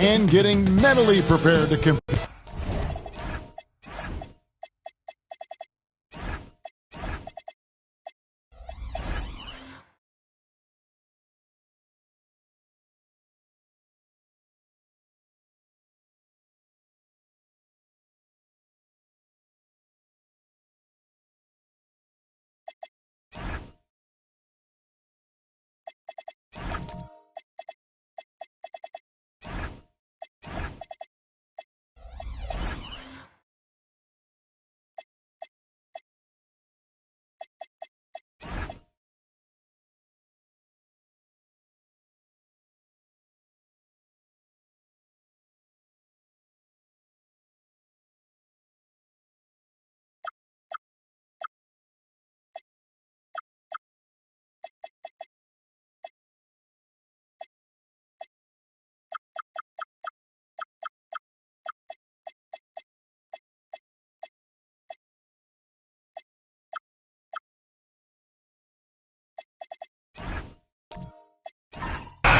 and getting mentally prepared to compete.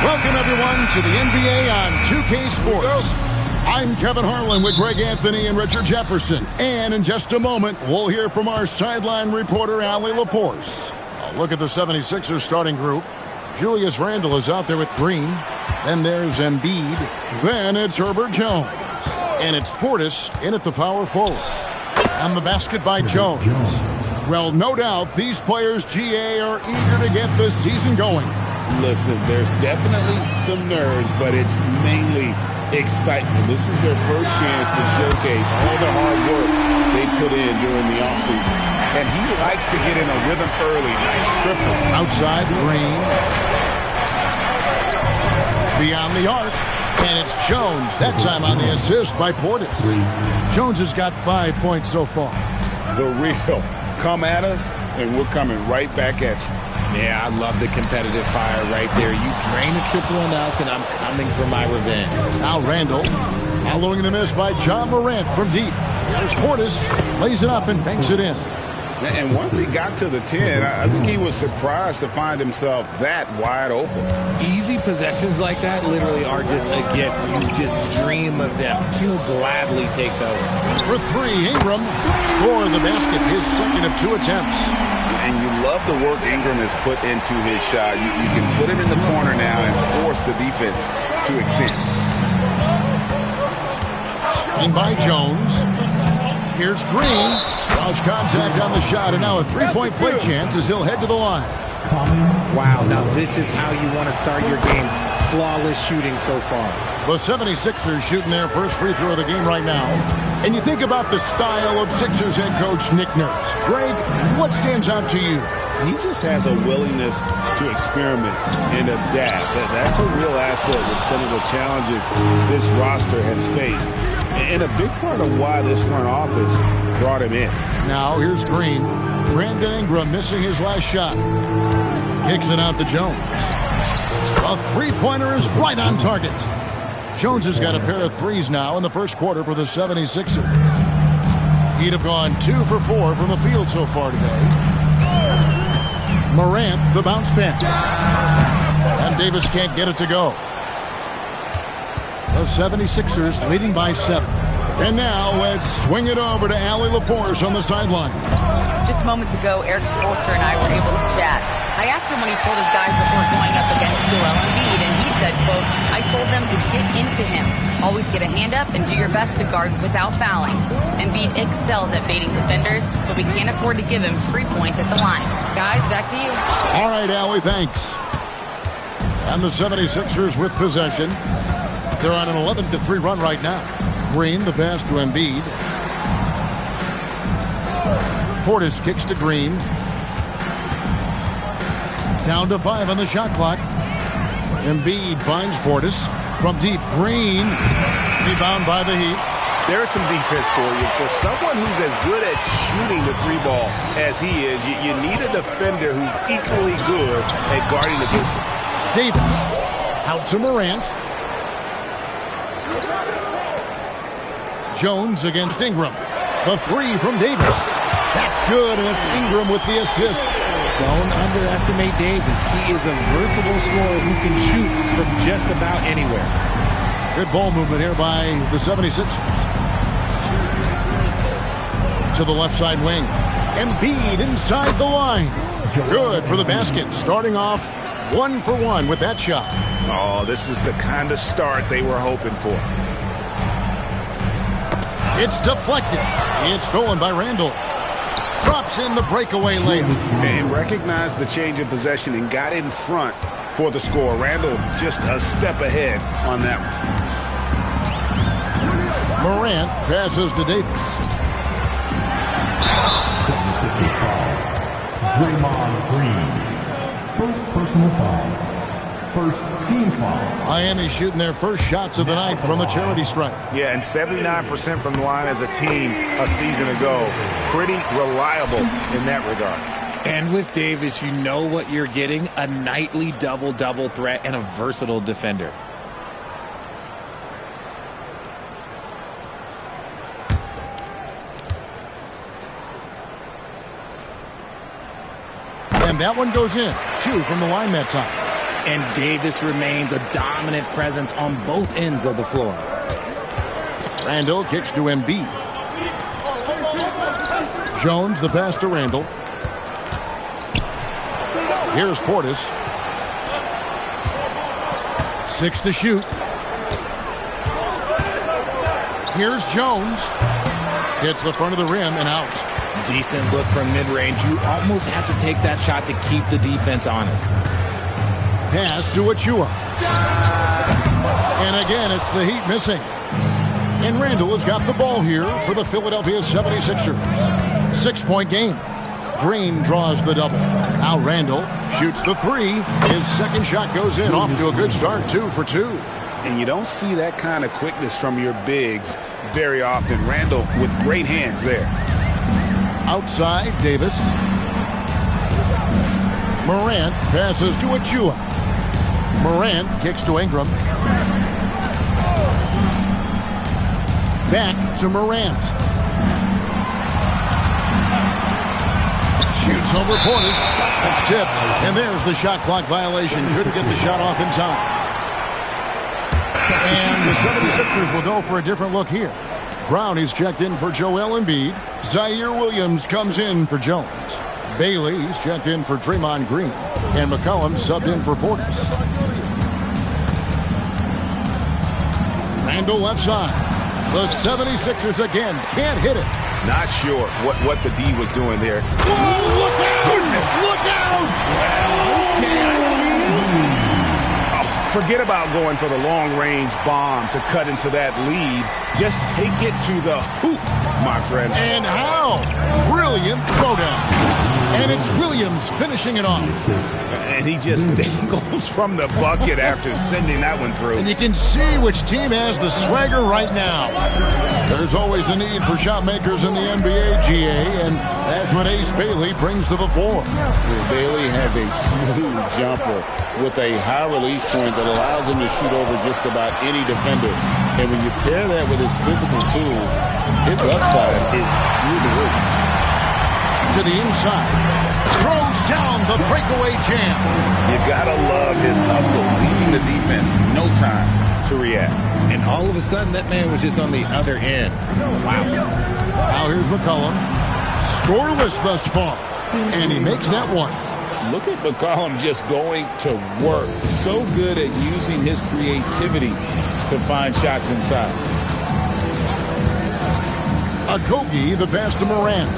Welcome, everyone, to the NBA on 2K Sports. I'm Kevin Harlan with Greg Anthony and Richard Jefferson. And in just a moment, we'll hear from our sideline reporter, Allie LaForce. A look at the 76ers starting group. Julius Randle is out there with Green. Then there's Embiid. Then it's Herbert Jones. And it's Portis in at the power forward. And the basket by Jones. Well, no doubt, these players, GA, are eager to get this season going. Listen, there's definitely some nerves, but it's mainly excitement. This is their first chance to showcase all the hard work they put in during the offseason. And he likes to get in a rhythm early. Nice triple. Outside, Green. Beyond the arc. And it's Jones, that time on the assist by Portis. Jones has got 5 points so far. The real. Come at us, and we're coming right back at you. Yeah, I love the competitive fire right there. You drain a triple on us, and I'm coming for my revenge. Now Randle, following the miss by John Morant from deep. There's Portis, lays it up and banks it in. And once he got to the 10, I think he was surprised to find himself that wide open. Easy possessions like that literally are just a gift. You just dream of them. He'll gladly take those. For three, Ingram scored the basket, his second of 2 attempts. And you love the work Ingram has put into his shot. You can put him in the corner now and force the defense to extend. In by Jones. Here's Green. Draws contact on the shot, and now a three-point play chance as he'll head to the line. Wow, now this is how you want to start your games. Flawless shooting so far. The 76ers shooting their first free throw of the game right now. And you think about the style of Sixers head coach Nick Nurse. Greg, what stands out to you? He just has a willingness to experiment and adapt. That's a real asset with some of the challenges this roster has faced. And a big part of why this front office brought him in. Now here's Green. Brandon Ingram missing his last shot. Kicks it out to Jones. A three-pointer is right on target. Jones has got a pair of threes now in the first quarter for the 76ers. He'd have gone 2 for 4 from the field so far today. Morant, the bounce pass. And Davis can't get it to go. The 76ers leading by 7. And now let's swing it over to Allie LaForce on the sideline. Just moments ago, Eric Spoelstra and I were able to chat. I asked him when he told his guys before going up against Joel Embiid, and he said, quote, I told them to get into him. Always get a hand up and do your best to guard without fouling. Embiid excels at baiting defenders, but we can't afford to give him free points at the line. Guys, back to you. All right, Allie, thanks. And the 76ers with possession. They're on an 11-3 run right now. Green, the pass to Embiid. Portis kicks to Green. Down to 5 on the shot clock. Embiid finds Portis. From deep, Green. Rebound by the Heat. There's some defense for you. For someone who's as good at shooting the three ball as he is, you need a defender who's equally good at guarding the distance. Davis out to Morant. Jones against Ingram. The three from Davis. That's good, and it's Ingram with the assist. Don't underestimate Davis. He is a versatile scorer who can shoot from just about anywhere. Good ball movement here by the 76ers. To the left side wing. Embiid inside the line. Good for the basket. Starting off 1 for 1 with that shot. Oh, this is the kind of start they were hoping for. It's deflected. It's stolen by Randall. Drops in the breakaway layup. And recognized the change of possession and got in front for the score. Randall just a step ahead on that one. Morant passes to Davis. Draymond Green. First personal foul. First team foul. Miami shooting their first shots of the night from a charity stripe. Yeah, and 79% from the line as a team a season ago. Pretty reliable in that regard. And with Davis, you know what you're getting, a nightly double-double threat and a versatile defender. And that one goes in. 2 from the line that time. And Davis remains a dominant presence on both ends of the floor. Randall kicks to Embiid. Jones, the pass to Randall. Here's Portis. 6 to shoot. Here's Jones. Hits the front of the rim and out. Decent look from mid-range. You almost have to take that shot to keep the defense honest. Pass to Achua. And again, it's the Heat missing. And Randall has got the ball here for the Philadelphia 76ers. 6-point game. Green draws the double. Now Randall shoots the 3. His second shot goes in. Off to a good start. 2 for 2. And you don't see that kind of quickness from your bigs very often. Randall with great hands there. Outside, Davis. Morant passes to Achua. Morant kicks to Ingram. Back to Morant. Shoots over Portis. That's tipped. And there's the shot clock violation. Couldn't get the shot off in time. And the 76ers will go for a different look here. Brown is checked in for Joel Embiid. Zaire Williams comes in for Jones. Bailey's checked in for Draymond Green. And McCollum subbed in for Portis. Randall left side. The 76ers again can't hit it. Not sure what the D was doing there. Whoa, look out! Look out! Okay, I see. Forget about going for the long-range bomb to cut into that lead. Just take it to the hoop, my friend. And how? Brilliant throwdown. And it's Williams finishing it off. And he just dangles from the bucket after sending that one through. And you can see which team has the swagger right now. There's always a need for shot makers in the NBA, GA, and that's what Ace Bailey brings to the floor. Bailey has a smooth jumper with a high release point that allows him to shoot over just about any defender. And when you pair that with his physical tools, his upside is through the roof. To the inside. Throws down the breakaway jam. You gotta love his hustle, leaving the defense no time to react. And all of a sudden, that man was just on the other end. Wow. Now here's McCollum. Scoreless thus far. And he makes that one. Look at McCollum just going to work. So good at using his creativity to find shots inside. Okogie, the pass to Morant.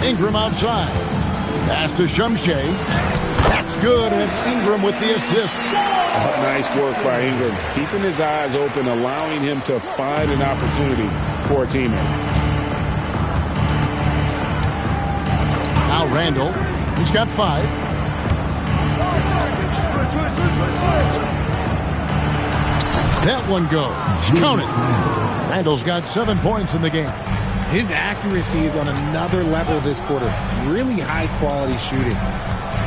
Ingram outside. Pass to Shumshay. That's good, and it's Ingram with the assist. Nice work by Ingram. Keeping his eyes open, allowing him to find an opportunity for a teammate. Now Randall. He's got 5. That one goes. Count it. Randall's got 7 points in the game. His accuracy is on another level this quarter. Really high-quality shooting.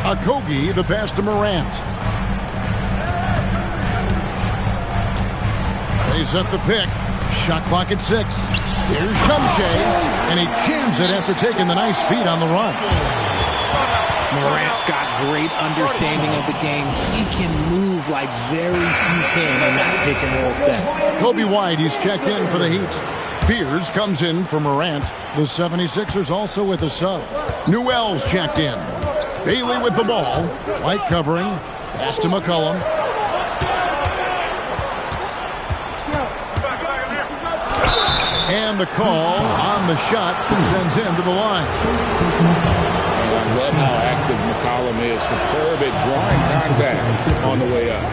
Okogie, the pass to Morant. They set the pick. Shot clock at 6. Here's Shumshay, and he jams it after taking the nice feed on the run. Morant's got great understanding of the game. He can move like very few can in that pick and roll set. Kobe White, he's checked in for the Heat. Fears comes in for Morant. The 76ers also with a sub. Newell's checked in. Bailey with the ball. White covering. Pass to McCollum. And the call on the shot sends him to the line. I love how active McCollum is. Superb at drawing contact on the way up.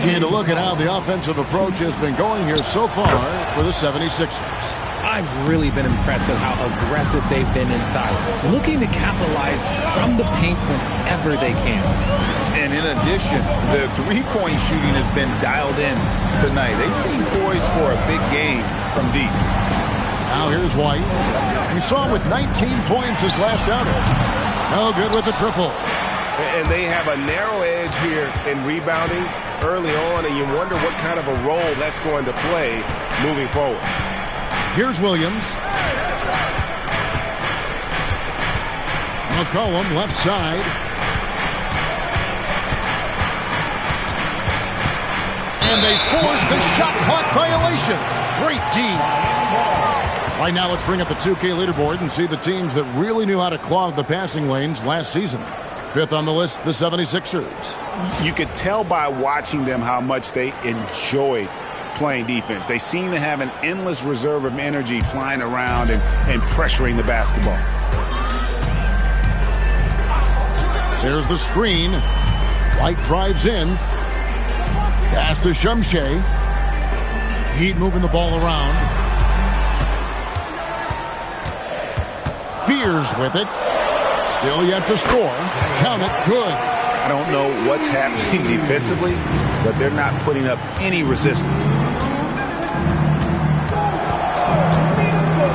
And a look at how the offensive approach has been going here so far for the 76ers. I've really been impressed with how aggressive they've been inside, looking to capitalize from the paint whenever they can. And in addition, the three-point shooting has been dialed in tonight. They seem poised for a big game from deep. Now here's White. We saw him with 19 points his last outing. No good with the triple. And they have a narrow edge here in rebounding early on, and you wonder what kind of a role that's going to play moving forward. Here's Williams. McCollum left side. And they force the shot clock violation. Great D. Right now, let's bring up the 2K leaderboard and see the teams that really knew how to clog the passing lanes last season. Fifth on the list, the 76ers. You could tell by watching them how much they enjoyed playing defense. They seem to have an endless reserve of energy flying around and pressuring the basketball. There's the screen. White drives in. Pass to Shumshay. Heat moving the ball around. Fears with it. Still yet to score. Count it. Good. I don't know what's happening defensively, but they're not putting up any resistance.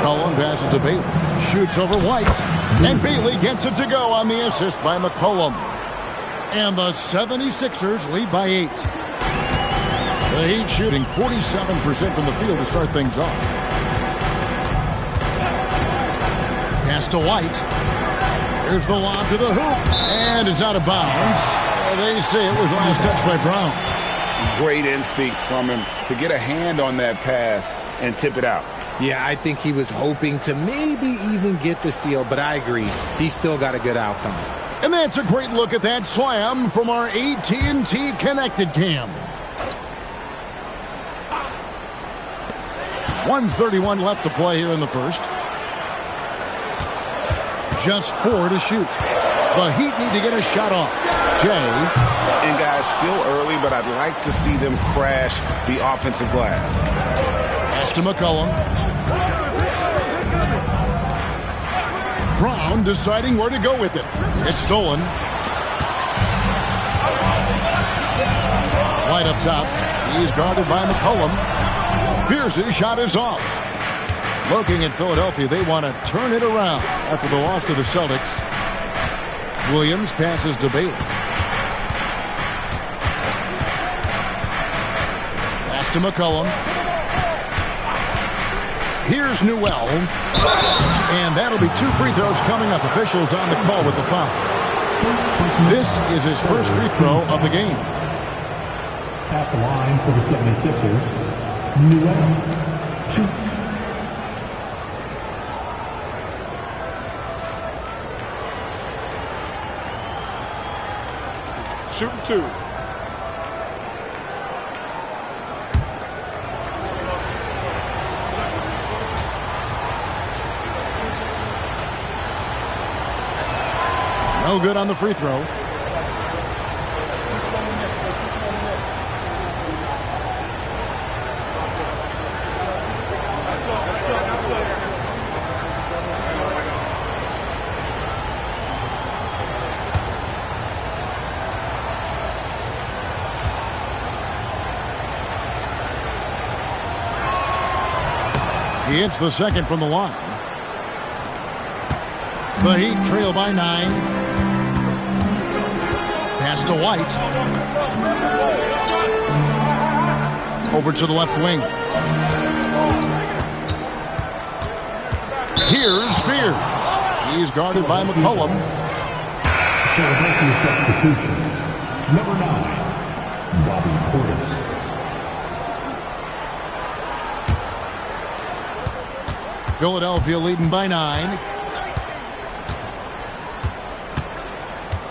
Cullen passes to Bailey. Shoots over White. And Bailey gets it to go on the assist by McCollum. And the 76ers lead by 8. The Heat shooting 47% from the field to start things off. Pass to White. Here's the lob to the hoop. And it's out of bounds. They say it was last touch by Brown. Great instincts from him to get a hand on that pass and tip it out. Yeah, I think he was hoping to maybe even get the steal, but I agree. He still got a good outcome. And that's a great look at that slam from our AT&T Connected Cam. 1:31 left to play here in the first. Just 4 to shoot. The Heat need to get a shot off. Jay. And guys, still early, but I'd like to see them crash the offensive glass. Pass to McCollum. Brown deciding where to go with it. It's stolen. White up top. He's guarded by McCollum. Pierce's shot is off. Looking at Philadelphia, they want to turn it around after the loss to the Celtics. Williams passes to Bailey. Pass to McCollum. Here's Newell. And that'll be 2 free throws coming up. Officials on the call with the foul. This is his first free throw of the game. At the line for the 76ers, Newell. 2. Shooting 2. No good on the free throw. He hits the second from the line. The Heat trail by 9. Pass to White. Over to the left wing. Here's Spears. He's guarded by McCollum. Philadelphia substitution. Number 9, Bobby Portis. Philadelphia leading by 9.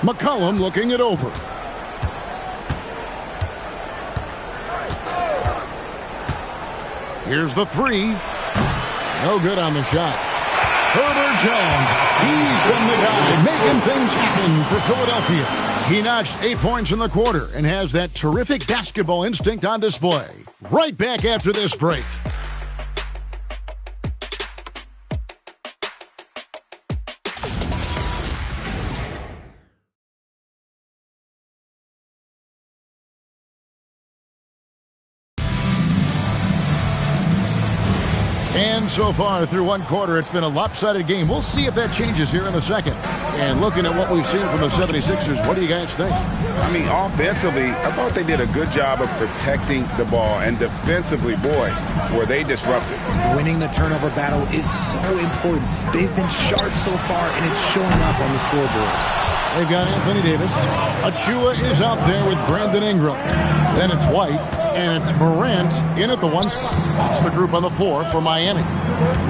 McCollum looking it over. Here's the 3. No good on the shot. Herbert Jones, he's been the guy making things happen for Philadelphia. He notched 8 points in the quarter and has that terrific basketball instinct on display. Right back after this break. And so far through one quarter, it's been a lopsided game. We'll see if that changes here in a second. And looking at what we've seen from the 76ers, what do you guys think? I mean, offensively, I thought they did a good job of protecting the ball. And defensively, boy, were they disruptive. Winning the turnover battle is so important. They've been sharp so far, and it's showing up on the scoreboard. They've got Anthony Davis. Achua is out there with Brandon Ingram. Then it's White, and it's Morant in at the 1 spot. That's the group on the floor for Miami.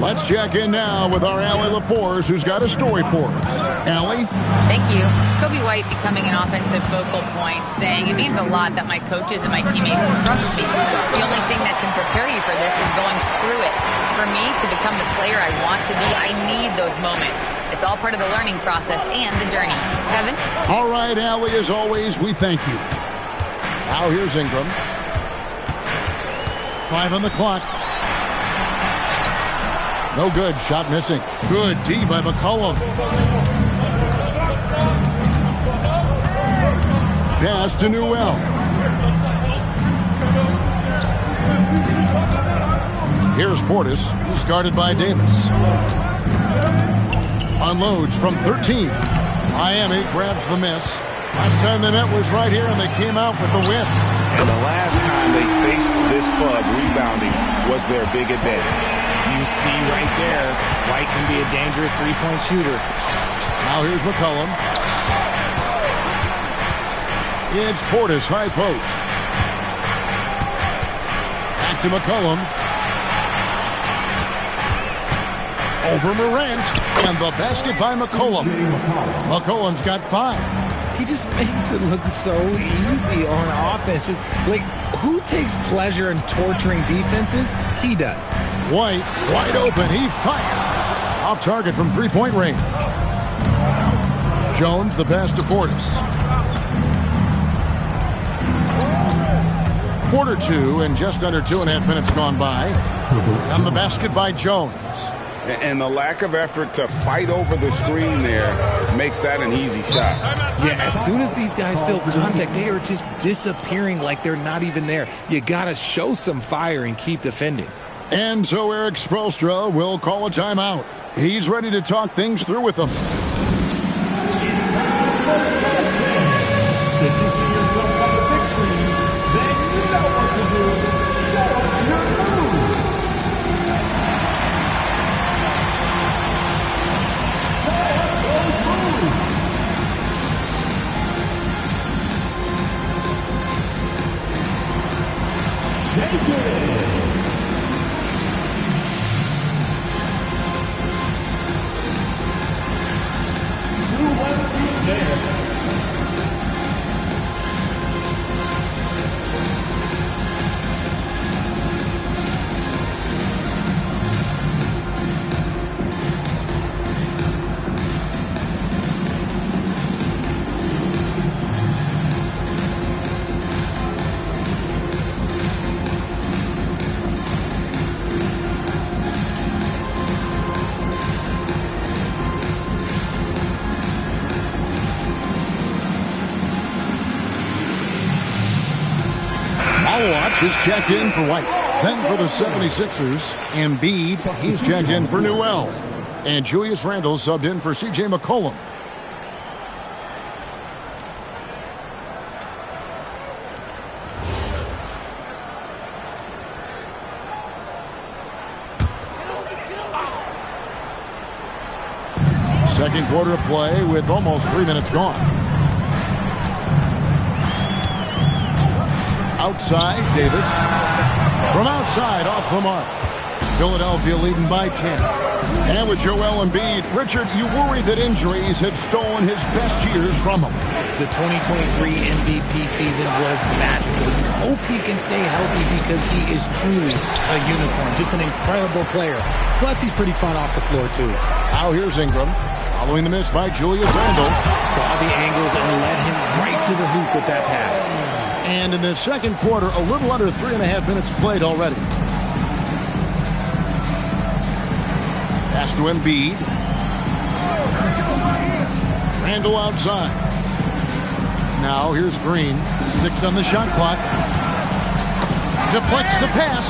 Let's check in now with our Allie LaForce, who's got a story for us. Allie? Thank you. Kobe White becoming an offensive focal point, saying it means a lot that my coaches and my teammates trust me. The only thing that can prepare you for this is going through it. For me to become the player I want to be, I need those moments. It's all part of the learning process and the journey. Kevin? All right, Allie, as always, we thank you. Now here's Ingram. 5 on the clock. No good. Shot missing. Good D by McCollum. Pass to Newell. Here's Portis. He's guarded by Davis. Unloads from 13. Miami grabs the miss. Last time they met was right here, and they came out with the win. And the last time they faced this club, rebounding was their big advantage. You see right there, White can be a dangerous three-point shooter. Now here's McCollum. It's Portis, high post. Back to McCollum. Over Morant. And the basket by McCollum. McCollum's got 5. He just makes it look so easy on offense. Like, who takes pleasure in torturing defenses? He does. White, wide open. He fires. Off target from three-point range. Jones, the pass to Portis. Quarter 2 and just under 2.5 minutes gone by. And the basket by Jones. And the lack of effort to fight over the screen there makes that an easy shot. Yeah, as soon as these guys feel contact, they are just disappearing like they're not even there. You got to show some fire and keep defending. And so Eric Spoelstra will call a timeout. He's ready to talk things through with them. Watch is checked in for White. Then for the 76ers, Embiid, he's checked in for Newell. And Julius Randle subbed in for C.J. McCollum. Second quarter of play with almost 3 minutes gone. Outside, Davis. From outside, off the mark. Philadelphia leading by 10. And with Joel Embiid, Richard, you worry that injuries have stolen his best years from him. The 2023 MVP season was magical. You hope he can stay healthy because he is truly a unicorn. Just an incredible player. Plus, he's pretty fun off the floor, too. Now here's Ingram. Following the miss by Julius Randle. Saw the angles and led him right to the hoop with that pass. And in the second quarter, a little under 3.5 minutes played already. Pass to Embiid. Randle outside. Now here's Green. 6 on the shot clock. Deflects the pass.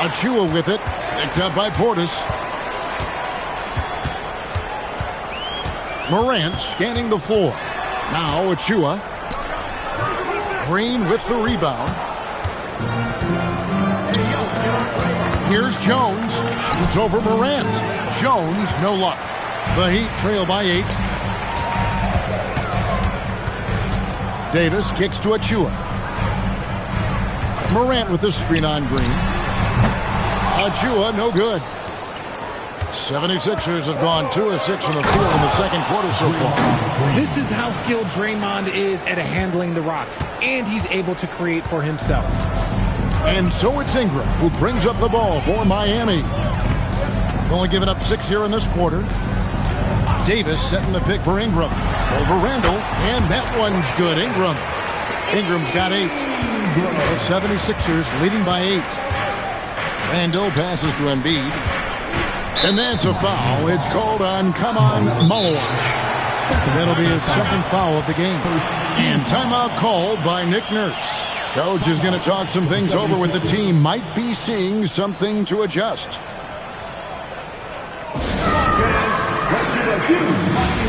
Achua with it. Picked up by Portis. Morant scanning the floor. Now Achua. Green with the rebound. Here's Jones. Shoots over Morant. Jones, no luck. The Heat trail by 8. Davis kicks to Achua. Morant with the screen on Green. Achua, no good. 76ers have gone 2 of 6 from the field in the second quarter so far. This is how skilled Draymond is at handling the rock, and he's able to create for himself. And so it's Ingram who brings up the ball for Miami. Only giving up 6 here in this quarter. Davis setting the pick for Ingram. Over Randle, and that one's good. Ingram's got 8. The 76ers leading by 8. Randle passes to Embiid. And that's a foul. It's called on Malawach. That'll be his second foul of the game. And timeout called by Nick Nurse. Coach is going to talk some things over with the team. Might be seeing something to adjust.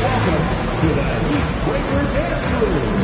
Welcome to the Heat Breaker Dance Room.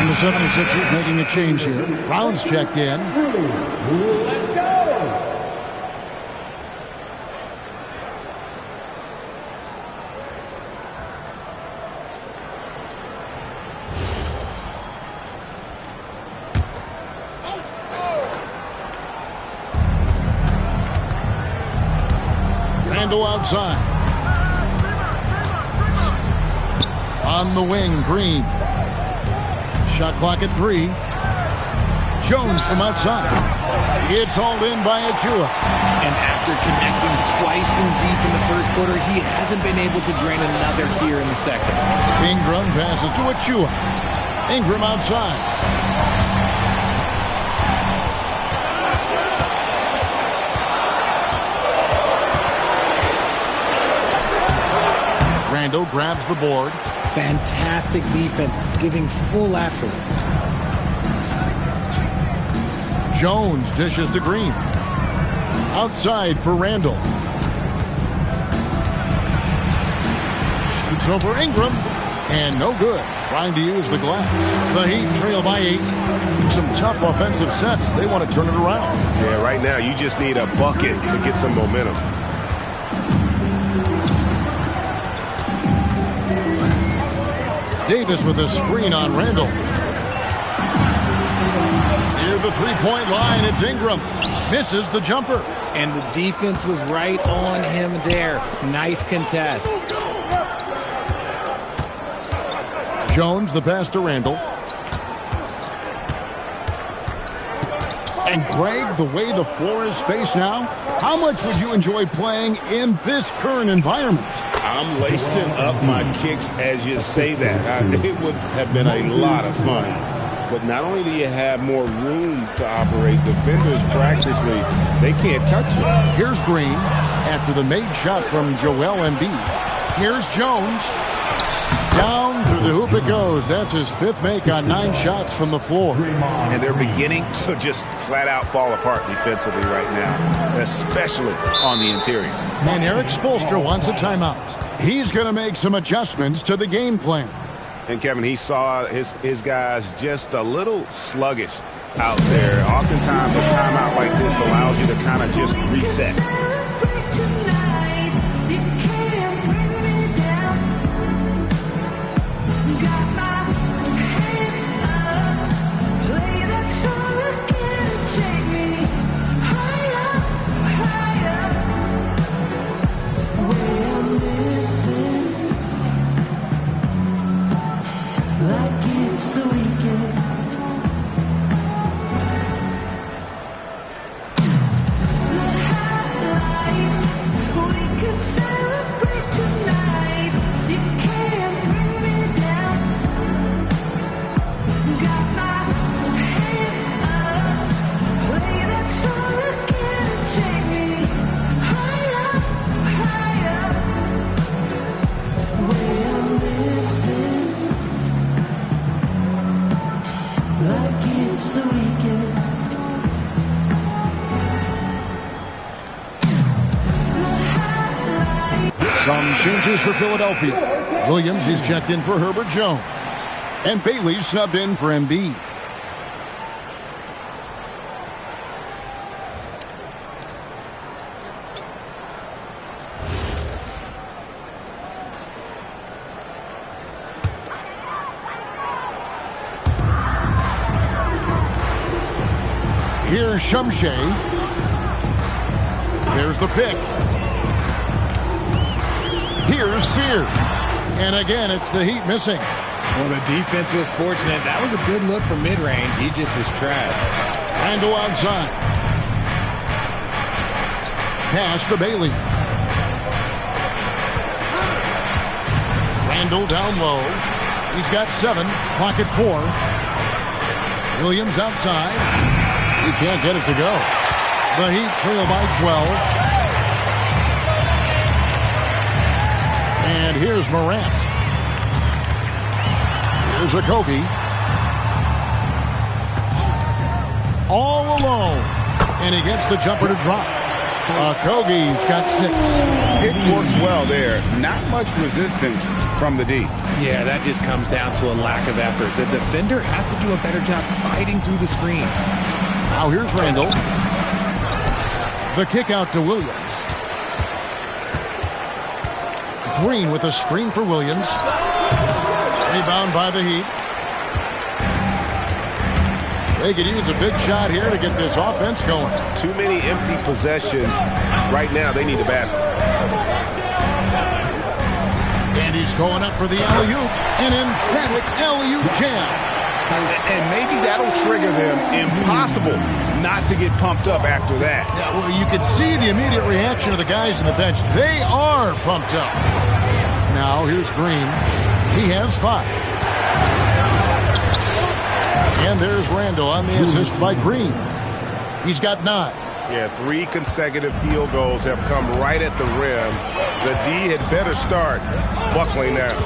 The 76ers making a change here. Brown's checked in. Let's go! Randle outside. On the wing, Green. Shot clock at 3. Jones from outside. It's hauled in by Achua. And after connecting twice from deep in the first quarter, he hasn't been able to drain another here in the second. Ingram passes to Achua. Ingram outside. Randle grabs the board. Fantastic defense, giving full effort. Jones dishes to Green. Outside for Randle. Shoots over Ingram. And no good. Trying to use the glass. The Heat trail by 8. Some tough offensive sets. They want to turn it around. Yeah, right now you just need a bucket to get some momentum. Davis with a screen on Randle. Near the three-point line, it's Ingram. Misses the jumper. And the defense was right on him there. Nice contest. Jones, the pass to Randall. And Greg, the way the floor is spaced now, how much would you enjoy playing in this current environment? I'm lacing up my kicks as you say that. It would have been a lot of fun. But not only do you have more room to operate, defenders practically, they can't touch you. Here's Green after the made shot from Joel Embiid. Here's Jones. Down through the hoop it goes. That's his 5th make on 9 shots from the floor. And they're beginning to just flat out fall apart defensively right now, especially on the interior. And Eric Spoelstra wants a timeout. He's going to make some adjustments to the game plan. And Kevin, he saw his guys just a little sluggish out there. Oftentimes a timeout like this allows you to kind of just reset. Some changes for Philadelphia. Williams is checked in for Herbert Jones. And Bailey's snubbed in for Embiid. Here's Shumshay. There's the pick. Here's Spears. And again, it's the Heat missing. Well, the defense was fortunate. That was a good look from mid-range. He just was trash. Randall outside. Pass to Bailey. Randall down low. He's got 7. Clock at 4. Williams outside. He can't get it to go. The Heat trail by 12. And here's Morant. Here's Okogie. All alone. And he gets the jumper to drop. Okogie's got 6. It works well there. Not much resistance from the D. Yeah, that just comes down to a lack of effort. The defender has to do a better job fighting through the screen. Now here's Randall. The kick out to Williams. Green with a screen for Williams. Rebound by the Heat. They could use a big shot here to get this offense going. Too many empty possessions. Right now, they need a basket. And he's going up for the alley-oop. An emphatic alley-oop jam. And maybe that'll trigger them. Impossible not to get pumped up after that. Yeah, well, you can see the immediate reaction of the guys on the bench. They are pumped up. Now, here's Green. He has 5. And there's Randall on the assist by Green. He's got 9. Yeah, 3 consecutive field goals have come right at the rim. The D had better start buckling now.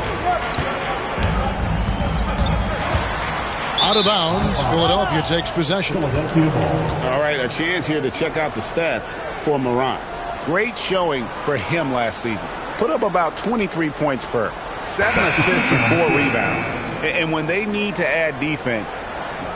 Out of bounds, Philadelphia takes possession. All right, a chance here to check out the stats for Morant. Great showing for him last season. Put up about 23 points per, 7 assists and 4 rebounds. And when they need to add defense,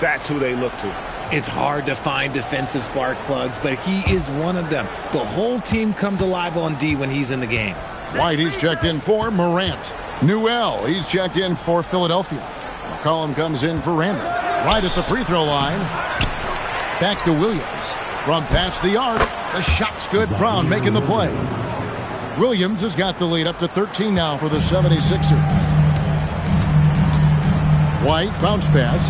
that's who they look to. It's hard to find defensive spark plugs, but he is one of them. The whole team comes alive on D when he's in the game. White, he's checked in for Morant. Newell, he's checked in for Philadelphia. McCollum comes in for Randall. Right at the free throw line. Back to Williams. From past the arc, the shot's good. Brown making the play. Williams has got the lead up to 13 now for the 76ers. White, bounce pass.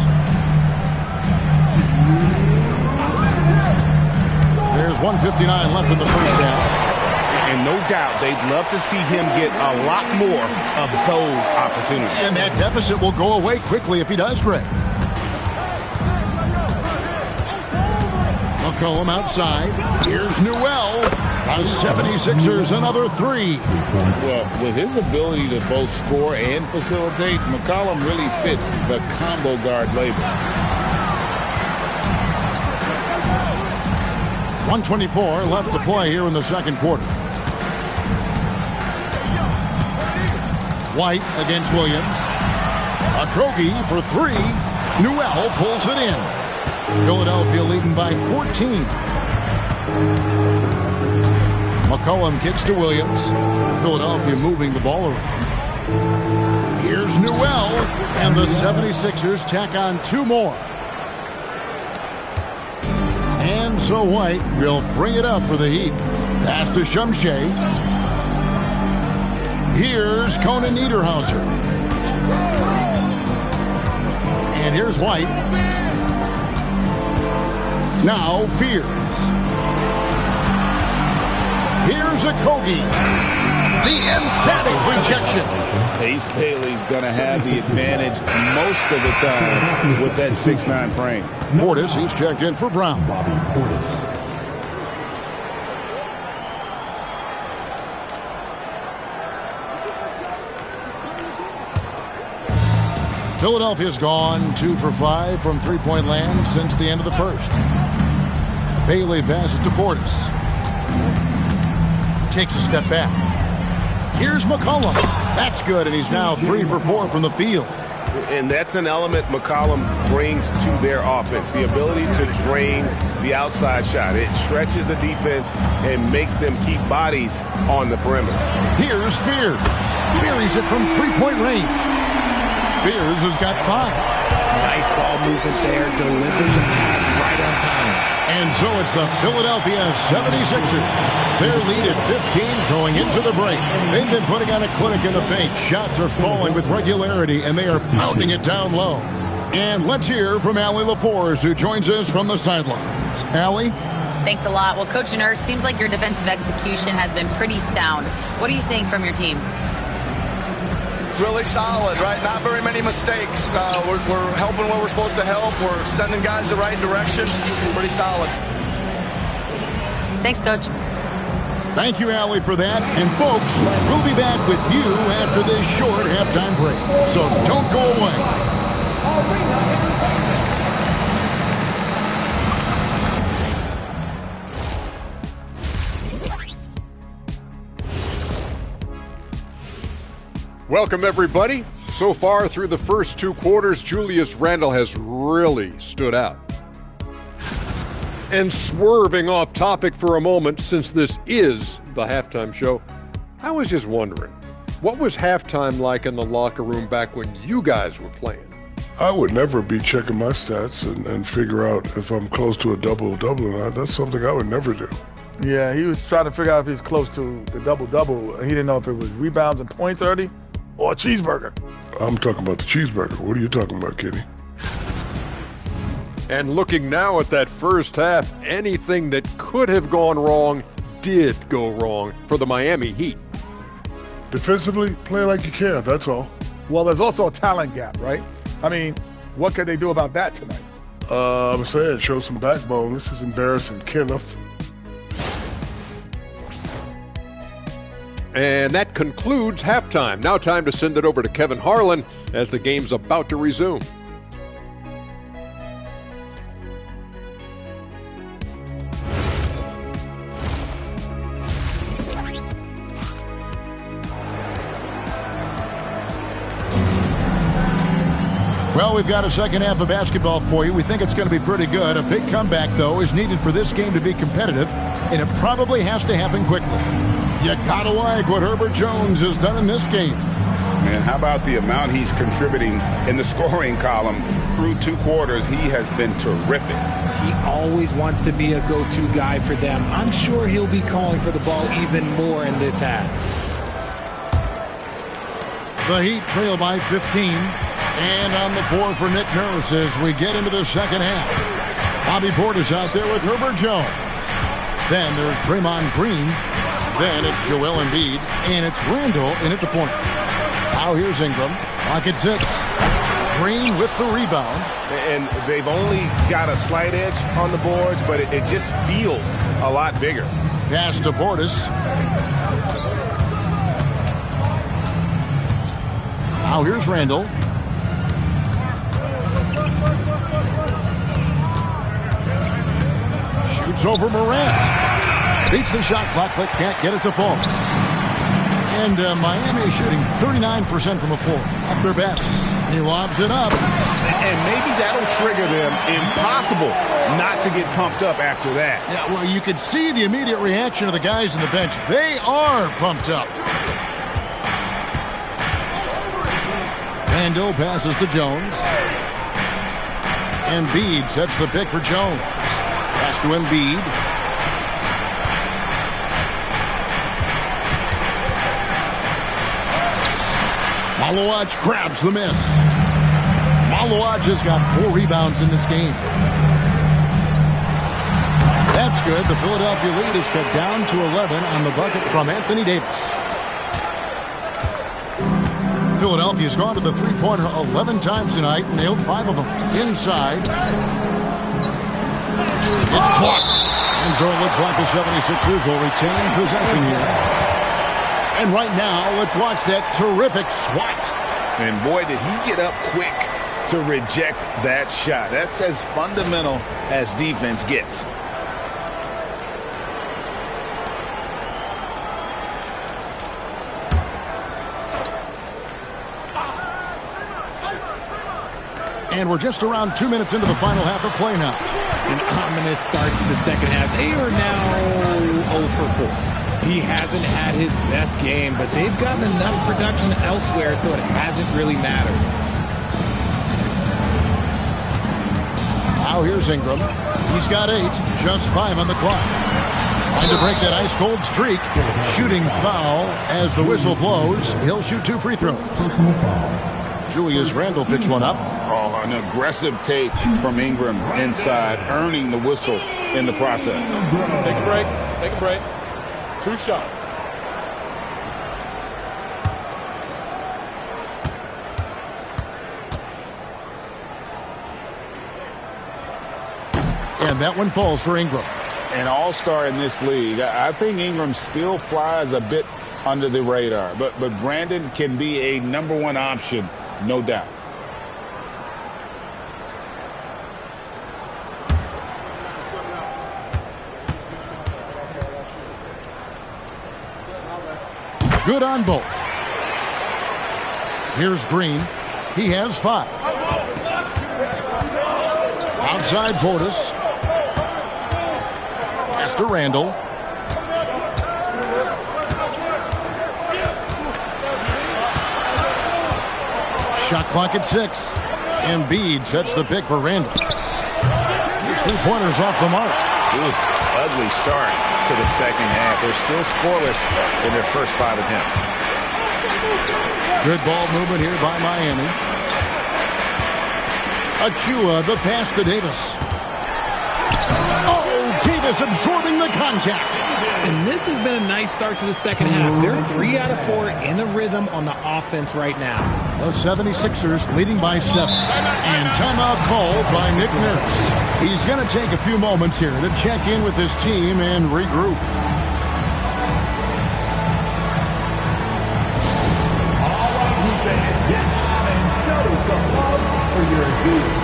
There's 1:59 left in the first half. And no doubt they'd love to see him get a lot more of those opportunities. And that deficit will go away quickly if he does, Greg. McCollum outside. Here's Newell. The 76ers another three. Well, with his ability to both score and facilitate, McCollum really fits the combo guard label. 1:24 left to play here in the second quarter. White against Williams. Okogie for three. Newell pulls it in. Philadelphia leading by 14. McCollum kicks to Williams. Philadelphia moving the ball around. Here's Newell, and the 76ers tack on two more. And so White will bring it up for the Heat. Pass to Shumshay. Here's Conan Niederhauser. And here's White. Now Fears. Here's Okogie. The emphatic rejection. Ace Bailey's going to have the advantage most of the time with that 6'9" frame. Portis, he's checked in for Brown. Bobby Portis. Philadelphia's gone 2 for 5 from three-point land since the end of the first. Bailey passes to Portis. Takes a step back. Here's McCollum. That's good, and he's now 3 for 4 from the field. And that's an element McCollum brings to their offense, the ability to drain the outside shot. It stretches the defense and makes them keep bodies on the perimeter. Here's Fears. Buries it from three-point range. Fears has got 5. Nice ball movement there. Delivered the pass right on time. And so it's the Philadelphia 76ers. Their lead at 15 going into the break. They've been putting on a clinic in the paint. Shots are falling with regularity, and they are pounding it down low. And let's hear from Allie LaForce, who joins us from the sidelines. Allie? Thanks a lot. Well, Coach Nurse, seems like your defensive execution has been pretty sound. What are you seeing from your team? Really solid, right? Not very many mistakes. We're helping where we're supposed to help. We're sending guys the right direction. Pretty solid. Thanks, Coach. Thank you, Allie, for that. And, folks, we'll be back with you after this short halftime break. So don't go away. Welcome, everybody. So far through the first two quarters, Julius Randle has really stood out. And swerving off topic for a moment, since this is the halftime show, I was just wondering, what was halftime like in the locker room back when you guys were playing? I would never be checking my stats and figure out if I'm close to a double-double or not. That's something I would never do. Yeah, he was trying to figure out if he's close to the double-double. He didn't know if it was rebounds and points already or a cheeseburger. I'm talking about the cheeseburger. What are you talking about, Kitty? And looking now at that first half, anything that could have gone wrong did go wrong for the Miami Heat. Defensively, play like you care, that's all. Well, there's also a talent gap, right? I mean, what could they do about that tonight? I'm saying, show some backbone. This is embarrassing, Kenneth. And that concludes halftime. Now time to send it over to Kevin Harlan as the game's about to resume. Well, we've got a second half of basketball for you. We think it's going to be pretty good. A big comeback, though, is needed for this game to be competitive, and it probably has to happen quickly. You gotta like what Herbert Jones has done in this game. And how about the amount he's contributing in the scoring column through two quarters? He has been terrific. He always wants to be a go-to guy for them. I'm sure he'll be calling for the ball even more in this half. The Heat trail by 15. And on the floor for Nick Nurse as we get into the second half. Bobby Portis out there with Herbert Jones. Then there's Draymond Green. Then it's Joel Embiid. And it's Randall in at the point. Now here's Ingram. Clock at 6. Green with the rebound. And they've only got a slight edge on the boards, but it just feels a lot bigger. Pass to Portis. Now here's Randall. Shoots over Morant. Beats the shot clock, but can't get it to fall. And Miami is shooting 39% from the floor. At their best. He lobs it up. And maybe that'll trigger them. Impossible not to get pumped up after that. Yeah, well, you could see the immediate reaction of the guys on the bench. They are pumped up. Randall passes to Jones. Embiid sets the pick for Jones. Pass to Embiid. Malawaj grabs the miss. Malawaj has got 4 rebounds in this game. That's good. The Philadelphia lead is cut down to 11 on the bucket from Anthony Davis. Philadelphia's gone to the three-pointer 11 times tonight and nailed 5 of them. Inside. It's blocked. And so it looks like the 76ers will retain possession here. And right now, let's watch that terrific swat. And boy, did he get up quick to reject that shot. That's as fundamental as defense gets. And we're just around 2 minutes into the final half of play now. An ominous start to the second half. They are now 0 for 4. He hasn't had his best game, but they've gotten enough production elsewhere, so it hasn't really mattered. Now here's Ingram. He's got 8, just 5 on the clock. Trying to break that ice-cold streak. Shooting foul as the whistle blows. He'll shoot 2 free throws. Julius Randle picks one up. Oh, an aggressive take from Ingram inside, earning the whistle in the process. Take a break. Take a break. 2 shots. And that one falls for Ingram. An all-star in this league. I think Ingram still flies a bit under the radar, but Brandon can be a number 1 option, no doubt. Good on both. Here's Green. He has 5. Outside Portis. Pass to Randall. Shot clock at 6. Embiid sets the pick for Randall. His 3-pointer's off the mark. It was an ugly start to the second half. They're still scoreless in their first 5 attempts. Good ball movement here by Miami. Achua, the pass to Davis. Oh, Davis absorbing the contact. And this has been a nice start to the second half. They're 3 out of 4 in a rhythm on the offense right now. The 76ers leading by 7. And timeout called by Nick Nurse. He's going to take a few moments here to check in with his team and regroup. All right, fans, get out and show some love for your dude.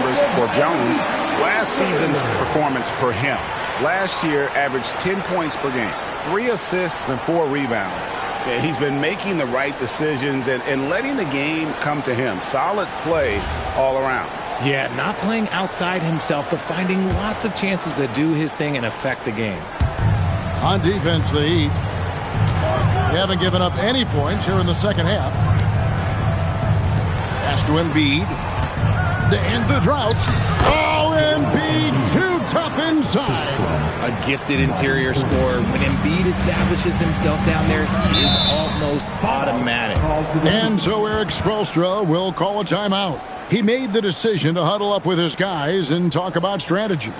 numbers for Jones. Last season's performance for him. Last year averaged 10 points per game, 3 assists and 4 rebounds. Yeah, he's been making the right decisions and letting the game come to him. Solid play all around. Yeah, not playing outside himself, but finding lots of chances to do his thing and affect the game. On defense, the Heat haven't given up any points here in the second half. Pass to Embiid to end the drought. Oh, Embiid, too tough inside. A gifted interior scorer. When Embiid establishes himself down there, he is almost automatic. And so Eric Spoelstra will call a timeout. He made the decision to huddle up with his guys and talk about strategy.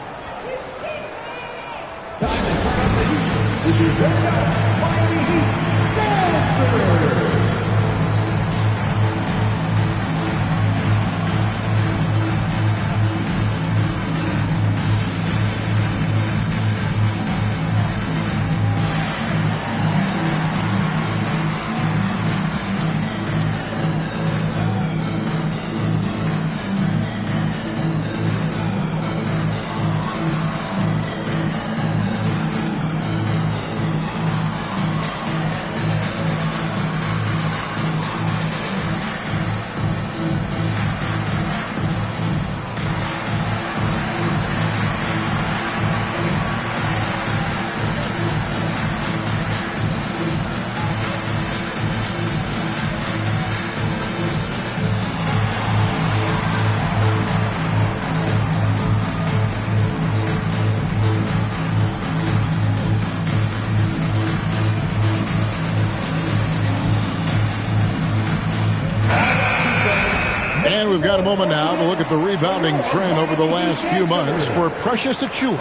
And we've got a moment now to look at the rebounding trend over the last few months for Precious Achiuwa.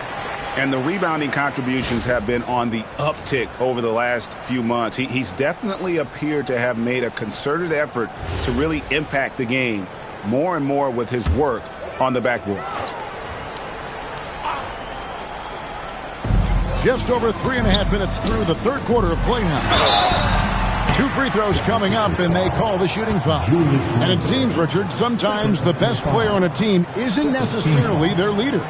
And the rebounding contributions have been on the uptick over the last few months. He's definitely appeared to have made a concerted effort to really impact the game more and more with his work on the backboard. Just over 3.5 minutes through the third quarter of play now. 2 free throws coming up, and they call the shooting foul. And it seems, Richard, sometimes the best player on a team isn't necessarily their leader.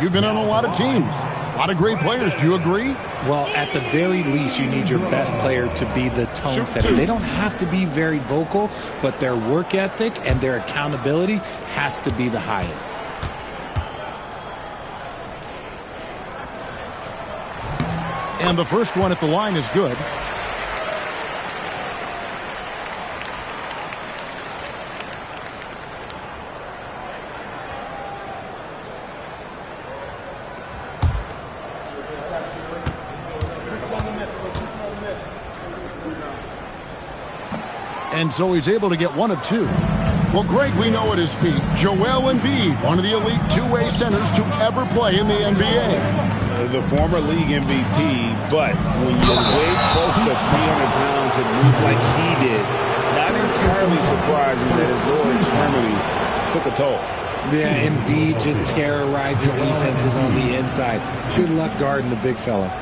You've been on a lot of teams, a lot of great players. Do you agree? Well, at the very least, you need your best player to be the tone setter. They don't have to be very vocal, but their work ethic and their accountability has to be the highest. And the first one at the line is good. And so he's able to get 1 of 2. Well, Greg, we know at his peak, Joel Embiid, one of the elite two-way centers to ever play in the NBA. The former league MVP, but when you weigh close to 300 pounds and move like he did, not entirely surprising that his lower extremities took a toll. Yeah, Embiid just terrorizes defenses on the inside. Good luck guarding the big fella.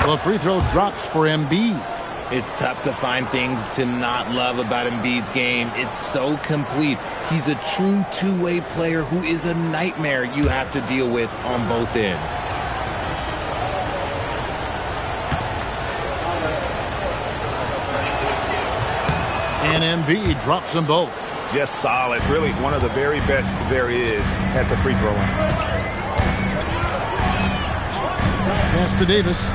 The free throw drops for Embiid. It's tough to find things to not love about Embiid's game. It's so complete. He's a true two-way player who is a nightmare you have to deal with on both ends. And Embiid drops them both. Just solid. Really one of the very best there is at the free throw line. Pass to Davis.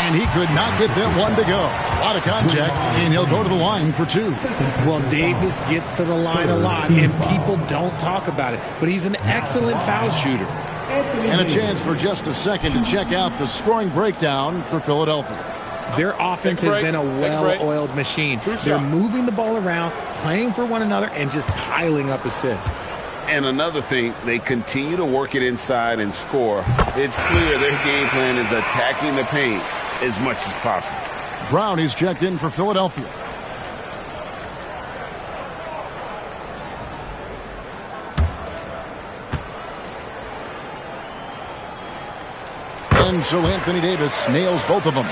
And he could not get that one to go. A lot of contact, and he'll go to the line for 2. Well, Davis gets to the line a lot, and people don't talk about it. But he's an excellent foul shooter. And a chance for just a second to check out the scoring breakdown for Philadelphia. Their offense has been a well-oiled machine. They're moving the ball around, playing for one another, and just piling up assists. And another thing, they continue to work it inside and score. It's clear their game plan is attacking the paint as much as possible. Brown is checked in for Philadelphia. And so Anthony Davis nails both of them.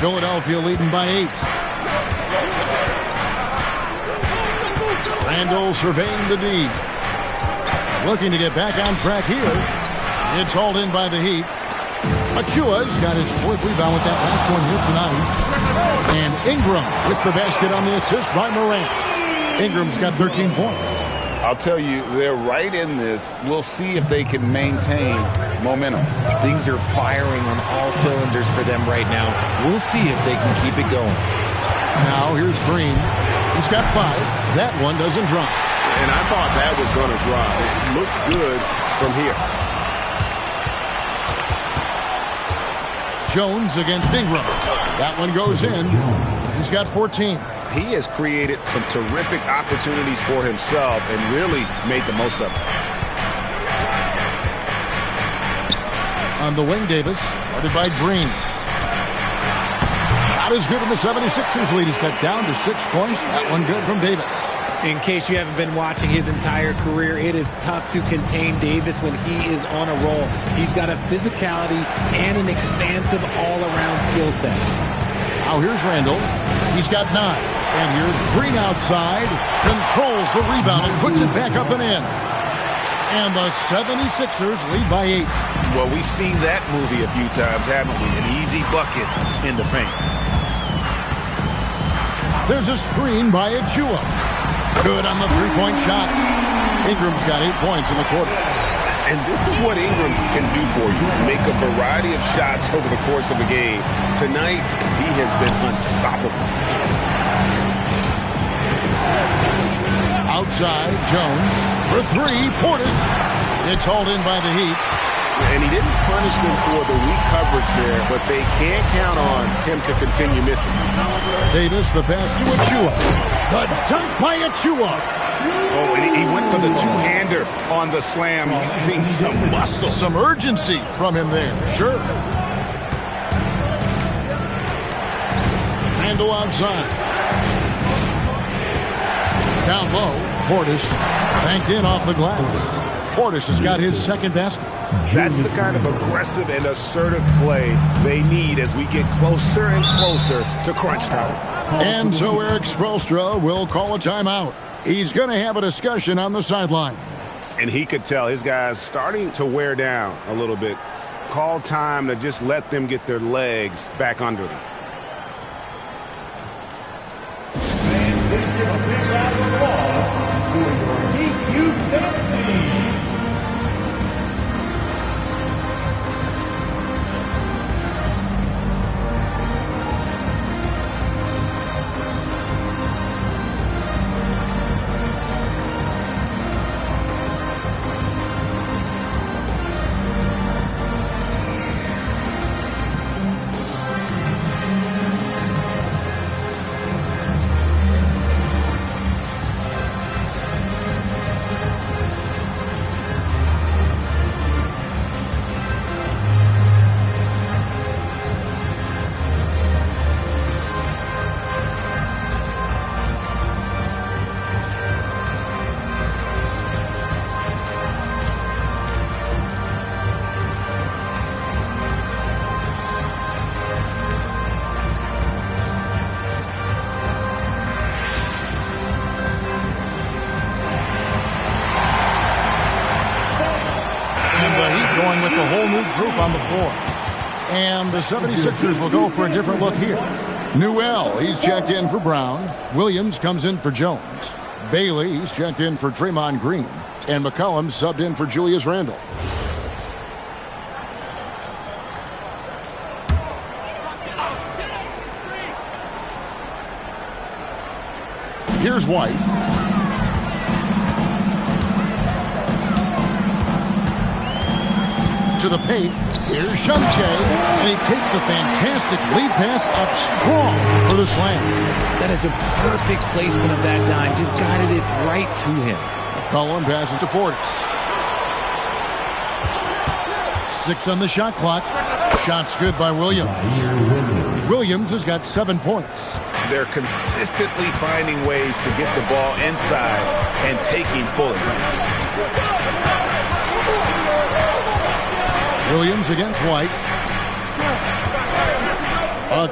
Philadelphia leading by 8. Randall surveying the D. Looking to get back on track here. It's hauled in by the Heat. Achua's got his 4th rebound with that last one here tonight. And Ingram with the basket on the assist by Morant. Ingram's got 13 points. I'll tell you, they're right in this. We'll see if they can maintain momentum. Things are firing on all cylinders for them right now. We'll see if they can keep it going. Now here's Green. He's got 5. That one doesn't drop. And I thought that was going to drop. It looked good from here. Jones against Ingram. That one goes in. He's got 14. He has created some terrific opportunities for himself and really made the most of it. On the wing, Davis, guarded by Green. Not as good in the 76ers lead. He's cut down to 6 points. That one good from Davis. In case you haven't been watching his entire career, it is tough to contain Davis when he is on a roll. He's got a physicality and an expansive all-around skill set. Now here's Randall. He's got 9. And here's Green outside. Controls the rebound and puts it back up and in. And the 76ers lead by 8. Well, we've seen that movie a few times, haven't we? An easy bucket in the paint. There's a screen by Achua. Good on the three-point shot. Ingram's got 8 points in the quarter. And this is what Ingram can do for you. Make a variety of shots over the course of a game. Tonight, he has been unstoppable. Outside, Jones. For 3, Portis. It's hauled in by the Heat. And he didn't punish them for the weak coverage there, but they can't count on him to continue missing. Davis, the pass to Achua. The dunk by Achua. Oh, and he went for the two-hander on the slam, using some muscle. Some urgency from him there, sure. Randall outside. Down low, Portis banked in off the glass. Portis has got his 2nd basket. That's the kind of aggressive and assertive play they need as we get closer and closer to crunch time. And so Eric Spoelstra will call a timeout. He's going to have a discussion on the sideline. And he could tell his guys starting to wear down a little bit. Call time to just let them get their legs back under them. With the whole new group on the floor. And the 76ers will go for a different look here. Newell, he's checked in for Brown. Williams comes in for Jones. Bailey, he's checked in for Draymond Green. And McCollum subbed in for Julius Randle. Here's White. To the paint. Here's Shumche, and he takes the fantastic lead pass up strong for the slam. That is a perfect placement of that dime. Just guided it right to him. McCollum passes to Portis. 6 on the shot clock. Shot's good by Williams. Williams has got 7 points. They're consistently finding ways to get the ball inside and taking full advantage. Williams against White.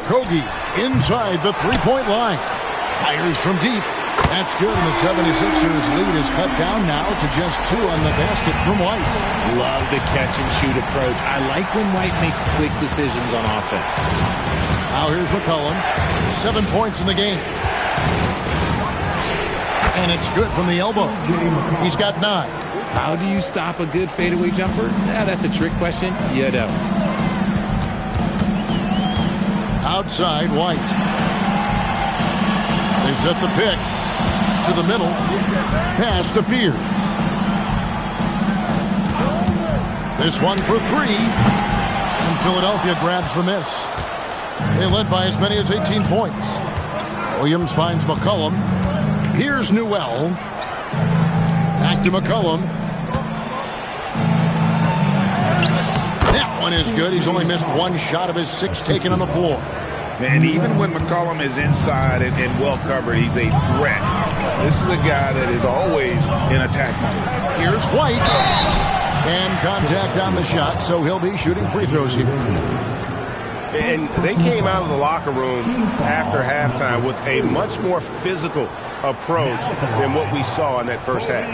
Kogi inside the three-point line. Fires from deep. That's good, and the 76ers lead is cut down now to just 2 on the basket from White. Love the catch-and-shoot approach. I like when White makes quick decisions on offense. Now here's McCollum. 7 points in the game. And it's good from the elbow. He's got 9. How do you stop a good fadeaway jumper? That's a trick question. You don't. Outside, White. They set the pick. To the middle. Pass to Fears. This one for 3. And Philadelphia grabs the miss. They led by as many as 18 points. Williams finds McCollum. Here's Newell. Back to McCollum. That one is good. He's only missed 1 shot of his 6 taken on the floor. And even when McCollum is inside and well covered, he's a threat. This is a guy that is always in attack mode. Here's White. And contact on the shot, so he'll be shooting free throws here. And they came out of the locker room after halftime with a much more physical approach than what we saw in that first half.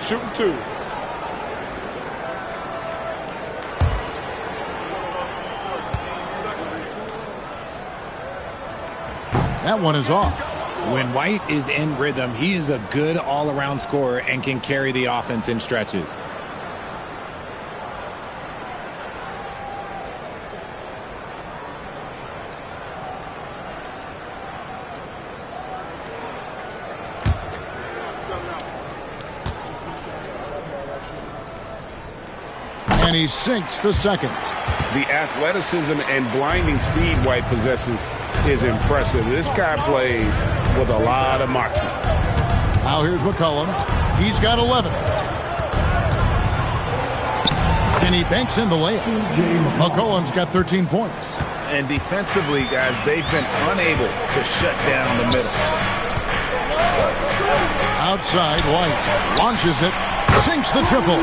Shooting 2. That one is off. When White is in rhythm, he is a good all-around scorer and can carry the offense in stretches. And he sinks the second. The athleticism and blinding speed White possesses is impressive. This guy plays with a lot of moxie. Now here's McCollum. He's got 11. And he banks in the layup. McCollum's got 13 points. And defensively, guys, they've been unable to shut down the middle. Outside, White launches it. Sinks the triple.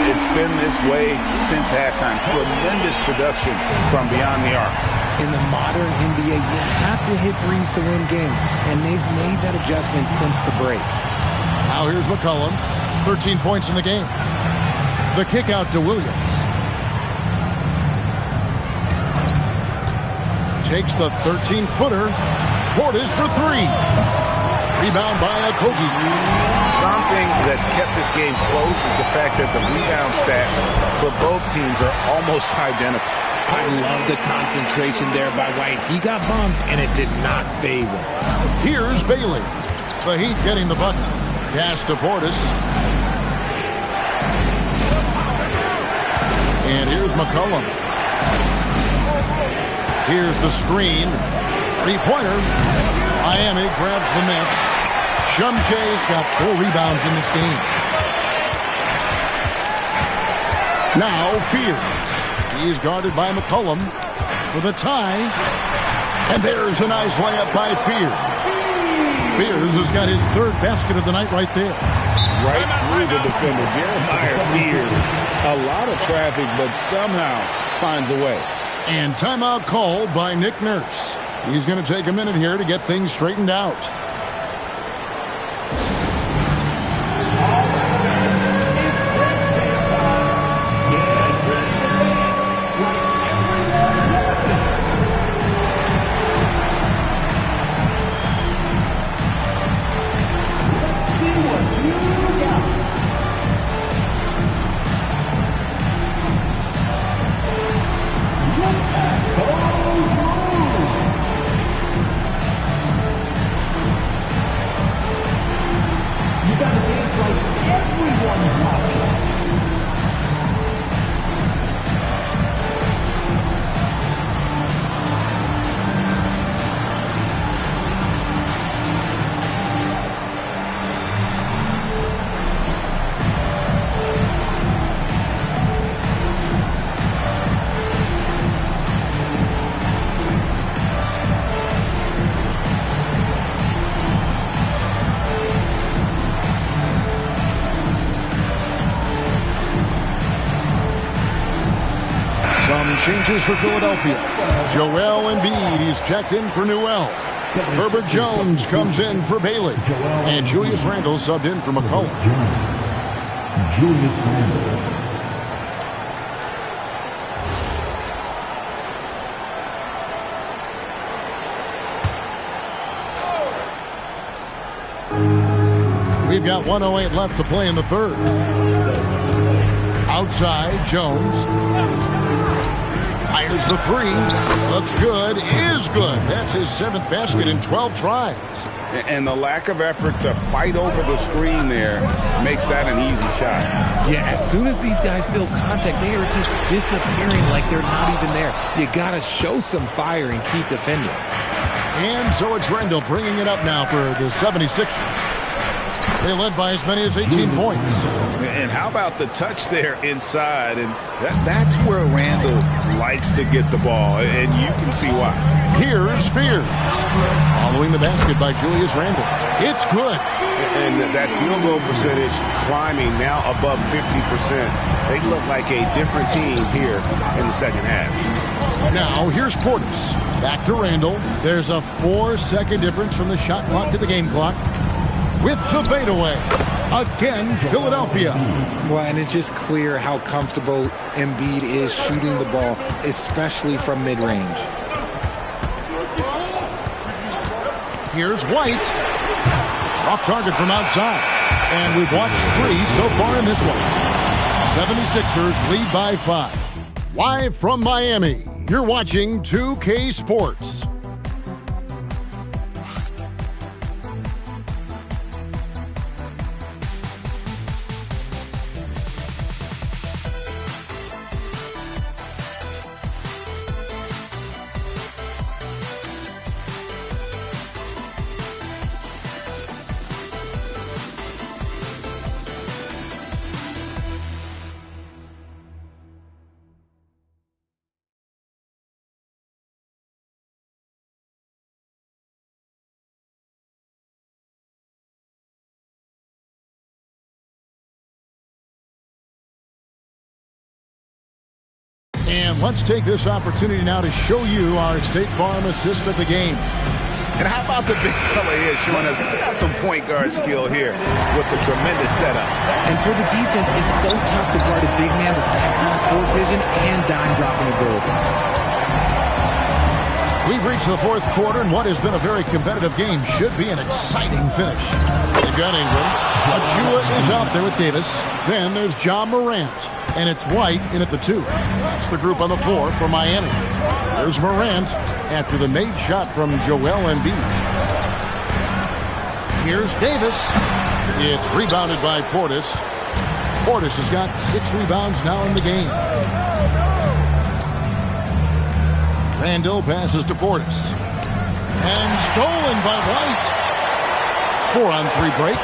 It's been this way since halftime. Tremendous production from beyond the arc. In the modern NBA, you have to hit threes to win games, and they've made that adjustment since the break. Now here's McCollum. 13 points in the game. The kick out to Williams. Takes the 13-footer. Portis for 3. Rebound by Kogi. Something that's kept this game close is the fact that the rebound stats for both teams are almost identical. I love the concentration there by White. He got bumped, and it did not faze him. Here's Bailey. The Heat getting the bucket. Pass to Portis. And here's McCollum. Here's the screen. 3-pointer. Miami grabs the miss. Shumshe's got 4 rebounds in this game. Now Fears. He's guarded by McCollum for the tie. And there's a nice layup by Fears. Fears has got his 3rd basket of the night right there. Right through the defender. Jeremiah Fears. A lot of traffic, but somehow finds a way. And timeout called by Nick Nurse. He's going to take a minute here to get things straightened out. changes for Philadelphia. Joel Embiid, he's checked in for Newell. Herbert Jones comes in for Bailey. And Julius Randle subbed in for McCollum. Julius Randle. We've got 1:08 left to play in the third. Outside, Jones. Fires the three. Looks good. Is good. That's his 7th basket in 12 tries. And the lack of effort to fight over the screen there makes that an easy shot. Yeah, as soon as these guys feel contact, they are just disappearing like they're not even there. You got to show some fire and keep defending. And so it's Randle bringing it up now for the 76ers. They led by as many as 18 points. And how about the touch there inside? And that's where Randle likes to get the ball, and you can see why. Here's Spears. Following the basket by Julius Randle. It's good. And that field goal percentage climbing now above 50%. They look like a different team here in the second half. Now here's Portis. Back to Randle. There's a 4-second difference from the shot clock to the game clock. With the fadeaway. Again, Philadelphia. Well, and it's just clear how comfortable Embiid is shooting the ball, especially from mid-range. Here's White. Off target from outside. And we've watched 3 so far in this one. 76ers lead by 5. Live from Miami, you're watching 2K Sports. And let's take this opportunity now to show you our State Farm assist of the game. And how about the big fella here showing us he's got some point guard skill here with the tremendous setup. And for the defense, it's so tough to guard a big man with that kind of court vision and dime dropping ability. We've reached the 4th quarter, and what has been a very competitive game should be an exciting finish. They've got Ingram. Achua is out there with Davis. Then there's John Morant. And it's White in at the 2. That's the group on the floor for Miami. There's Morant after the made shot from Joel Embiid. Here's Davis. It's rebounded by Portis. Portis has got 6 rebounds now in the game. Randle passes to Portis. And stolen by White. 4-on-3 break.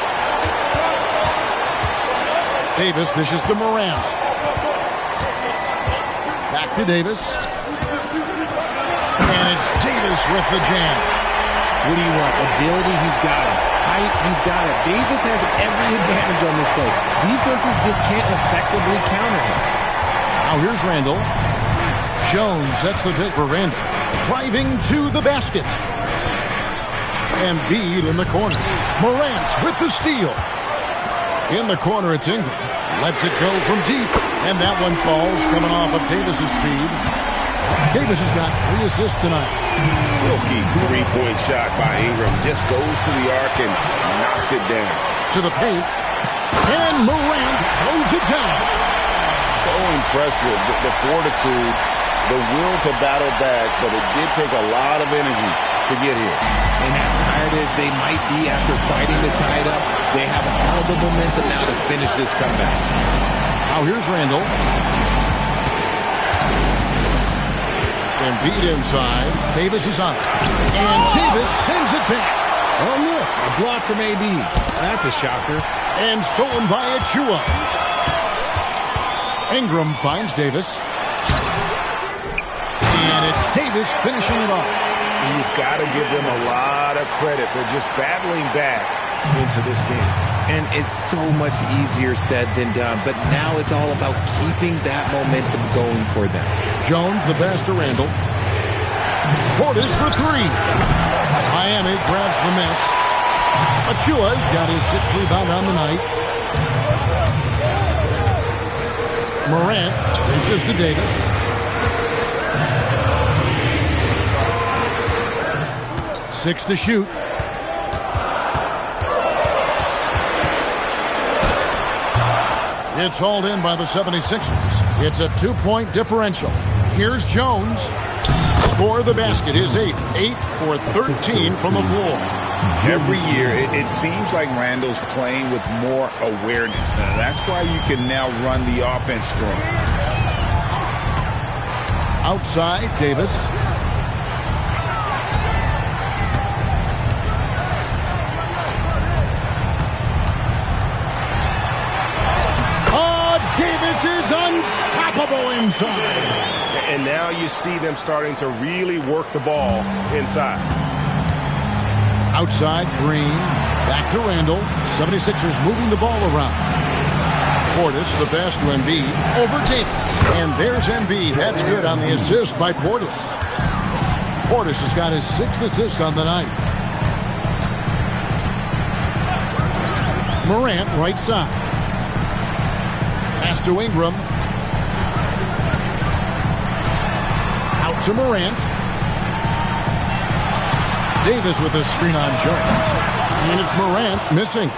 Davis dishes to Morant. Back to Davis. And it's Davis with the jam. What do you want? Agility, he's got it. Height, he's got it. Davis has every advantage on this play. Defenses just can't effectively counter him. Now here's Randle. Jones sets the pick for Randle. Driving to the basket. Embiid in the corner. Morant with the steal. In the corner, it's Ingram. Lets it go from deep. And that one falls, coming off of Davis's speed. Davis has got 3 assists tonight. Silky 3-point shot by Ingram. Just goes to the arc and knocks it down. To the paint. And Morant throws it down. So impressive. The fortitude, the will to battle back, but it did take a lot of energy to get here. And as tired as they might be after fighting to tie it up, they have all the momentum now to finish this comeback. Now here's Randle. Embiid inside. Davis is on. And Davis sends it back. Oh, look, a block from AD. That's a shocker. And stolen by Achua. Ingram finds Davis. And it's Davis finishing it off. You've got to give them a lot of credit for just battling back into this game. And it's so much easier said than done. But now it's all about keeping that momentum going for them. Jones, the pass to Randall. Portis for three. Miami grabs the miss. Achua's got his 6th rebound on the night. Morant reaches to Davis. Six to shoot. It's hauled in by the 76ers. It's a 2-point differential. Here's Jones. Score the basket, his 8th. 8 for 13 from the floor. Every year, it seems like Randall's playing with more awareness. Now, that's why you can now run the offense through him. Outside, Davis. Davis is unstoppable inside. And now you see them starting to really work the ball inside. Outside, Green. Back to Randall. 76ers moving the ball around. Portis, the pass to Embiid. Over Davis. And there's Embiid. That's good on the assist by Portis. Portis has got his 6th assist on the night. Morant, right side. Pass to Ingram. Out to Morant. Davis with a screen on Jones. And it's Morant missing.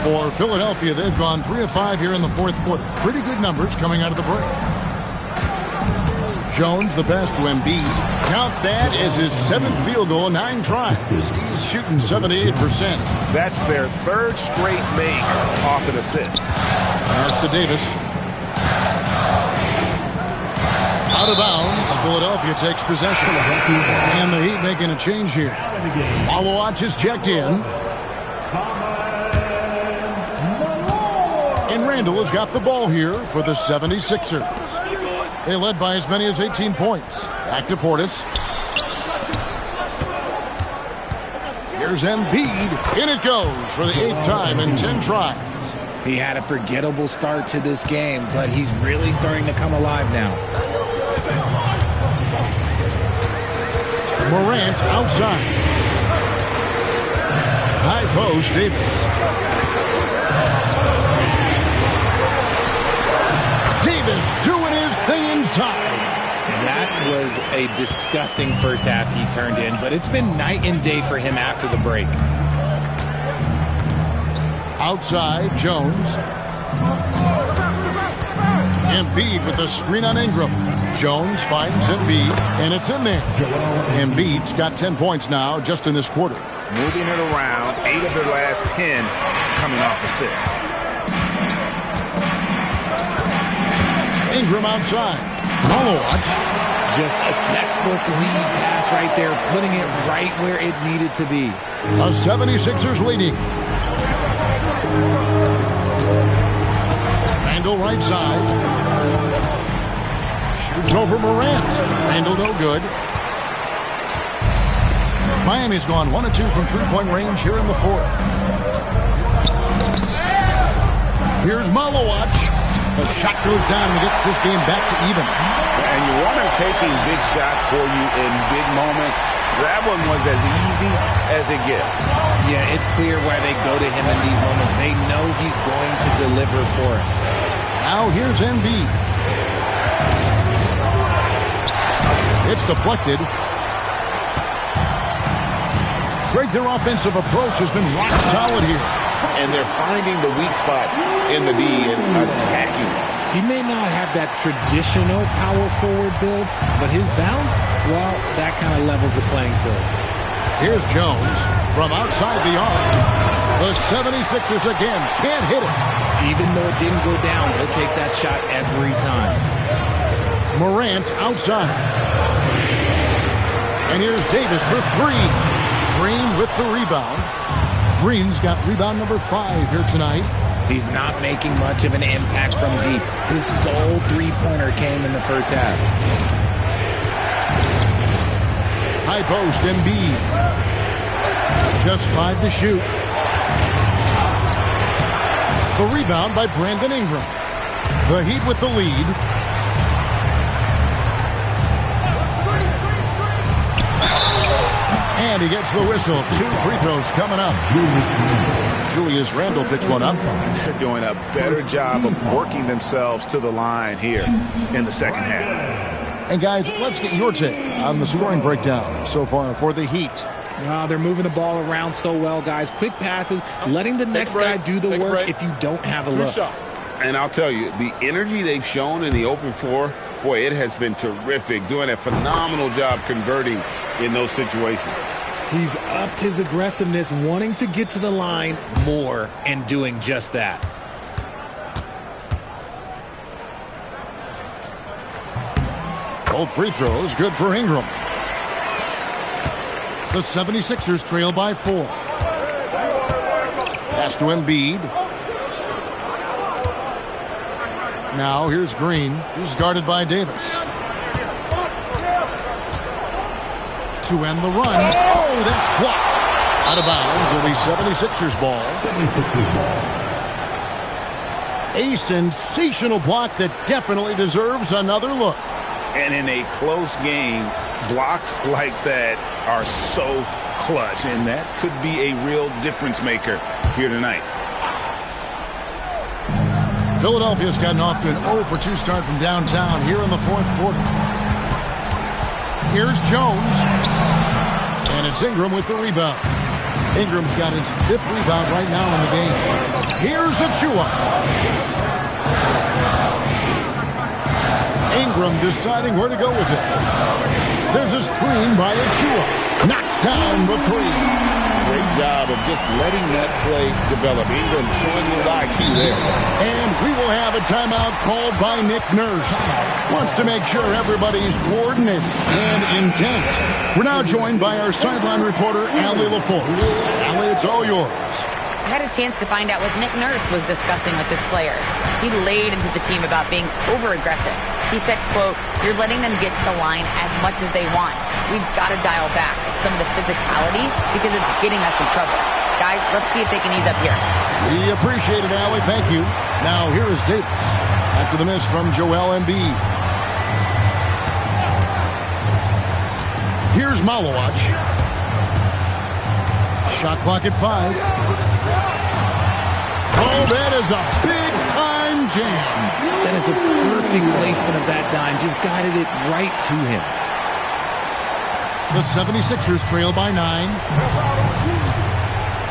For Philadelphia, they've gone 3 of 5 here in the 4th quarter. Pretty good numbers coming out of the break. Jones, the pass to Embiid. Count that as his 7th field goal in 9 tries. He's shooting 78%. That's their 3rd straight make off an assist. Pass to Davis. Out of bounds. Philadelphia takes possession. And the Heat making a change here. Malawach is checked in. And Randall has got the ball here for the 76ers. They led by as many as 18 points. Back to Portis. Here's Embiid. In it goes for the 8th time in 10 tries. He had a forgettable start to this game, but he's really starting to come alive now. Morant outside. High post, Davis. Davis doing his thing inside. That was a disgusting first half he turned in, but it's been night and day for him after the break. Outside, Jones. Embiid with a screen on Ingram. Jones finds Embiid, and it's in there. Embiid's got 10 points now just in this quarter. Moving it around, 8 of their last 10 coming off assists. Ingram outside. Malawach. Just a textbook lead pass right there, putting it right where it needed to be. The 76ers leading. Randall right side. Shoots over Morant. Randall no good. Miami's gone 1 of 2 from 3-point range here in the 4th. Here's Malawach. The shot goes down and gets this game back to even. And you want him taking big shots for you in big moments. That one was as easy as it gets. Yeah, it's clear why they go to him in these moments. They know he's going to deliver for it. Now here's Embiid. It's deflected. Greg, their offensive approach has been rock solid here. And they're finding the weak spots in the D and attacking. He may not have that traditional power forward build, but his bounce, well, that kind of levels the playing field. Here's Jones from outside the arc. The 76ers again can't hit it. Even though it didn't go down, he'll take that shot every time. Morant outside. And here's Davis for 3. Green with the rebound. Green's got rebound number 5 here tonight. He's not making much of an impact from deep. His sole three-pointer came in the first half. High post, Embiid. Just 5 to shoot. The rebound by Brandon Ingram. The Heat with the lead. And he gets the whistle. 2 free throws coming up. Julius Randle picks one up. They're doing a better job of working themselves to the line here in the second half. And guys, let's get your take on the scoring breakdown so far for the Heat. They're moving the ball around so well, guys. Quick passes, letting the next guy do the work if you don't have a look. And I'll tell you, the energy they've shown in the open floor, boy, it has been terrific. Doing a phenomenal job converting in those situations. He's upped his aggressiveness, wanting to get to the line more and doing just that. Both free throws, good for Ingram. The 76ers trail by 4. Pass to Embiid. Now here's Green. He's guarded by Davis. To end the run. Oh, that's blocked. Out of bounds. It'll be 76ers ball. A sensational block that definitely deserves another look. And in a close game, blocks like that are so clutch, and that could be a real difference maker here tonight. Philadelphia's gotten off to an 0-for-2 start from downtown here in the fourth quarter. Here's Jones. And it's Ingram with the rebound. Ingram's got his 5th rebound right now in the game. Here's Achua. Ingram deciding where to go with it. There's a screen by Achua. Knocks down the 3. Great job of just letting that play develop. Ingram showing a little IQ there. And we will have a timeout called by Nick Nurse. Wants to make sure everybody's coordinated and intent. We're now joined by our sideline reporter, Allie LaForce. Allie, it's all yours. I had a chance to find out what Nick Nurse was discussing with his players. He laid into the team about being over-aggressive. He said, quote, "You're letting them get to the line as much as they want. We've got to dial back some of the physicality because it's getting us in trouble. Guys, let's see if they can ease up here." We appreciate it, Allie. Thank you. Now, here is Davis after the miss from Joel Embiid. Here's Malawach. Shot clock at 5. Oh, that is a big-time jam. That is a perfect placement of that dime. Just guided it right to him. The 76ers trail by 9.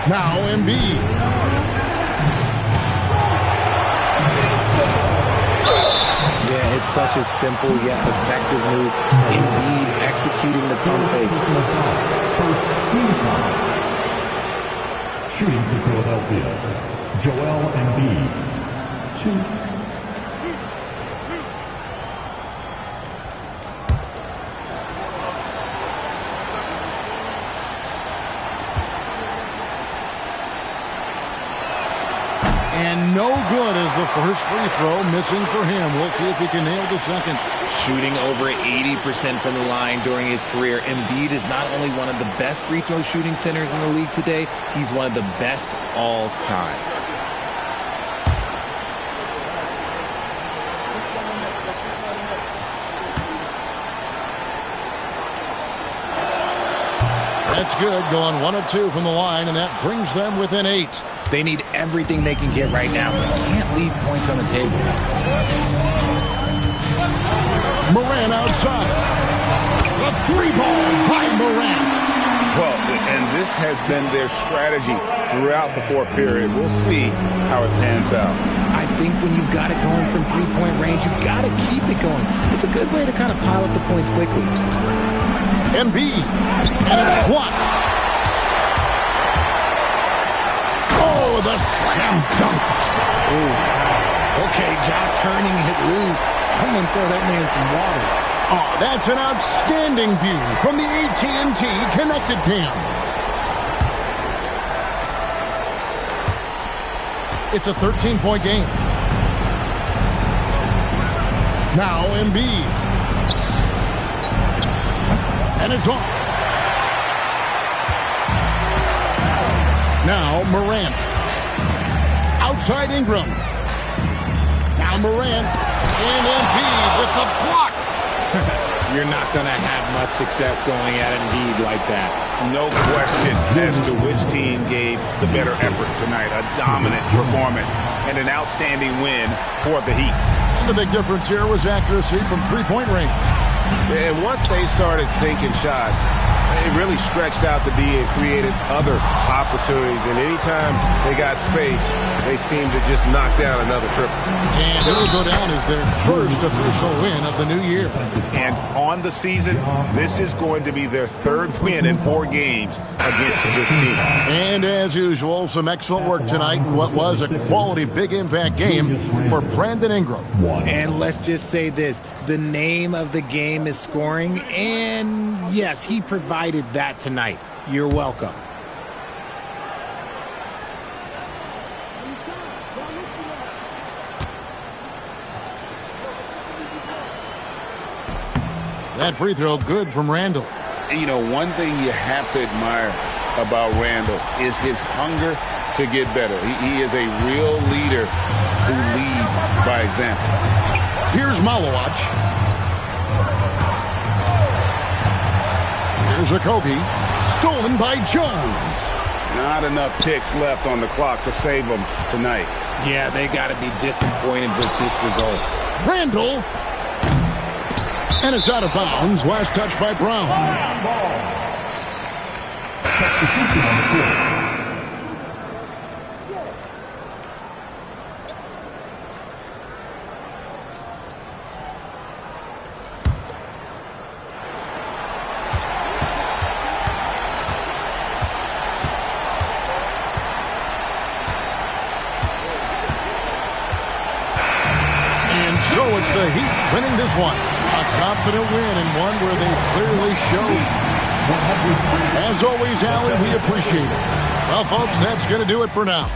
Now Embiid. Yeah, it's such a simple yet effective move. Embiid executing the pump fake. First team foul. Shooting for Philadelphia, Joel Embiid. 2. And no good as the first free throw missing for him. We'll see if he can nail the second. Shooting over 80% from the line during his career. Embiid is not only one of the best free throw shooting centers in the league today, he's one of the best all time. That's good, going 1 of 2 from the line, and that brings them within 8. They need everything they can get right now, but can't leave points on the table. Morant outside. The 3-ball by Morant. Well, and this has been their strategy throughout the fourth period. We'll see how it pans out. I think when you've got it going from three-point range, you've got to keep it going. It's a good way to kind of pile up the points quickly. Embiid, and it's blocked. Oh, the slam dunk. Ooh. Okay, jaw turning it loose. Someone throw that man some water. Oh, that's an outstanding view from the AT&T Connected Cam. It's a 13-point game. Now Embiid. And it's off. Now Morant. Outside Ingram. Now Morant. And Embiid with the block. You're not going to have much success going at Embiid like that. No question as to which team gave the better effort tonight. A dominant performance and an outstanding win for the Heat. And the big difference here was accuracy from three-point range. And once they started sinking shots, it really stretched out the D and created other opportunities. And anytime they got space, they seemed to just knock down another triple. And it will go down as their first official win of the new year. And on the season, this is going to be their third win in 4 games against this team. And as usual, some excellent work tonight in what was a quality big impact game for Brandon Ingram. And let's just say this, the name of the game is scoring, and yes, he provided that tonight. You're welcome. That free throw good from Randall. You know, one thing you have to admire about Randall is his hunger to get better. He is a real leader who leads by example. Here's Malawach. Here's Okogie. Stolen by Jones. Not enough ticks left on the clock to save them tonight. Yeah, they got to be disappointed with this result. Randall. And it's out of bounds. Last touch by Brown. Substitution on the court. So it's the Heat winning this one. A confident win and one where they clearly showed. As always, Allen, we appreciate it. Well, folks, that's going to do it for now.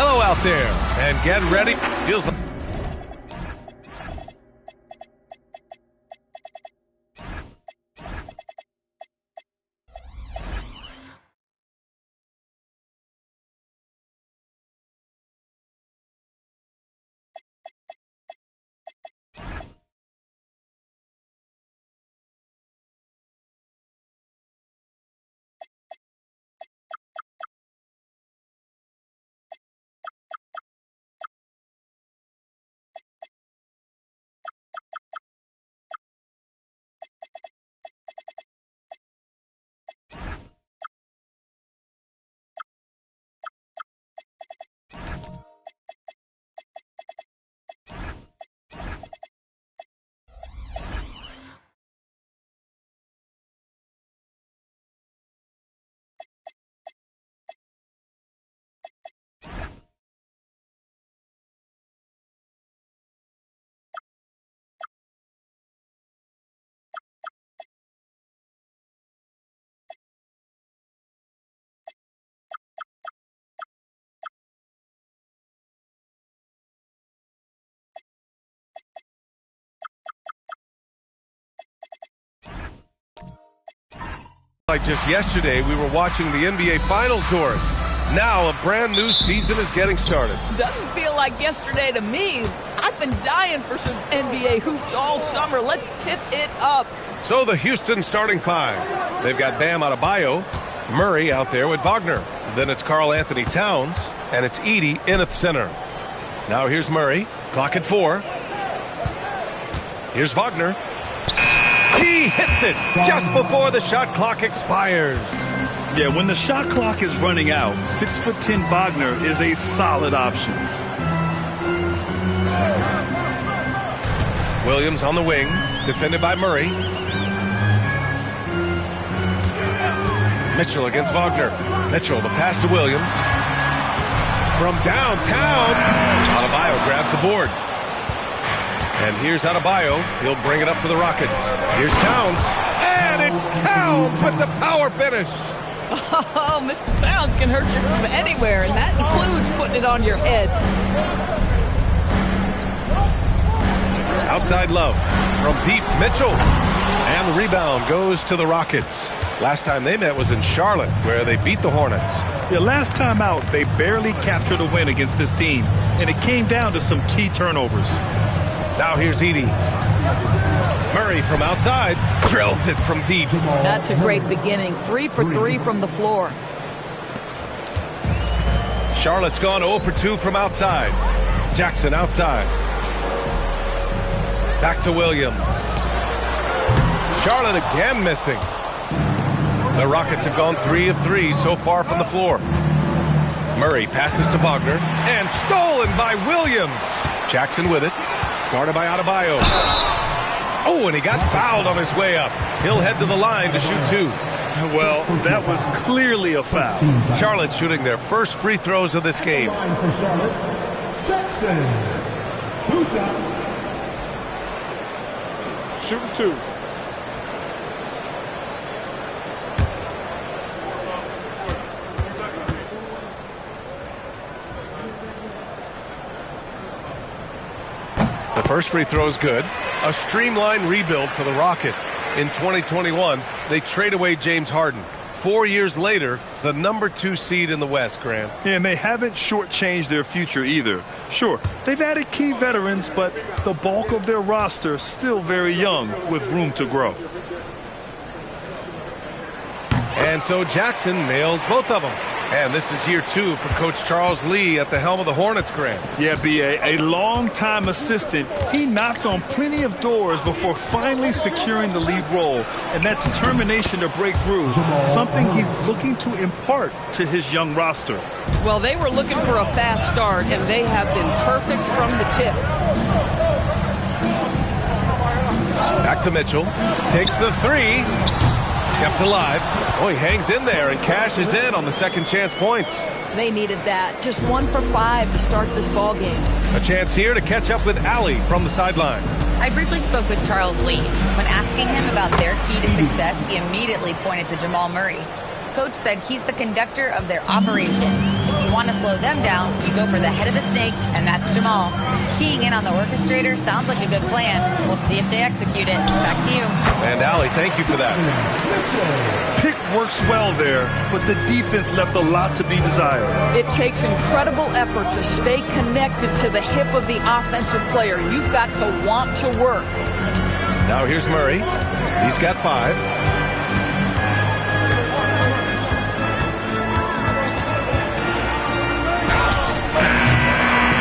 Hello out there, and get ready. Feels like just yesterday we were watching the NBA Finals doors. Now a brand new season is getting started. Doesn't feel like yesterday to me. I've been dying for some NBA hoops all summer. Let's tip it up. So the Houston starting five. They've got Bam Adebayo, Murray out there with Wagner. Then it's Karl Anthony Towns, and it's Edey in at center. Now here's Murray, clock at 4. Here's Wagner. He hits it just before the shot clock expires. Yeah, when the shot clock is running out, 6'10" Wagner is a solid option. Williams on the wing, defended by Murray. Mitchell against Wagner. Mitchell, the pass to Williams. From downtown, Adebayo grabs the board. And here's Adebayo. He'll bring it up for the Rockets. Here's Towns. And it's Towns with the power finish. Oh, Mr. Towns can hurt you from anywhere, and that includes putting it on your head. Outside Love. From deep, Mitchell. And the rebound goes to the Rockets. Last time they met was in Charlotte, where they beat the Hornets. Yeah, last time out, they barely captured a win against this team, and it came down to some key turnovers. Now here's Edey. Murray from outside drills it from deep. That's a great beginning. 3 for 3 from the floor. Charlotte's gone 0 for 2 from outside. Jackson outside. Back to Williams. Charlotte again missing. The Rockets have gone 3 of 3 so far from the floor. Murray passes to Wagner and stolen by Williams. Jackson with it. Guarded by Adebayo. Oh, and he got fouled on his way up. He'll head to the line to shoot 2. Well, that was clearly a foul. Charlotte shooting their first free throws of this game. Jackson, 2 shots. Shooting 2. The first free throw is good. A streamlined rebuild for the Rockets. In 2021, they trade away James Harden. 4 years later, the number 2 seed in the West, Grant. And they haven't shortchanged their future either. Sure, they've added key veterans, but the bulk of their roster is still very young with room to grow. And so Jackson nails both of them. And this is year 2 for Coach Charles Lee at the helm of the Hornets, Grant. Yeah, B.A., a long-time assistant. He knocked on plenty of doors before finally securing the lead role. And that determination to break through, something he's looking to impart to his young roster. Well, they were looking for a fast start, and they have been perfect from the tip. Back to Mitchell. Takes the 3. Kept alive. Oh, he hangs in there and cashes in on the second chance points. They needed that. Just 1 for 5 to start this ball game. A chance here to catch up with Allie from the sideline. I briefly spoke with Charles Lee. When asking him about their key to success, he immediately pointed to Jamal Murray. Coach said he's the conductor of their operation. If you want to slow them down, you go for the head of the snake, and that's Jamal. Keying in on the orchestrator sounds like a good plan. We'll see if they execute it. Back to you. And Allie, thank you for that. Pick works well there, but the defense left a lot to be desired. It takes incredible effort to stay connected to the hip of the offensive player. You've got to want to work. Now here's Murray. He's got 5.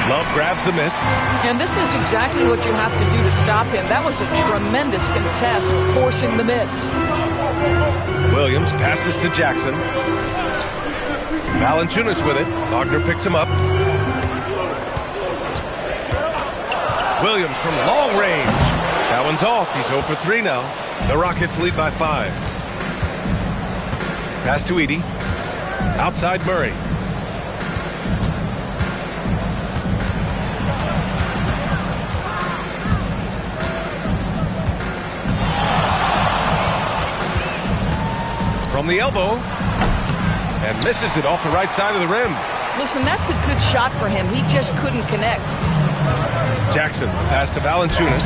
Love grabs the miss. And this is exactly what you have to do to stop him. That was a tremendous contest, forcing the miss. Williams passes to Jackson. Valanciunas with it. Wagner picks him up. Williams from long range. That one's off. He's 0 for 3 now. The Rockets lead by 5. Pass to Edey. Outside Murray. From the elbow, and misses it off the right side of the rim. Listen, that's a good shot for him. He just couldn't connect. Jackson, pass to Valanciunas,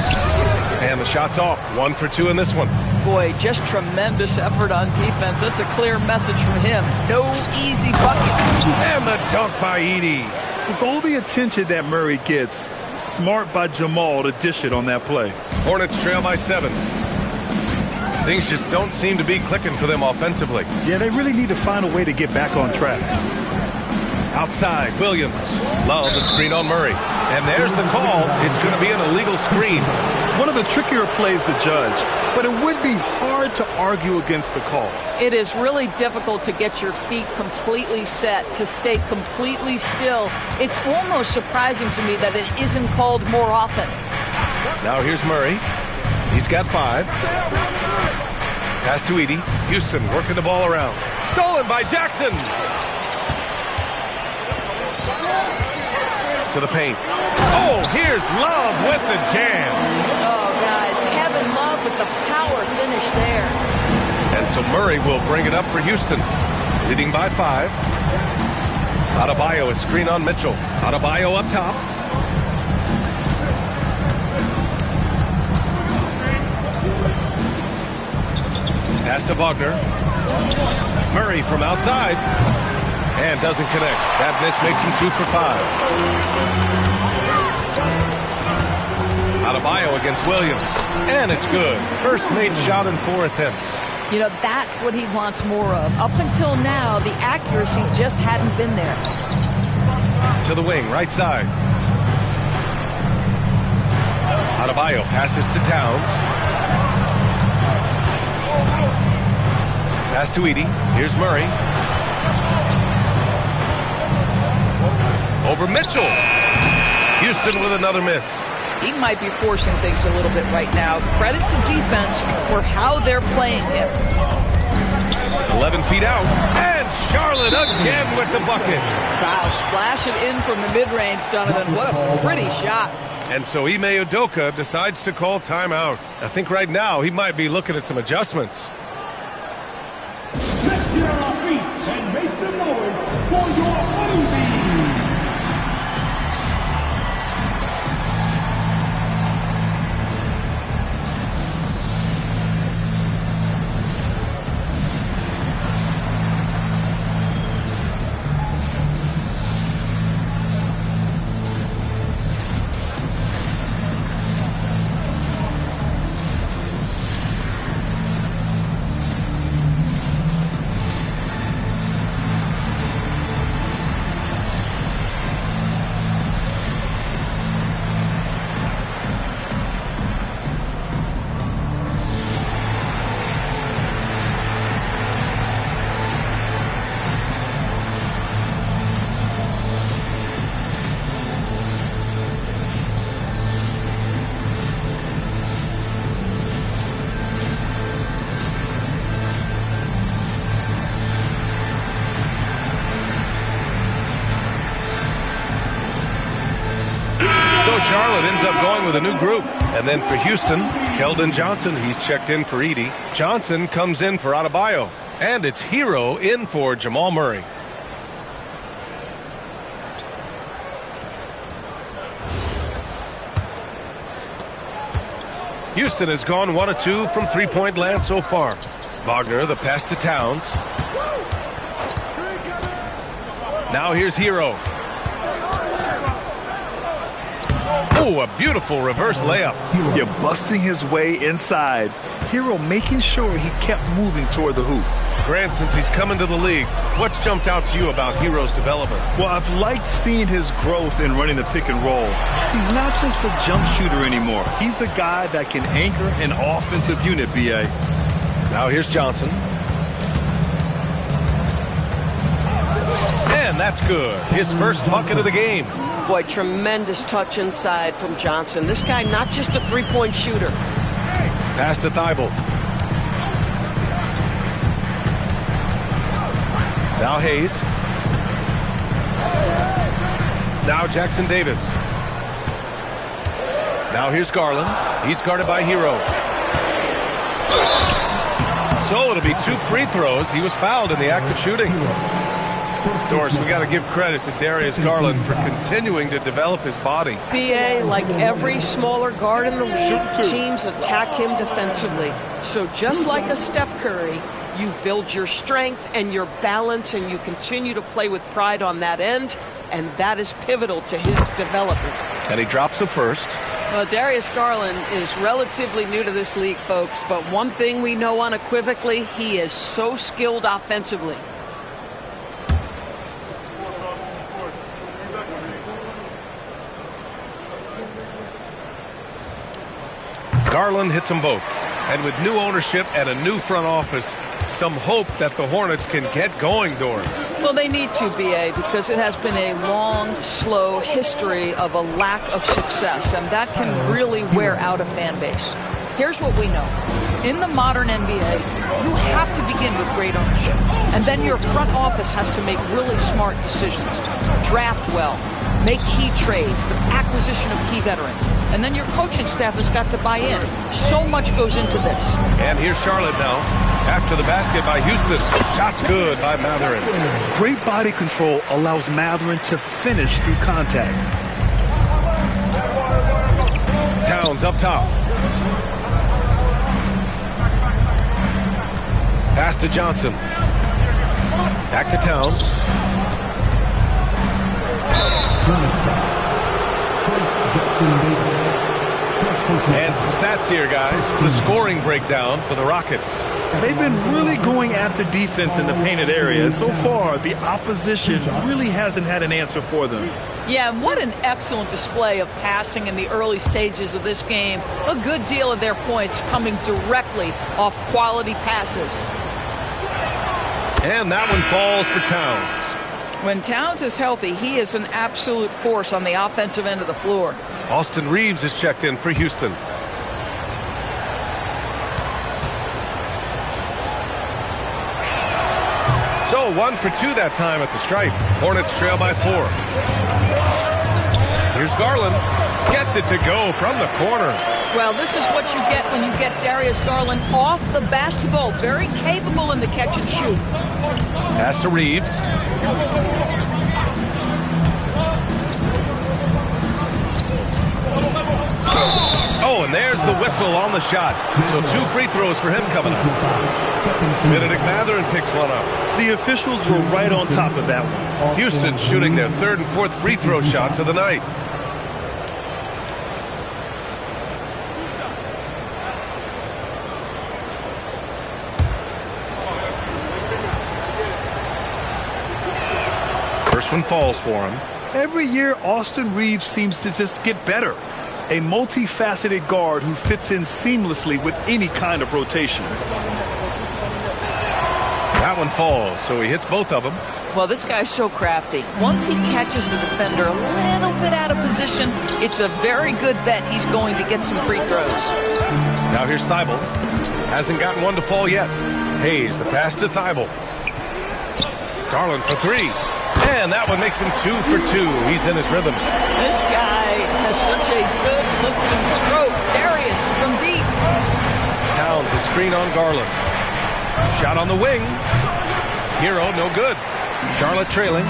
and the shot's off. 1 for 2 in this one. Boy, just tremendous effort on defense. That's a clear message from him. No easy buckets. And the dunk by Edey. With all the attention that Murray gets, smart by Jamal to dish it on that play. Hornets trail by 7. Things just don't seem to be clicking for them offensively. Yeah, they really need to find a way to get back on track. Outside, Williams. Love the screen on Murray. And there's the call. It's going to be an illegal screen. One of the trickier plays to judge, but it would be hard to argue against the call. It is really difficult to get your feet completely set, to stay completely still. It's almost surprising to me that it isn't called more often. Now here's Murray. He's got 5. Pass to Edey. Houston working the ball around. Stolen by Jackson. To the paint. Oh, here's Love with the jam. Oh, guys, Kevin Love with the power finish there. And so Murray will bring it up for Houston. Leading by 5. Adebayo is screen on Mitchell. Adebayo up top. Pass to Wagner. Murray from outside. And doesn't connect. That miss makes him 2 for 5. Adebayo against Williams. And it's good. First made shot in 4 attempts. You know, that's what he wants more of. Up until now, the accuracy just hadn't been there. To the wing, right side. Adebayo passes to Towns. Pass to Edey. Here's Murray. Over Mitchell. Houston with another miss. He might be forcing things a little bit right now. Credit to defense for how they're playing him. 11 feet out. And Charlotte again with the bucket. Wow, splash it in from the mid-range, Donovan. What a pretty shot. And so Ime Udoka decides to call timeout. I think right now he might be looking at some adjustments. Let's get on our feet and make some noise for your movies. Charlotte ends up going with a new group. And then for Houston, Keldon Johnson, he's checked in for Edey. Johnson comes in for Adebayo. And it's Hero in for Jamal Murray. Houston has gone 1 of 2 from three-point land so far. Wagner, the pass to Towns. Now here's Hero. Oh, a beautiful reverse layup. You're busting his way inside. Hero making sure he kept moving toward the hoop. Grant, since he's come into the league, what's jumped out to you about Hero's development? Well, I've liked seeing his growth in running the pick and roll. He's not just a jump shooter anymore. He's a guy that can anchor an offensive unit, B.A. Now here's Johnson. And that's good. His first bucket of the game. Boy, tremendous touch inside from Johnson. This guy, not just a three-point shooter. Pass to Thibault. Now Hayes. Now Jackson Davis. Now here's Garland. He's guarded by Hero. So it'll be 2 free throws. He was fouled in the act of shooting. Doris, we got to give credit to Darius Garland for continuing to develop his body. B.A., like every smaller guard in the league, teams attack him defensively. So just like a Steph Curry, you build your strength and your balance, and you continue to play with pride on that end, and that is pivotal to his development. And he drops the first. Well, Darius Garland is relatively new to this league, folks, but one thing we know unequivocally, he is so skilled offensively. Garland hits them both. And with new ownership and a new front office, some hope that the Hornets can get going, Doris. Well, they need to, B.A., because it has been a long, slow history of a lack of success, and that can really wear out a fan base. Here's what we know. In the modern NBA, you have to begin with great ownership, and then your front office has to make really smart decisions. Draft well, make key trades, the acquisition of key veterans, and then your coaching staff has got to buy in. So much goes into this. And here's Charlotte now. After the basket by Houston. Shots good by Mathurin. Great body control allows Mathurin to finish through contact. Towns up top. Pass to Johnson. Back to Towns. And some stats here, guys. The scoring breakdown for the Rockets. They've been really going at the defense in the painted area, and so far the opposition really hasn't had an answer for them. Yeah, and what an excellent display of passing in the early stages of this game. A good deal of their points coming directly off quality passes. And that one falls for Towns. When Towns is healthy, he is an absolute force on the offensive end of the floor. Austin Reeves is checked in for Houston. So 1 for 2 that time at the stripe. Hornets trail by 4. Here's Garland. Gets it to go from the corner. Well, this is what you get when you get Darius Garland off the basketball. Very capable in the catch and shoot. Pass to Reeves. Oh, and there's the whistle on the shot. So 2 free throws for him coming up. Benedict Mathurin picks one up. The officials were right on top of that one. Houston shooting their 3rd and 4th free throw shots of the night. First one falls for him. Every year, Austin Reeves seems to just get better. A multifaceted guard who fits in seamlessly with any kind of rotation. That one falls, so he hits both of them. Well, this guy's so crafty. Once he catches the defender a little bit out of position, it's a very good bet he's going to get some free throws. Now here's Thibault. Hasn't gotten one to fall yet. Hayes, the pass to Thibault. Garland for 3. And that one makes him 2 for 2. He's in his rhythm. This guy has such a good-looking stroke. Darius from deep. Towns, a screen on Garland. Shot on the wing. Hero, no good. Charlotte trailing.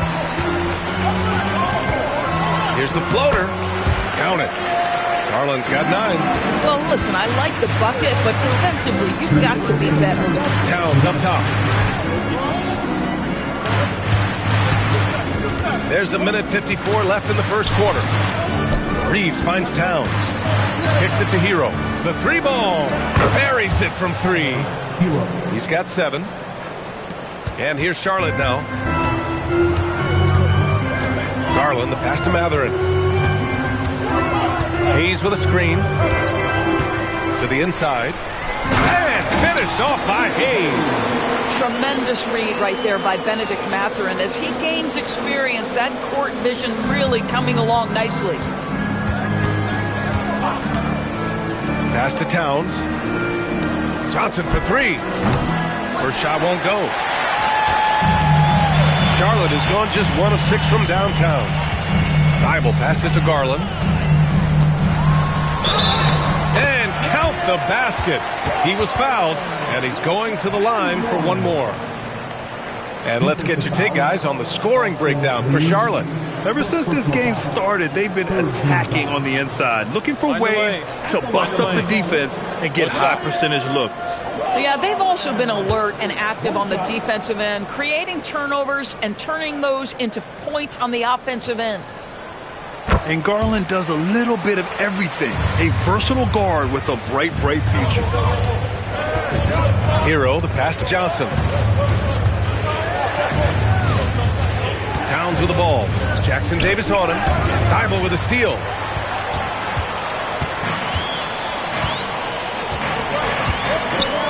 Here's the floater. Count it. Garland's got 9. Well, listen, I like the bucket, but defensively, you've got to be better. Towns up top. There's a minute 54 left in the first quarter. Reeves finds Towns. Kicks it to Hero. The 3-ball. Buries it from 3. He's got 7. And here's Charlotte now. Garland, the pass to Matherin. Hayes with a screen. To the inside. And finished off by Hayes. Tremendous read right there by Benedict Matherin. As he gains experience, that court vision really coming along nicely. Pass to Towns. Johnson for 3. First shot won't go. Charlotte has gone just 1 of 6 from downtown. Bible passes to Garland. And count the basket. He was fouled, and he's going to the line for 1 more. And let's get your take, guys, on the scoring breakdown for Charlotte. Ever since this game started, they've been attacking on the inside, looking for ways to bust up the defense and get high percentage looks. Yeah, they've also been alert and active on the defensive end, creating turnovers and turning those into points on the offensive end. And Garland does a little bit of everything. A versatile guard with a bright, bright future. Hero, the pass to Johnson. Towns with the ball. Jackson Davis on him. Thibault with a steal.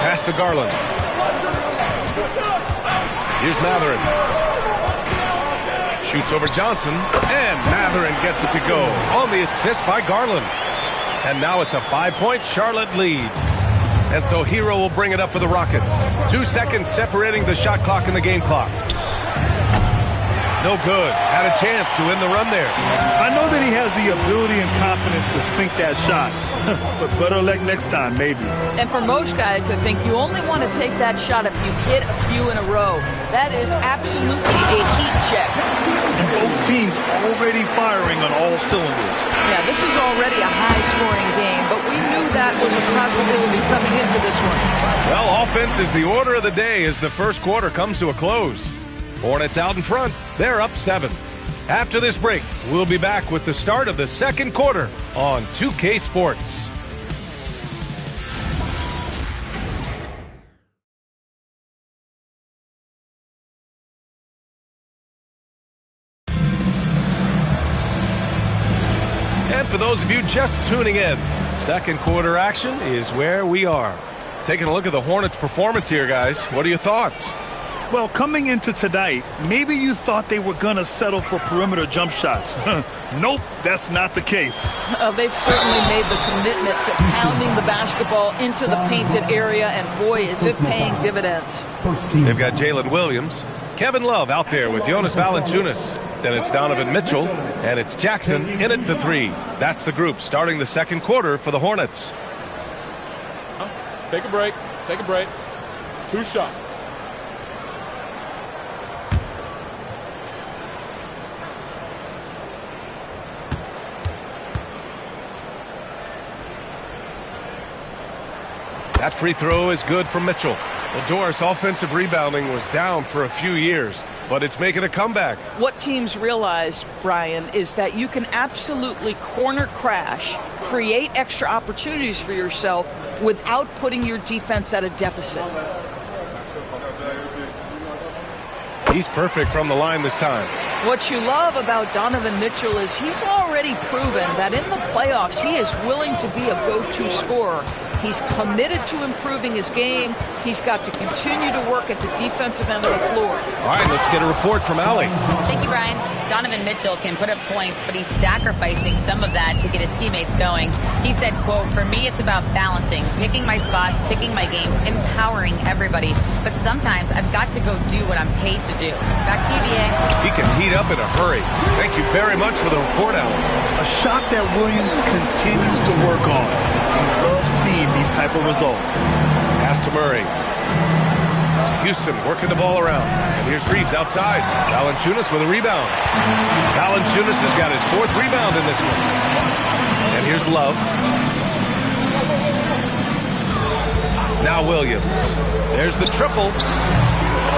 Pass to Garland. Here's Matherin. Shoots over Johnson. And Matherin gets it to go. On the assist by Garland. And now it's a 5-point Charlotte lead. And so Hero will bring it up for the Rockets. 2 seconds separating the shot clock and the game clock. No good. Had a chance to win the run there. I know that he has the ability and confidence to sink that shot. But better luck next time, maybe. And for most guys, I think you only want to take that shot if you hit a few in a row. That is absolutely a heat check. And both teams already firing on all cylinders. Yeah, this is already a high-scoring game, but we knew that was a possibility coming into this one. Well, offense is the order of the day as the first quarter comes to a close. Hornets out in front. They're up 7. After this break, we'll be back with the start of the second quarter on 2K Sports. And for those of you just tuning in, second quarter action is where we are. Taking a look at the Hornets' performance here, guys. What are your thoughts? Well, coming into tonight, maybe you thought they were going to settle for perimeter jump shots. Nope, that's not the case. They've certainly made the commitment to pounding the basketball into the painted area, and boy, is it paying dividends. They've got Jalen Williams, Kevin Love out there with Jonas Valanciunas. Then it's Donovan Mitchell, and it's Jackson in at the 3. That's the group starting the second quarter for the Hornets. Take a break. Take a break. 2 shots. That free throw is good from Mitchell. Well, Doris, offensive rebounding was down for a few years, but it's making a comeback. What teams realize, Brian, is that you can absolutely corner crash, create extra opportunities for yourself without putting your defense at a deficit. He's perfect from the line this time. What you love about Donovan Mitchell is he's already proven that in the playoffs he is willing to be a go-to scorer. He's committed to improving his game. He's got to continue to work at the defensive end of the floor. All right, let's get a report from Allie. Thank you, Brian. Donovan Mitchell can put up points, but he's sacrificing some of that to get his teammates going. He said, quote, "For me, it's about balancing, picking my spots, picking my games, empowering everybody. But sometimes I've got to go do what I'm paid to do." Back to you, VA. He can heat up in a hurry. Thank you very much for the report, Allie. A shot that Williams continues to work on. You love seeing these type of results. Pass to Murray. Houston working the ball around. And here's Reeves outside. Valanciunas with a rebound. Valanciunas has got his 4th rebound in this one. And here's Love. Now Williams. There's the triple.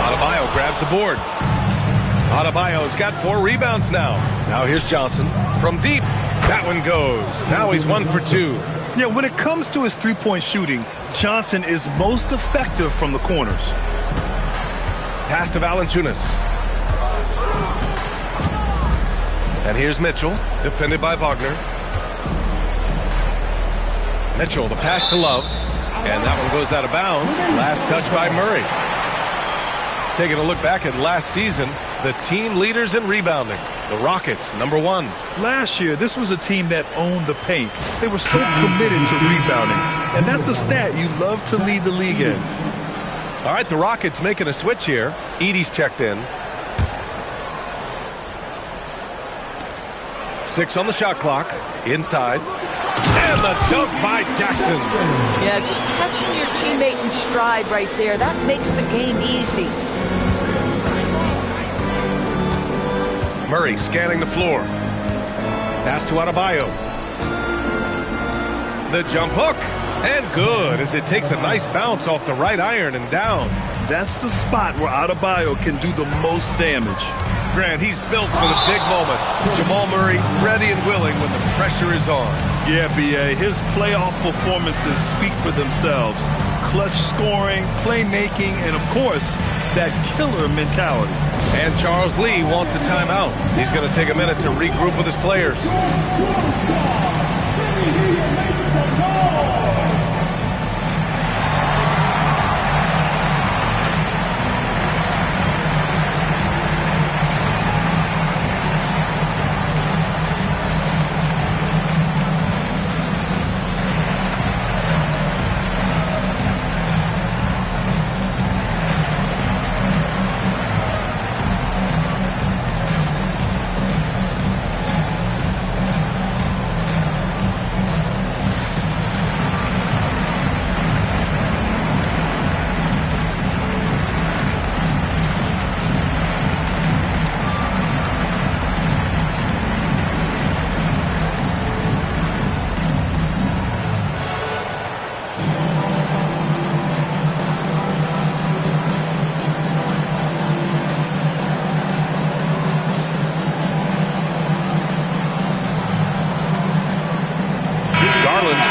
Adebayo grabs the board. Adebayo's got 4 rebounds now. Now here's Johnson. From deep. That one goes. Now he's 1 for 2. Yeah, when it comes to his three-point shooting, Johnson is most effective from the corners. Pass to Valanciunas. And here's Mitchell, defended by Wagner. Mitchell, the pass to Love. And that one goes out of bounds. Last touch by Murray. Taking a look back at last season, the team leaders in rebounding. The Rockets, #1. Last year, this was a team that owned the paint. They were so committed to rebounding. And that's a stat you love to lead the league in. All right, the Rockets making a switch here. Edey's checked in. 6 on the shot clock. Inside. And the dunk by Jackson. Yeah, just catching your teammate in stride right there. That makes the game easy. Murray scanning the floor. Pass to Adebayo. The jump hook. And good, as it takes a nice bounce off the right iron and down. That's the spot where Adebayo can do the most damage. Grant, he's built for the big moments. Jamal Murray ready and willing when the pressure is on. Yeah, B.A., his playoff performances speak for themselves. Clutch scoring, playmaking, and, of course, that killer mentality. And Charles Lee wants a timeout. He's going to take a minute to regroup with his players.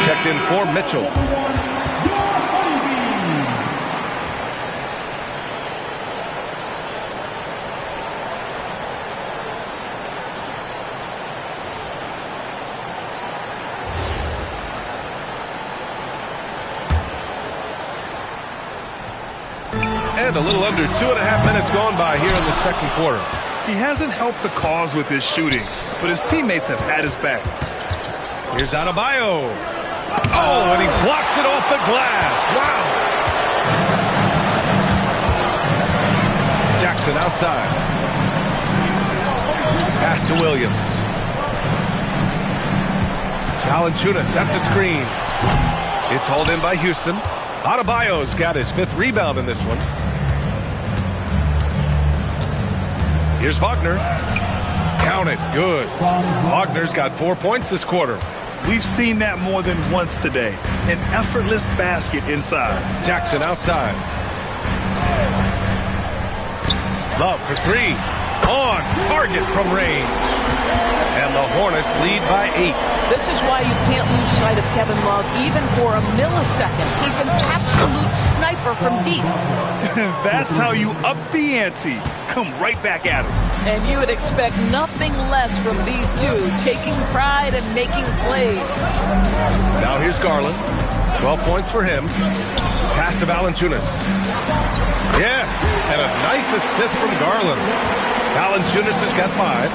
Checked in for Mitchell. And a little under 2.5 minutes gone by here in the second quarter. He hasn't helped the cause with his shooting, but his teammates have had his back. Here's Adebayo. Oh, and he blocks it off the glass. Wow. Jackson outside. Pass to Williams. Valanciunas sets a screen. It's hauled in by Houston. Adebayo's got his 5th rebound in this one. Here's Wagner. Count it. Good. Wagner's got 4 points this quarter. We've seen that more than once today. An effortless basket inside. Jackson outside. Love for 3. On target from range. And the Hornets lead by 8. This is why you can't lose sight of Kevin Love even for a millisecond. He's an absolute sniper from deep. That's how you up the ante. Come right back at him. And you would expect nothing less from these two, taking pride and making plays. Now here's Garland. 12 points for him. Pass to Valanciunas. Yes, and a nice assist from Garland. Valanciunas has got 5.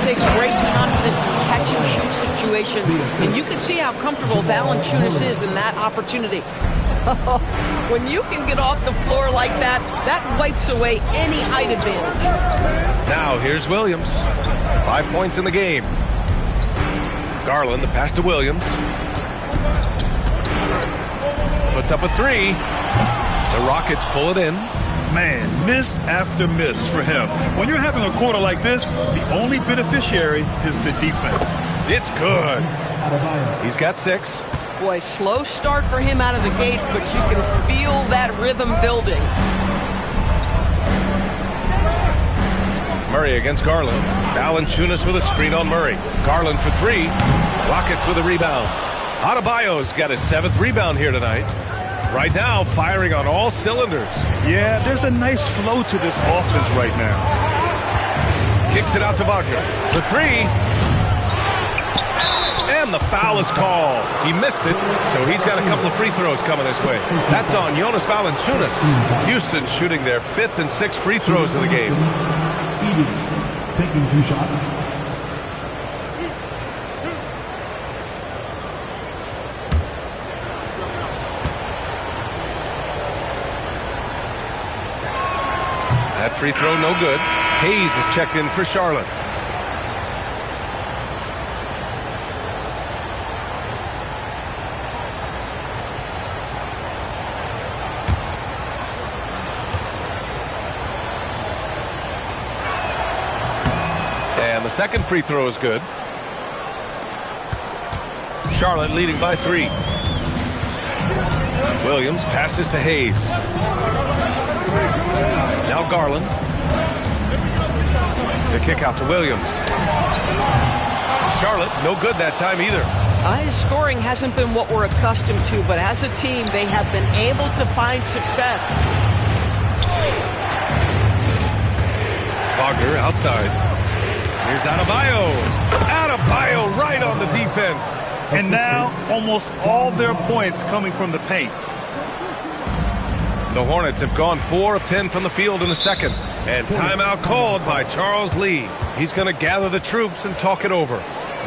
Takes great confidence in catch-and-shoot situations, and you can see how comfortable Valanciunas is in that opportunity. When you can get off the floor like that, that wipes away any height advantage. Now here's Williams. 5 points in the game. Garland, the pass to Williams. Puts up a 3. The Rockets pull it in. Man, miss after miss for him. When you're having a quarter like this, the only beneficiary is the defense. It's good. He's got 6. Boy, slow start for him out of the gates, but you can feel that rhythm building. Murray against Garland. Valanciunas with a screen on Murray. Garland for 3. Rockets with a rebound. Adebayo's got his 7th rebound here tonight. Right now, firing on all cylinders. Yeah, there's a nice flow to this offense right now. Kicks it out to Wagner. For 3. And the foul is called. He missed it, so he's got a couple of free throws coming this way. That's on Jonas Valanciunas. Houston shooting their 5th and 6th free throws of the game. Taking 2 shots. That free throw no good. Hayes is checked in for Charlotte. And the second free throw is good. Charlotte leading by 3. Williams passes to Hayes. Now Garland. The kick out to Williams. Charlotte, no good that time either. His scoring hasn't been what we're accustomed to, but as a team, they have been able to find success. Wagner outside. Here's Adebayo. Adebayo right on the defense. And now, almost all their points coming from the paint. The Hornets have gone 4 of 10 from the field in the second. And timeout called by Charles Lee. He's going to gather the troops and talk it over.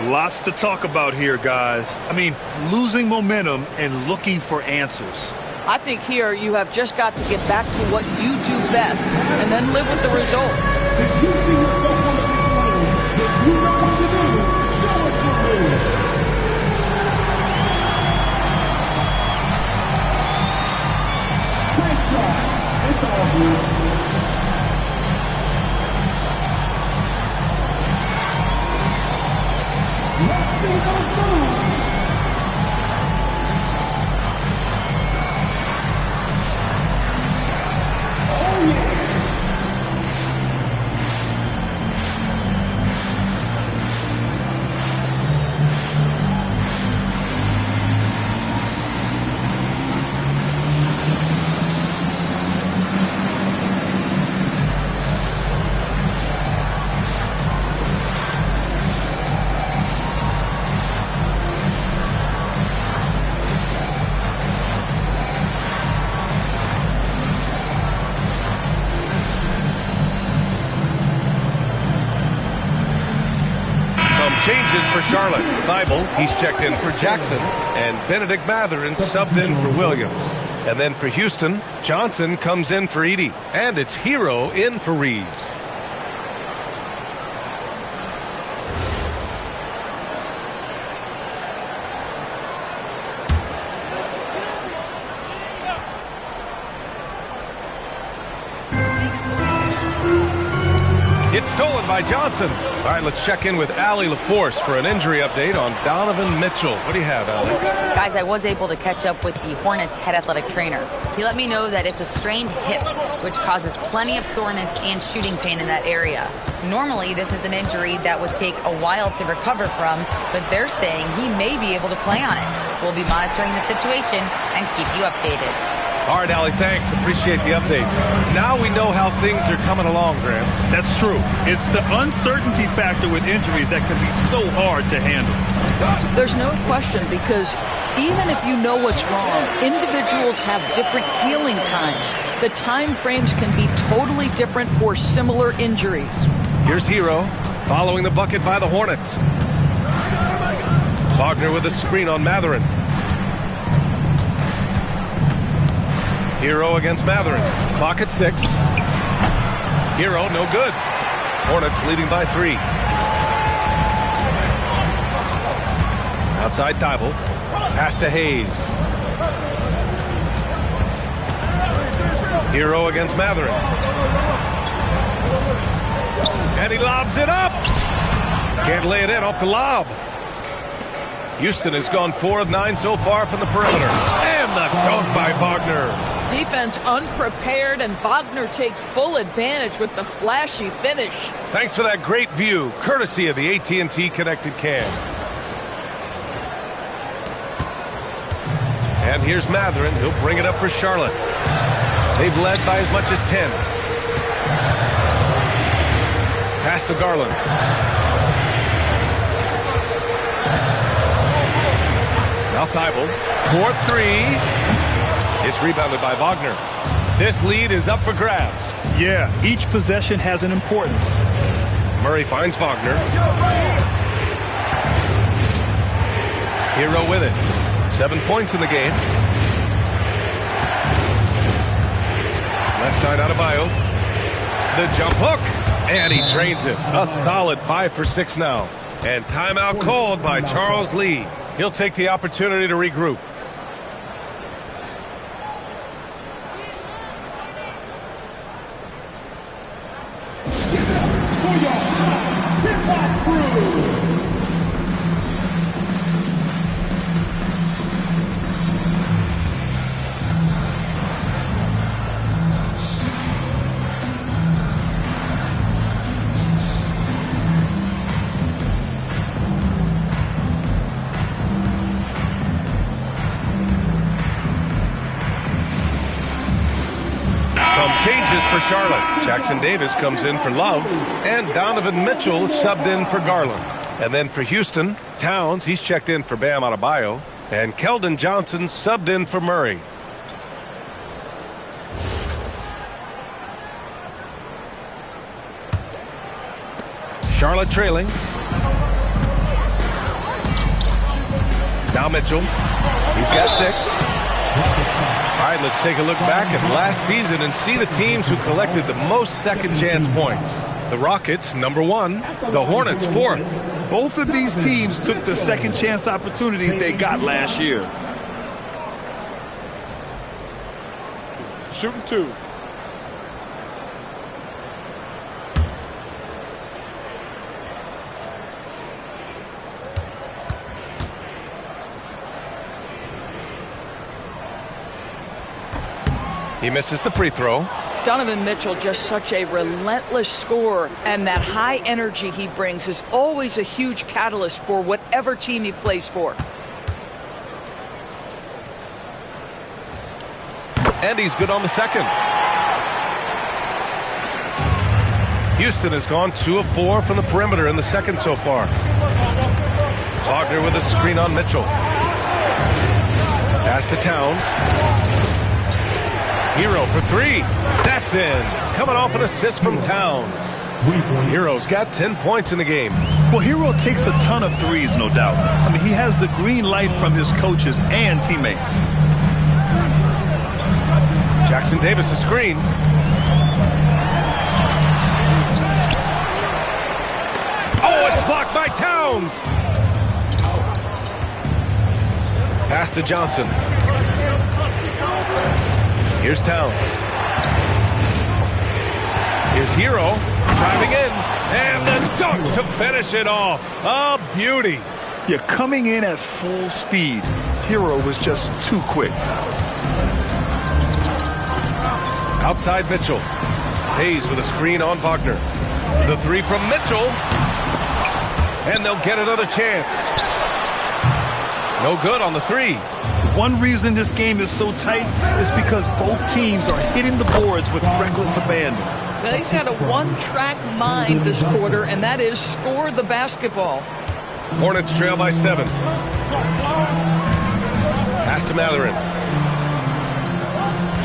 Lots to talk about here, guys. I mean, losing momentum and looking for answers. I think here you have just got to get back to what you do best and then live with the results. If you see yourself on the big stage, you know what to do. Show us your move. It's all good. Let's see those moves. Oh yeah. Changes for Charlotte. Thibault, he's checked in for Jackson. And Benedict Mathurin subbed in for Williams. And then for Houston, Johnson comes in for Edey. And it's Hero in for Reeves. It's stolen by Johnson. All right, let's check in with Allie LaForce for an injury update on Donovan Mitchell. What do you have, Allie? Guys, I was able to catch up with the Hornets head athletic trainer. He let me know that it's a strained hip, which causes plenty of soreness and shooting pain in that area. Normally, this is an injury that would take a while to recover from, but they're saying he may be able to play on it. We'll be monitoring the situation and keep you updated. All right, Allie, thanks. Appreciate the update. Now we know how things are coming along, Graham. That's true. It's the uncertainty factor with injuries that can be so hard to handle. There's no question, because Even if you know what's wrong, individuals have different healing times. The time frames can be totally different for similar injuries. Here's Hero, following the bucket by the Hornets. Wagner with a screen on Matherin. Hero against Matherin. Clock at 6. Hero, no good. Hornets leading by 3. Outside Thibault. Pass to Hayes. Hero against Matherin. And he lobs it up. Can't lay it in off the lob. Houston has gone 4 of 9 so far from the perimeter. And the dunk by Wagner. Defense unprepared, and Wagner takes full advantage with the flashy finish. Thanks for that great view, courtesy of the AT&T Connected Cam. And here's Matherin. He'll bring it up for Charlotte. They've led by as much as 10. Pass to Garland. Now Thibault. 4-3. It's rebounded by Wagner. This lead is up for grabs. Yeah, each possession has an importance. Murray finds Wagner. Hero with it. 7 points in the game. Left side Adebayo. The jump hook. And he drains it. A solid 5 for 6 now. And timeout called by Charles Lee. He'll take the opportunity to regroup. For Charlotte, Jackson Davis comes in for Love, and Donovan Mitchell subbed in for Garland. And then for Houston, Towns, he's checked in for Bam Adebayo, and Keldon Johnson subbed in for Murray. Charlotte trailing. Now Mitchell, he's got 6. All right, let's take a look back at last season and see the teams who collected the most second chance points. The Rockets, number 1. The Hornets, 4th. Both of these teams took the second chance opportunities they got last year. Shooting 2. He misses the free throw. Donovan Mitchell, just such a relentless scorer, and that high energy he brings is always a huge catalyst for whatever team he plays for. And he's good on the second. Houston has gone 2 of 4 from the perimeter in the second so far. Wagner with a screen on Mitchell. Pass to Towns. Hero for 3. That's in. Coming off an assist from Towns. Hero's got 10 points in the game. Well, Hero takes a ton of threes, no doubt. I mean, he has the green light from his coaches and teammates. Jackson Davis a screen. Oh, it's blocked by Towns. Pass to Johnson. Here's Towns. Here's Hero driving in. And the dunk to finish it off. A beauty. You're coming in at full speed. Hero was just too quick. Outside Mitchell. Hayes with a screen on Wagner. The 3 from Mitchell. And they'll get another chance. No good on the 3. One reason this game is so tight is because both teams are hitting the boards with reckless abandon. Well, he's got a one-track mind this quarter, and that is score the basketball. Hornets trail by 7. to Matherin.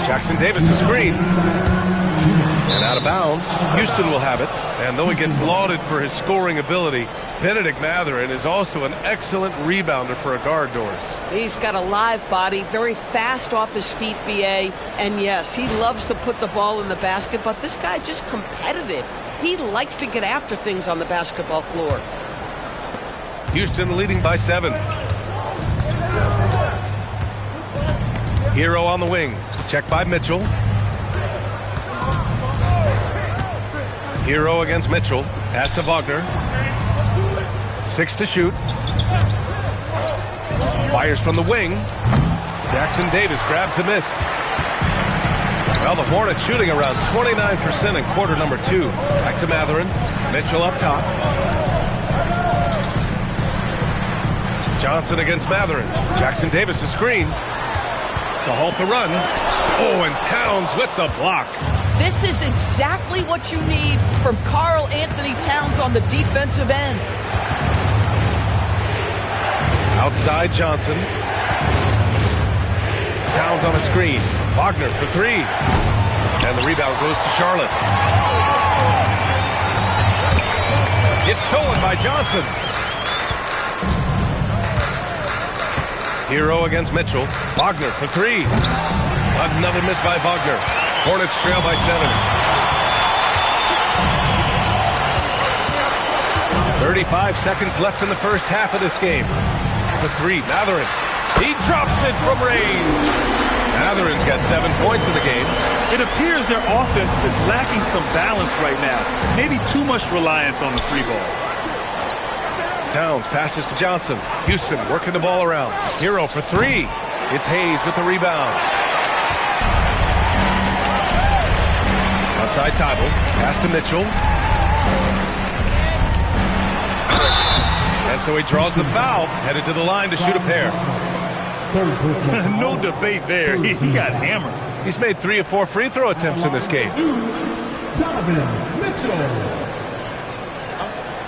Jackson Davis, a screen. And out of bounds. Houston will have it. And though he gets lauded for his scoring ability, Benedict Matherin is also an excellent rebounder for a guard, Doris. He's got a live body, very fast off his feet, BA. And yes, he loves to put the ball in the basket, but this guy just competitive. He likes to get after things on the basketball floor. Houston leading by 7. Hero on the wing. Check by Mitchell. Hero against Mitchell. Pass to Wagner. 6 to shoot. Fires from the wing. Jackson Davis grabs the miss. Well, the Hornets shooting around 29% in quarter number 2. Back to Matherin. Mitchell up top. Johnson against Matherin. Jackson Davis a screen to halt the run. Oh, and Towns with the block. This is exactly what you need from Karl Anthony Towns on the defensive end. Outside Johnson. Towns on a screen. Wagner for 3. And the rebound goes to Charlotte. It's stolen by Johnson. Hero against Mitchell. Wagner for 3. Another miss by Wagner. Hornets trail by 7. 35 seconds left in the first half of this game. For 3, Matherin. He drops it from range. Matherin's got 7 points in the game. It appears their offense is lacking some balance right now. Maybe too much reliance on the free ball. Towns passes to Johnson. Houston working the ball around. Hero for 3. It's Hayes with the rebound. Outside Tybalt. Pass to Mitchell. And so he draws the foul. Headed to the line to shoot a pair. No debate there. He got hammered. He's made 3 of 4 free throw attempts in this game. Donovan Mitchell.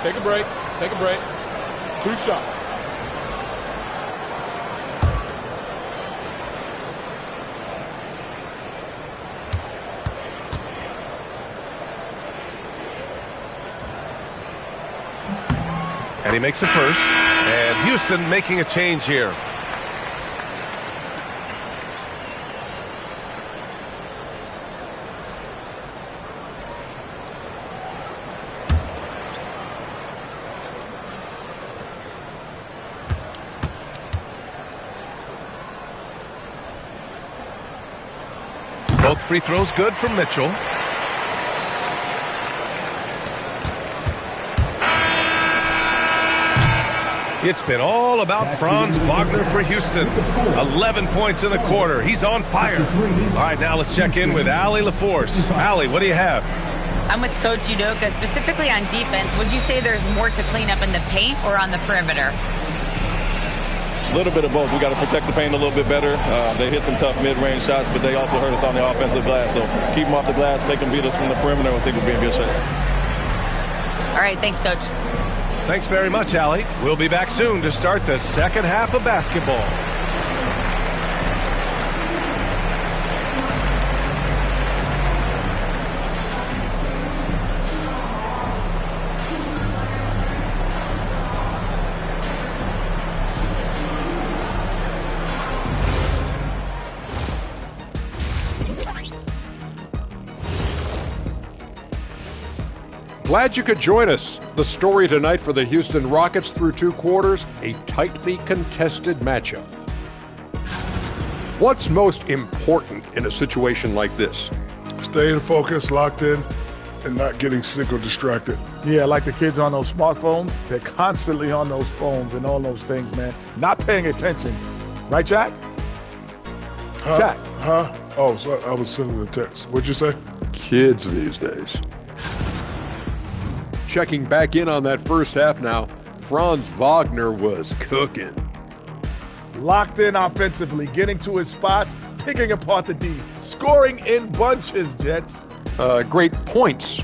Take a break. Take a break. 2 shots. And he makes the first. And Houston making a change here. Both free throws good from Mitchell. It's been all about Franz Wagner for Houston. 11 points in the quarter. He's on fire. All right, now let's check in with Allie LaForce. Allie, what do you have? I'm with Coach Udoka. Specifically on defense, would you say there's more to clean up in the paint or on the perimeter? A little bit of both. We got to protect the paint a little bit better. They hit some tough mid-range shots, but they also hurt us on the offensive glass. So keep them off the glass, make them beat us from the perimeter. I think we'll be in good shape. All right, thanks, Coach. Thanks very much, Allie. We'll be back soon to start the second half of basketball. Glad you could join us. The story tonight for the Houston Rockets through 2 quarters, a tightly contested matchup. What's most important in a situation like this? Staying focused, locked in, and not getting sick or distracted. Yeah, like the kids on those smartphones, they're constantly on those phones and all those things, man. Not paying attention. Right, Jack? Huh? Jack? Huh? Oh, so I was sending a text. What'd you say? Kids these days. Checking back in on that first half now, Franz Wagner was cooking. Locked in offensively, getting to his spots, picking apart the D, scoring in bunches, Jets. Great points.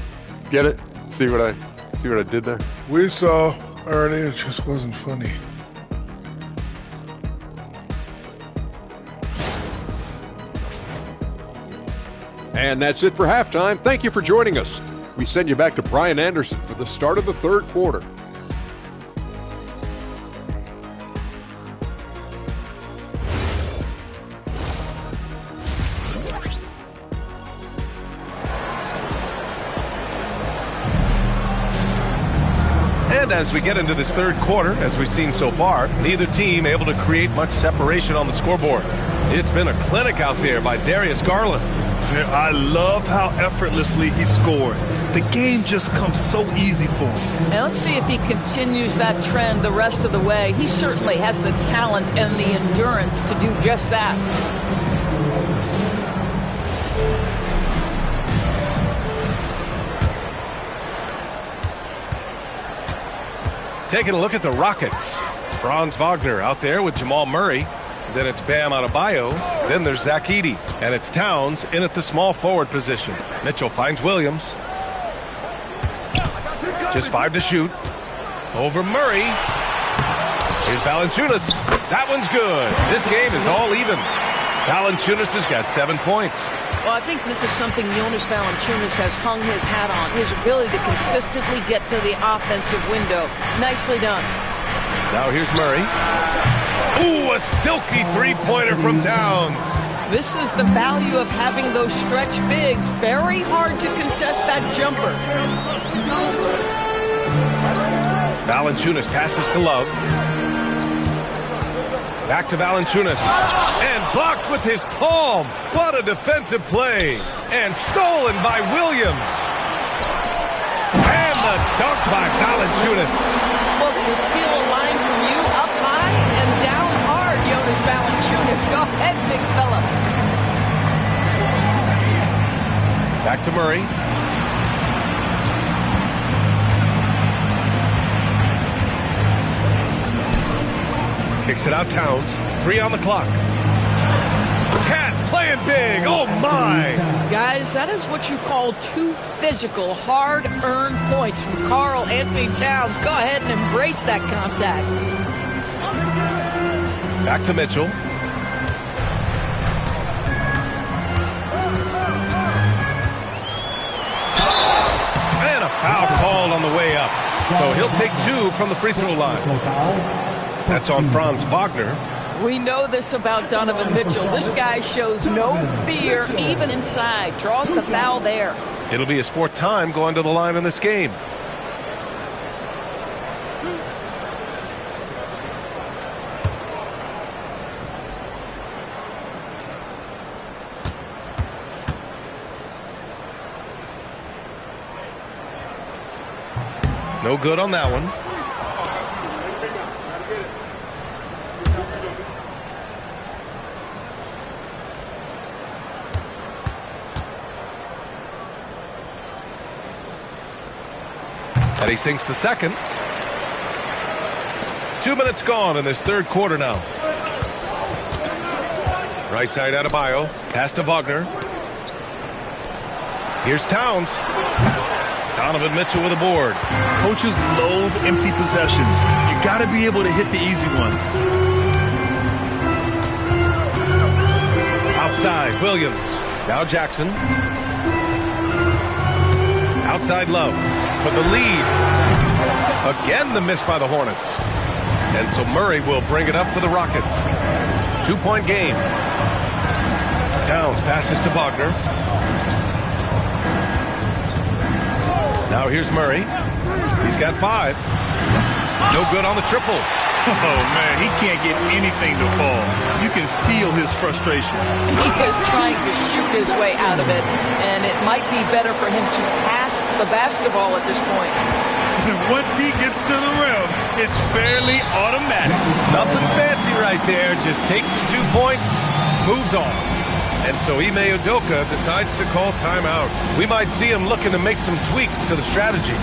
Get it? See what I did there? We saw, Ernie, it just wasn't funny. And that's it for halftime. Thank you for joining us. We send you back to Brian Anderson for the start of the third quarter. And as we get into this third quarter, as we've seen so far, neither team able to create much separation on the scoreboard. It's been a clinic out there by Darius Garland. I love how effortlessly he scored. The game just comes so easy for him. Now let's see if he continues that trend the rest of the way. He certainly has the talent and the endurance to do just that. Taking a look at the Rockets. Franz Wagner out there with Jamal Murray. Then it's Bam Adebayo. Then there's Zach Edey. And it's Towns in at the small forward position. Mitchell finds Williams. Just 5 to shoot. Over Murray. Here's Valanciunas. That one's good. This game is all even. Valanciunas has got 7 points. Well, I think this is something Jonas Valanciunas has hung his hat on. His ability to consistently get to the offensive window. Nicely done. Now here's Murray. Ooh, a silky three-pointer from Towns. This is the value of having those stretch bigs. Very hard to contest that jumper. Valanciunas passes to Love. Back to Valanciunas. And blocked with his palm. What a defensive play. And stolen by Williams. And the dunk by Valanciunas. Look, to steal a line from you up high and down hard, Jonas Valanciunas. Go ahead, big fella. Back to Murray. Kicks it out, Towns. 3 on the clock. Cat playing big. Oh, my. Guys, that is what you call 2 physical, hard-earned points from Karl Anthony Towns. Go ahead and embrace that contact. Back to Mitchell. And a foul called on the way up. So he'll take 2 from the free throw line. That's on Franz Wagner. We know this about Donovan Mitchell. This guy shows no fear, even inside. Draws the foul there. It'll be his 4th time going to the line in this game. No good on that one. And he sinks the second. 2 minutes gone in this third quarter now. Right side Adebayo. Pass to Wagner. Here's Towns. Donovan Mitchell with a board. Coaches loathe empty possessions. You got to be able to hit the easy ones. Outside, Williams. Now Jackson. Outside Love for the lead. Again, the miss by the Hornets. And so Murray will bring it up for the Rockets. 2-point game. Towns passes to Wagner. Now here's Murray. He's got 5. No good on the triple. Oh, man, he can't get anything to fall. You can feel his frustration. He is trying to shoot his way out of it, and it might be better for him to pass the basketball at this point. Once he gets to the rim, it's fairly automatic. Nothing fancy right there. Just takes his 2 points, moves on. And so Ime Udoka decides to call timeout. We might see him looking to make some tweaks to the strategy.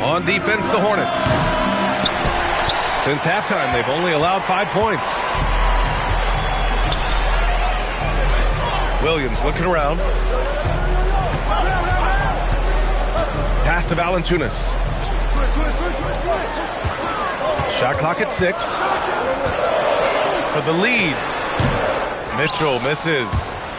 On defense, the Hornets. Since halftime, they've only allowed 5 points. Williams looking around. Pass to Valanciunas. Shot clock at 6. For the lead. Mitchell misses.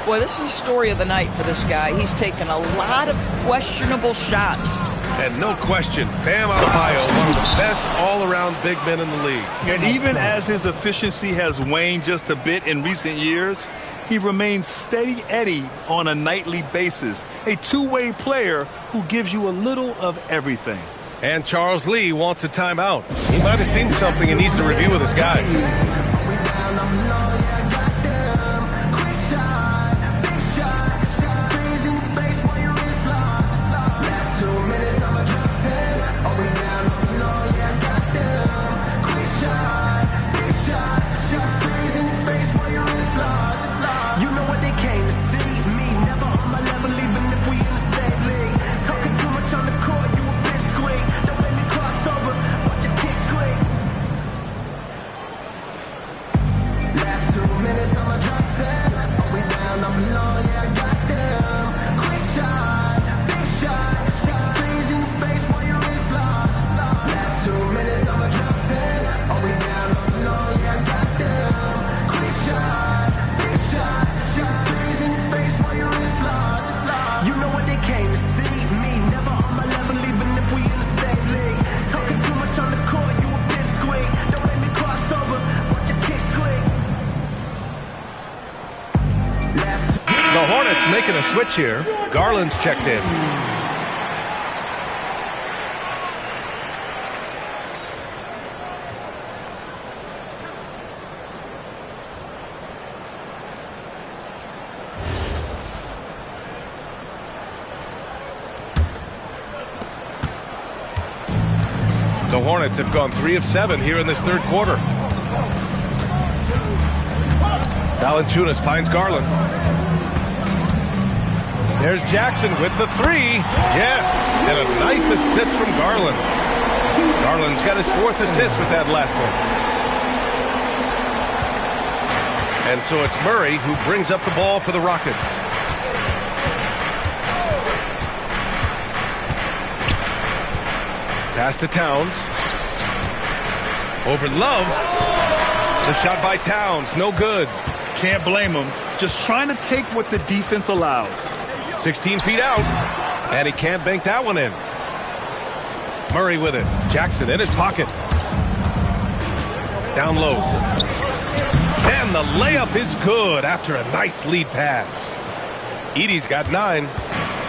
Boy, this is the story of the night for this guy. He's taken a lot of questionable shots. And no question, Bam Adebayo, one of the best all-around big men in the league. And even as his efficiency has waned just a bit in recent years, he remains steady Eddie on a nightly basis. A two-way player who gives you a little of everything. And Charles Lee wants a timeout. He might have seen something and needs to review with his guys. Making a switch here. Garland's checked in. The Hornets have gone 3 of 7 here in this third quarter. Valanciunas finds Garland. There's Jackson with the 3. Yes, and a nice assist from Garland. Garland's got his 4th assist with that last one. And so it's Murray who brings up the ball for the Rockets. Pass to Towns. Over Love. The shot by Towns, no good. Can't blame him. Just trying to take what the defense allows. 16 feet out, and he can't bank that one in. Murray with it. Jackson in his pocket. Down low. And the layup is good after a nice lead pass. Edey's got 9.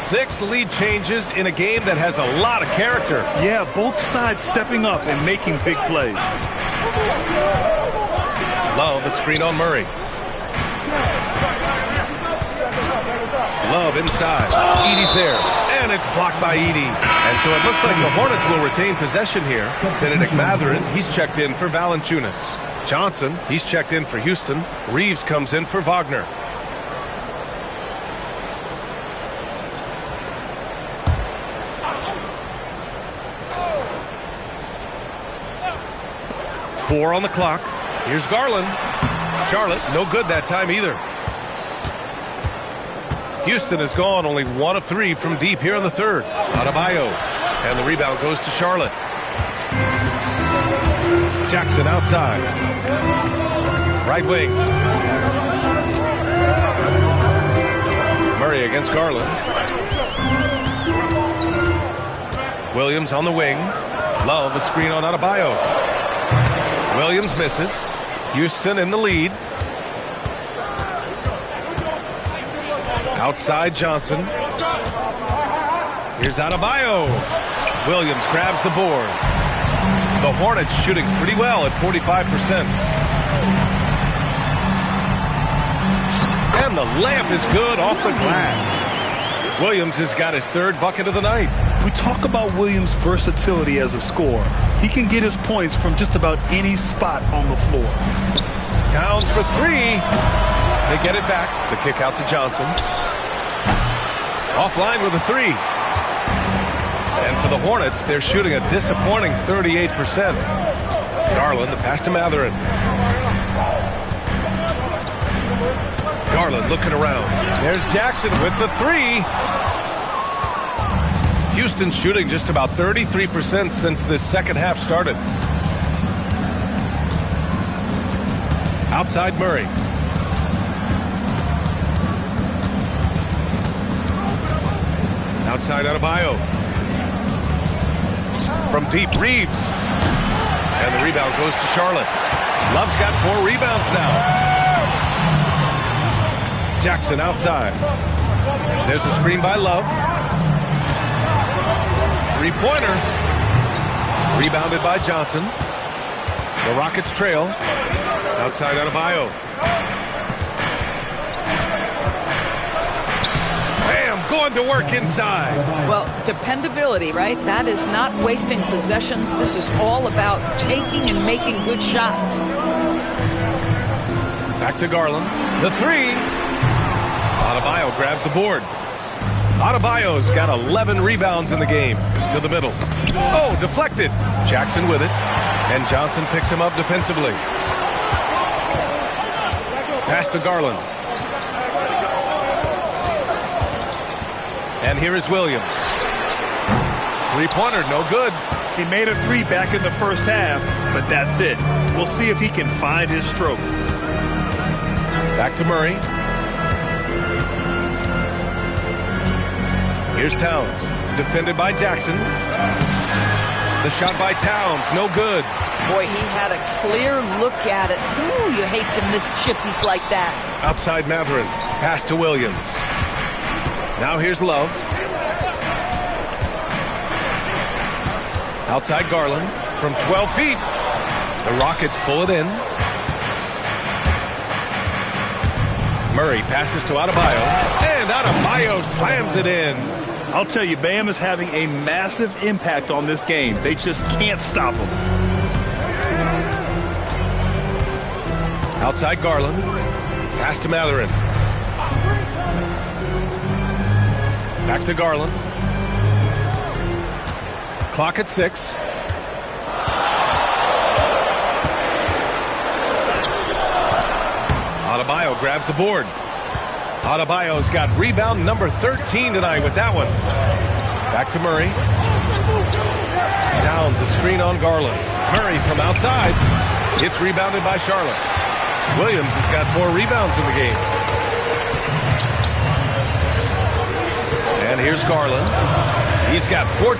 6 lead changes in a game that has a lot of character. Yeah, both sides stepping up and making big plays. Love a screen on Murray. Love inside. Edey's there. And it's blocked by Edey. And so it looks like the Hornets will retain possession here. Benedict Mathurin, he's checked in for Valanciunas. Johnson, he's checked in for Houston. Reeves comes in for Wagner. Four on the clock. Here's Garland. Charlotte, no good that time either. Houston has gone only 1 of 3 from deep here in the third. Adebayo. And the rebound goes to Charlotte. Jackson outside. Right wing. Murray against Garland. Williams on the wing. Love a screen on Adebayo. Williams misses. Houston in the lead. Outside Johnson. Here's Adebayo. Williams grabs the board. The Hornets shooting pretty well at 45%. And the layup is good off the glass. Williams has got his third bucket of the night. We talk about Williams' versatility as a scorer. He can get his points from just about any spot on the floor. Towns for three. They get it back. The kick out to Johnson. Offline with a three. And for the Hornets, they're shooting a disappointing 38%. Garland, the pass to Mathurin. Garland looking around. There's Jackson with the three. Houston shooting just about 33% since this second half started. Outside Murray. Outside Adebayo. From deep, Reeves. And the rebound goes to Charlotte. Love's got 4 rebounds now. Jackson outside. There's a screen by Love. Three-pointer. Rebounded by Johnson. The Rockets trail. Outside Adebayo. Bam! Going to work inside. Well, dependability, right? That is not wasting possessions. This is all about taking and making good shots. Back to Garland. The three. Adebayo grabs the board. Adebayo's got 11 rebounds in the game. To the middle. Oh, deflected. Jackson with it. And Johnson picks him up defensively. Pass to Garland. And here is Williams. Three-pointer, no good. He made a three back in the first half, but that's it. We'll see if he can find his stroke. Back to Murray. Here's Towns. Defended by Jackson. The shot by Towns, no good. Boy, he had a clear look at it. Ooh, you hate to miss chippies like that. Outside Mathurin. Pass to Williams. Now here's Love. Outside Garland from 12 feet. The Rockets pull it in. Murray passes to Adebayo. And Adebayo slams it in. I'll tell you, Bam is having a massive impact on this game. They just can't stop him. Outside Garland. Pass to Mathurin. Back to Garland. Clock at 6. Adebayo grabs the board. Adebayo's got rebound number 13 tonight with that one. Back to Murray. Towns a screen on Garland. Murray from outside. It's rebounded by Charlotte. Williams has got 4 rebounds in the game. And here's Garland. He's got 14.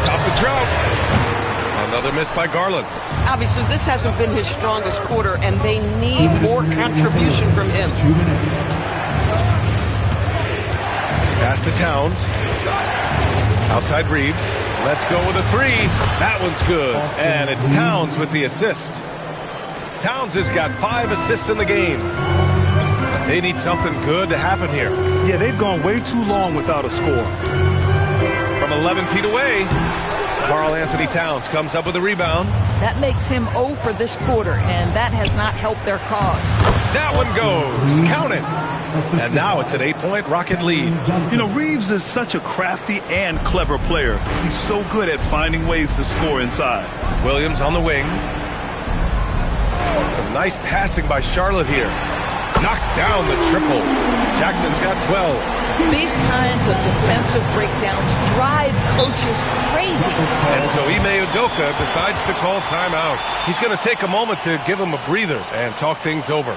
Stop the drought. Another miss by Garland. Obviously, this hasn't been his strongest quarter, and they need more contribution from him. Pass to Towns. Outside Reeves. Let's go with a 3. That one's good. And it's Towns with the assist. Towns has got 5 assists in the game. They need something good to happen here. Yeah, they've gone way too long without a score. From 11 feet away, Karl Anthony Towns comes up with a rebound. That makes him 0 for this quarter, and that has not helped their cause. That one goes. Count it. And now it's an 8-point Rocket lead. You know, Reeves is such a crafty and clever player. He's so good at finding ways to score inside. Williams on the wing. Some nice passing by Charlotte here. Knocks down the triple. Jackson's got 12. These kinds of defensive breakdowns drive coaches crazy. And so Ime Udoka decides to call timeout. He's going to take a moment to give him a breather and talk things over.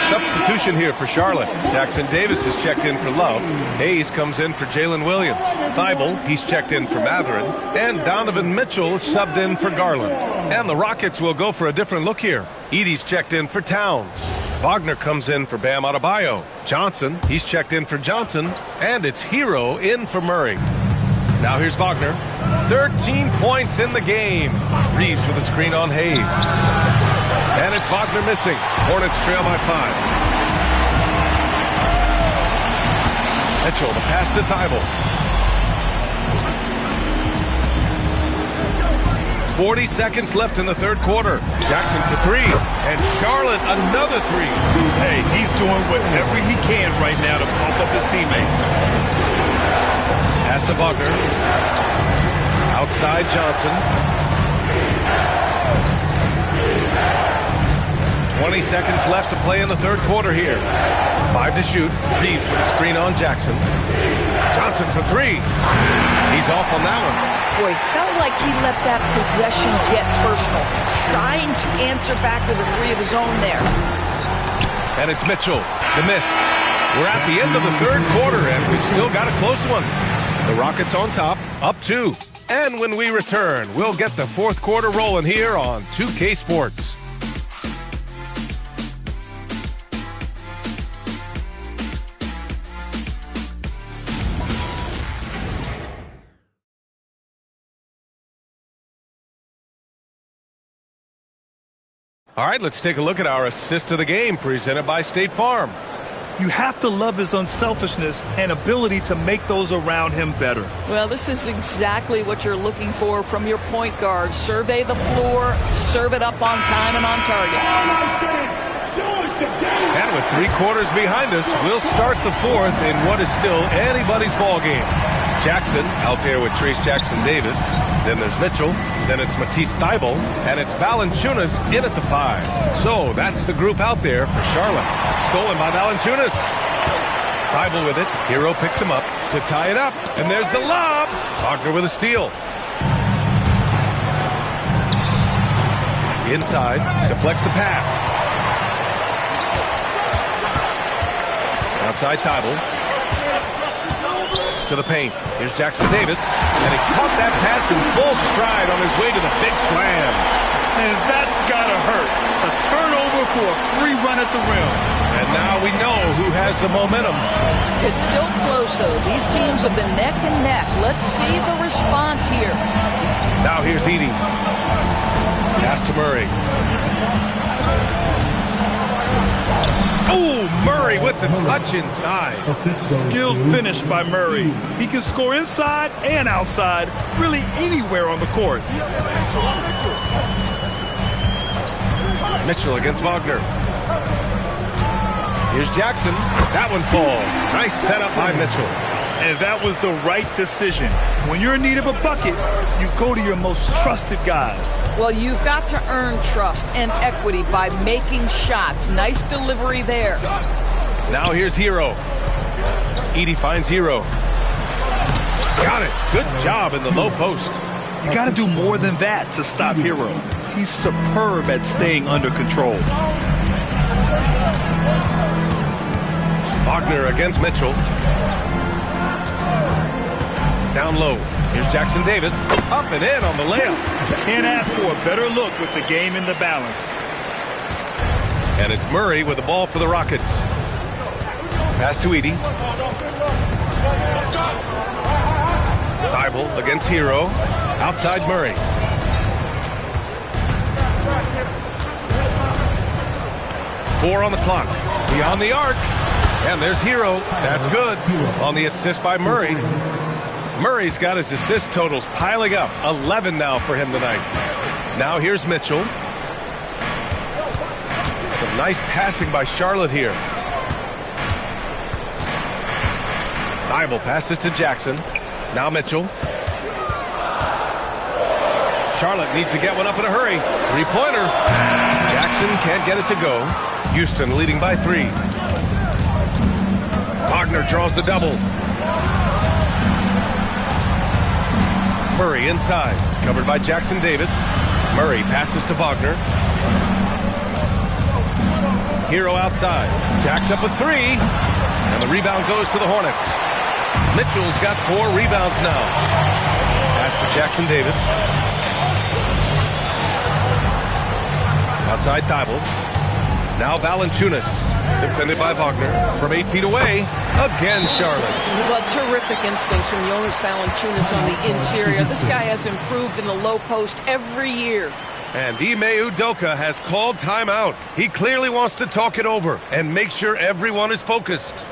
Substitution here for Charlotte. Jackson Davis is checked in for Love. Hayes comes in for Jalen Williams. Thibault, he's checked in for Matherin. And Donovan Mitchell is subbed in for Garland. And the Rockets will go for a different look here. Edey's checked in for Towns. Wagner comes in for Bam Adebayo. Johnson, he's checked in for Johnson. And it's Hero in for Murray. Now here's Wagner. 13 points in the game. Reeves with a screen on Hayes. And it's Wagner missing. Hornets trail by 5. Mitchell, the pass to Thibault. 40 seconds left in the third quarter. Jackson for 3. And Charlotte another 3. Hey, he's doing whatever he can right now to pump up his teammates. Pass to Wagner. Outside Johnson. 20 seconds left to play in the third quarter here. 5 to shoot. Reeves with a screen on Jackson. Johnson for 3. He's off on that one. Boy, felt like he let that possession get personal. Trying to answer back with a 3 of his own there. And it's Mitchell. The miss. We're at the end of the third quarter, and we've still got a close one. The Rockets on top, up 2. And when we return, we'll get the fourth quarter rolling here on 2K Sports. All right, let's take a look at our assist of the game presented by State Farm. You have to love his unselfishness and ability to make those around him better. Well, this is exactly what you're looking for from your point guard. Survey the floor, serve it up on time and on target. And with 3 quarters behind us, we'll start the fourth in what is still anybody's ball game. Jackson out there with Trace Jackson Davis. Then there's Mitchell. Then it's Matisse Thibault. And it's Valanciunas in at the 5. So that's the group out there for Charlotte. Stolen by Valanciunas. Thibault with it. Hero picks him up to tie it up. And there's the lob. Wagner with a steal. Inside. Deflects the pass. Outside Thibault. To the paint. Here's Jackson Davis. And he caught that pass in full stride on his way to the big slam. And that's got to hurt. A turnover for a free run at the rim. And now we know who has the momentum. It's still close, though. These teams have been neck and neck. Let's see the response here. Now here's Edey. Pass to Murray. Oh, Murray with the touch inside. Skilled finish by Murray. He can score inside and outside, really anywhere on the court. Mitchell against Wagner. Here's Jackson. That one falls. Nice setup by Mitchell. And that was the right decision. When you're in need of a bucket, you go to your most trusted guys. Well, you've got to earn trust and equity by making shots. Nice delivery there. Now here's Hero. Edey finds Hero. Got it. Good job in the low post. You got to do more than that to stop Hero. He's superb at staying under control. Wagner against Mitchell. Down low. Here's Jackson Davis. Up and in on the layup. Can't ask for a better look with the game in the balance. And it's Murray with the ball for the Rockets. Pass to Edey. Thibault against Hero. Outside Murray. Four on the clock. Beyond the arc. And there's Hero. That's good. On the assist by Murray. Murray's got his assist totals piling up. 11 now for him tonight. Now here's Mitchell. Some nice passing by Charlotte here. Thibault passes to Jackson. Now Mitchell. Charlotte needs to get one up in a hurry. Three-pointer. Jackson can't get it to go. Houston leading by 3. Wagner draws the double. Murray inside. Covered by Jackson Davis. Murray passes to Wagner. Hero outside. Jacks up a 3. And the rebound goes to the Hornets. Mitchell's got 4 rebounds now. Pass to Jackson Davis. Outside Thibault. Now Valanciunas. Defended by Wagner. From 8 feet away. Again Charlotte. Well, terrific instincts from Jonas Valanciunas on the interior. This guy has improved in the low post every year. And Ime Udoka has called timeout. He clearly wants to talk it over and make sure everyone is focused.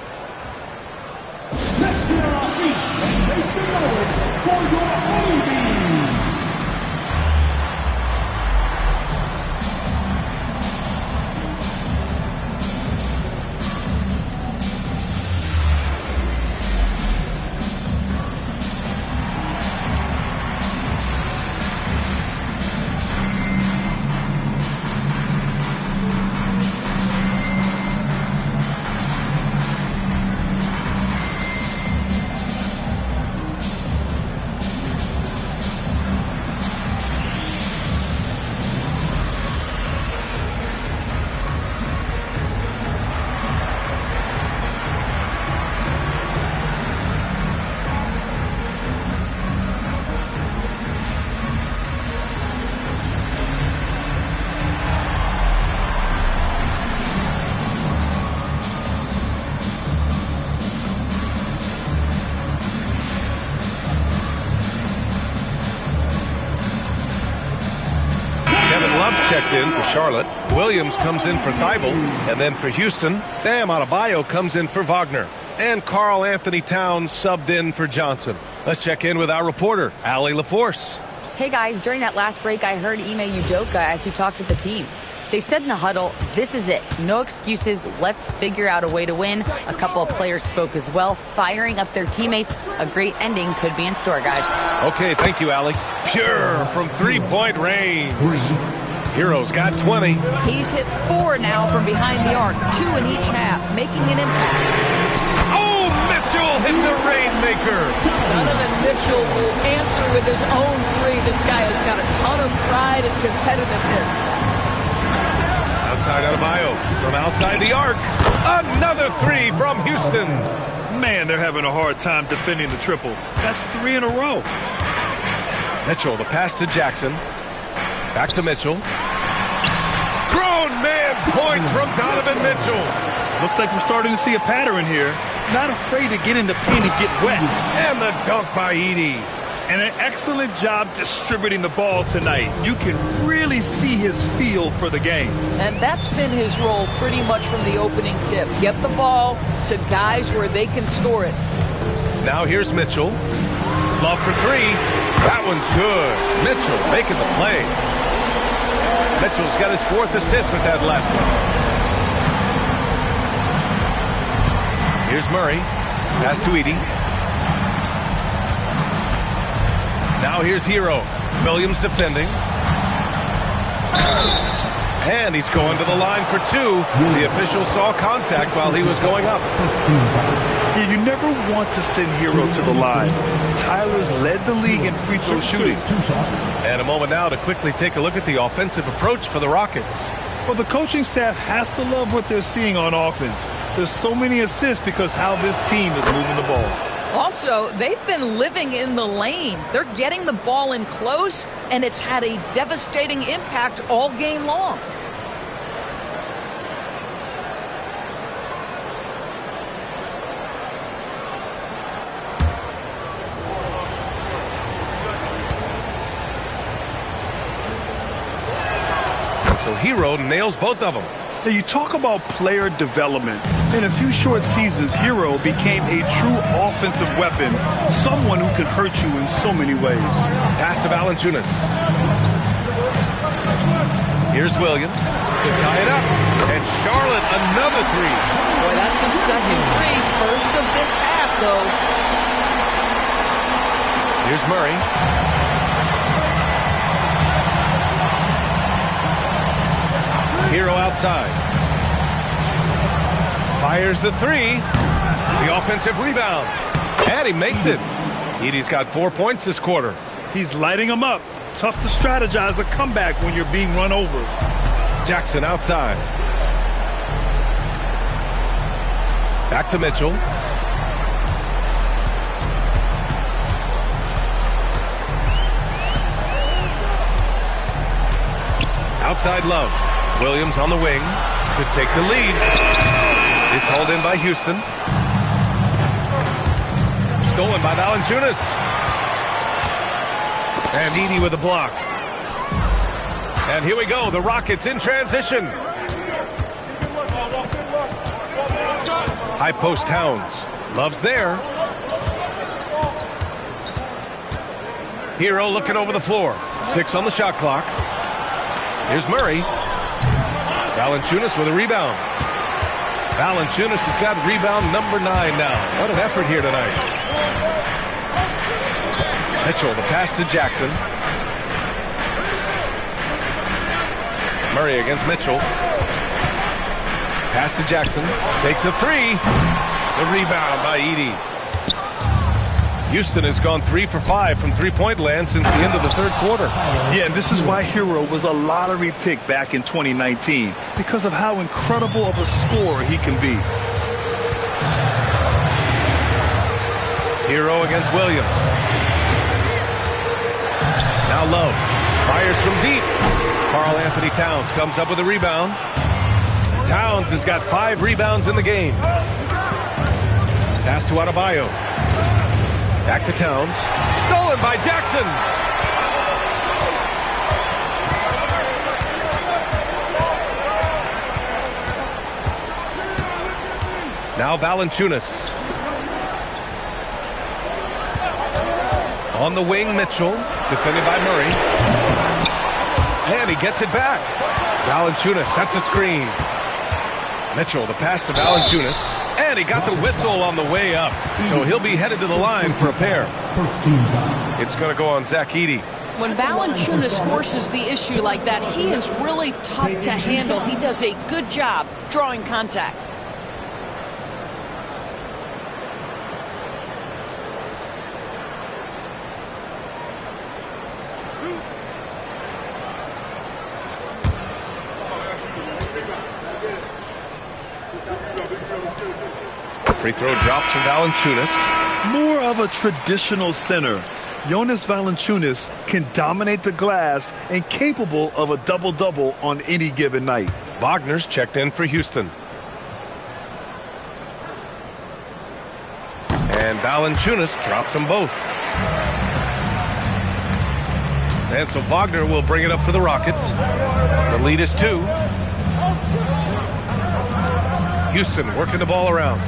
Checked in for Charlotte. Williams comes in for Thibault. And then for Houston, Bam Adebayo comes in for Wagner. And Karl Anthony Towns subbed in for Johnson. Let's check in with our reporter, Allie LaForce. Hey guys, during that last break, I heard Ime Udoka as he talked with the team. They said in the huddle, this is it. No excuses. Let's figure out a way to win. A couple of players spoke as well, firing up their teammates. A great ending could be in store, guys. Okay, thank you, Allie. Pure from three-point range. Hero's got 20. He's hit 4 now from behind the arc, 2 in each half, making an impact. Oh, Mitchell hits a rainmaker. Donovan Mitchell will answer with his own 3. This guy has got a ton of pride and competitiveness. Outside Adebayo from outside the arc. Another 3 from Houston. Man, they're having a hard time defending the triple. That's 3 in a row. Mitchell, the pass to Jackson. Back to Mitchell. Grown man points from Donovan Mitchell. Looks like we're starting to see a pattern here. Not afraid to get in the paint and get wet. And the dunk by Edey. And an excellent job distributing the ball tonight. You can really see his feel for the game. And that's been his role pretty much from the opening tip. Get the ball to guys where they can score it. Now here's Mitchell. Love for 3. That one's good. Mitchell making the play. Mitchell's got his 4th assist with that last one. Here's Murray. Pass to Edey. Now here's Hero. Williams defending. And he's going to the line for 2. The official saw contact while he was going up. Yeah, you never want to send Hero to the line. Tyler's led the league in free throw shooting. And a moment now to quickly take a look at the offensive approach for the Rockets. Well, the coaching staff has to love what they're seeing on offense. There's so many assists because how this team is moving the ball. Also, they've been living in the lane. They're getting the ball in close, and it's had a devastating impact all game long. So Hero nails both of them. Now you talk about player development. In a few short seasons, Hero became a true offensive weapon, someone who can hurt you in so many ways. Pass to Valanciunas. Here's Williams to tie it up. And Charlotte, another three. Boy, that's his second three. First of this half, though. Here's Murray. Hero outside. Fires the three. The offensive rebound. And he makes it. Edey's got 4 points this quarter. He's lighting them up. Tough to strategize a comeback when you're being run over. Jackson outside. Back to Mitchell. Outside Love. Williams on the wing to take the lead. It's hauled in by Houston. Stolen by Valanciunas. And Edey with a block. And here we go. The Rockets in transition. High post Towns. Love's there. Hero looking over the floor. 6 on the shot clock. Here's Murray. Valanciunas with a rebound. Valanciunas has got rebound number 9 now. What an effort here tonight. Mitchell, the pass to Jackson. Murray against Mitchell. Pass to Jackson. Takes a three. The rebound by Edey. Houston has gone 3 for 5 from three-point land since the end of the third quarter. Yeah, and this is why Hero was a lottery pick back in 2019, because of how incredible of a scorer he can be. Hero against Williams. Now Love fires from deep. Karl Anthony Towns comes up with a rebound. Towns has got 5 rebounds in the game. Pass to Adebayo. Back to Towns. Stolen by Jackson. Now Valanciunas. On the wing, Mitchell. Defended by Murray. And he gets it back. Valanciunas sets a screen. Mitchell, the pass to Valanciunas. And he got the whistle on the way up. So he'll be headed to the line for a pair. It's going to go on Zach Edey. When Valanciunas forces the issue like that, he is really tough to handle. He does a good job drawing contact. Free throw drops from Valanciunas. More of a traditional center. Jonas Valanciunas can dominate the glass and capable of a double-double on any given night. Wagner's checked in for Houston. And Valanciunas drops them both. And so Wagner will bring it up for the Rockets. The lead is 2. Houston working the ball around.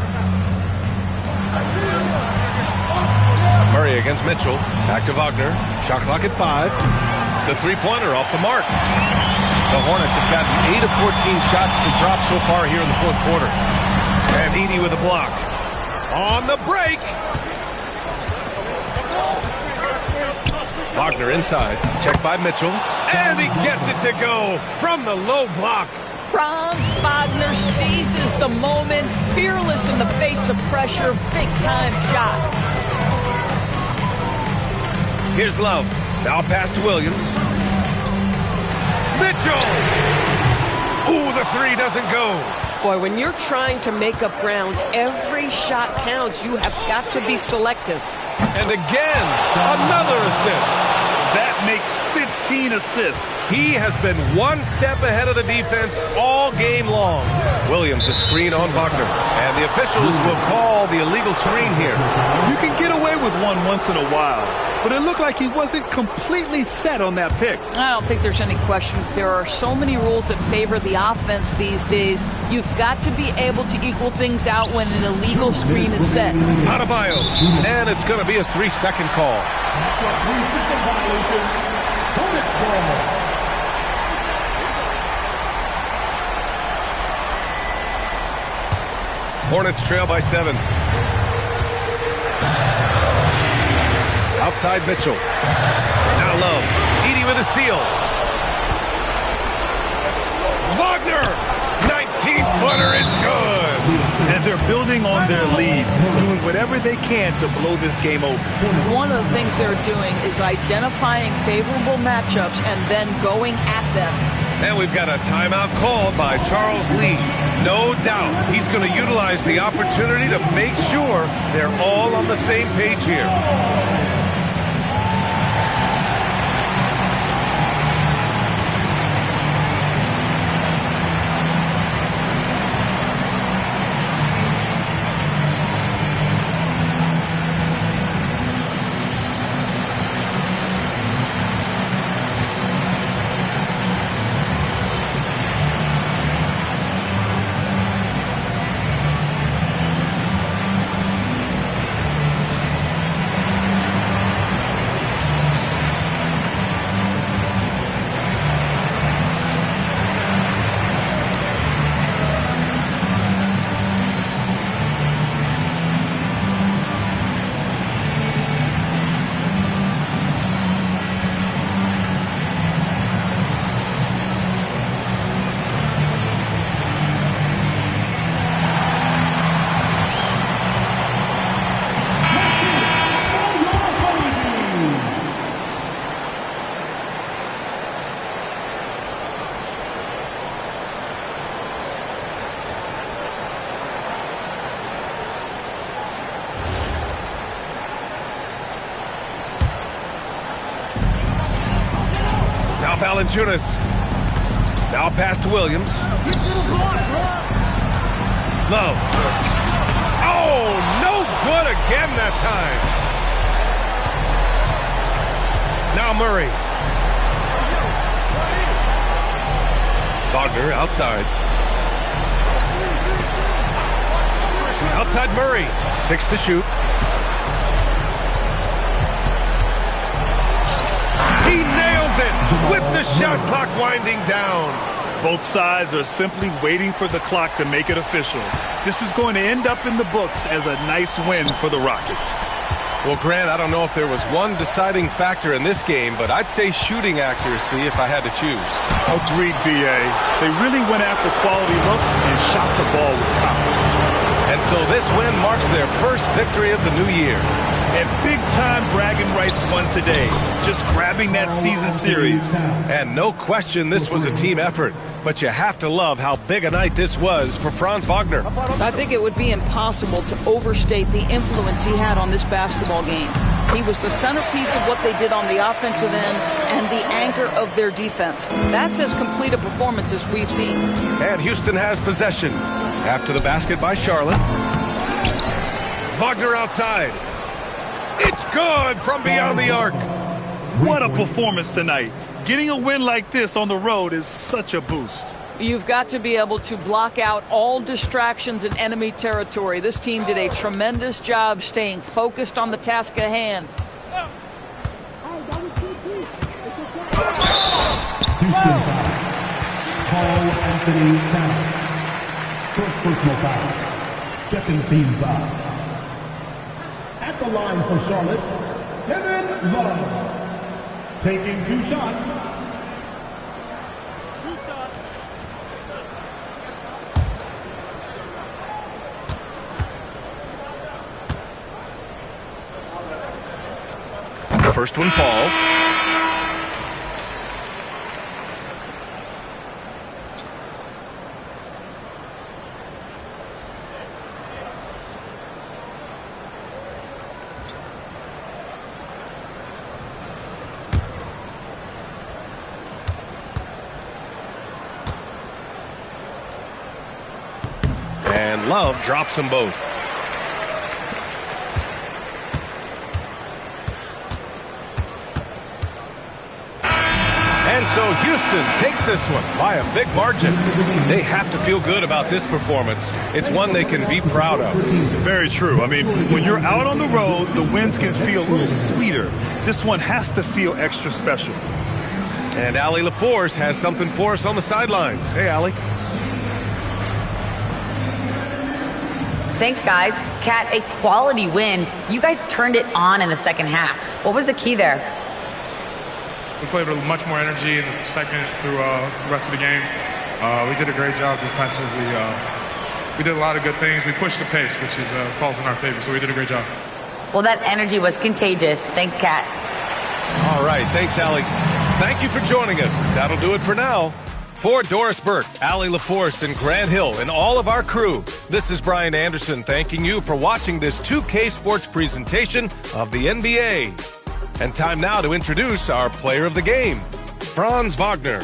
Murray against Mitchell. Back to Wagner. Shot clock at 5. The three-pointer off the mark. The Hornets have gotten 8 of 14 shots to drop so far here in the fourth quarter. And Edey with a block. On the break. Wagner inside. Checked by Mitchell. And he gets it to go from the low block. Franz Wagner seizes the moment, fearless in the face of pressure, big-time shot. Here's Love. Now pass to Williams. Mitchell! Ooh, the three doesn't go. Boy, when you're trying to make up ground, every shot counts. You have got to be selective. And again, another assist. That makes 15 assists. He has been one step ahead of the defense all game long. Williams, a screen on Wagner. And the officials will call the illegal screen here. You can get away with one once in a while, but it looked like he wasn't completely set on that pick. I don't think there's any question. There are so many rules that favor the offense these days. You've got to be able to equal things out when an illegal screen is set. Adebayo, and it's going to be a 3-second call. After a 3-second violation, Hornets ball. Hornets trail by 7. Outside Mitchell. Now Love. Edey with a steal. Wagner! 19-footer is good. And they're building on their lead, doing whatever they can to blow this game open. One of the things they're doing is identifying favorable matchups and then going at them. And we've got a timeout called by Charles Lee. No doubt he's going to utilize the opportunity to make sure they're all on the same page here. Valanciunas. Now pass to Williams. Love. Oh, no good again that time. Now Murray. Wagner outside. Outside Murray. 6 to shoot. He nails it with the shot clock winding down. Both sides are simply waiting for the clock to make it official. This is going to end up in the books as a nice win for the Rockets. Well, Grant, I don't know if there was one deciding factor in this game, but I'd say shooting accuracy if I had to choose. Agreed, B.A. They really went after quality looks and shot the ball with confidence. And so this win marks their first victory of the new year. And big-time bragging rights won today, just grabbing that season series. And no question this was a team effort, but you have to love how big a night this was for Franz Wagner. I think it would be impossible to overstate the influence he had on this basketball game. He was the centerpiece of what they did on the offensive end and the anchor of their defense. That's as complete a performance as we've seen. And Houston has possession. After the basket by Charlotte. Wagner outside. It's good from beyond the arc. What a performance tonight. Getting a win like this on the road is such a boost. You've got to be able to block out all distractions in enemy territory. This team did a tremendous job staying focused on the task at hand. Houston foul. Paul Anthony Towns. First personal foul. Second team foul. At the line for Charlotte, Kevin Love. Taking 2 shots. The first one falls. Love drops them both. And so Houston takes this one by a big margin. They have to feel good about this performance. It's one they can be proud of. Very true. I mean, when you're out on the road, the wins can feel a little sweeter. This one has to feel extra special. And Allie LaForce has something for us on the sidelines. Hey, Allie. Thanks, guys. Kat, a quality win. You guys turned it on in the second half. What was the key there? We played with much more energy in the second through the rest of the game. We did a great job defensively. We did a lot of good things. We pushed the pace, which is falls in our favor, so we did a great job. Well, that energy was contagious. Thanks, Kat. All right. Thanks, Allie. Thank you for joining us. That'll do it for now. For Doris Burke, Allie LaForce, and Grant Hill, and all of our crew, this is Brian Anderson thanking you for watching this 2K Sports presentation of the NBA. And time now to introduce our player of the game, Franz Wagner.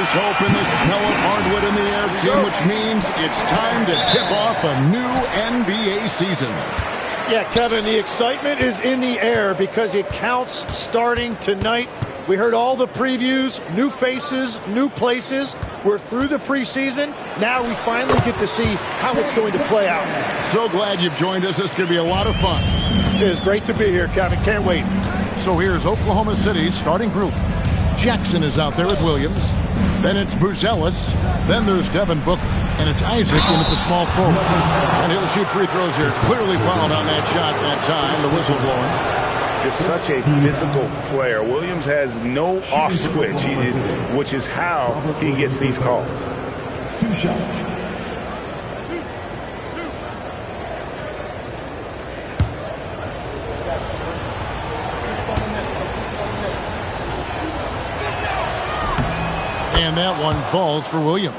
There's hope in the smell of hardwood in the air, Tim, which means it's time to tip off a new NBA season. Yeah, Kevin, the excitement is in the air because it counts starting tonight. We heard all the previews, new faces, new places. We're through the preseason. Now we finally get to see how it's going to play out. So glad you've joined us. This is going to be a lot of fun. It is great to be here, Kevin. Can't wait. So here's Oklahoma City's starting group. Jackson is out there with Williams. Then it's Buzelis. Then there's Devin Booker. And it's Isaac in at the small forward. And he'll shoot free throws here. Clearly fouled on that shot that time. The whistle blowing. Just such a physical player. Williams has no off switch, which is how he gets these calls. 2 shots. And that one falls for Williams.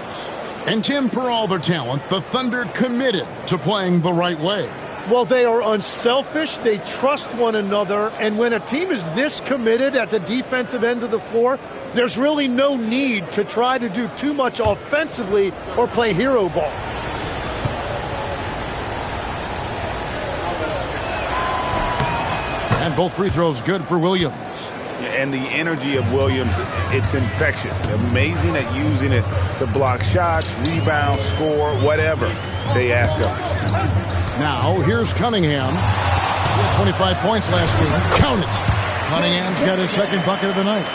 And Tim, for all their talent, the Thunder committed to playing the right way. Well, they are unselfish. They trust one another. And when a team is this committed at the defensive end of the floor, there's really no need to try to do too much offensively or play hero ball. And both free throws good for Williams. And the energy of Williams, it's infectious. Amazing at using it to block shots, rebound, score, whatever they ask of us. Now, here's Cunningham. He had 25 points last game. Count it. Cunningham's got his second bucket of the night.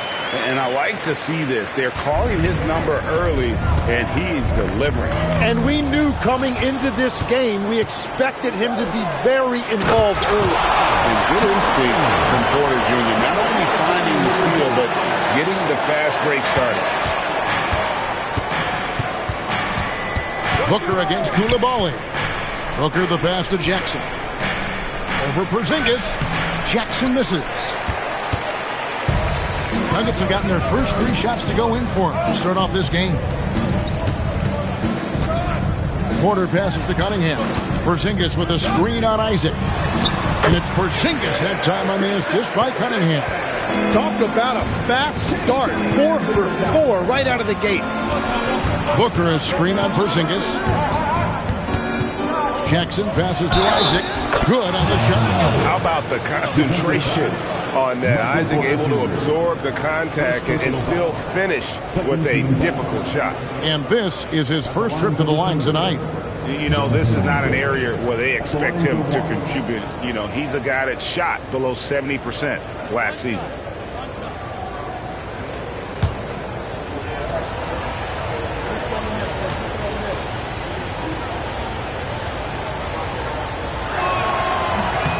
And I like to see this. They're calling his number early, and he's delivering. And we knew coming into this game, we expected him to be very involved early. And good instincts from Porter Jr. Not only finding the steal, but getting the fast break started. Booker against Coulibaly. Booker the pass to Jackson. Over Porzingis. Jackson misses. Nuggets have gotten their first 3 shots to go in for him to start off this game. Porter passes to Cunningham. Porzingis with a screen on Isaac. And it's Porzingis that time on the assist by Cunningham. Talk about a fast start. 4 for 4 right out of the gate. Booker is screen on Porzingis. Jackson passes to Isaac. Good on the shot. How about the concentration on that? Isaac able to absorb the contact and still finish with a difficult shot. And this is his first trip to the line tonight. You know, this is not an area where they expect him to contribute. You know, he's a guy that shot below 70% last season.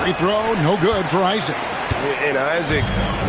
Free throw, no good for Isaac. And Isaac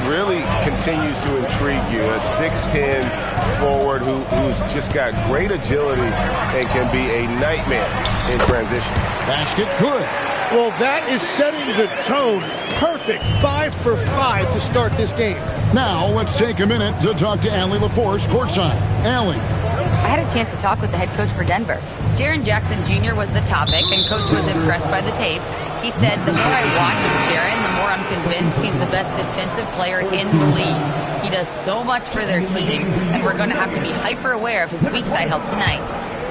really continues to intrigue you. A 6'10 forward who's just got great agility and can be a nightmare in transition. Basket good. Well, that is setting the tone. Perfect 5 for 5 to start this game. Now let's take a minute to talk to Allie LaForce courtside. Allie. I had a chance to talk with the head coach for Denver. Jaren Jackson Jr. was the topic, and coach was impressed by the tape. He said, the more I watch of Jaren, the more I'm convinced he's the best defensive player in the league. He does so much for their team, and we're going to have to be hyper aware of his weak side help tonight.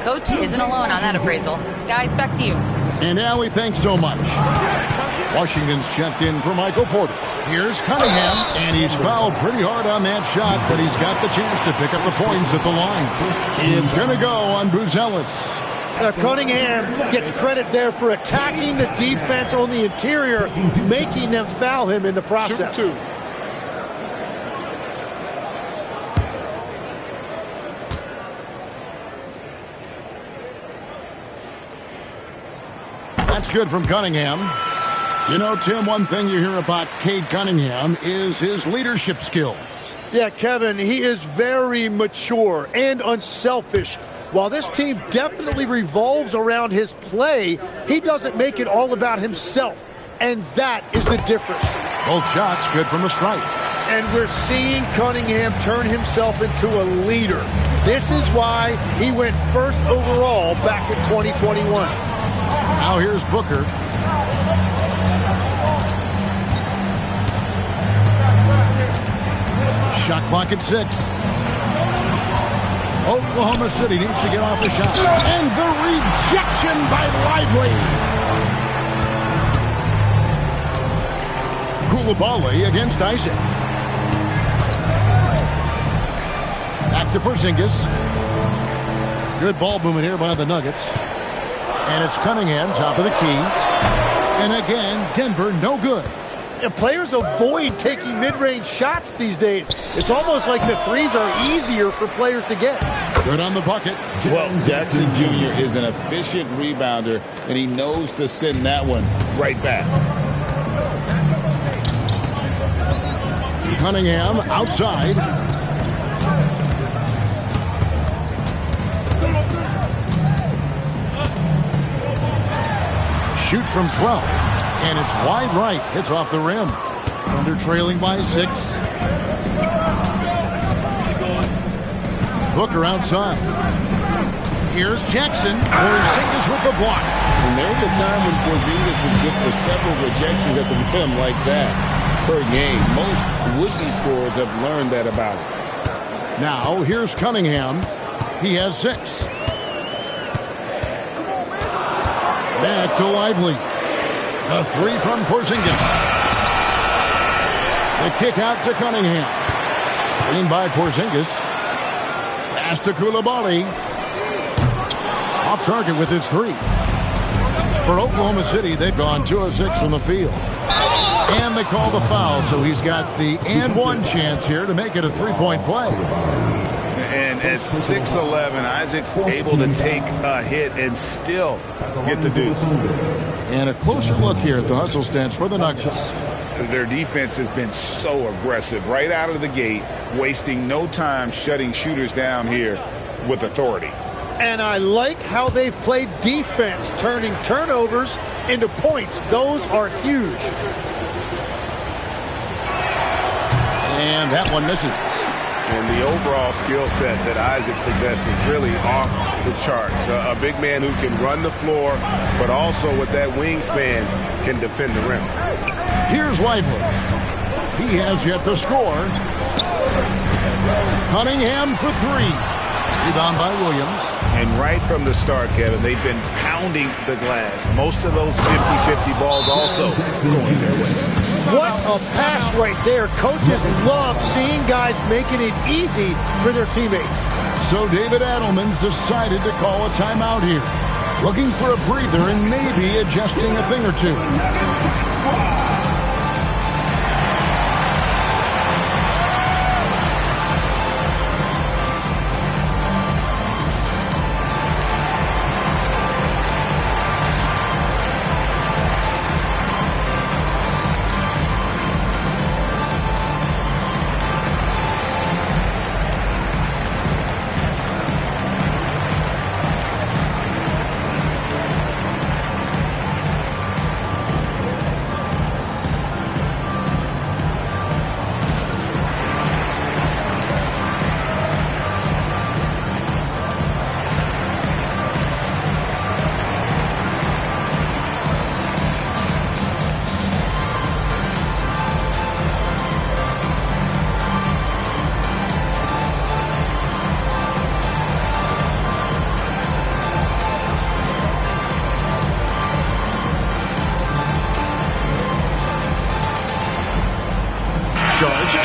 Coach isn't alone on that appraisal. Guys, back to you. And Allie, thanks so much. Washington's checked in for Michael Porter. Here's Cunningham, and he's fouled pretty hard on that shot, but he's got the chance to pick up the points at the line. It's going to go on Buzelis. Cunningham gets credit there for attacking the defense on the interior, making them foul him in the process. Shoot 2. That's good from Cunningham. You know, Tim, one thing you hear about Cade Cunningham is his leadership skills. Yeah, Kevin, he is very mature and unselfish. While this team definitely revolves around his play, he doesn't make it all about himself. And that is the difference. Both shots good from the stripe. And we're seeing Cunningham turn himself into a leader. This is why he went first overall back in 2021. Now here's Booker. Shot clock at 6. Oklahoma City needs to get off the shot. And the rejection by Lively. Koulibaly against Isaac. Back to Porzingis. Good ball movement here by the Nuggets. And it's Cunningham, top of the key. And again, Denver, no good. And players avoid taking mid-range shots these days. It's almost like the threes are easier for players to get. Good on the bucket. Well, Jackson Jr. is an efficient rebounder, and he knows to send that one right back. Cunningham outside. Shoots from 12. And it's wide right. Hits off the rim. Thunder trailing by 6. Booker outside. Here's Jackson. Porzingis with the block. And there's a time when Porzingis was good for several rejections at the rim like that per game. Most would-be scorers have learned that about him. Now, here's Cunningham. He has 6. Back to Lively. A 3 from Porzingis. The kick out to Cunningham. Screen by Porzingis. Pass to Koulibaly. Off target with his 3. For Oklahoma City, they've gone 2 of 6 from the field. And they call the foul, so he's got the and one chance here to make it a 3-point play. And at 6'11", Isaac's able to take a hit and still get the deuce. And a closer look here at the hustle stance for the Nuggets. Their defense has been so aggressive right out of the gate, wasting no time shutting shooters down here with authority. And I like how they've played defense, turning turnovers into points. Those are huge. And that one misses. And the overall skill set that Isaac possesses really off the charts. A big man who can run the floor, but also with that wingspan can defend the rim. Here's Lively. He has yet to score. Cunningham for 3. Rebound by Williams. And right from the start, Kevin, they've been pounding the glass. Most of those 50-50 balls also going their way. What a pass right there. Coaches love seeing guys making it easy for their teammates. So David Adelman's decided to call a timeout here. Looking for a breather and maybe adjusting a thing or two.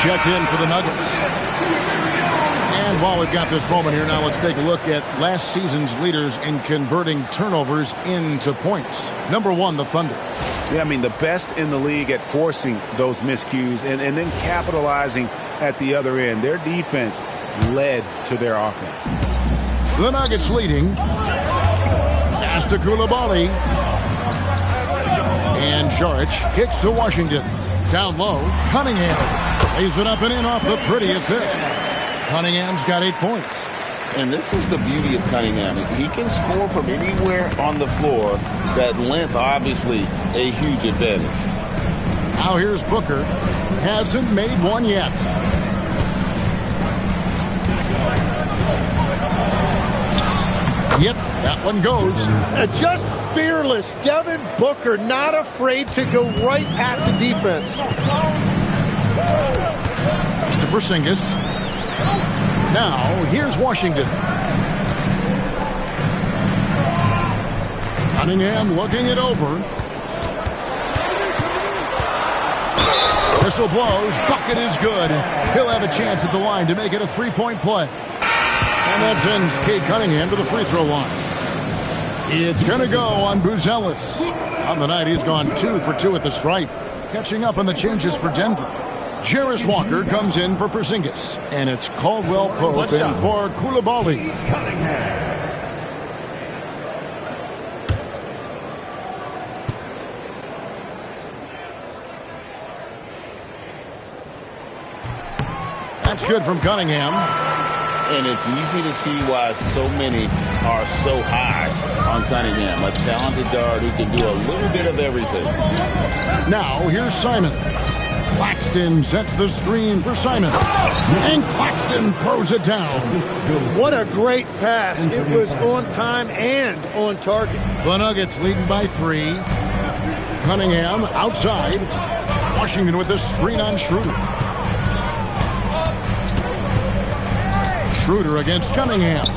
Checked in for the Nuggets. And while we've got this moment here, now let's take a look at last season's leaders in converting turnovers into points. Number 1, the Thunder. Yeah, I mean, the best in the league at forcing those miscues and then capitalizing at the other end. Their defense led to their offense. The Nuggets leading. Pass to Koulibaly. And Saric kicks to Washington. Down low, Cunningham lays it up and in off the pretty assist. Cunningham's got 8 points. And this is the beauty of Cunningham. He can score from anywhere on the floor. That length, obviously, a huge advantage. Now here's Booker. Hasn't made one yet. Yep, that one goes. Just fearless. Devin Booker not afraid to go right at the defense. To Porzingis. Now, here's Washington. Cunningham looking it over. Whistle blows. Bucket is good. He'll have a chance at the line to make it a three-point play. And that sends Cade Cunningham to the free throw line. It's going to go on Buzelis. On the night, he's gone 2 for 2 at the stripe. Catching up on the changes for Denver. Jarris Walker comes in for Porzingis. And it's Caldwell Pope in for Coulibaly. That's good from Cunningham. And it's easy to see why so many are so high on Cunningham. A talented guard who can do a little bit of everything. Now, here's Simon. Claxton sets the screen for Simon. And Claxton throws it down. What a great pass. It was on time and on target. The Nuggets leading by 3. Cunningham outside. Washington with the screen on Schroeder. Schroeder against Cunningham.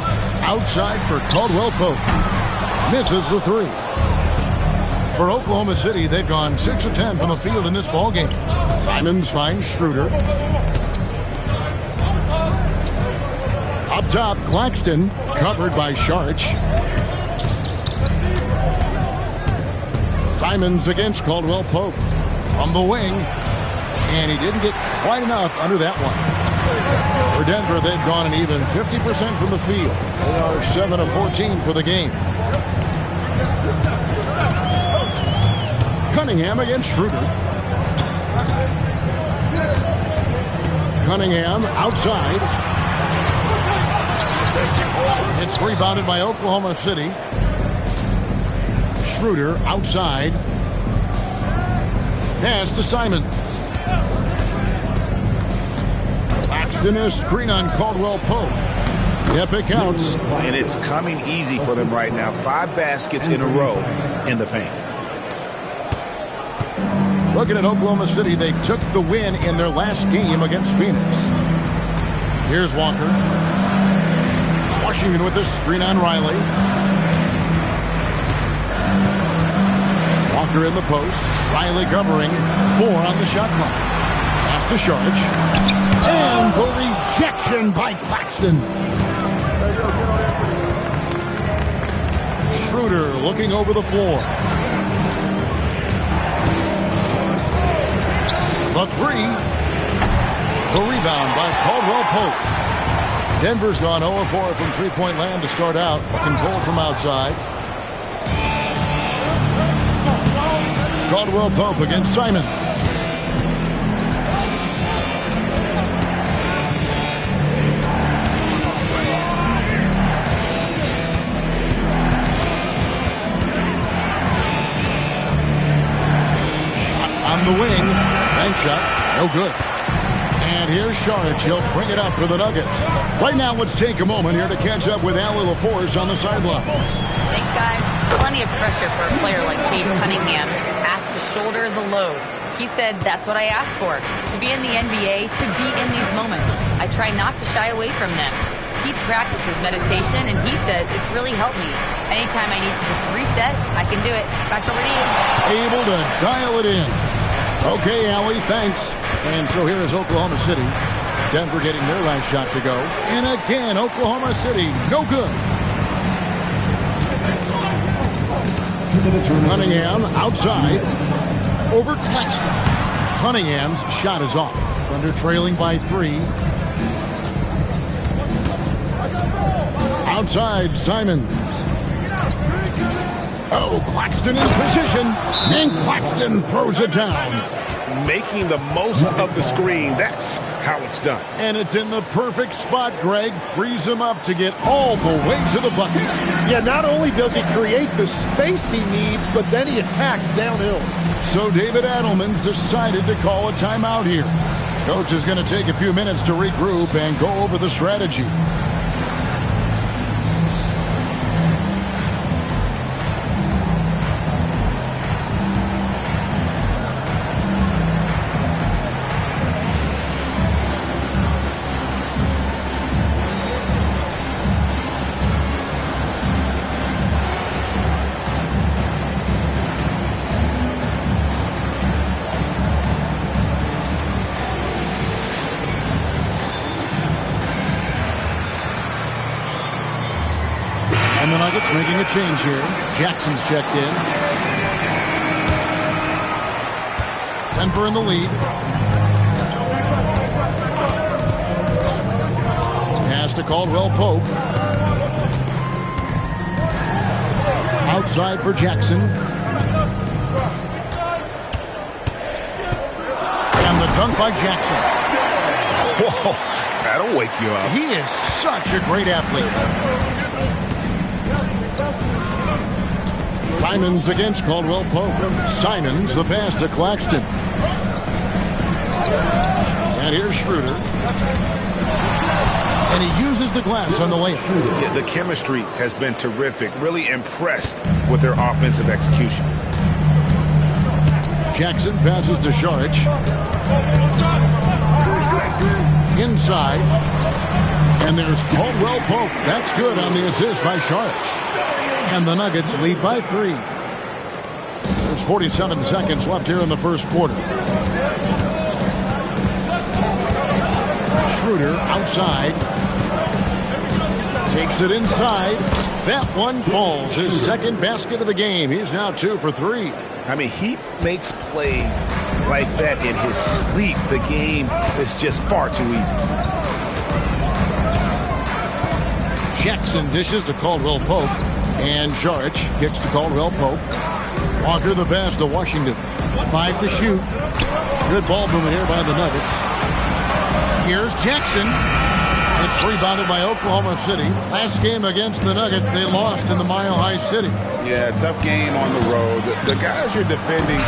Outside for Caldwell Pope. Misses the 3. For Oklahoma City, they've gone 6 of 10 from the field in this ballgame. Simons finds Schroeder. Up top, Claxton, covered by Sharch. Simons against Caldwell Pope. From the wing. And he didn't get quite enough under that one. For Denver, they've gone an even 50% from the field. They are 7 of 14 for the game. Cunningham against Schroeder. Cunningham outside. It's rebounded by Oklahoma City. Schroeder outside. Pass to Simons. Claxton is screen on Caldwell Pope. Yep, it counts. And it's coming easy for them right now. 5 baskets in a row in the paint. Looking at Oklahoma City, they took the win in their last game against Phoenix. Here's Walker. Washington with the screen on Riley. Walker in the post. Riley covering. 4 on the shot clock. Pass to Sharch. And the rejection by Claxton. Schroeder looking over the floor. The 3. The rebound by Caldwell Pope. Denver's gone 0-4 from three-point land to start out. Looking cold from outside. Caldwell Pope against Simon. On the wing. Bank shot. No good. And here's Sharch. He'll bring it up for the Nuggets. Right now, let's take a moment here to catch up with Allie LaForce on the sidelines. Thanks, guys. Plenty of pressure for a player like Cade Cunningham, asked to shoulder the load. He said, that's what I asked for, to be in the NBA, to be in these moments. I try not to shy away from them. He practices meditation, and he says it's really helped me. Anytime I need to just reset, I can do it. Back over to you. Able to dial it in. Okay, Allie, thanks. And so here is Oklahoma City. Denver getting their last shot to go. And again, Oklahoma City, no good. Cunningham outside. Over Claxton. Cunningham's shot is off. Thunder trailing by 3. Outside, Simons. Oh, Claxton in position. And Claxton throws it down. Making the most of the screen. That's how it's done. And it's in the perfect spot, Greg. Frees him up to get all the way to the bucket. Yeah, not only does he create the space he needs, but then he attacks downhill. So David Adelman's decided to call a timeout here. Coach is going to take a few minutes to regroup and go over the strategy. And the Nuggets making a change here. Jackson's checked in. Denver in the lead. Pass to Caldwell Pope. Outside for Jackson. And the dunk by Jackson. Whoa, that'll wake you up. He is such a great athlete. Simons against Caldwell Pope. Simons, the pass to Claxton. And here's Schroeder. And he uses the glass on the layup. Yeah, the chemistry has been terrific. Really impressed with their offensive execution. Jackson passes to Saric. Inside. And there's Caldwell Pope. That's good on the assist by Saric. And the Nuggets lead by 3. There's 47 seconds left here in the first quarter. Schroeder outside. Takes it inside. That one falls. His second basket of the game. He's now 2 for 3. I mean, he makes plays like that in his sleep. The game is just far too easy. Jackson dishes to Caldwell Pope. And Saric kicks to Caldwell Pope. Walker the pass to Washington. 5 to shoot. Good ball movement here by the Nuggets. Here's Jackson. It's rebounded by Oklahoma City. Last game against the Nuggets, they lost in the Mile High City. Yeah, tough game on the road. The guys you're defending,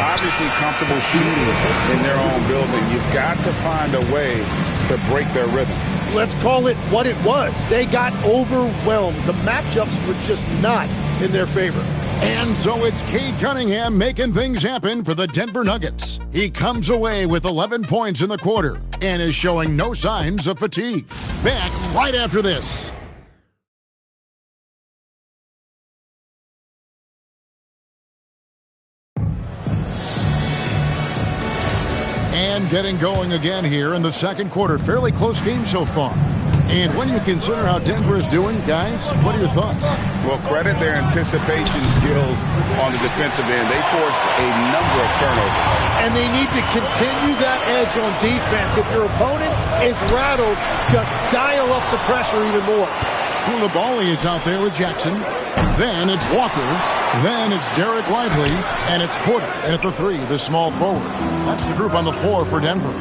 obviously comfortable shooting in their own building. You've got to find a way to break their rhythm. Let's call it what it was. They got overwhelmed. The matchups were just not in their favor. And so it's Cade Cunningham making things happen for the Denver Nuggets. He comes away with 11 points in the quarter and is showing no signs of fatigue. Back right after this. And getting going again here in the second quarter. Fairly close game so far. And when you consider how Denver is doing, guys, what are your thoughts? Well, credit their anticipation skills on the defensive end. They forced a number of turnovers. And they need to continue that edge on defense. If your opponent is rattled, just dial up the pressure even more. Koulibaly is out there with Jackson. Then it's Walker. Then it's Derek Lively. And it's Porter at the 3, the small forward. That's the group on the floor for Denver.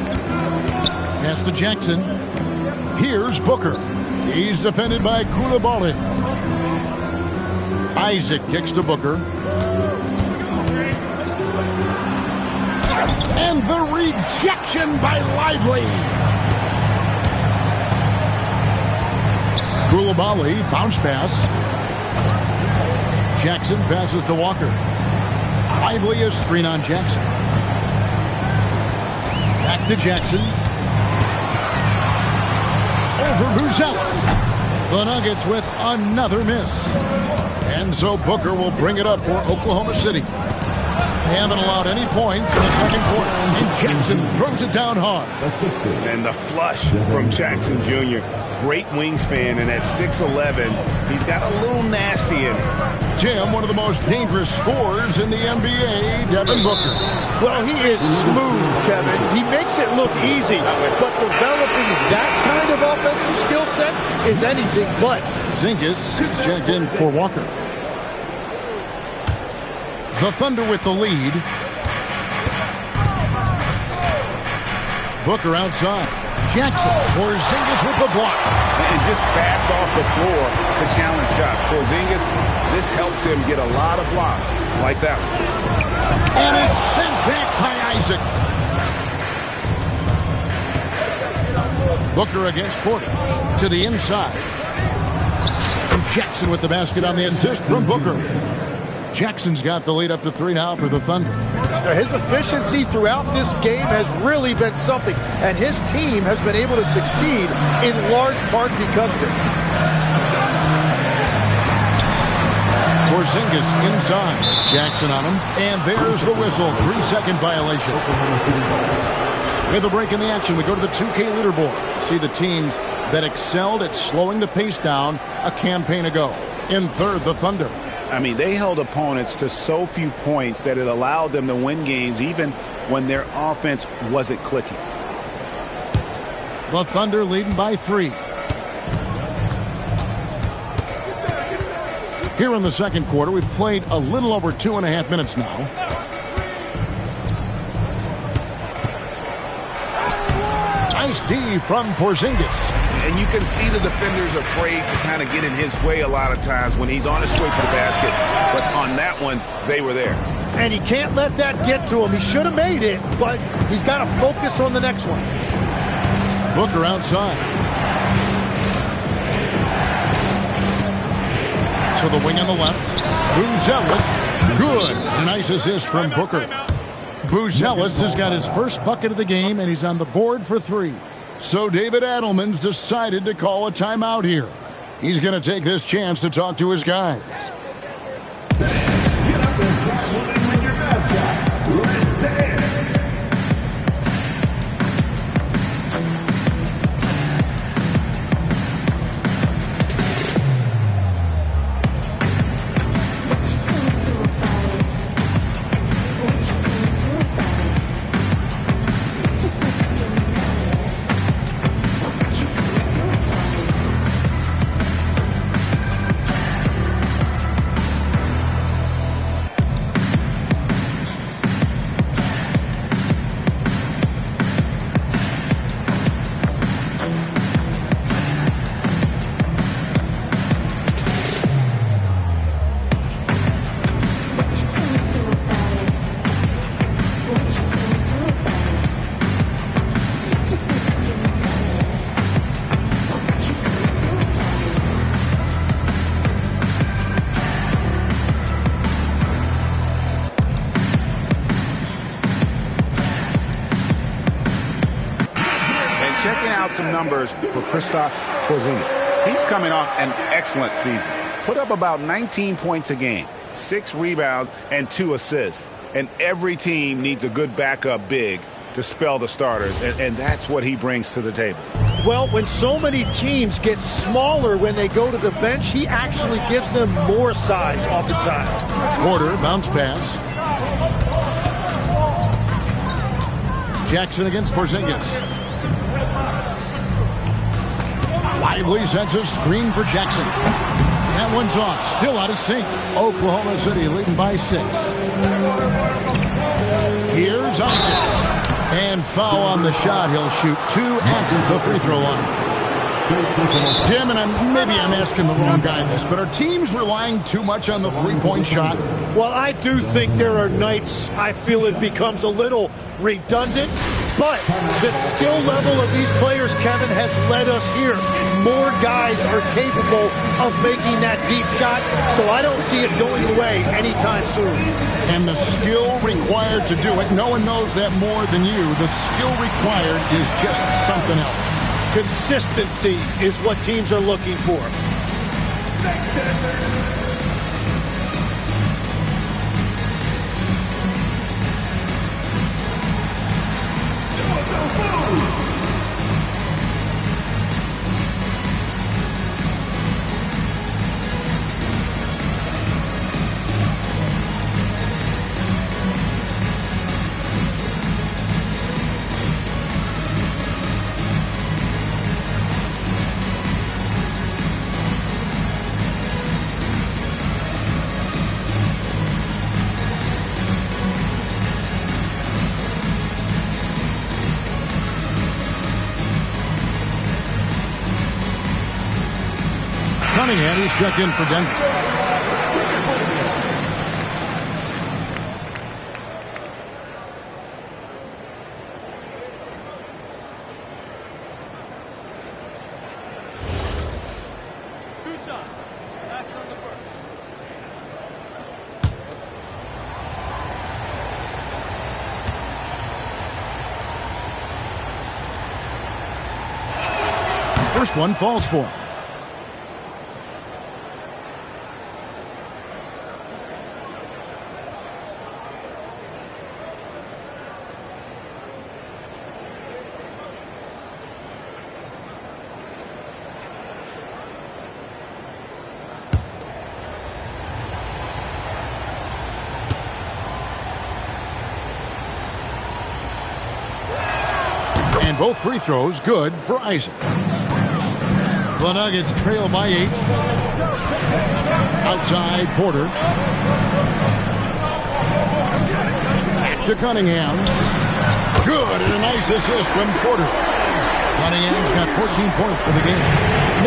Pass to Jackson. Here's Booker. He's defended by Koulibaly. Isaac kicks to Booker. And the rejection by Lively. Koulibaly, bounce pass. Jackson passes to Walker. Lively a screen on Jackson. Back to Jackson. Over Buzelis. The Nuggets with another miss. And so Booker will bring it up for Oklahoma City. They haven't allowed any points in the second quarter. And Jackson throws it down hard. And the flush from Jackson Jr. Great wingspan, and at 6'11", he's got a little nasty in it. Jim, one of the most dangerous scorers in the NBA, Devin Booker. Well, he is smooth, Kevin. He makes it look easy, but developing that kind of offensive skill set is anything but. Zingas is checked in for Walker. The Thunder with the lead. Booker outside. Jackson, Porzingis with the block. And just fast off the floor to challenge shots. Porzingis, this helps him get a lot of blocks like that one. And it's sent back by Isaac. Booker against Porter. To the inside. And Jackson with the basket on the assist from Booker. Jackson's got the lead up to 3 now for the Thunder. His efficiency throughout this game has really been something, and his team has been able to succeed in large part because of it. Porzingis inside. Jackson on him, and there's the whistle. 3-second violation. With a break in the action, we go to the 2K leaderboard. See the teams that excelled at slowing the pace down a campaign ago. In third, the Thunder. I mean, they held opponents to so few points that it allowed them to win games even when their offense wasn't clicking. The Thunder leading by 3. Here in the second quarter, we've played a little over 2.5 minutes now. Nice D from Porzingis. And you can see the defenders afraid to kind of get in his way a lot of times when he's on his way to the basket. But on that one, they were there. And he can't let that get to him. He should have made it, but he's got to focus on the next one. Booker outside. To the wing on the left. Buzelis. Good. Nice assist from Booker. Buzelis has got his first bucket of the game, and he's on the board for 3. So David Adelman's decided to call a timeout here. He's going to take this chance to talk to his guys. Some numbers for Kristaps Porzingis. He's coming off an excellent season. Put up about 19 points a game, 6 rebounds, and 2 assists. And every team needs a good backup big to spell the starters, and that's what he brings to the table. Well, when so many teams get smaller when they go to the bench, he actually gives them more size oftentimes. Porter, bounce pass. Jackson against Porzingis. Lively sends a screen for Jackson. That one's off. Still out of sync. Oklahoma City leading by 6. Here's Isaac. And foul on the shot. He'll shoot 2 at the free throw line. Tim, and maybe I'm asking the wrong guy this, but are teams relying too much on the three-point shot? Well, I do think there are nights I feel it becomes a little redundant, but the skill level of these players, Kevin, has led us here. More guys are capable of making that deep shot, so I don't see it going away anytime soon. And the skill required to do it, no one knows that more than you. The skill required is just something else. Consistency is what teams are looking for. Cunningham, he's checked in for Denver. Two shots. That's on the first. First one falls for him. And both free throws good for Isaac. The Nuggets trail by 8. Outside Porter. Back to Cunningham. Good, and a nice assist from Porter. Cunningham's got 14 points for the game.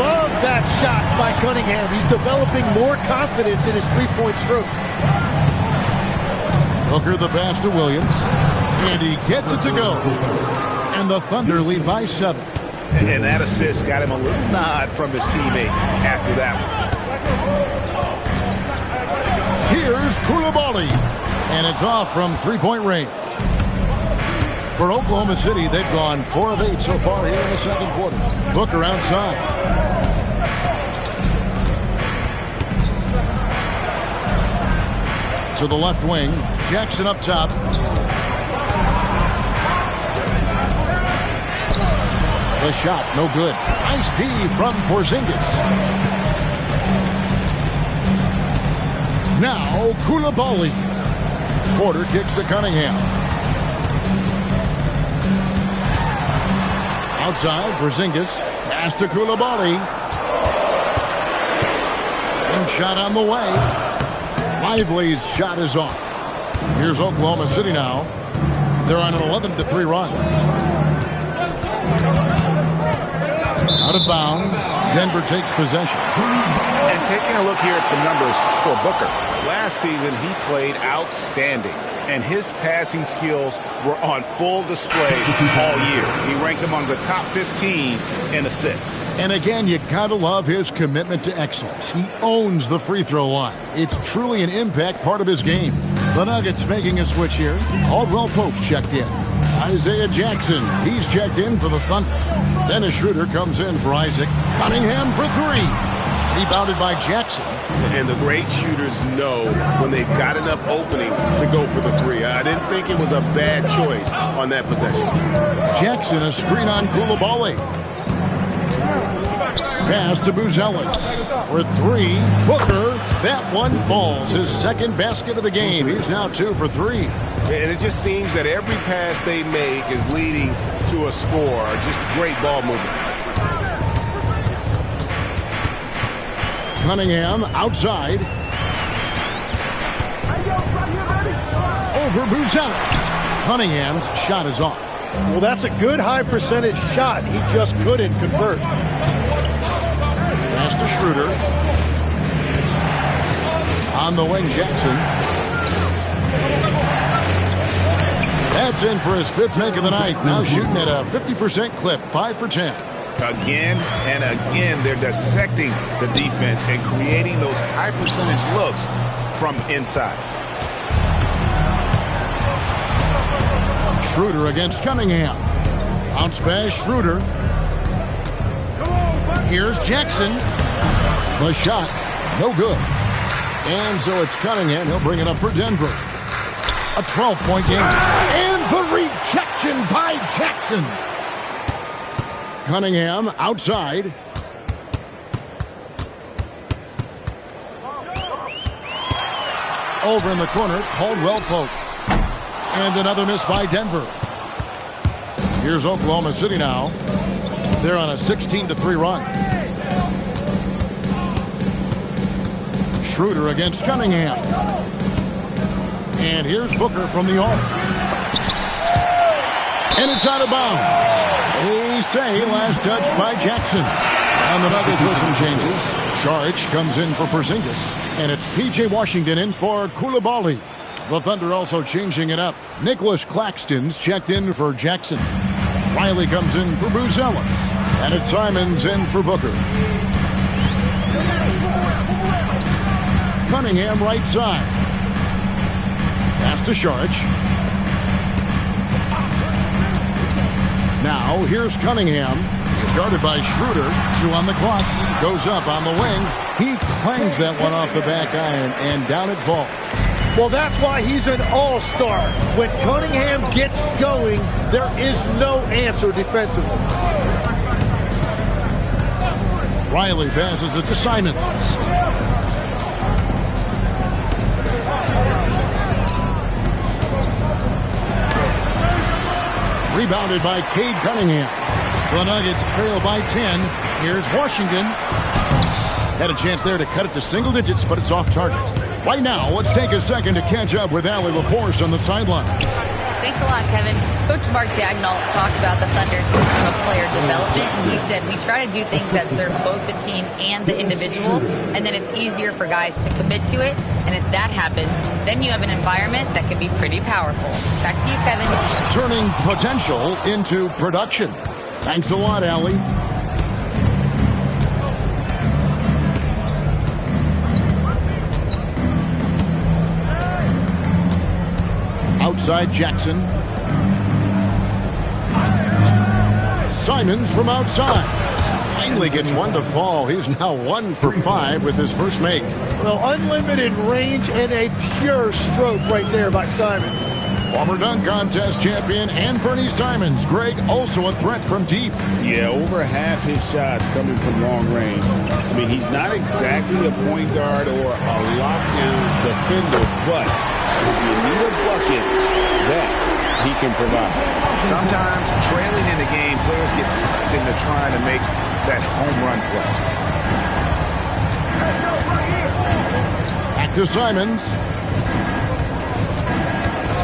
Love that shot by Cunningham. He's developing more confidence in his three-point stroke. Booker the pass to Williams. And he gets it to go. And the Thunder lead by 7. And that assist got him a little nod from his teammate after that one. Here's Coulibaly. And it's off from three-point range. For Oklahoma City, they've gone 4 of 8 so far here in the second quarter. Booker outside. To the left wing. Jackson up top. The shot, no good. Nice D from Porzingis. Now, Coulibaly. Porter kicks to Cunningham. Outside, Porzingis. Pass to Coulibaly. And shot on the way. Lively's shot is off. Here's Oklahoma City now. They're on an 11-3 run. Out of bounds. Denver takes possession. And taking a look here at some numbers for Booker. Last season, he played outstanding. And his passing skills were on full display all year. He ranked among the top 15 in assists. And again, you gotta love his commitment to excellence. He owns the free throw line. It's truly an impact part of his game. The Nuggets making a switch here. Caldwell Pope's checked in. Isaiah Jackson, he's checked in for the Thunder. Dennis Schroeder comes in for Isaac. Cunningham for 3. Rebounded by Jackson. And the great shooters know when they've got enough opening to go for the 3. I didn't think it was a bad choice on that possession. Jackson, a screen on Coulibaly. Pass to Buzelis for 3. Booker, that one falls. His second basket of the game. He's now 2 for 3. And it just seems that every pass they make is leading to a score. Just great ball movement. Cunningham outside. Over Buzelis. Cunningham's shot is off. Well, that's a good high percentage shot. He just couldn't convert. Pass to Schroeder. On the wing, Jackson. That's in for his 5th make of the night. Now shooting at a 50% clip, 5 for 10. Again and again, they're dissecting the defense and creating those high percentage looks from inside. Schroeder against Cunningham. Bounce pass, Schroeder. Here's Jackson. The shot, no good. And so it's Cunningham. He'll bring it up for Denver. A 12-point game. And the rejection by Jackson. Cunningham outside. Over in the corner, Caldwell Pope. And another miss by Denver. Here's Oklahoma City now. They're on a 16-3 run. Schroeder against Cunningham. And here's Booker from the arc. And it's out of bounds. They say last touch by Jackson. And the Nuggets with some changes. Saric comes in for Porzingis. And it's P.J. Washington in for Coulibaly. The Thunder also changing it up. Nicholas Claxton's checked in for Jackson. Riley comes in for Buzelis. And it's Simons in for Booker. Cunningham right side. Pass to Saric. Now here's Cunningham. He's guarded by Schroeder. 2 on the clock. Goes up on the wing. He clangs that one off the back iron, and down it falls. Well, that's why he's an all-star. When Cunningham gets going, there is no answer defensively. Riley passes it to Simons. Rebounded by Cade Cunningham. The Nuggets trail by 10. Here's Washington. Had a chance there to cut it to single digits, but it's off target. Right now, let's take a second to catch up with Allie LaForce on the sideline. Thanks a lot, Kevin. Coach Mark Dagnall talked about the Thunder's system of player development, and he said, we try to do things that serve both the team and the individual, and then it's easier for guys to commit to it. And if that happens, then you have an environment that can be pretty powerful. Back to you, Kevin. Turning potential into production. Thanks a lot, Allie. Outside Jackson. Simons from outside. Finally gets one to fall. He's now 1 for 5 with his first make. Well, unlimited range and a pure stroke right there by Simons. Former dunk contest champion Anthony Simons. Greg, also a threat from deep. Yeah, over half his shots coming from long range. I mean, he's not exactly a point guard or a lockdown defender, but if you need a bucket, that he can provide. Sometimes trailing in the game, players get sucked into trying to make that home run play. Back to Simons.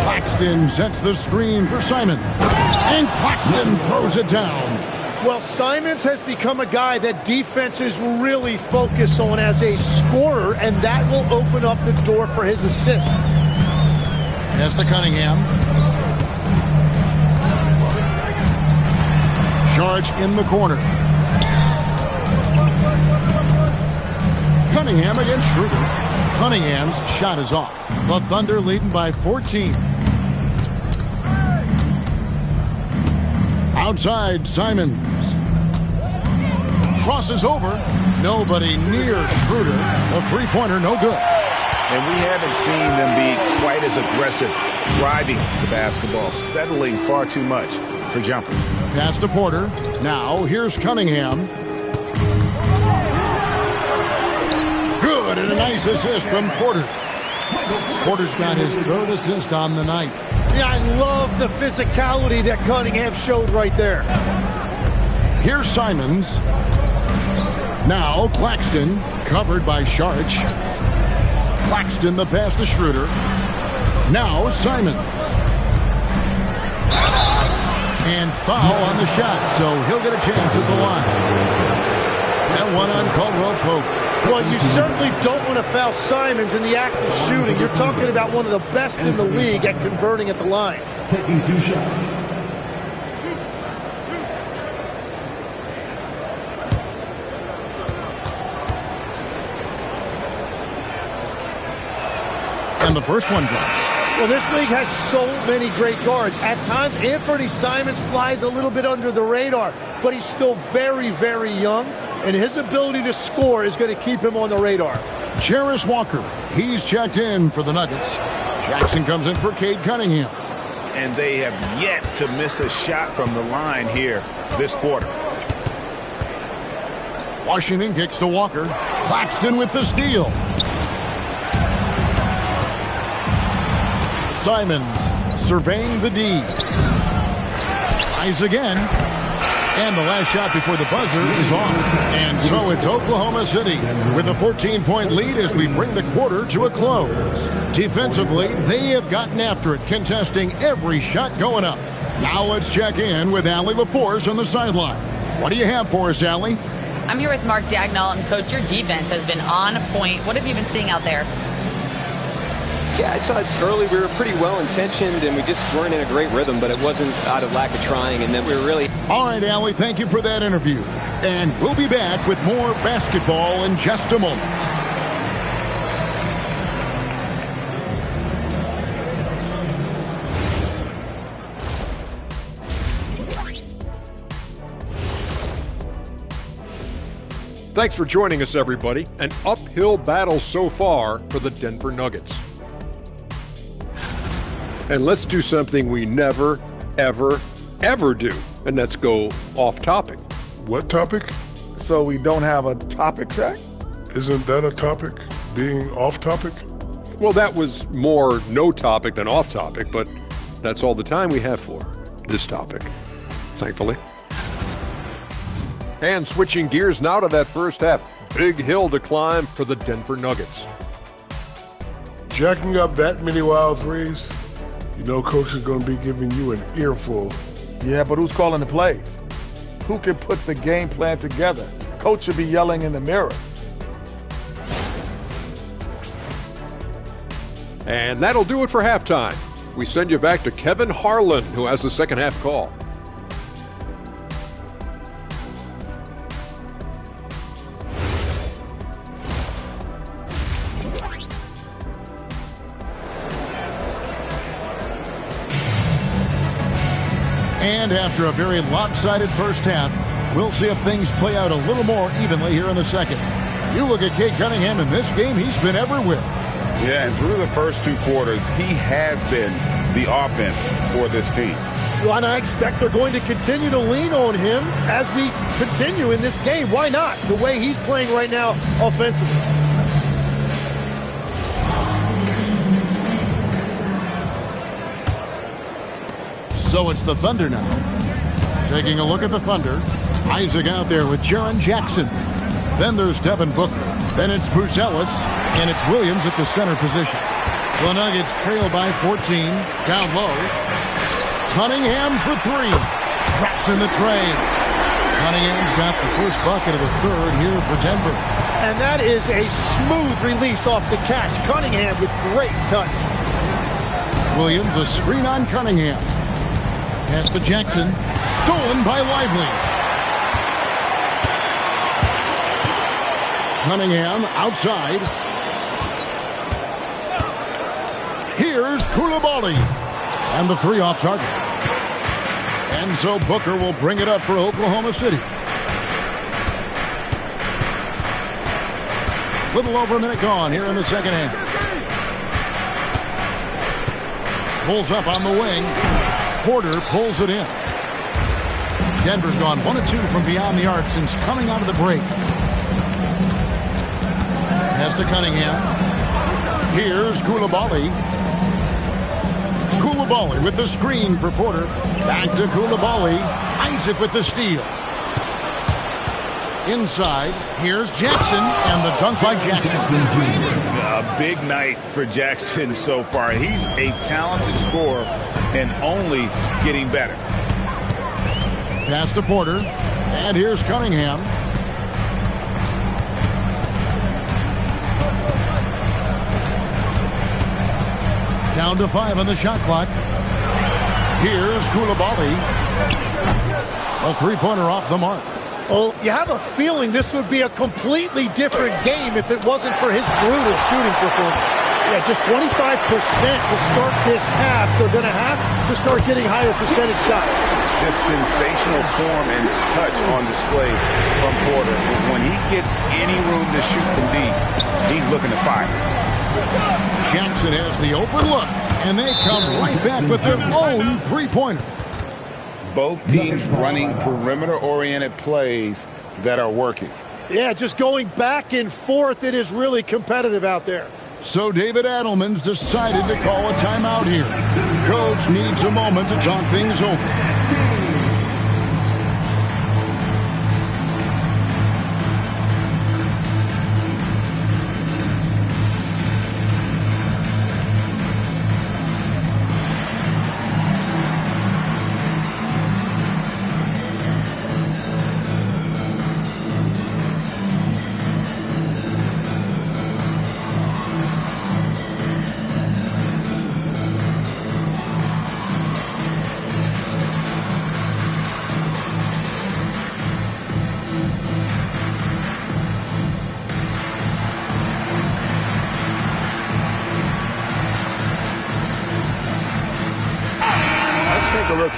Claxton sets the screen for Simons. And Claxton throws it down. Well, Simons has become a guy that defenses really focus on as a scorer, and that will open up the door for his assist. Pass to Cunningham. Charge in the corner. Cunningham against Schroeder. Cunningham's shot is off. The Thunder leading by 14. Outside, Simons. Crosses over. Nobody near Schroeder. A three-pointer, no good. And we haven't seen them be quite as aggressive driving the basketball, settling far too much for jumpers. Pass to Porter. Now, here's Cunningham. Good, and a nice assist from Porter. Porter's got his third assist on the night. Yeah, I love the physicality that Cunningham showed right there. Here's Simons. Now, Claxton, covered by Sharch. Claxton, the pass to Schroeder. Now, Simons. And foul on the shot, so he'll get a chance at the line. That one uncalled roll poke. Well, you certainly don't want to foul Simons in the act of shooting. You're talking about one of the best in the league at converting at the line. Taking 2 shots. And the first one drops. Well, this league has so many great guards. At times, Anthony Simons flies a little bit under the radar, but he's still very, very young, and his ability to score is going to keep him on the radar. Jarris Walker, he's checked in for the Nuggets. Jackson comes in for Cade Cunningham. And they have yet to miss a shot from the line here this quarter. Washington kicks to Walker. Claxton with the steal. Simons surveying the D. Tries again. And the last shot before the buzzer is off. And so it's Oklahoma City with a 14-point lead as we bring the quarter to a close. Defensively, they have gotten after it, contesting every shot going up. Now let's check in with Allie LaForce on the sideline. What do you have for us, Allie? I'm here with Mark Dagnall, and Coach, your defense has been on point. What have you been seeing out there? Yeah, I thought early we were pretty well-intentioned, and we just weren't in a great rhythm, but it wasn't out of lack of trying, and then we were really... All right, Allie, thank you for that interview. And we'll be back with more basketball in just a moment. Thanks for joining us, everybody. An uphill battle so far for the Denver Nuggets. And let's do something we never, ever, ever do, and that's go off topic. What topic? So we don't have a topic track? Isn't that a topic? Being off topic? Well, that was more no topic than off topic, but that's all the time we have for. this topic, thankfully. And switching gears now to that first half. Big hill to climb for the Denver Nuggets. Jacking up that many wild threes, you know Coach is going to be giving you an earful. Yeah, but who's calling the plays? Who can put the game plan together? Coach should be yelling in the mirror. And that'll do it for halftime. We send you back to Kevin Harlan, who has the second half call. And after a very lopsided first half, we'll see if things play out a little more evenly here in the second. You look at Cade Cunningham in this game, he's been everywhere. Yeah, and through the first two quarters, he has been the offense for this team. Well, and I expect they're going to continue to lean on him as we continue in this game. Why not? The way he's playing right now offensively. So it's the Thunder now. Taking a look at the Thunder. Isaac out there with Jaren Jackson. Then there's Devin Booker. Then it's Bruce Ellis. And it's Williams at the center position. The Nuggets trail by 14. Down low. Cunningham for three. Drops in the tray. Cunningham's got the first bucket of the third here for Denver. And that is a smooth release off the catch. Cunningham with great touch. Williams, a screen on Cunningham. Pass to Jackson. Stolen by Lively. Cunningham outside. Here's Koulibaly. And the three off target. And so Booker will bring it up for Oklahoma City. Little over a minute gone here in the second half. Pulls up on the wing. Porter pulls it in. Denver's gone 1 of 2 from beyond the arc since coming out of the break. Pass to Cunningham. Here's Koulibaly. Koulibaly with the screen for Porter. Back to Koulibaly. Isaac with the steal. Inside, here's Jackson, and the dunk by Jackson. A big night for Jackson so far. He's a talented scorer and only getting better. Pass to Porter, and here's Cunningham. Down to 5 on the shot clock. Here's Koulibaly. A three-pointer off the mark. Well, you have a feeling this would be a completely different game if it wasn't for his brutal shooting performance. Yeah, just 25% to start this half. They're going to have to start getting higher percentage shots. Just sensational form and touch on display from Porter. When he gets any room to shoot from deep, he's looking to fire. Jackson has the open look, and they come right back with their own three-pointer. Both teams running perimeter-oriented plays that are working. Yeah, just going back and forth. It is really competitive out there. So David Adelman's decided to call a timeout here. Coach needs a moment to talk things over.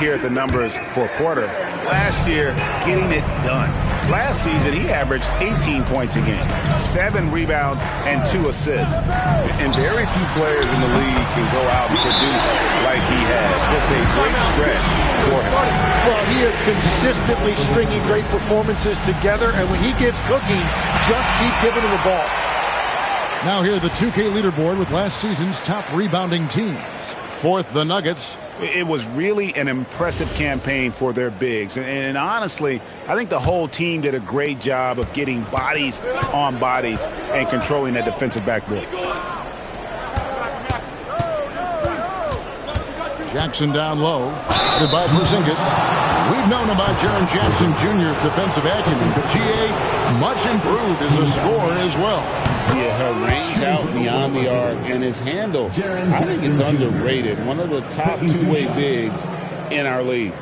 Here at the numbers for Porter. Last year, getting it done. Last season, he averaged 18 points a game, 7 rebounds, and 2 assists. And very few players in the league can go out and produce like he has. Just a great stretch for him. Well, he is consistently stringing great performances together, and when he gets cooking, just keep giving him the ball. Now here, the 2K leaderboard with last season's top rebounding teams. Fourth, the Nuggets. It was really an impressive campaign for their bigs. And honestly, I think the whole team did a great job of getting bodies on bodies and controlling that defensive backboard. Jackson down low. Headed by Porzingis. We've known about Jaren Jackson Jr.'s defensive acumen, but G.A. much improved as a scorer as well. Yeah, her range out beyond the arc and his handle, I think it's underrated. One of the top two-way bigs in our league.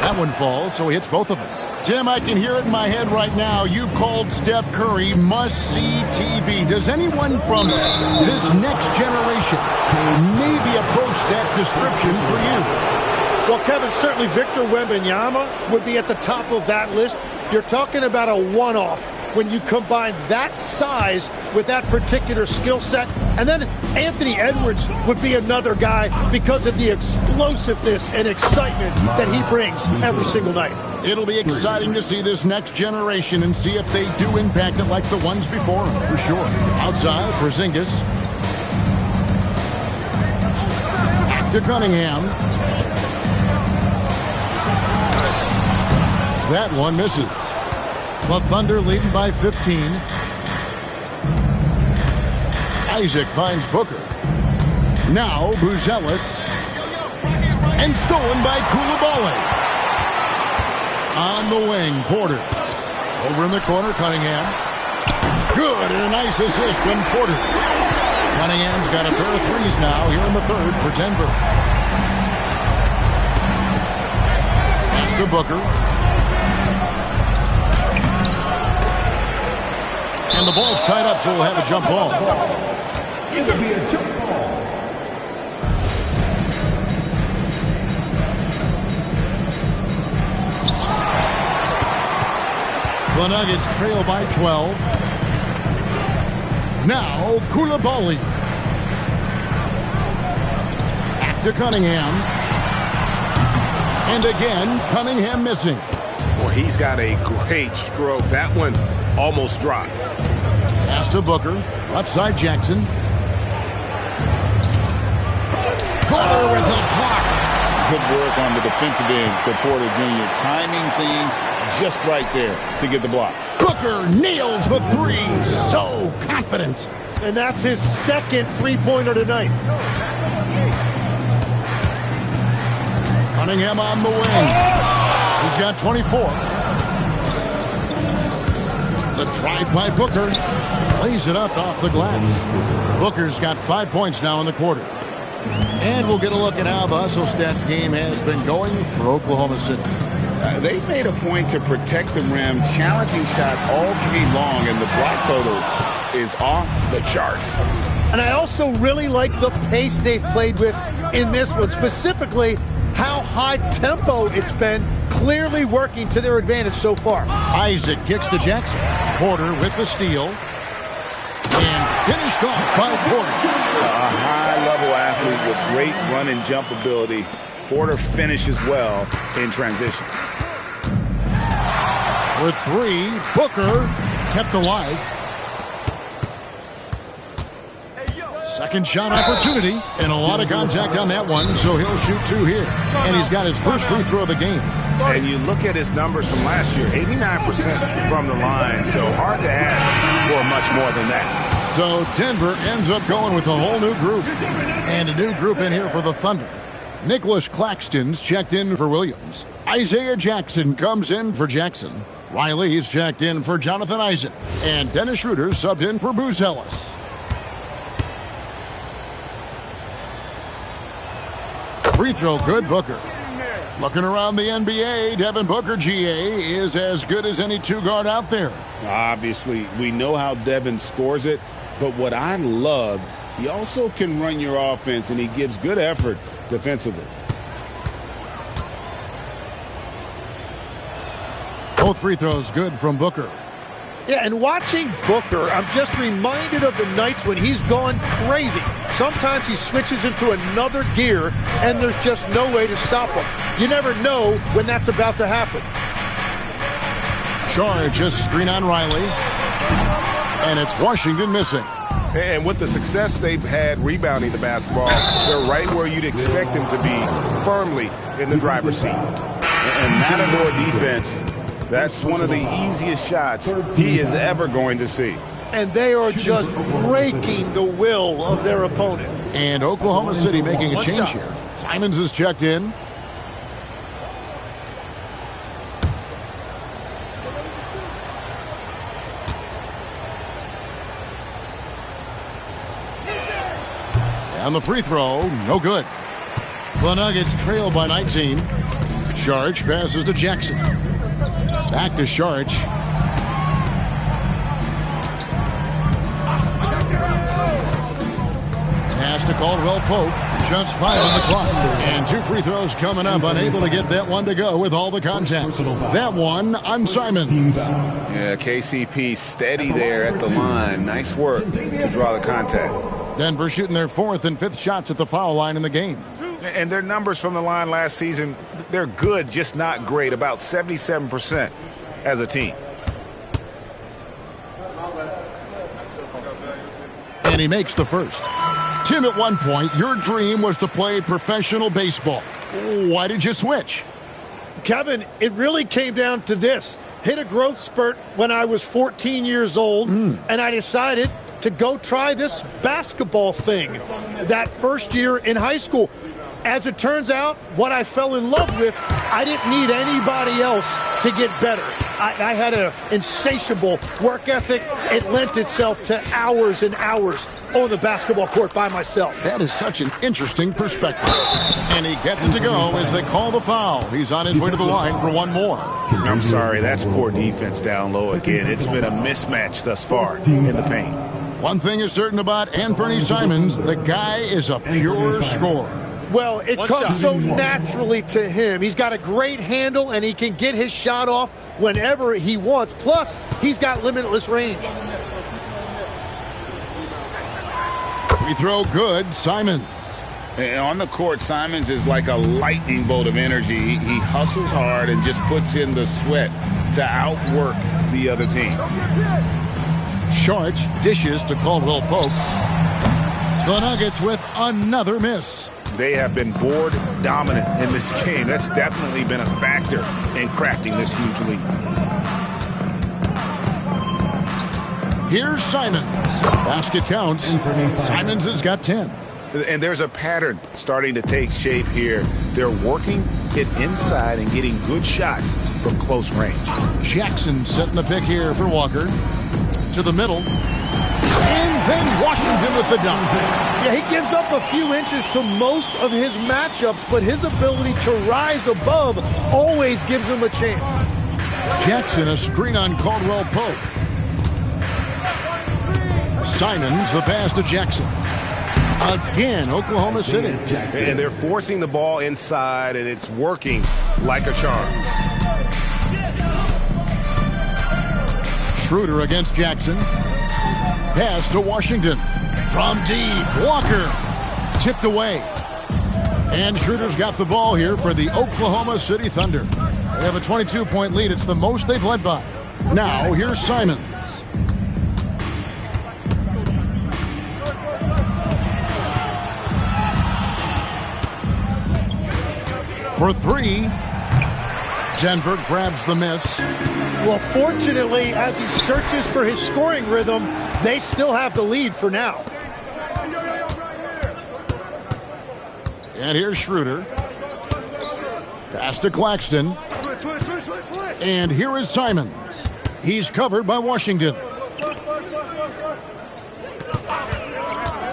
That one falls, so he hits both of them. Tim, I can hear it in my head right now. You've called Steph Curry must-see TV. Does anyone from this next generation maybe approach that description for you? Well, Kevin, certainly Victor Wembanyama would be at the top of that list. You're talking about a one-off when you combine that size with that particular skill set. And then Anthony Edwards would be another guy because of the explosiveness and excitement that he brings every single night. It'll be exciting to see this next generation and see if they do impact it like the ones before them, for sure. Outside, Porzingis. Back to Cunningham. That one misses. The Thunder leading by 15. Isaac finds Booker. Now Buzelis. And stolen by Coulibaly. On the wing, Porter. Over in the corner, Cunningham. Good, and a nice assist from Porter. Cunningham's got a pair of threes now here in the third for Denver. Pass to Booker. And the ball's tied up, so we'll have a jump ball. It'll be a jump ball. The Nuggets trail by 12. Now Coulibaly. Back to Cunningham. And again, Cunningham missing. Well, he's got a great stroke. That one almost dropped. Pass to Booker. Left side, Jackson. Porter with a block. Good work on the defensive end for Porter Jr. Timing things just right there to get the block. Booker nails the three. So confident. And that's his second three-pointer tonight. Cunningham on the wing. He's got 24. The drive by Booker. Plays it up off the glass. Booker's got 5 points now in the quarter. And we'll get a look at how the hustle stat game has been going for Oklahoma City. They made a point to protect the rim, challenging shots all game long, and the block total is off the charts. And I also really like the pace they've played with in this one, specifically how high tempo it's been, clearly working to their advantage so far. Isaac kicks to Jackson. Porter with the steal. And finished off by Porter. A high-level athlete with great run and jump ability. Porter finishes well in transition. With three, Booker kept alive. Second shot opportunity, and a lot of contact on that one, so he'll shoot two here. And he's got his first free throw of the game. And you look at his numbers from last year, 89% from the line, so hard to ask for much more than that. So Denver ends up going with a whole new group. And a new group in here for the Thunder. Nicholas Claxton's checked in for Williams. Isaiah Jackson comes in for Jackson. Riley's checked in for Jonathan Isaac. And Dennis Schroeder subbed in for Buzelis. Free throw good, Booker. Looking around the NBA, Devin Booker, GA, is as good as any two-guard out there. Obviously, we know how Devin scores it, but what I love, he also can run your offense, and he gives good effort defensively. Both free throws good from Booker. Yeah, and watching Booker, I'm just reminded of the nights when he's gone crazy. Sometimes he switches into another gear, and there's just no way to stop him. You never know when that's about to happen. Charge a screen on Riley. And it's Washington missing. And with the success they've had rebounding the basketball, they're right where you'd expect them to be, firmly in the driver's seat. And Matador defense, that's one of the easiest shots he is ever going to see. And they are just breaking the will of their opponent. And Oklahoma City making a change here. Simons is checked in. And the free throw, no good. The Nuggets trail by 19. Sharch passes to Jackson. Back to Sharch. Pass to Caldwell Pope. Just 5 on the clock. And 2 free throws coming up. Unable to get that one to go with all the contact. That one on Simons. Yeah, KCP steady there at the line. Nice work to draw the contact. Denver shooting their 4th and 5th shots at the foul line in the game. And their numbers from the line last season, they're good, just not great. About 77% as a team. And he makes the first. Tim, at one point, your dream was to play professional baseball. Why did you switch? Kevin, it really came down to this. Hit a growth spurt when I was 14 years old, and I decided to go try this basketball thing that first year in high school. As it turns out, what I fell in love with, I didn't need anybody else to get better. I had an insatiable work ethic. It lent itself to hours and hours on the basketball court by myself. That is such an interesting perspective. And he gets it to go as they call the foul. He's on his way to the line for one more. I'm sorry, that's poor defense down low again. It's been a mismatch thus far in the paint. One thing is certain about Anthony Simons, the guy is a pure scorer. Well, it comes so naturally to him. He's got a great handle, and he can get his shot off whenever he wants. Plus, he's got limitless range. We throw good, Simons. And on the court, Simons is like a lightning bolt of energy. He hustles hard and just puts in the sweat to outwork the other team. Sharch dishes to Caldwell Pope. The Nuggets with another miss. They have been board dominant in this game. That's definitely been a factor in crafting this huge lead. Here's Simons. Basket counts. Simons has got 10. And there's a pattern starting to take shape here. They're working it inside and getting good shots from close range. Jackson setting the pick here for Walker. To the middle. And then Washington with the dunk. Yeah, he gives up a few inches to most of his matchups, but his ability to rise above always gives him a chance. Jackson, a screen on Caldwell Pope. Simons, the pass to Jackson. Again, Oklahoma City. And they're forcing the ball inside, and it's working like a charm. Schroeder against Jackson. Pass to Washington. From deep, Walker. Tipped away. And Schroeder's got the ball here for the Oklahoma City Thunder. They have a 22-point lead. It's the most they've led by. Now, here's Simons. For 3. Denver grabs the miss. Well, fortunately, as he searches for his scoring rhythm, they still have the lead for now. And here's Schroeder. Pass to Claxton. And here is Simons. He's covered by Washington.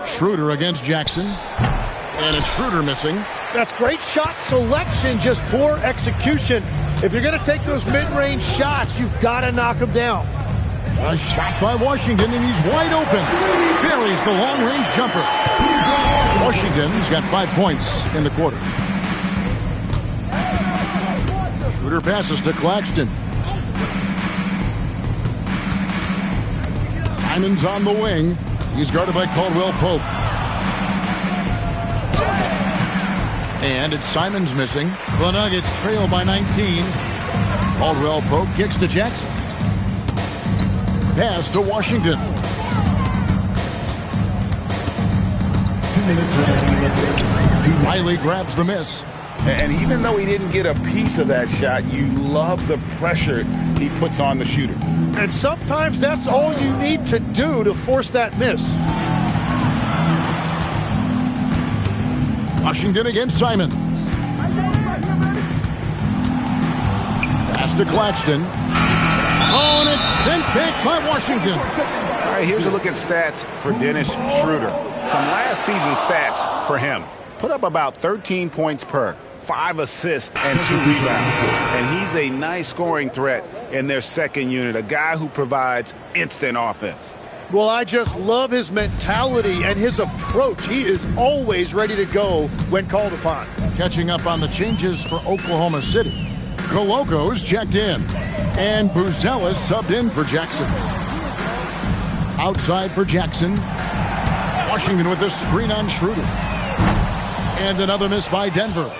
Schroeder against Jackson. And it's Schroeder missing. That's great shot selection, just poor execution. If you're going to take those mid-range shots, you've got to knock them down. A shot by Washington, and he's wide open. Buries the long-range jumper. Washington's got 5 points in the quarter. Schroeder passes to Claxton. Simon's on the wing. He's guarded by Caldwell Pope. And it's Simon's missing. The Nuggets trail by 19. Caldwell Pope kicks to Jackson. Pass to Washington. 2 minutes remaining. Riley grabs the miss. And even though he didn't get a piece of that shot, you love the pressure he puts on the shooter. And sometimes that's all you need to do to force that miss. Washington against Simon. Pass to Claxton. Oh, and it's sent back by Washington. All right, here's a look at stats for Dennis Schroeder. Some last season stats for him. Put up about 13 points per, 5 assists, and 2 rebounds. And he's a nice scoring threat in their second unit, a guy who provides instant offense. Well, I just love his mentality and his approach. He is always ready to go when called upon. Catching up on the changes for Oklahoma City. Coloco's checked in. And Buzelis subbed in for Jackson. Outside for Jackson. Washington with the screen on Schroeder. And another miss by Denver.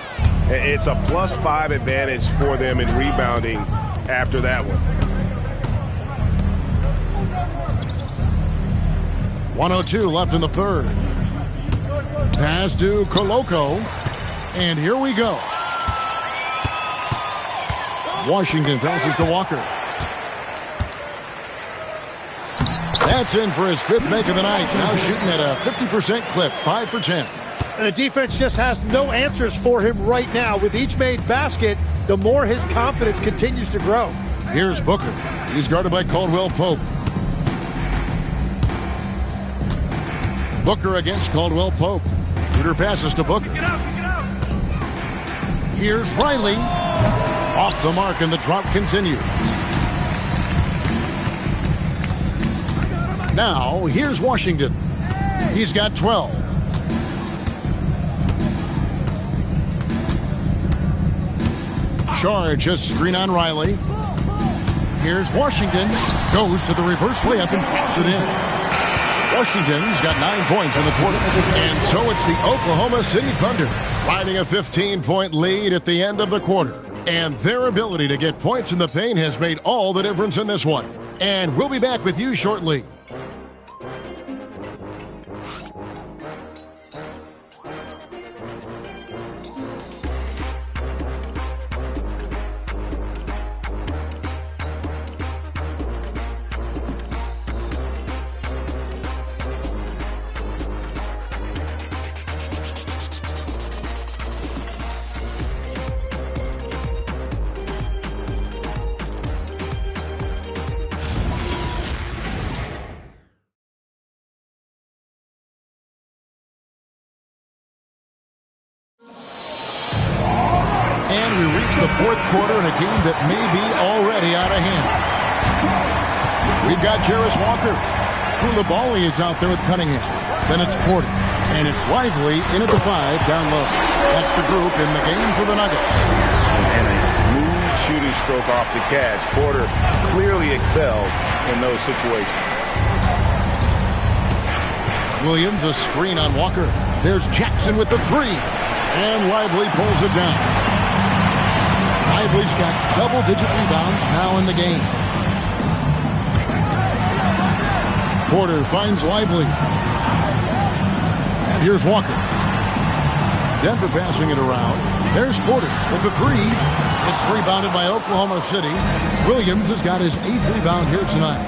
It's a +5 advantage for them in rebounding after that one. 1:02 left in the third. Pass to Coloco. And here we go. Washington passes to Walker. That's in for his 5th make of the night. Now shooting at a 50% clip, 5 for 10. And the defense just has no answers for him right now. With each made basket, the more his confidence continues to grow. Here's Booker. He's guarded by Caldwell Pope. Booker against Caldwell Pope. Shooter passes to Booker. Here's Riley. Off the mark, and the drop continues. Now, here's Washington. He's got 12. Charge, a screen on Riley. Here's Washington. Goes to the reverse layup and drops it in. Washington's got 9 points in the quarter. And so it's the Oklahoma City Thunder riding a 15-point lead at the end of the quarter. And their ability to get points in the paint has made all the difference in this one. And we'll be back with you shortly. The fourth quarter in a game that may be already out of hand. We've got Jarris Walker. Koulibaly is out there with Cunningham. Then it's Porter. And it's Lively in at the 5 down low. That's the group in the game for the Nuggets. And a smooth shooting stroke off the catch. Porter clearly excels in those situations. Williams, a screen on Walker. There's Jackson with the 3. And Lively pulls it down. Lively's got double-digit rebounds now in the game. Porter finds Lively. And here's Walker. Denver passing it around. There's Porter with the 3. It's rebounded by Oklahoma City. Williams has got his 8th rebound here tonight.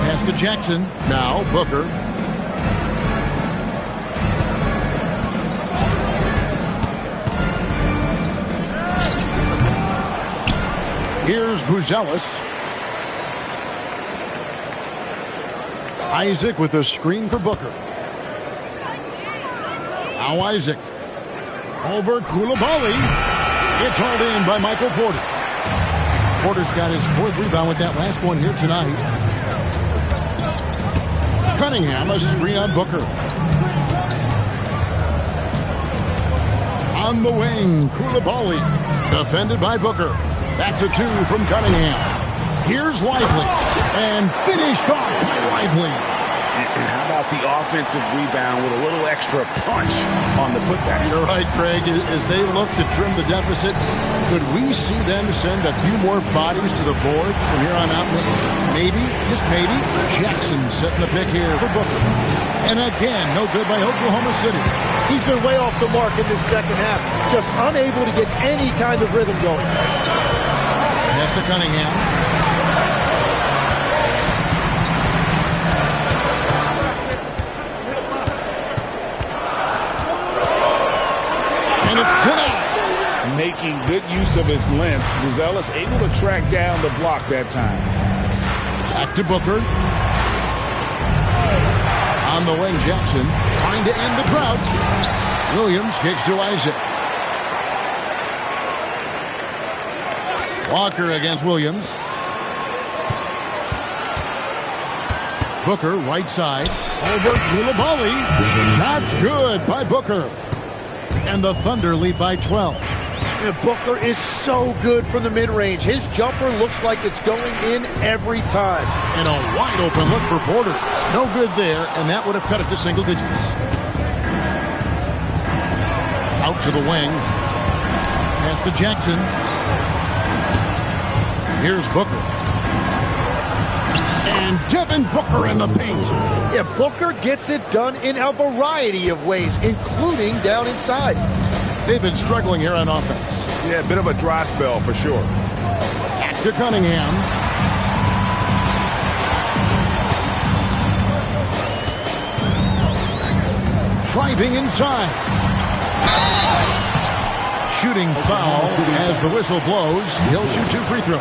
Pass to Jackson. Now Booker. Here's Buzelis. Isaac with a screen for Booker. Now Isaac. Over Koulibaly. It's hauled in by Michael Porter. Porter's got his 4th rebound with that last one here tonight. Cunningham, a screen on Booker. On the wing, Koulibaly. Defended by Booker. That's a 2 from Cunningham. Here's Lively. And finished off by Lively. And how about the offensive rebound with a little extra punch on the putback? You're right, Greg. As they look to trim the deficit, could we see them send a few more bodies to the boards from here on out? Maybe, just maybe. Jackson setting the pick here for Booker. And again, no good by Oklahoma City. He's been way off the mark in this second half. Just unable to get any kind of rhythm going. Pass to Cunningham. And it's denied. Making good use of his length. Rosales able to track down the block that time. Back to Booker. On the wing, Jackson trying to end the drought. Williams kicks to Isaac. Walker against Williams. Booker, right side. Over Koulibaly. Shot's good by Booker. And the Thunder lead by 12. And Booker is so good from the mid-range. His jumper looks like it's going in every time. And a wide open look for Porter. No good there, and that would have cut it to single digits. Out to the wing. Pass to Jackson. Here's Booker. And Devin Booker in the paint. Yeah, Booker gets it done in a variety of ways, including down inside. They've been struggling here on offense. Yeah, a bit of a dry spell for sure. Back to Cunningham. Driving inside. Shooting foul as the whistle blows. He'll shoot 2 free throws.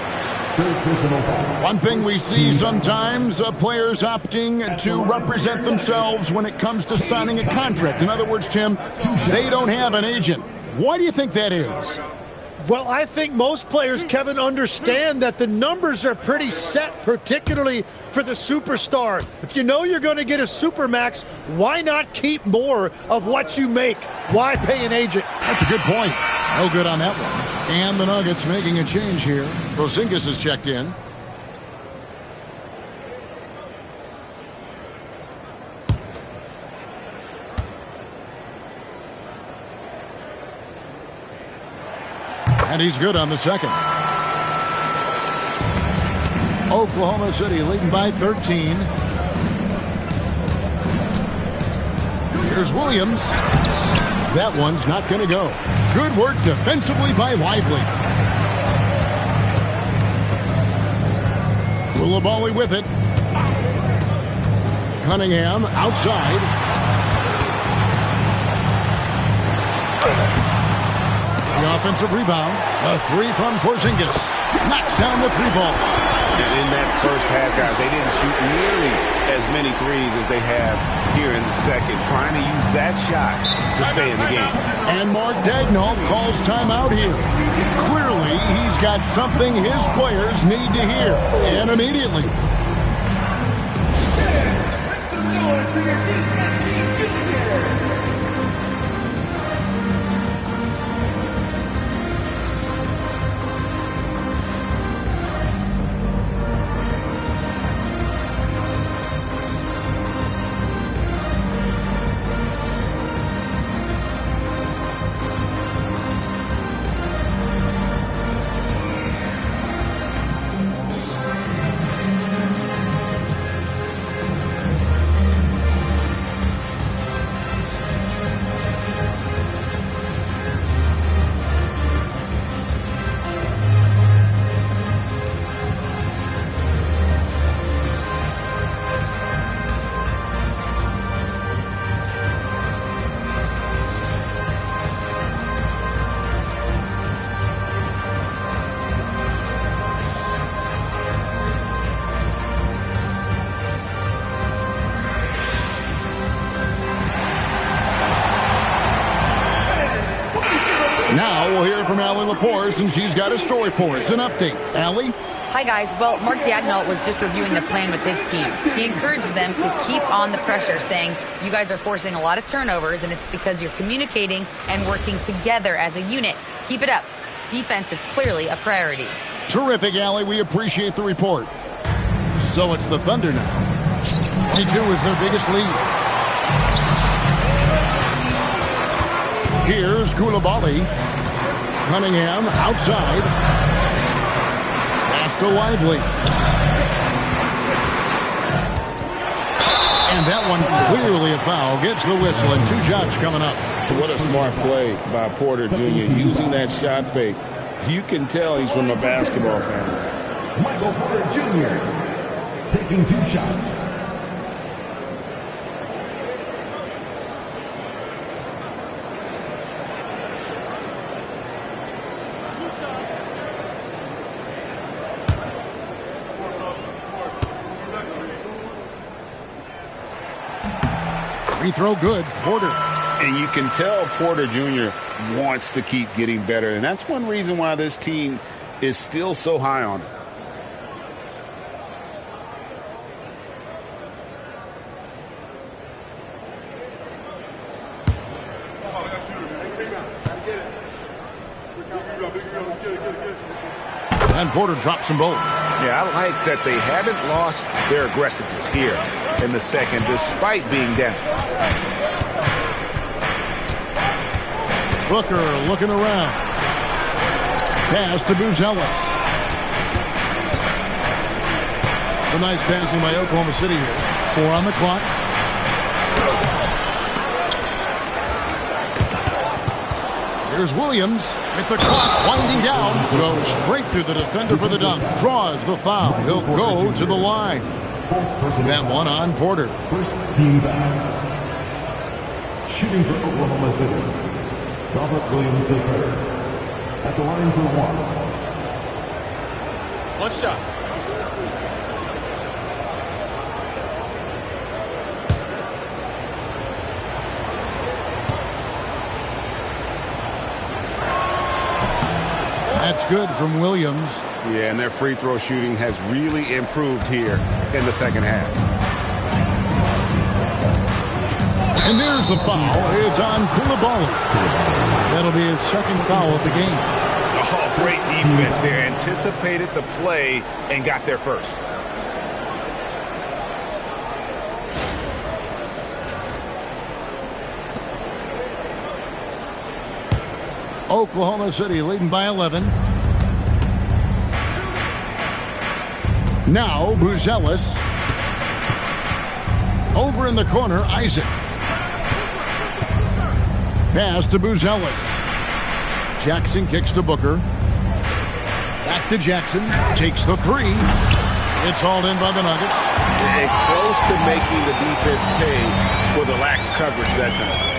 One thing we see sometimes, players opting to represent themselves when it comes to signing a contract. In other words, Tim, they don't have an agent. Why do you think that is? Well, I think most players, Kevin, understand that the numbers are pretty set, particularly for the superstar. If you know you're going to get a supermax, why not keep more of what you make? Why pay an agent? That's a good point. No good on that one. And the Nuggets making a change here. Porzingis is checked in. And he's good on the second. Oklahoma City leading by 13. Here's Williams. That one's not going to go. Good work defensively by Lively. Koulibaly with it. Cunningham outside. The offensive rebound. A 3 from Porzingis. Knocks down the 3-ball. And in that first half, guys, they didn't shoot nearly as many threes as they have here in the second, trying to use that shot to stay in the game. And Mark Daigneault calls timeout here. Clearly, he's got something his players need to hear, and immediately. Now we'll hear from Allie LaForce, and she's got a story for us. An update. Allie? Hi, guys. Well, Mark Daigneault was just reviewing the plan with his team. He encouraged them to keep on the pressure, saying, you guys are forcing a lot of turnovers, and it's because you're communicating and working together as a unit. Keep it up. Defense is clearly a priority. Terrific, Allie. We appreciate the report. So it's the Thunder now. 22 is their biggest lead. Here's Koulibaly. Cunningham outside. Pass to Lively. And that one clearly a foul. Gets the whistle and 2 shots coming up. What a smart play by Porter Jr. using that shot fake. You can tell he's from a basketball family. Michael Porter Jr. taking 2 shots. Free throw good, Porter. And you can tell Porter Jr. wants to keep getting better. And that's one reason why this team is still so high on him. And Porter drops them both. Yeah, I like that they haven't lost their aggressiveness here in the second, despite being down. Booker looking around. Pass to Buzelis. Some nice passing by Oklahoma City here. 4 on the clock. Here's Williams with the clock winding down. Goes straight through the defender for the dunk. Draws the foul. He'll go to the line. That one on Porter. First team foul. Shooting for Oklahoma City, Robert Williams III. At the line for 1. 1 shot. That's good from Williams. Yeah, and their free throw shooting has really improved here in the second half. And there's the foul. It's on Koulibaly. That'll be his second foul of the game. Oh, great defense there. Anticipated the play and got there first. Oklahoma City leading by 11. Now Buzelis. Over in the corner, Isaac. Pass to Buzelis. Jackson kicks to Booker. Back to Jackson. Takes the 3. It's hauled in by the Nuggets. And close to making the defense pay for the lax coverage that time.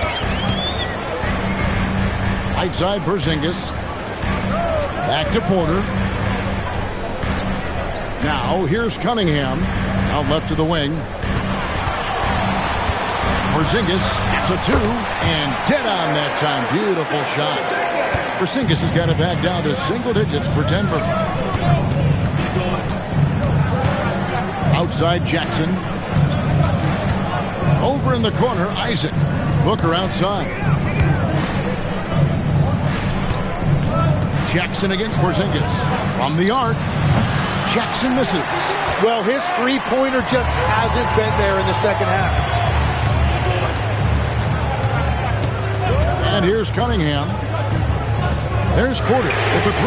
Right side, Porzingis. Back to Porter. Now, here's Cunningham. Out left to the wing. Porzingis gets a 2. And dead on that time. Beautiful shot. Porzingis has got it back down to single digits for Denver. Outside, Jackson. Over in the corner, Isaac. Booker outside. Jackson against Porzingis. From the arc, Jackson misses. Well, his three-pointer just hasn't been there in the second half. And here's Cunningham. There's Porter with the 3.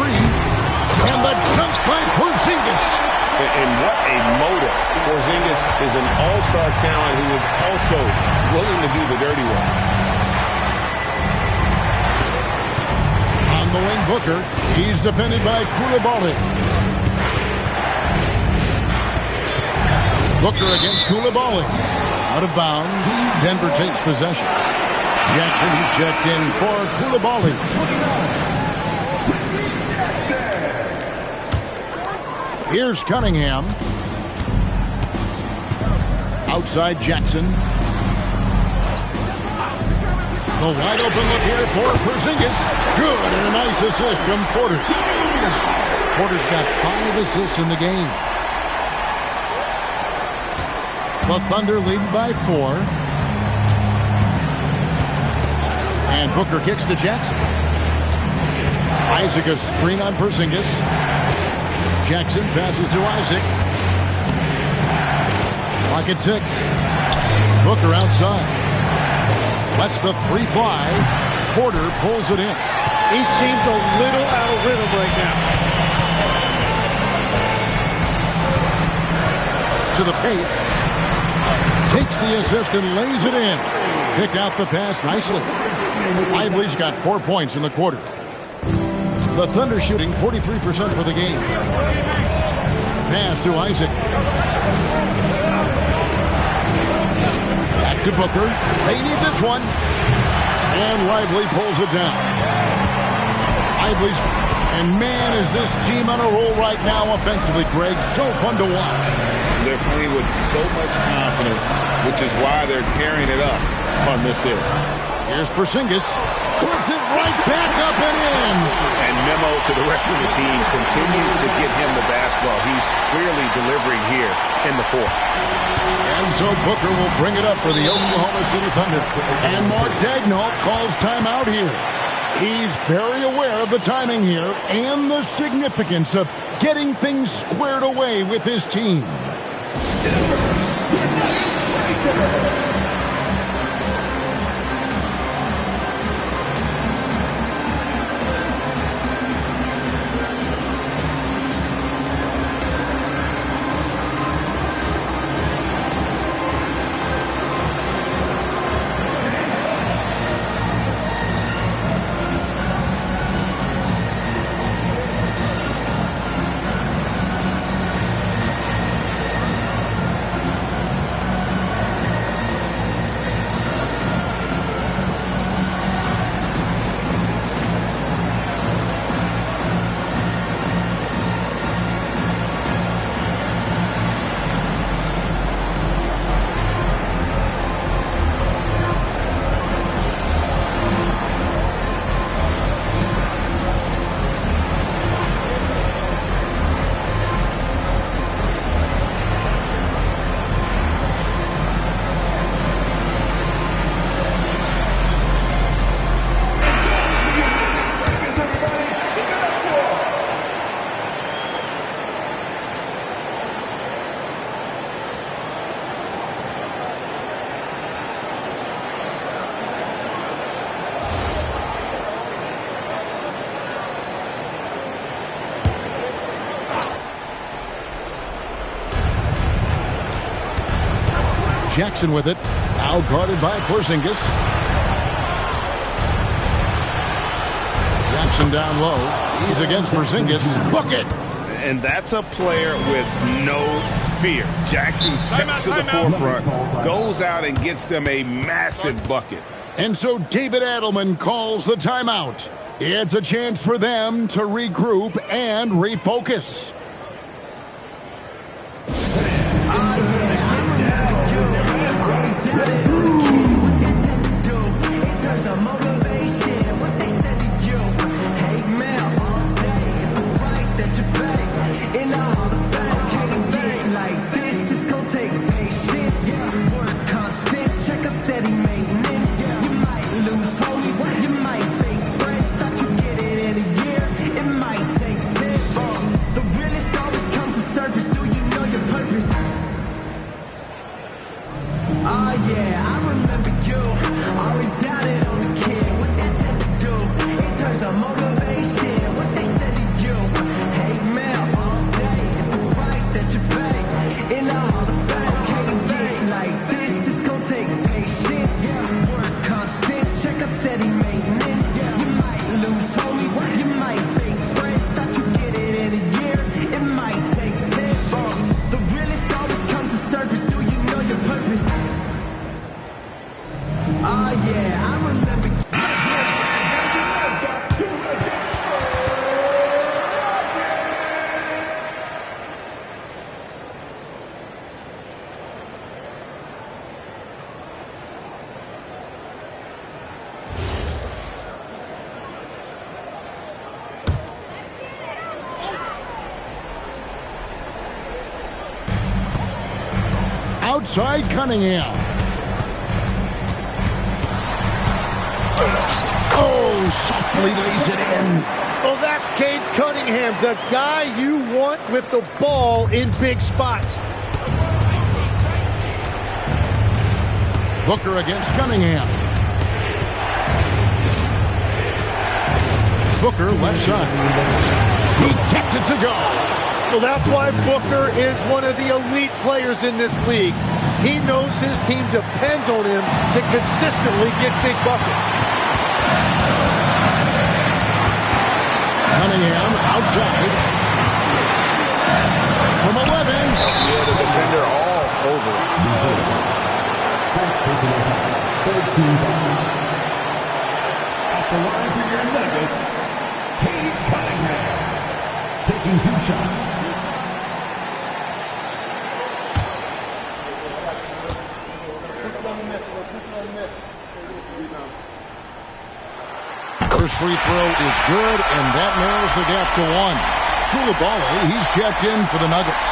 And the dunk by Porzingis. And what a motor. Porzingis is an all-star talent who is also willing to do the dirty work. The wing, Booker. He's defended by Koulibaly. Booker against Koulibaly. Out of bounds. Denver takes possession. Jackson, he's checked in for Koulibaly. Here's Cunningham. Outside Jackson. A wide open look here for Porzingis. Good, and a nice assist from Porter. Porter's got 5 assists in the game. The Thunder leading by 4. And Booker kicks to Jackson. Isaac a screen on Porzingis. Jackson passes to Isaac. Clock at 6. Booker outside. Lets the three fly. Porter pulls it in. He seems a little out of rhythm right now. To the paint. Takes the assist and lays it in. Pick out the pass nicely. Lively's got 4 points in the quarter. The Thunder shooting 43% for the game. Pass to Isaac. Back to Booker. They need this one. And Lively pulls it down. Lively's... And man, is this team on a roll right now offensively, Greg. So fun to watch. They're playing with so much confidence, which is why they're tearing it up on this here. Here's Porzingis. Puts it right back up and in. And memo to the rest of the team. Continue to get him the basketball. He's clearly delivering here in the fourth. And so Booker will bring it up for the Oklahoma City Thunder. And Mark Daigneault calls timeout here. He's very aware of the timing here and the significance of getting things squared away with his team. Jackson with it. Now guarded by Porzingis. Jackson down low. He's against Porzingis. Book it! And that's a player with no fear. Jackson steps to the forefront, goes out and gets them a massive bucket. And so David Adelman calls the timeout. It's a chance for them to regroup and refocus. Outside Cunningham. Oh, softly lays it in. Oh, that's Cade Cunningham, the guy you want with the ball in big spots. Booker against Cunningham. Booker left side. He gets it to go. Well, that's why Booker is one of the elite players in this league. He knows his team depends on him to consistently get big buckets. Cunningham outside. From 11. Yeah, the defender all over. At the line for your Nuggets, Cade Cunningham, taking 2 shots. First free throw is good, and that narrows the gap to 1. Koulibaly, he's checked in for the Nuggets.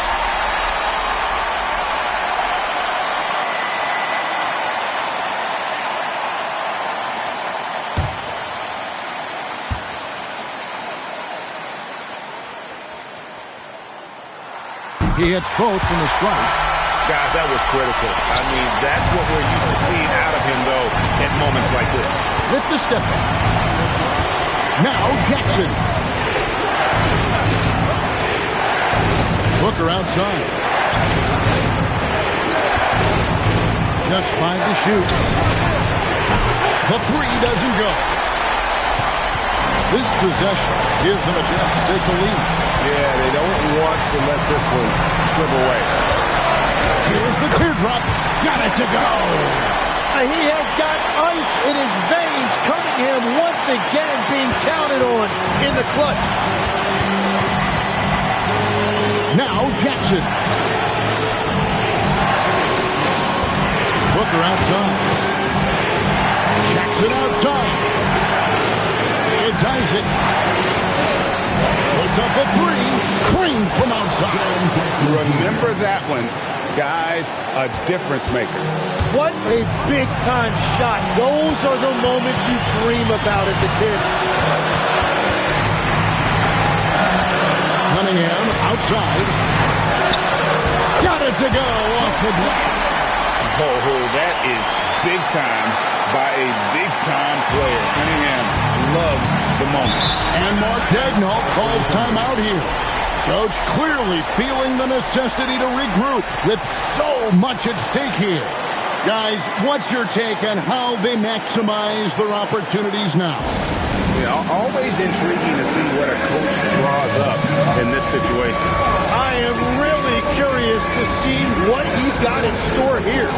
He hits both from the strike. Guys, that was critical. I mean, that's what we're used to seeing out of him, though, at moments like this. With the step back. Now Jackson. Booker outside. Just 5 to shoot. The 3 doesn't go. This possession gives them a chance to take the lead. Yeah, they don't want to let this one slip away. Here's the teardrop. Got it to go. He has got ice in his veins. Cunningham once again being counted on in the clutch. Now Jackson. Booker outside. Jackson outside. It's Isaac. Puts up a 3. Cream from outside. Remember that one. Guys, a difference maker. What a big-time shot. Those are the moments you dream about as a kid. Cunningham outside. Got it to go off the glass. Oh, that is big time by a big-time player. Cunningham loves the moment. And Mark Daigneault calls timeout here. Coach clearly feeling the necessity to regroup with so much at stake here. Guys, what's your take on how they maximize their opportunities now? Yeah, always intriguing to see what a coach draws up in this situation. I am really curious to see what he's got in store here.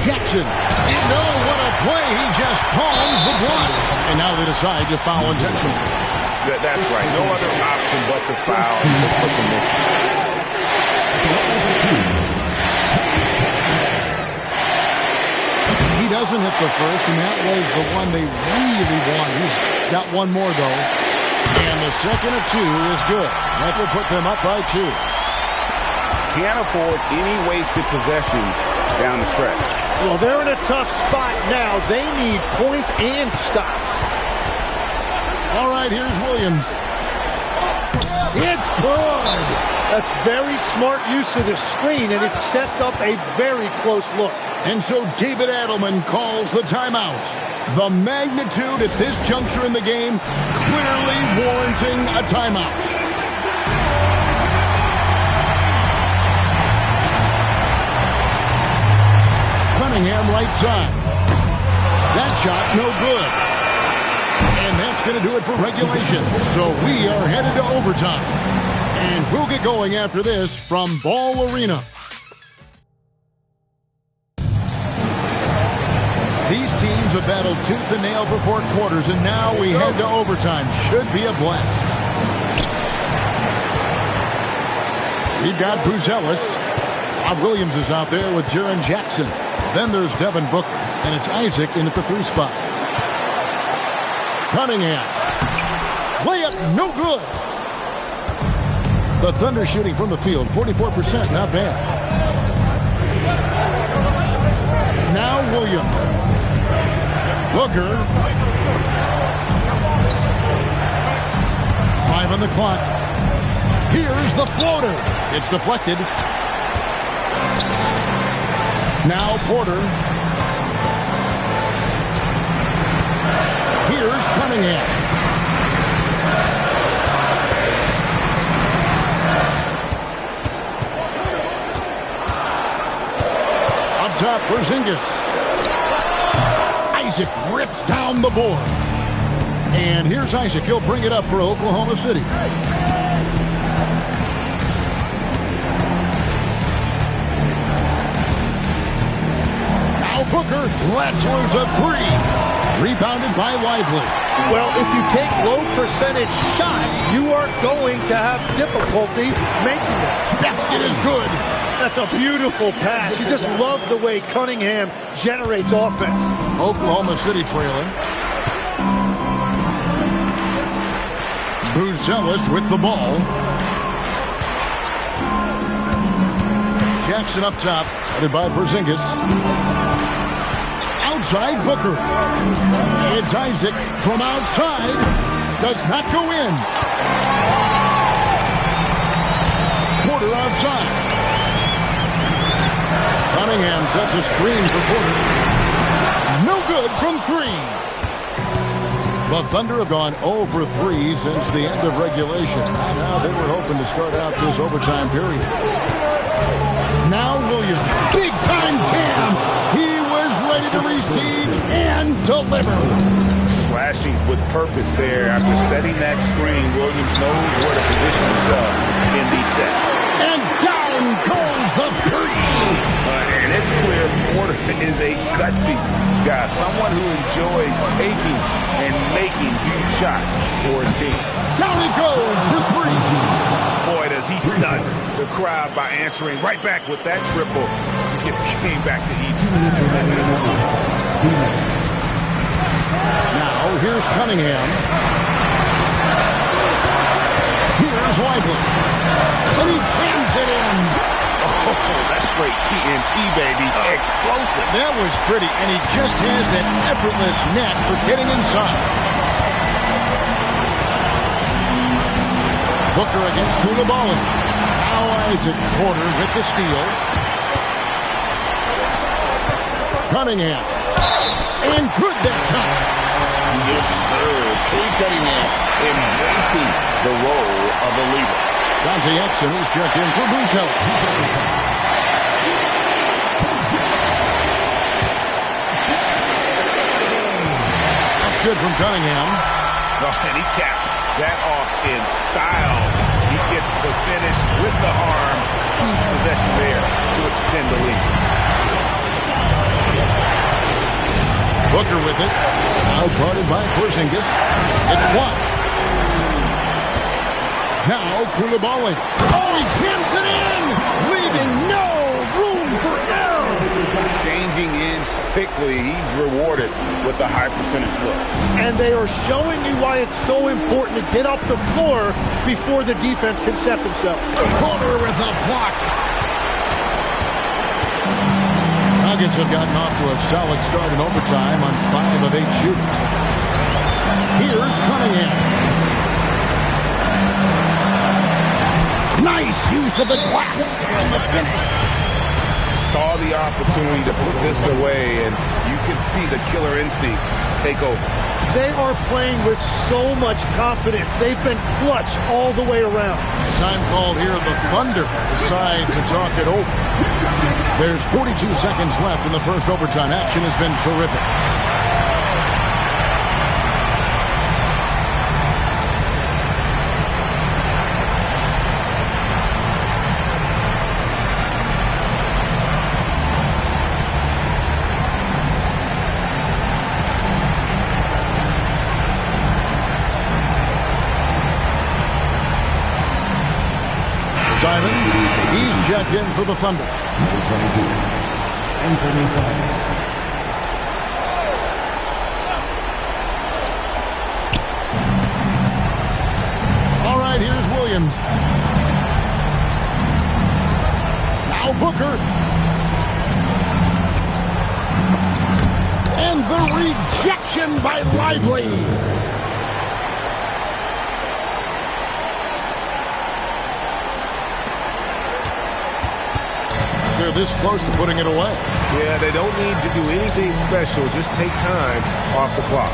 Jackson. No, what a play. He just palms the block. And now they decide to foul intentionally. That's right. No other option but to foul and put the miss. He doesn't hit the first, and that was the one they really wanted. He's got one more, though. And the second of 2 is good. That will put them up by 2. Can't afford any wasted possessions down the stretch. Well, they're in a tough spot now. They need points and stops. All right, here's Williams. It's good. That's very smart use of the screen, and it sets up a very close look. And so David Adelman calls the timeout. The magnitude at this juncture in the game clearly warranting a timeout. Cunningham right side. That shot, no good. And that's going to do it for regulation. So we are headed to overtime. And we'll get going after this from Ball Arena. These teams have battled tooth and nail for 4 quarters, and now we head to overtime. Should be a blast. We've got Buzelis. Bob Williams is out there with Jaren Jackson. Then there's Devin Booker, and it's Isaac in at the 3 spot. Cunningham. Layup, no good. The Thunder shooting from the field, 44%, not bad. Now Williams. Booker. 5 on the clock. Here's the floater. It's deflected. Now Porter. Here's Cunningham. Up top, Porzingis. Isaac rips down the board. And here's Isaac. He'll bring it up for Oklahoma City. Now Booker lets loose a 3. Rebounded by Lively. Well, if you take low percentage shots, you are going to have difficulty making them. Basket is good. That's a beautiful pass. You just love the way Cunningham generates offense. Oklahoma City trailing. Buzelis with the ball. Jackson up top, headed by Porzingis. Outside Booker. It's Isaac from outside. Does not go in. Porter outside. Cunningham sets a screen for Porter. No good from 3. The Thunder have gone 0 for 3 since the end of regulation. Not how they were hoping to start out this overtime period. Now Williams. Big time jam. He was ready to receive and deliver. Slashing with purpose there. After setting that screen, Williams knows where to position himself in these sets. And down goes the 3. And it's clear Porter is a gutsy guy, someone who enjoys taking and making huge shots for his team. Down he goes for 3. Boy, does he stun the crowd by answering right back with that triple to get the game back to even. Now, here's Cunningham. Here's Lively. And he jams it in. Oh, that's straight TNT, baby. Explosive. That was pretty, and he just has that effortless knack for getting inside. Booker against Koulibaly. Now Isaac. Porter with the steal. Cunningham. And good that time. Yes, sir. Cade Cunningham embracing the role of a leader. Dante Exum is checked in for Buzelis. That's good from Cunningham. Oh, and he capped that off in style. He gets the finish with the arm. Huge possession there to extend the lead. Booker with it. Now guarded by Porzingis. It's blocked. Now Koulibaly. Oh, he jams it in! Leaving no room for error! Changing ends quickly. He's rewarded with a high percentage look. And they are showing you why it's so important to get up the floor before the defense can set themselves. Porter with a block. Nuggets have gotten off to a solid start in overtime on 5 of 8 shooting. Here's Cunningham. Nice use of the glass. Saw the opportunity to put this away, and you can see the killer instinct take over. They are playing with so much confidence. They've been clutch all the way around. Time called here. The Thunder decide to talk it over. There's 42 seconds left in the first overtime. Action has been terrific. back in for the Thunder. Number 22, Anthony Simons. All right, here's Williams. Now Booker. And the rejection by Lively. They're this close to putting it away. Yeah, they don't need to do anything special. Just take time off the clock.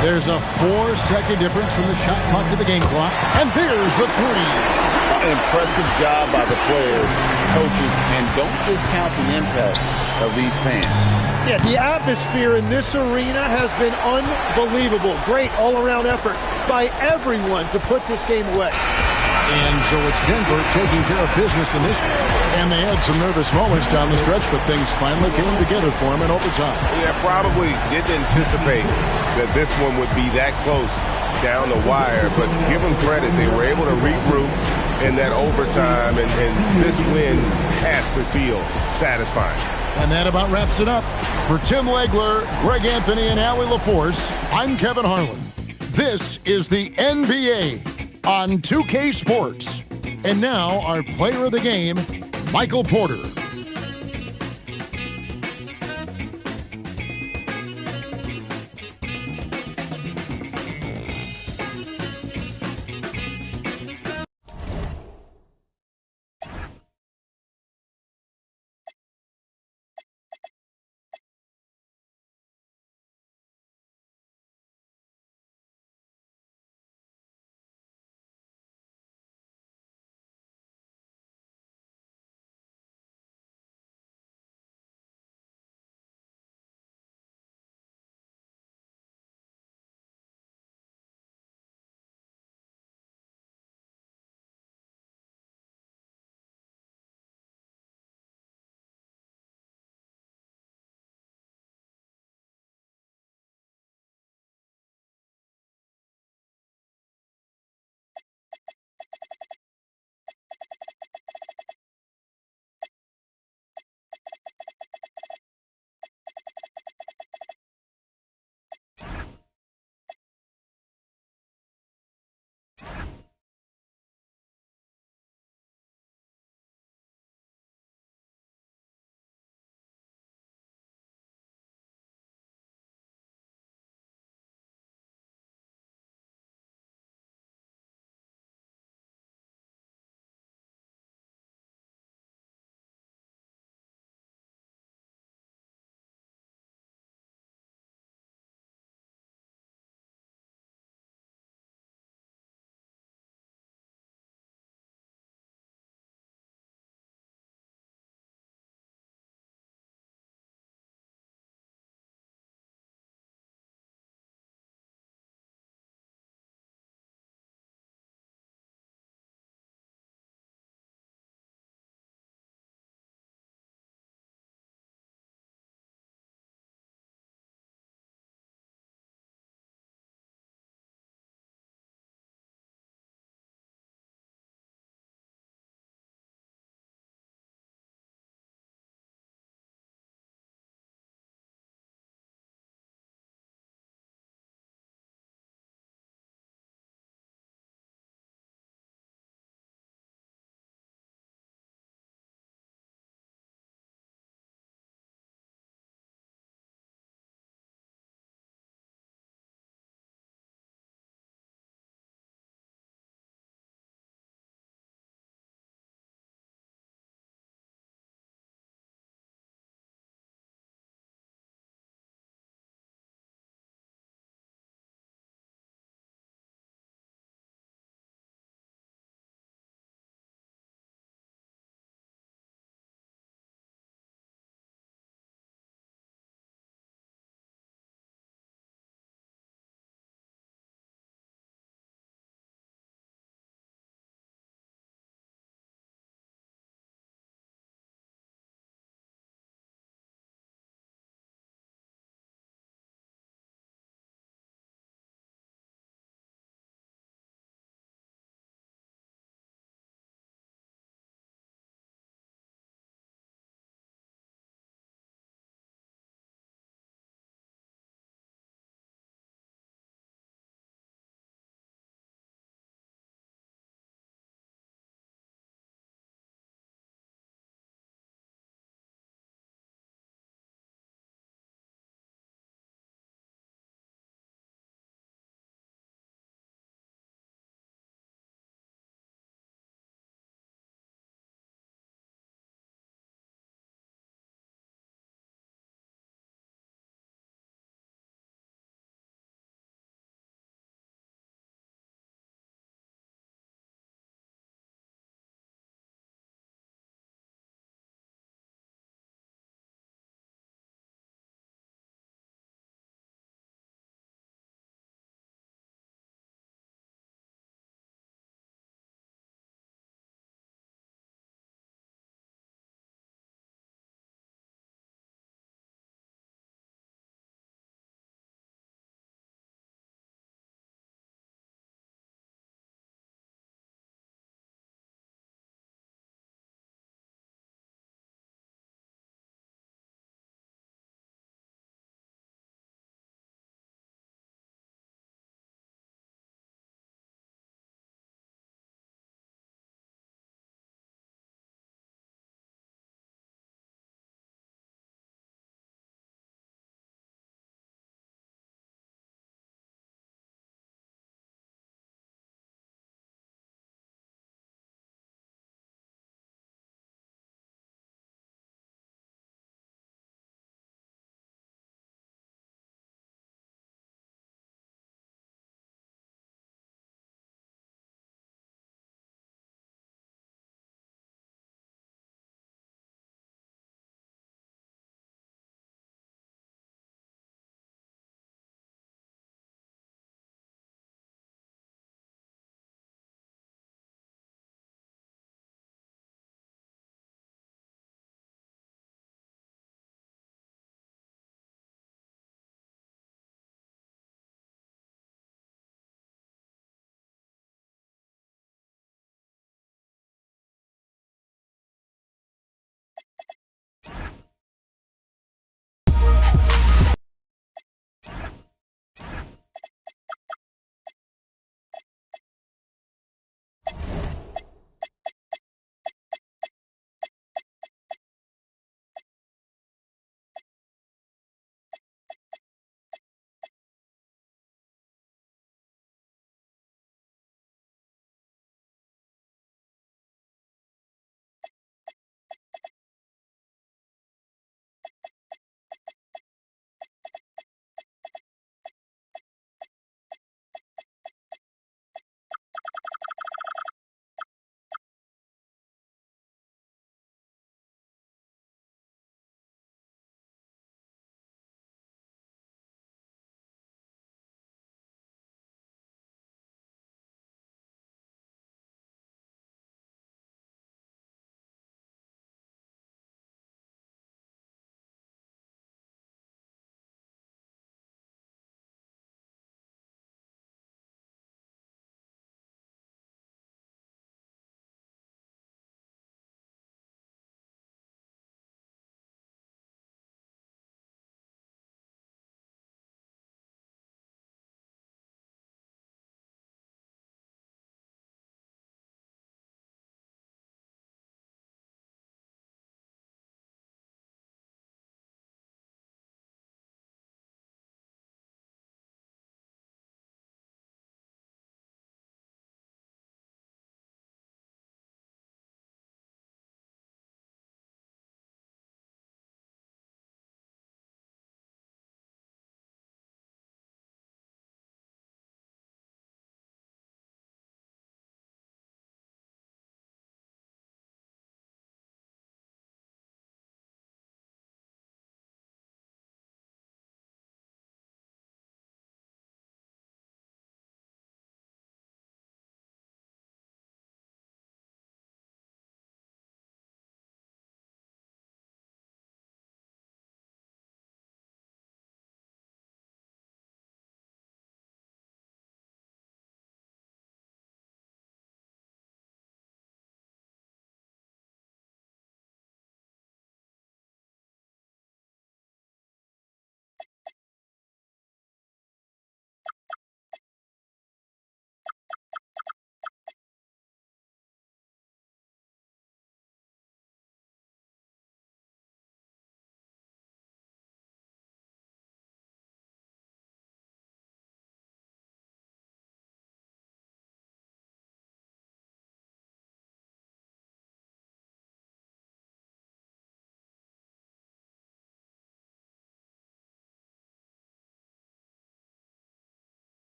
There's a 4-second difference from the shot clock to the game clock. And there's the three. Impressive job by the players, coaches, and don't discount the impact of these fans. Yeah, the atmosphere in this arena has been unbelievable. Great all-around effort by everyone to put this game away. And so it's Denver taking care of business in this one. And they had some nervous moments down the stretch, but things finally came together for them in overtime. Yeah, probably didn't anticipate that this one would be that close down the wire, but give them credit. They were able to regroup in that overtime, and this win has to feel satisfying. And that about wraps it up. For Tim Legler, Greg Anthony, and Allie LaForce, I'm Kevin Harlan. This is the NBA on 2K Sports. And now our player of the game, Michael Porter.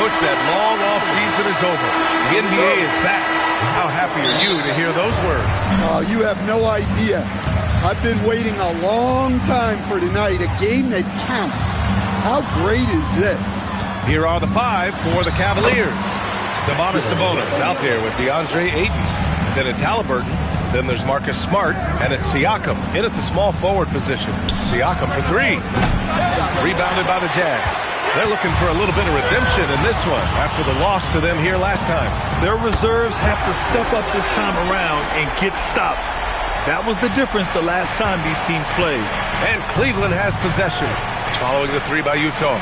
Coach, that long off season is over. The NBA is back. How happy are you to hear those words? Oh, you have no idea. I've been waiting a long time for tonight, a game that counts. How great is this? Here are the 5 for the Cavaliers. Domantas Sabonis out there with DeAndre Ayton. Then it's Halliburton. Then there's Marcus Smart, and it's Siakam in at the small forward position. Siakam for 3. Rebounded by the Jazz. They're looking for a little bit of redemption in this one after the loss to them here last time. Their reserves have to step up this time around and get stops. That was the difference the last time these teams played. And Cleveland has possession following the 3 by Utah.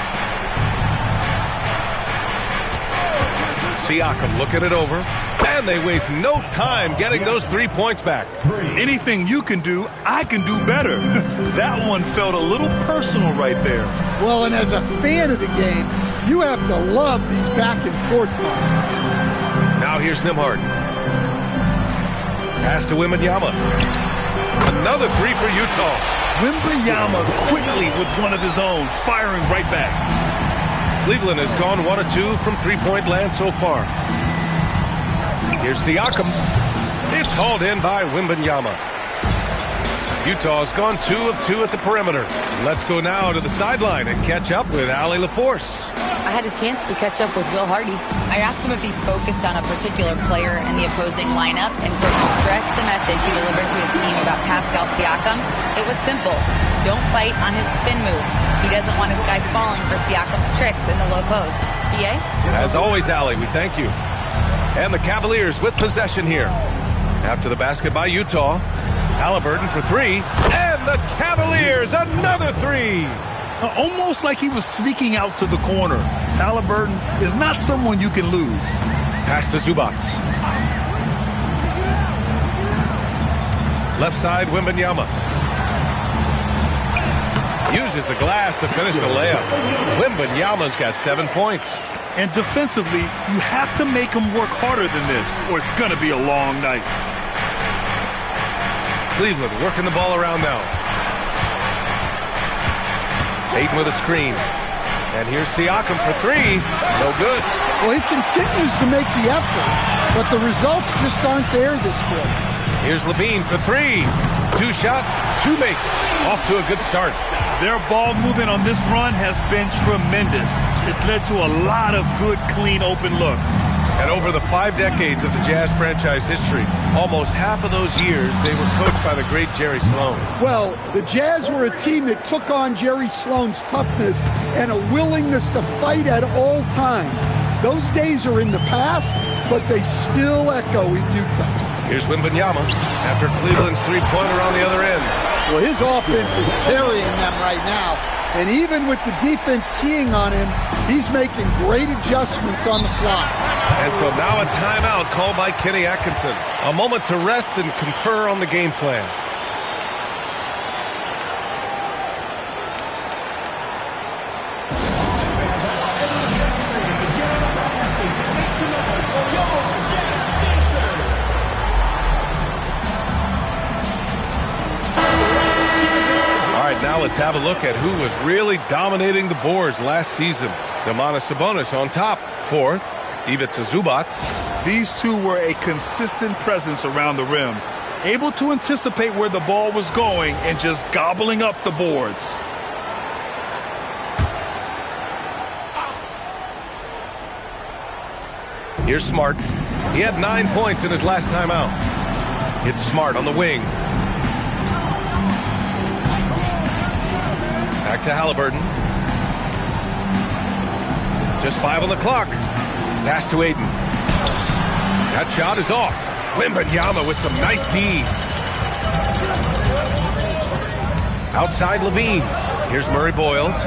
Siakam looking it over, and they waste no time getting those 3 points back. Anything you can do, I can do better. That one felt a little personal right there. Well, and as a fan of the game, you have to love these back and forth moments. Now here's Nembhard. Pass to Wembanyama. Another 3 for Utah. Wembanyama quickly with one of his own, firing right back. Cleveland has gone 1 of 2 from three-point land so far. Here's Siakam. It's hauled in by Wembanyama. Utah's gone 2 of 2 at the perimeter. Let's go now to the sideline and catch up with Allie LaForce. I had a chance to catch up with Will Hardy. I asked him if he's focused on a particular player in the opposing lineup, and Coach stressed the message he delivered to his team about Pascal Siakam. It was simple. Don't bite on his spin move. He doesn't want his guys falling for Siakam's tricks in the low post. BA? As always, Allie, we thank you. And the Cavaliers with possession here. After the basket by Utah, Halliburton for 3, and the Cavaliers another 3. Almost like he was sneaking out to the corner. Halliburton is not someone you can lose. Pass to Zubac. Left side, Wembanyama. Uses the glass to finish the layup. Wembanyama's got 7 points. And defensively, you have to make him work harder than this, or it's going to be a long night. Cleveland working the ball around now. Ayton with a screen. And here's Siakam for 3. No good. Well, he continues to make the effort, but the results just aren't there this quarter. Here's Levine for 3. 2 shots, 2 makes. Off to a good start. Their ball movement on this run has been tremendous. It's led to a lot of good, clean, open looks. And over the 5 decades of the Jazz franchise history, almost half of those years, they were coached by the great Jerry Sloan. Well, the Jazz were a team that took on Jerry Sloan's toughness and a willingness to fight at all times. Those days are in the past, but they still echo in Utah. Here's Wembanyama after Cleveland's three-pointer on the other end. Well, his offense is carrying them right now. And even with the defense keying on him, he's making great adjustments on the fly. And so now a timeout called by Kenny Atkinson. A moment to rest and confer on the game plan. Now let's have a look at who was really dominating the boards last season. Domantas Sabonis on top. 4th, Ivica Zubac. These two were a consistent presence around the rim, able to anticipate where the ball was going and just gobbling up the boards. Here's Smart. He had 9 points in his last time out. It's Smart on the wing. Back to Halliburton. Just 5 on the clock. Pass to Ayton. That shot is off. Wembanyama with some nice D. Outside Levine. Here's Murray Boyles.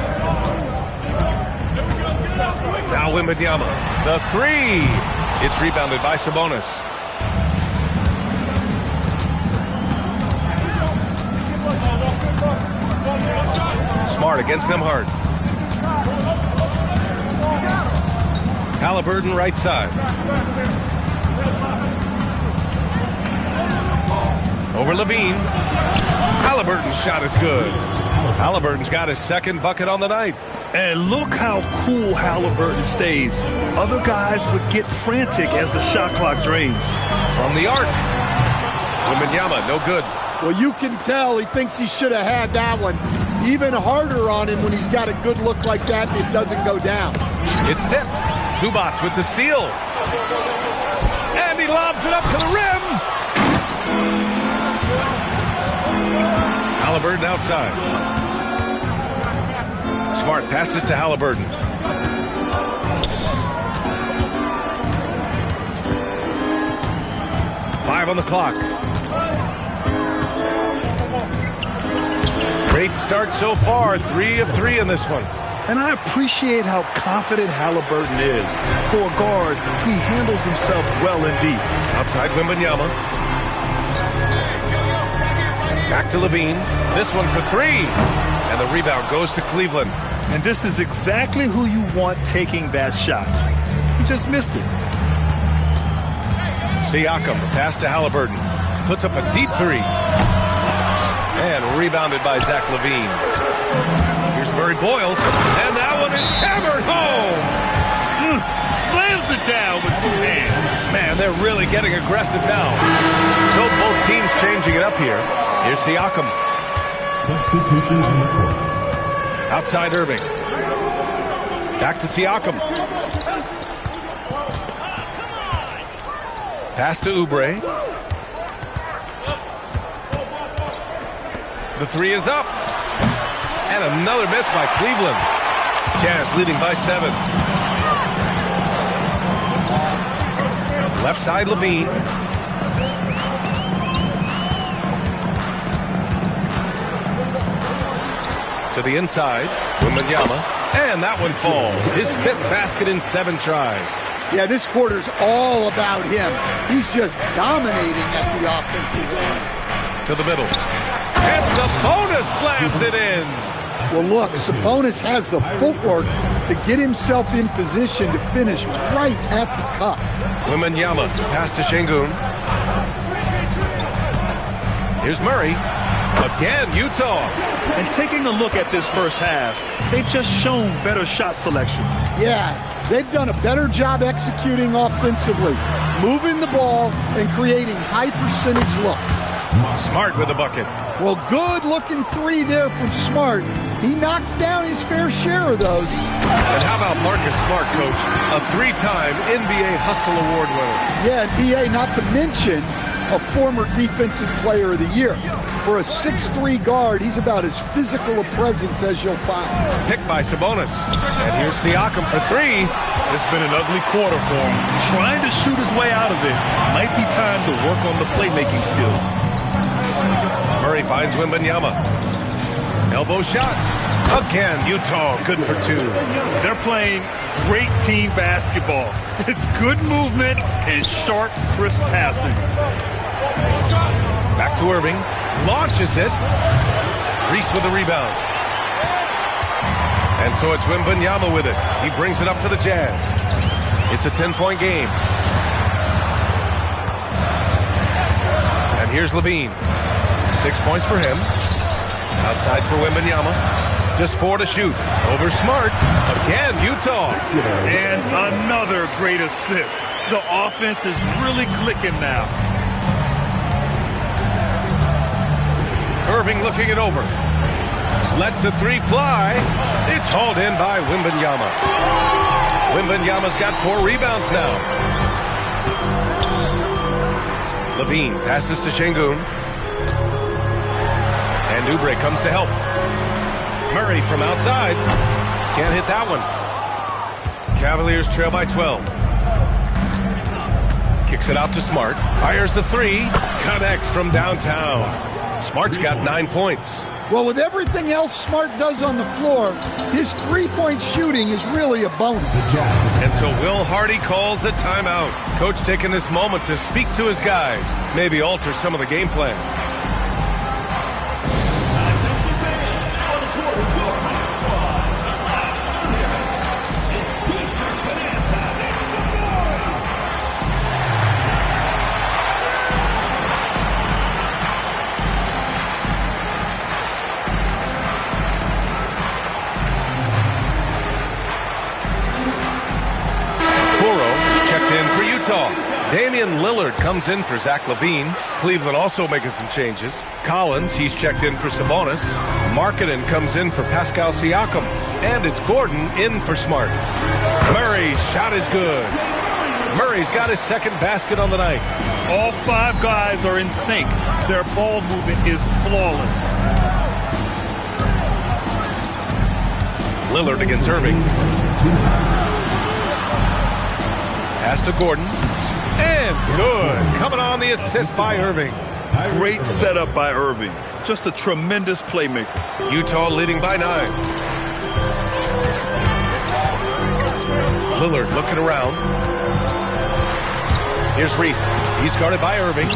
Now Wembanyama. The 3. It's rebounded by Sabonis. Smart against Nembhard. Halliburton right side. Over Levine. Halliburton's shot is good. Halliburton's got his 2nd bucket on the night. And look how cool Halliburton stays. Other guys would get frantic as the shot clock drains. From the arc. Wembanyama, no good. Well, you can tell he thinks he should have had that one. Even harder on him when he's got a good look like that and it doesn't go down. It's tipped. Zubac with the steal. And he lobs it up to the rim. Halliburton outside. Smart passes to Halliburton. Five on the clock. Great start so far. 3 of 3 in this one. And I appreciate how confident Halliburton is. For a guard, he handles himself well indeed. Outside Wembanyama. Back to Levine. This one for 3. And the rebound goes to Cleveland. And this is exactly who you want taking that shot. He just missed it. Siakam, the pass to Halliburton. Puts up a deep 3. And rebounded by Zach LaVine. Here's Murray Boyles. And that one is hammered home. Slams it down with 2 hands. Man, they're really getting aggressive now. So both teams changing it up here. Here's Siakam. Substitutions in the court. Outside Irving. Back to Siakam. Pass to Oubre. The 3 is up. And another miss by Cleveland. Jazz leading by 7. Left side Levine. To the inside, Wembanyama, and that one falls. His 5th basket in 7 tries. Yeah, this quarter's all about him. He's just dominating at the offensive end. To the middle. And Sabonis slams it in. Well, look, Sabonis has the footwork to get himself in position to finish right at the cup. Wembanyama, pass to Şengün. Here's Murray. Again, Utah. And taking a look at this first half, they've just shown better shot selection. Yeah, they've done a better job executing offensively, moving the ball and creating high percentage looks. Smart with the bucket. Well, good looking 3 there from Smart. He knocks down his fair share of those. And how about Marcus Smart, Coach? A 3-time NBA Hustle Award winner. Yeah, NBA, not to mention a former Defensive Player of the Year. For a 6'3" guard, he's about as physical a presence as you'll find. Picked by Sabonis. And here's Siakam for 3. It's been an ugly quarter for him. Trying to shoot his way out of it. Might be time to work on the playmaking skills. Murray finds Wembanyama. Elbow shot. Again, Utah good for 2. They're playing great team basketball. It's good movement and sharp, crisp passing. Back to Irving. Launches it. Reese with the rebound. And so it's Wembanyama with it. He brings it up for the Jazz. It's a 10-point game. And here's Levine. 6 points for him. Outside for Wembanyama. Just 4 to shoot. Over Smart. Again, Utah. And another great assist. The offense is really clicking now. Irving looking it over. Lets the 3 fly. It's hauled in by Wembanyama. Wembanyama's got 4 rebounds now. Levine passes to Şengün. And Oubre comes to help. Murray from outside. Can't hit that one. Cavaliers trail by 12. Kicks it out to Smart. Fires the 3. Connects from downtown. Smart's got 9 points. Well, with everything else Smart does on the floor, his 3-point shooting is really a bonus. And so Will Hardy calls the timeout. Coach taking this moment to speak to his guys, maybe alter some of the game plan. Lillard comes in for Zach LaVine. Cleveland also making some changes. Collins, he's checked in for Sabonis. Markkanen comes in for Pascal Siakam. And it's Gordon in for Smart. Murray's shot is good. Murray's got his second basket on the night. All 5 guys are in sync. Their ball movement is flawless. Lillard against Irving. Pass to Gordon. And good. Coming on the assist by Irving. Great setup by Irving. Just a tremendous playmaker. Utah leading by 9. Lillard looking around. Here's Reese. He's guarded by Irving.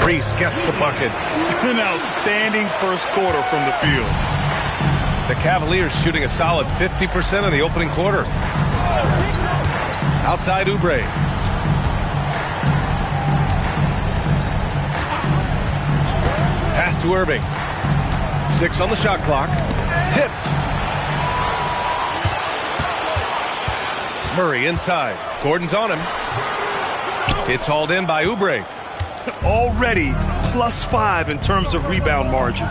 Reese gets the bucket. An outstanding first quarter from the field. The Cavaliers shooting a solid 50% in the opening quarter. Outside Oubre. Pass to Irving. 6 on the shot clock. Tipped. Murray inside. Gordon's on him. It's hauled in by Oubre. Already +5 in terms of rebound margin.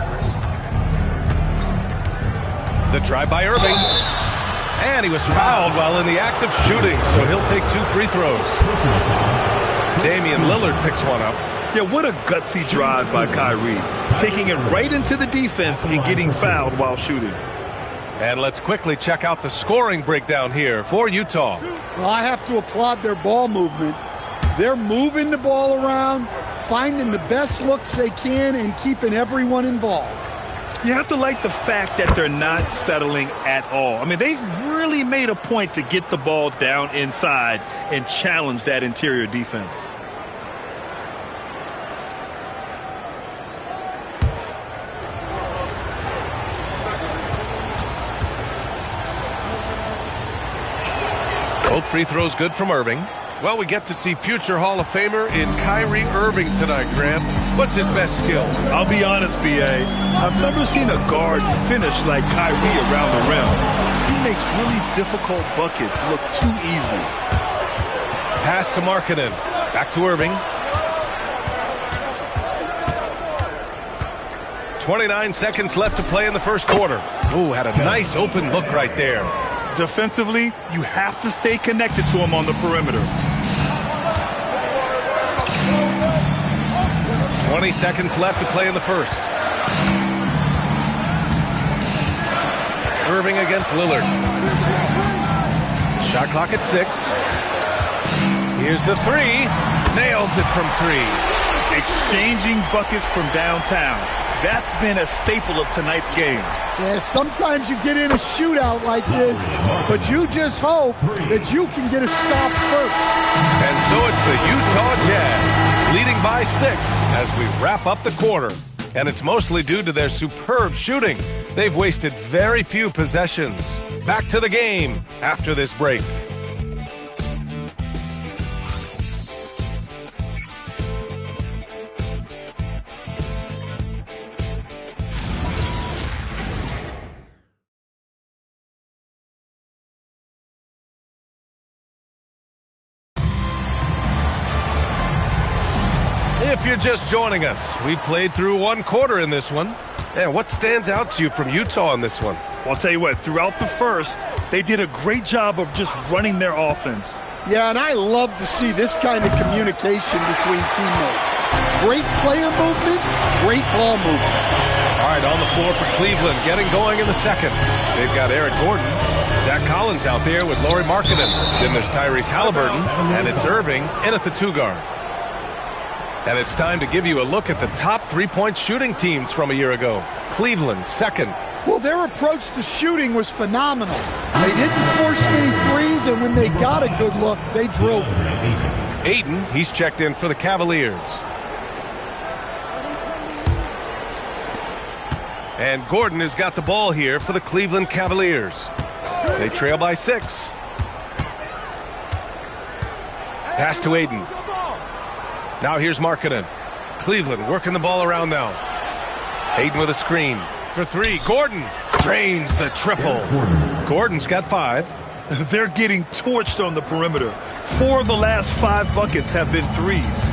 The drive by Irving. And he was fouled while in the act of shooting, so he'll take 2 free throws. Damian Lillard picks one up. Yeah, what a gutsy drive by Kyrie. Taking it right into the defense and getting fouled while shooting. And let's quickly check out the scoring breakdown here for Utah. Well, I have to applaud their ball movement. They're moving the ball around, finding the best looks they can, and keeping everyone involved. You have to like the fact that they're not settling at all. I mean, they've really made a point to get the ball down inside and challenge that interior defense. Both free throws good from Irving. Well, we get to see future Hall of Famer in Kyrie Irving tonight, Grant. What's his best skill? I'll be honest, B.A. I've never seen a guard finish like Kyrie around the rim. He makes really difficult buckets look too easy. Pass to Markkanen. Back to Irving. 29 seconds left to play in the first quarter. Ooh, had a nice open look right there. Defensively, you have to stay connected to him on the perimeter. 20 seconds left to play in the first. Irving against Lillard. Shot clock at 6. Here's the 3. Nails it from 3. Exchanging buckets from downtown. That's been a staple of tonight's game. Yeah, sometimes you get in a shootout like this, but you just hope that you can get a stop first. And so it's the Utah Jazz leading by 6 as we wrap up the quarter. And it's mostly due to their superb shooting. They've wasted very few possessions. Back to the game after this break. If you're just joining us, we played through one quarter in this one. Yeah, what stands out to you from Utah in this one? Well, I'll tell you what, throughout the first, they did a great job of just running their offense. Yeah, and I love to see this kind of communication between teammates. Great player movement, great ball movement. All right, on the floor for Cleveland, getting going in the second. They've got Eric Gordon, Zach Collins out there with Lauri Markkanen. Then there's Tyrese Halliburton, and it's Irving in at the 2 guard. And it's time to give you a look at the top three-point shooting teams from a year ago. Cleveland, second. Well, their approach to shooting was phenomenal. They didn't force any threes, and when they got a good look, they drilled it. Ayton, he's checked in for the Cavaliers. And Gordon has got the ball here for the Cleveland Cavaliers. They trail by 6. Pass to Ayton. Now here's Markkanen. Cleveland working the ball around now. Ayton with a screen for 3. Gordon drains the triple. Gordon's got 5. They're getting torched on the perimeter. 4 of the last 5 buckets have been threes.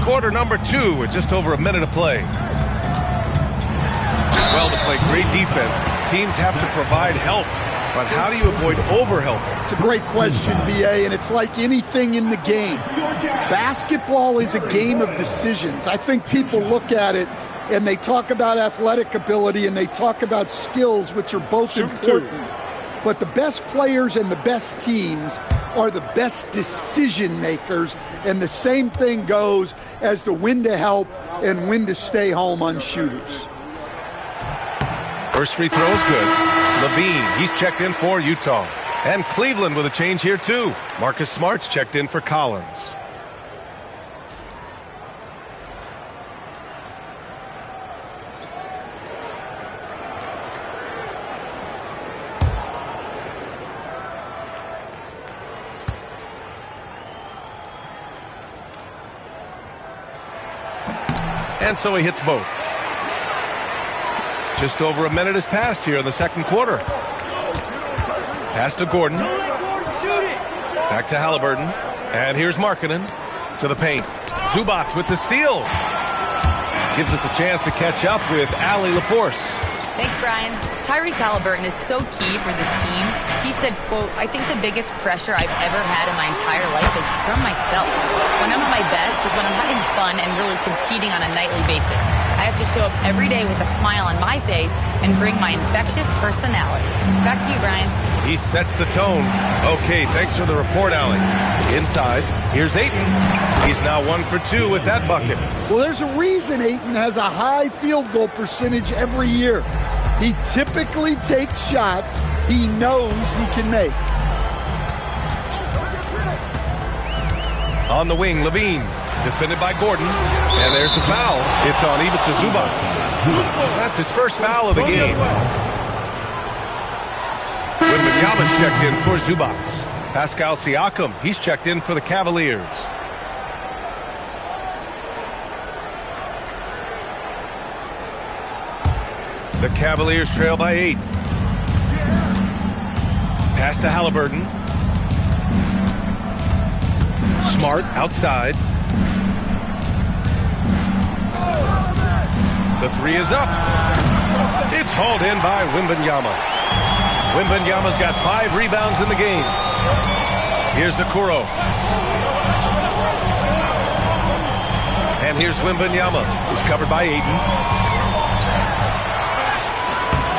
quarter number 2 with just over a minute to play. Well, to play great defense, teams have to provide help. But how do you avoid overhelping? It's a great question, B.A., and it's like anything in the game. Basketball is a game of decisions. I think people look at it and they talk about athletic ability and they talk about skills, which are both important. But the best players and the best teams are the best decision makers, and the same thing goes as to when to help and when to stay home on shooters. First free throw is good. Levine, he's checked in for Utah. And Cleveland with a change here too. Marcus Smart's checked in for Collins. And so he hits both. Just over a minute has passed here in the second quarter. Pass to Gordon. Back to Halliburton. And here's Markkanen to the paint. Zubac with the steal. Gives us a chance to catch up with Allie LaForce. Thanks, Brian. Tyrese Halliburton is so key for this team. He said, quote, "I think the biggest pressure I've ever had in my entire life is from myself. When I'm at my best is when I'm having fun and really competing on a nightly basis. I have to show up every day with a smile on my face and bring my infectious personality." Back to you, Brian. He sets the tone. Okay, thanks for the report, Allie. Inside, here's Ayton. He's now 1 for 2 with that bucket. Well, there's a reason Ayton has a high field goal percentage every year. He typically takes shots he knows he can make. On the wing, Levine. Defended by Gordon. And there's the foul. It's on Ivica Zubac. That's his first foul of the game. Wembanyama's checked in for Zubac. Pascal Siakam, he's checked in for the Cavaliers. The Cavaliers trail by 8. Pass to Halliburton. Smart outside. The three is up. It's hauled in by Wembanyama. Wembanyama's got 5 rebounds in the game. Here's Okoro. And here's Wembanyama. He's covered by Ayton.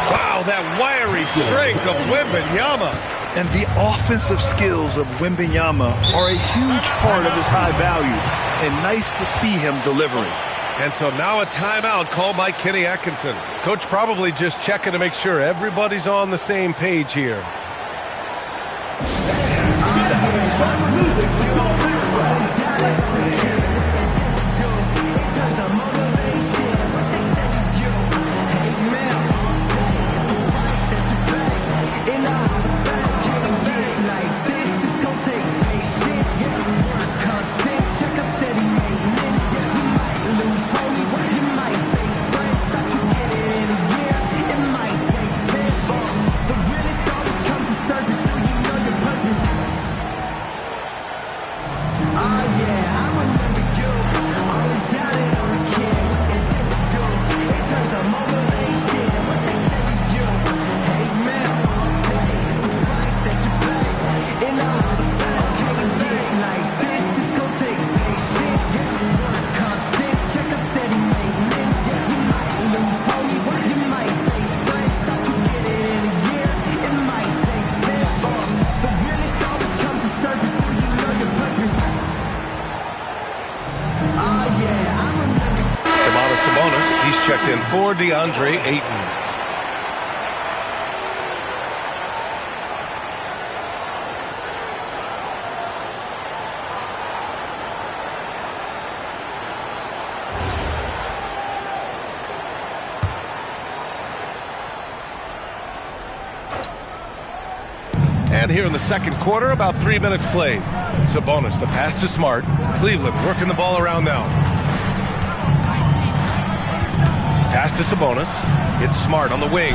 Wow, that wiry strength of Wembanyama. And the offensive skills of Wembanyama are a huge part of his high value. And nice to see him delivering. And so now a timeout called by Kenny Atkinson. Coach probably just checking to make sure everybody's on the same page here. Checked in for DeAndre Ayton. And here in the second quarter, about 3 minutes played. Sabonis, the pass to Smart. Cleveland working the ball around now. Pass to Sabonis. It's Smart on the wing.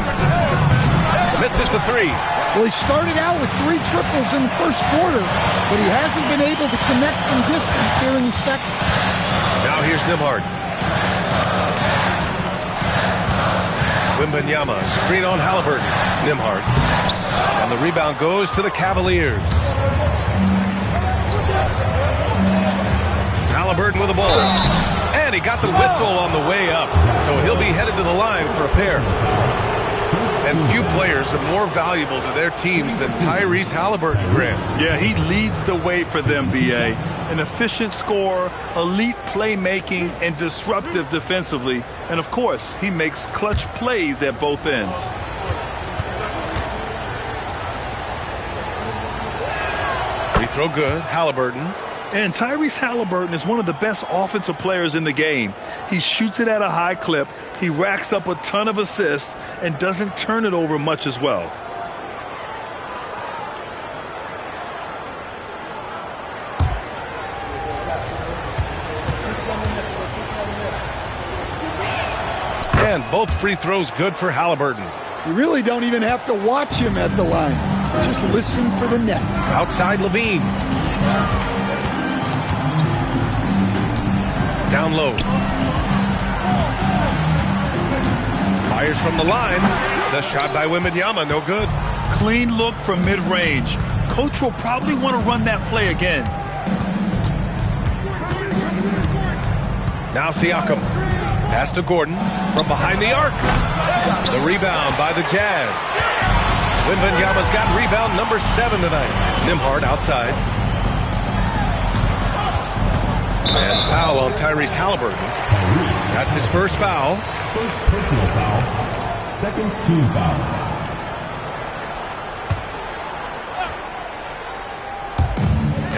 Misses the three. Well, he started out with 3 triples in the first quarter, but he hasn't been able to connect from distance here in the second. Now here's Nembhard. Wembanyama, screen on Halliburton. Nembhard. And the rebound goes to the Cavaliers. Halliburton with the ball. And he got the whistle on the way up. So he'll be headed to the line for a pair. And few players are more valuable to their teams than Tyrese Halliburton, Chris. Yeah, he leads the way for them, B.A. An efficient scorer, elite playmaking, and disruptive defensively. And, of course, he makes clutch plays at both ends. Free throw good. Halliburton. And Tyrese Halliburton is one of the best offensive players in the game. He shoots it at a high clip. He racks up a ton of assists and doesn't turn it over much as well. And both free throws good for Halliburton. You really don't even have to watch him at the line. Just listen for the net. Outside Levine. Down low. Fires from the line. The shot by Wembanyama, no good. Clean look from mid-range. Coach will probably want to run that play again. Now Siakam. Pass to Gordon from behind the arc. The rebound by the Jazz. Wembanyama's got rebound number 7 tonight. Nembhard outside. And foul on Tyrese Halliburton. That's his first foul. First personal foul. Second team foul.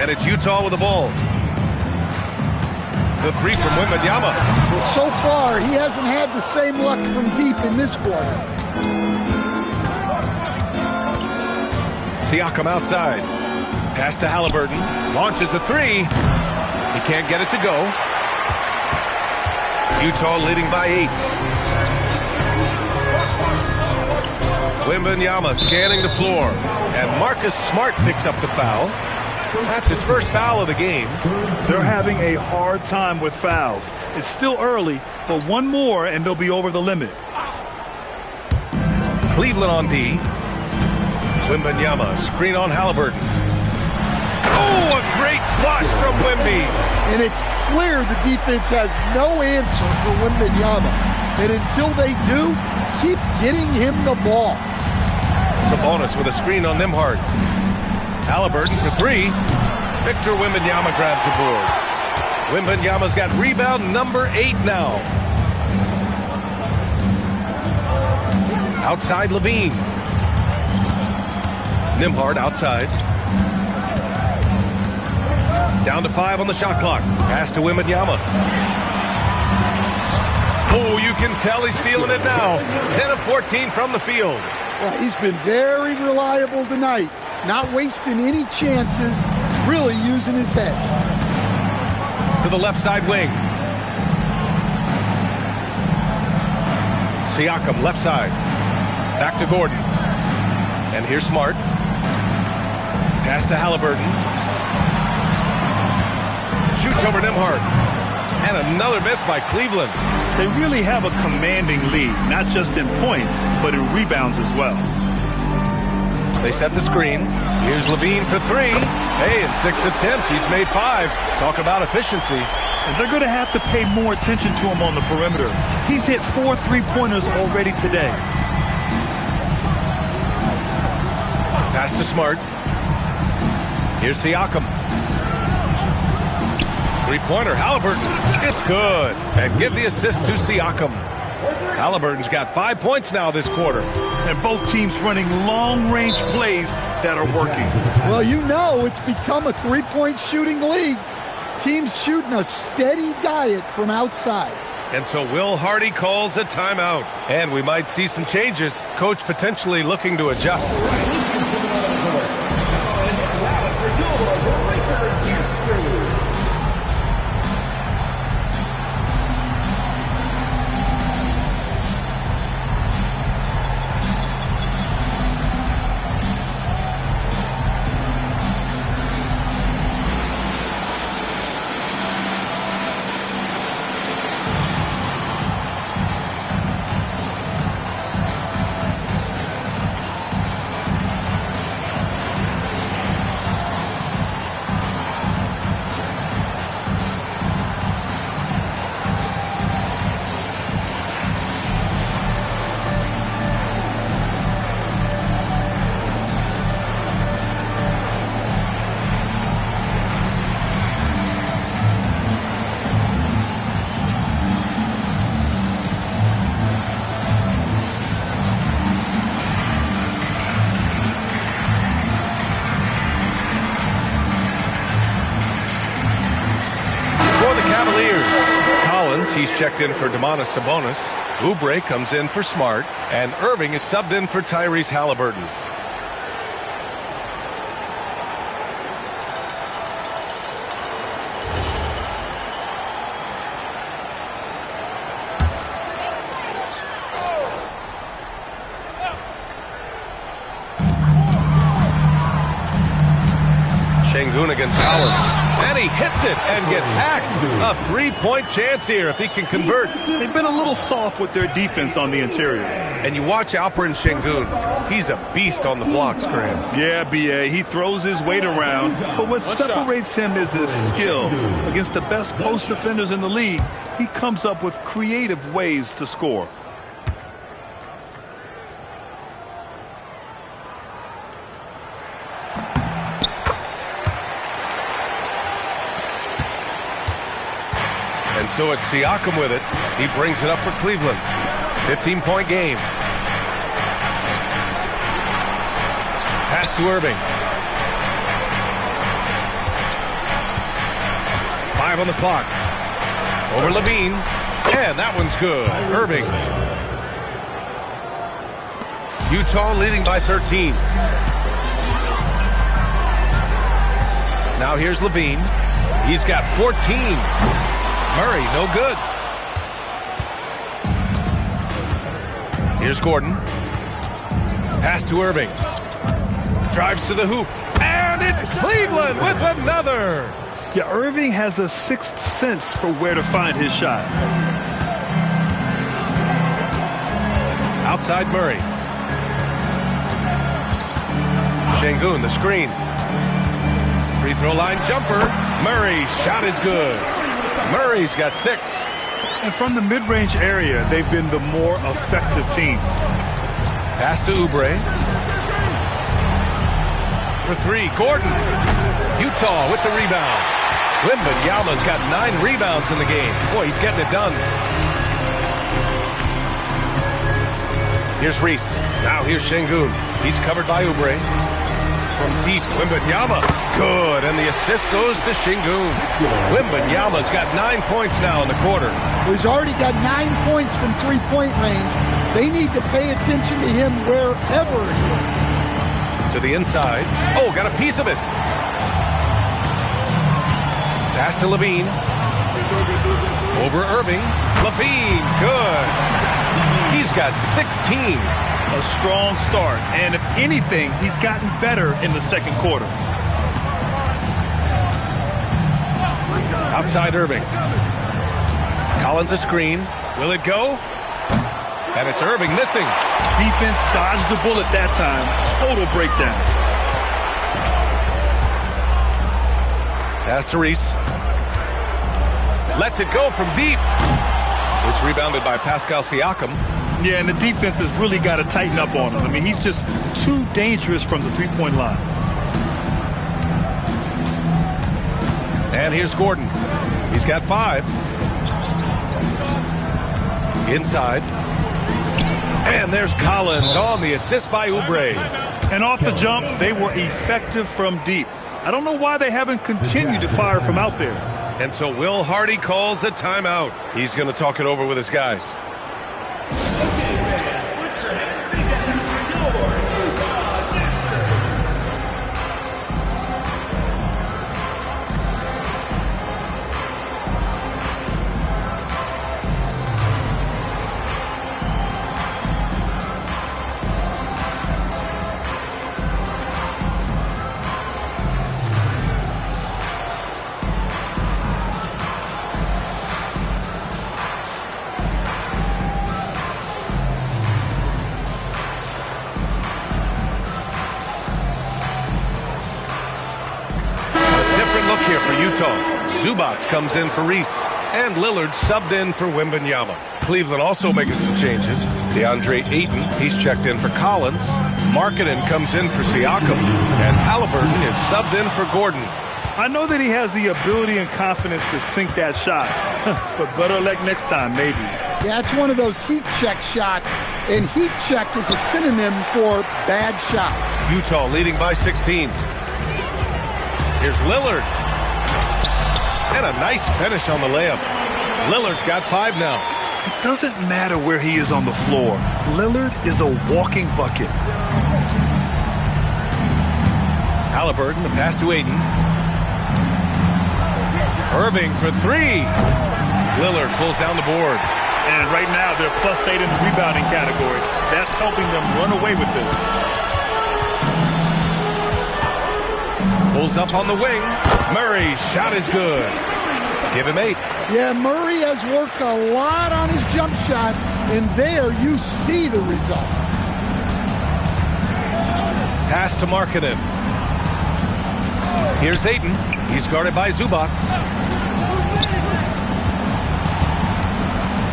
And it's Utah with the ball. The three from Wembanyama. Well, so far, he hasn't had the same luck from deep in this quarter. Siakam outside. Pass to Halliburton. Launches a three. He can't get it to go. Utah leading by 8. Wembanyama scanning the floor. And Marcus Smart picks up the foul. That's his first foul of the game. They're having a hard time with fouls. It's still early, but one more and they'll be over the limit. Cleveland on D. Wembanyama, screen on Halliburton. Oh, a great flush from Wemby. And it's clear the defense has no answer for Wembanyama. And until they do, keep getting him the ball. Sabonis with a screen on Nembhard. Halliburton for 3. Victor Wembanyama grabs the board. Wembanyama's got rebound number 8 now. Outside Levine. Nembhard outside. Down to 5 on the shot clock. Pass to Wembanyama. Oh, you can tell he's feeling it now. 10 of 14 from the field. Well, he's been very reliable tonight. Not wasting any chances, really using his head. To the left side wing. Siakam, left side. Back to Gordon. And here's Smart. Pass to Halliburton. Shoots over Nembhard. And another miss by Cleveland. They really have a commanding lead, not just in points, but in rebounds as well. They set the screen. Here's Levine for 3. Hey, in 6 attempts, he's made 5. Talk about efficiency. And they're going to have to pay more attention to him on the perimeter. He's hit 4 3-pointers already today. Pass to Smart. Here's Siakam. 3-pointer, Halliburton. It's good. And give the assist to Siakam. Halliburton's got 5 points now this quarter. And both teams running long-range plays that are working. Well, you know it's become a 3-point shooting league. Teams shooting a steady diet from outside. And so Will Hardy calls a timeout. And we might see some changes. Coach potentially looking to adjust. he's checked in for Domantas Sabonis. Oubre comes in for Smart. And Irving is subbed in for Tyrese Halliburton. Şengün against Collins. And he hits it and gets hacked. A three-point chance here if he can convert. They've been a little soft with their defense on the interior. And you watch Alperen Şengün. He's a beast on the blocks, Graham. Yeah, B.A. He throws his weight around. But what separates him is his skill. Against the best post defenders in the league, he comes up with creative ways to score. And so it's Siakam with it. He brings it up for Cleveland. 15-point game. Pass to Irving. 5 on the clock. Over Levine. And that one's good. Irving. Utah leading by 13. Now here's Levine. He's got 14. Murray, no good. Here's Gordon. Pass to Irving. Drives to the hoop. And it's Cleveland with another. Yeah, Irving has a sixth sense for where to find his shot. Outside Murray. Şengün, the screen. Free throw line jumper. Murray's shot is good. Murray's got 6. And from the mid-range area, they've been the more effective team. Pass to Oubre. For 3, Gordon. Utah with the rebound. Wembanyama's got 9 rebounds in the game. Boy, he's getting it done. Here's Reese. Now here's Şengün. He's covered by Oubre. From deep, Wembanyama. Good, and the assist goes to Şengün. Wembanyama's got 9 points now in the quarter. He's already got 9 points from three-point range. They need to pay attention to him wherever he is. To the inside. Oh, got a piece of it. Pass to Levine. Over Irving. Levine, good. He's got 16. A strong start, and if anything, he's gotten better in the second quarter. Outside Irving. Collins a screen. Will it go? And it's Irving missing. Defense dodged the bullet that time. Total breakdown. Pass to Reese. Lets it go from deep. It's rebounded by Pascal Siakam. Yeah, and the defense has really got to tighten up on him. I mean, he's just too dangerous from the three-point line. And here's Gordon. He's got 5. Inside. And there's Collins on the assist by Oubre. And off the jump, they were effective from deep. I don't know why they haven't continued to fire from out there. And so Will Hardy calls the timeout. He's going to talk it over with his guys. Here for Utah. Zubac comes in for Reese. And Lillard subbed in for Wembanyama. Cleveland also making some changes. DeAndre Ayton, he's checked in for Collins. Markkanen comes in for Siakam. And Halliburton is subbed in for Gordon. I know that he has the ability and confidence to sink that shot. But better luck next time, maybe. Yeah, it's one of those heat check shots. And heat check is a synonym for bad shot. Utah leading by 16. Here's Lillard. And a nice finish on the layup. Lillard's got 5 now. It doesn't matter where he is on the floor. Lillard is a walking bucket. Halliburton, the pass to Ayton. Irving for 3. Lillard pulls down the board. And right now, they're +8 in the rebounding category. That's helping them run away with this. Pulls up on the wing. Murray's shot is good. Give him 8. Yeah, Murray has worked a lot on his jump shot, and there you see the results. Pass to Markkanen. Here's Ayton. He's guarded by Zubac.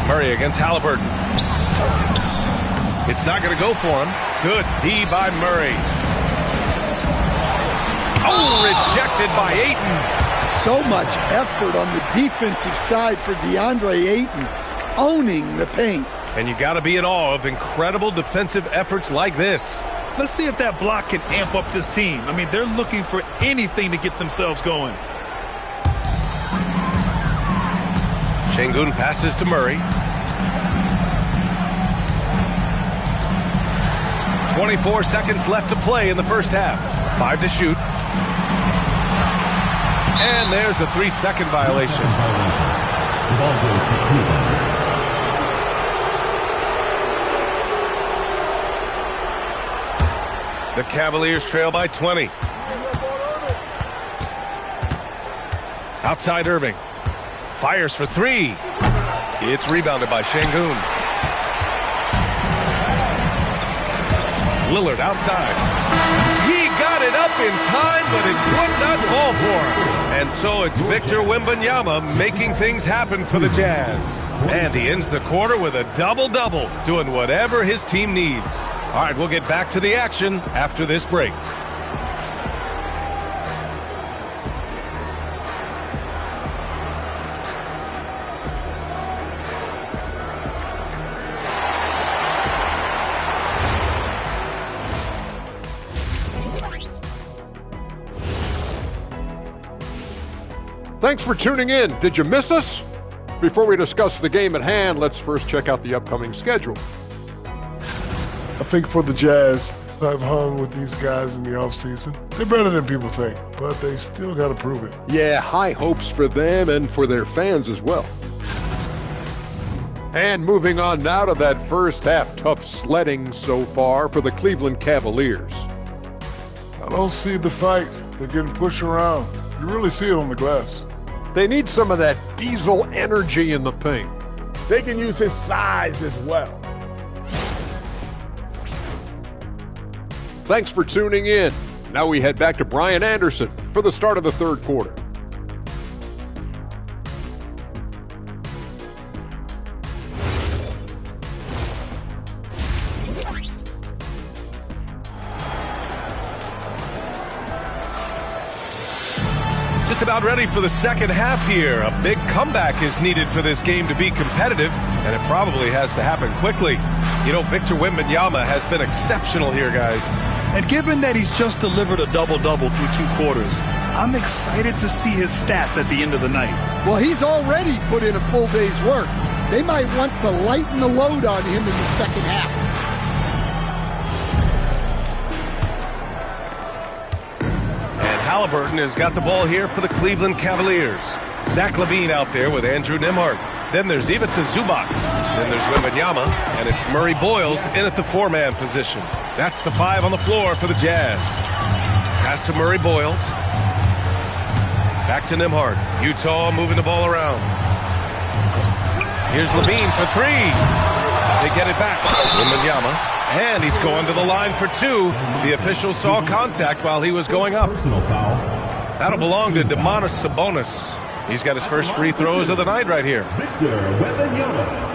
Murray against Halliburton. It's not going to go for him. Good D by Murray. Oh, rejected by Ayton. So much effort on the defensive side for DeAndre Ayton, owning the paint. And you got to be in awe of incredible defensive efforts like this. Let's see if that block can amp up this team. I mean, they're looking for anything to get themselves going. Şengün passes to Murray. 24 seconds left to play in the first half. 5 to shoot. And there's a 3-second violation. The Cavaliers trail by 20. Outside Irving. Fires for 3. It's rebounded by Şengün. Lillard outside. He got it up in time, but it would not fall for him. And so it's Victor Wembanyama making things happen for the Jazz. And he ends the quarter with a double-double, doing whatever his team needs. All right, we'll get back to the action after this break. Thanks for tuning in. Did you miss us? Before we discuss the game at hand, let's first check out the upcoming schedule. I think for the Jazz, I've hung with these guys in the offseason. They're better than people think, but they still got to prove it. Yeah, high hopes for them and for their fans as well. And moving on now to that first half, tough sledding so far for the Cleveland Cavaliers. I don't see the fight. They're getting pushed around. You really see it on the glass. They need some of that diesel energy in the paint. They can use his size as well. Thanks for tuning in. Now we head back to Brian Anderson for the start of the third quarter. Just about ready for the second half here. A big comeback is needed for this game to be competitive, and it probably has to happen quickly. You know, Victor Wembanyama has been exceptional here, guys. And given that he's just delivered a double-double through 2 quarters, I'm excited to see his stats at the end of the night. Well, he's already put in a full day's work. They might want to lighten the load on him in the second half. Halliburton has got the ball here for the Cleveland Cavaliers. Zach LaVine out there with Andrew Nembhard. Then there's Ivica Zubac. Then there's Wembanyama. And it's Murray Boyles in at the 4-man position. That's the 5 on the floor for the Jazz. Pass to Murray Boyles. Back to Nembhard. Utah moving the ball around. Here's LaVine for 3. They get it back. Wembanyama. And he's going to the line for 2. The official saw contact while he was going up. That'll belong to Domantas Sabonis. He's got his first free throws of the night right here. Victor Wembanyama.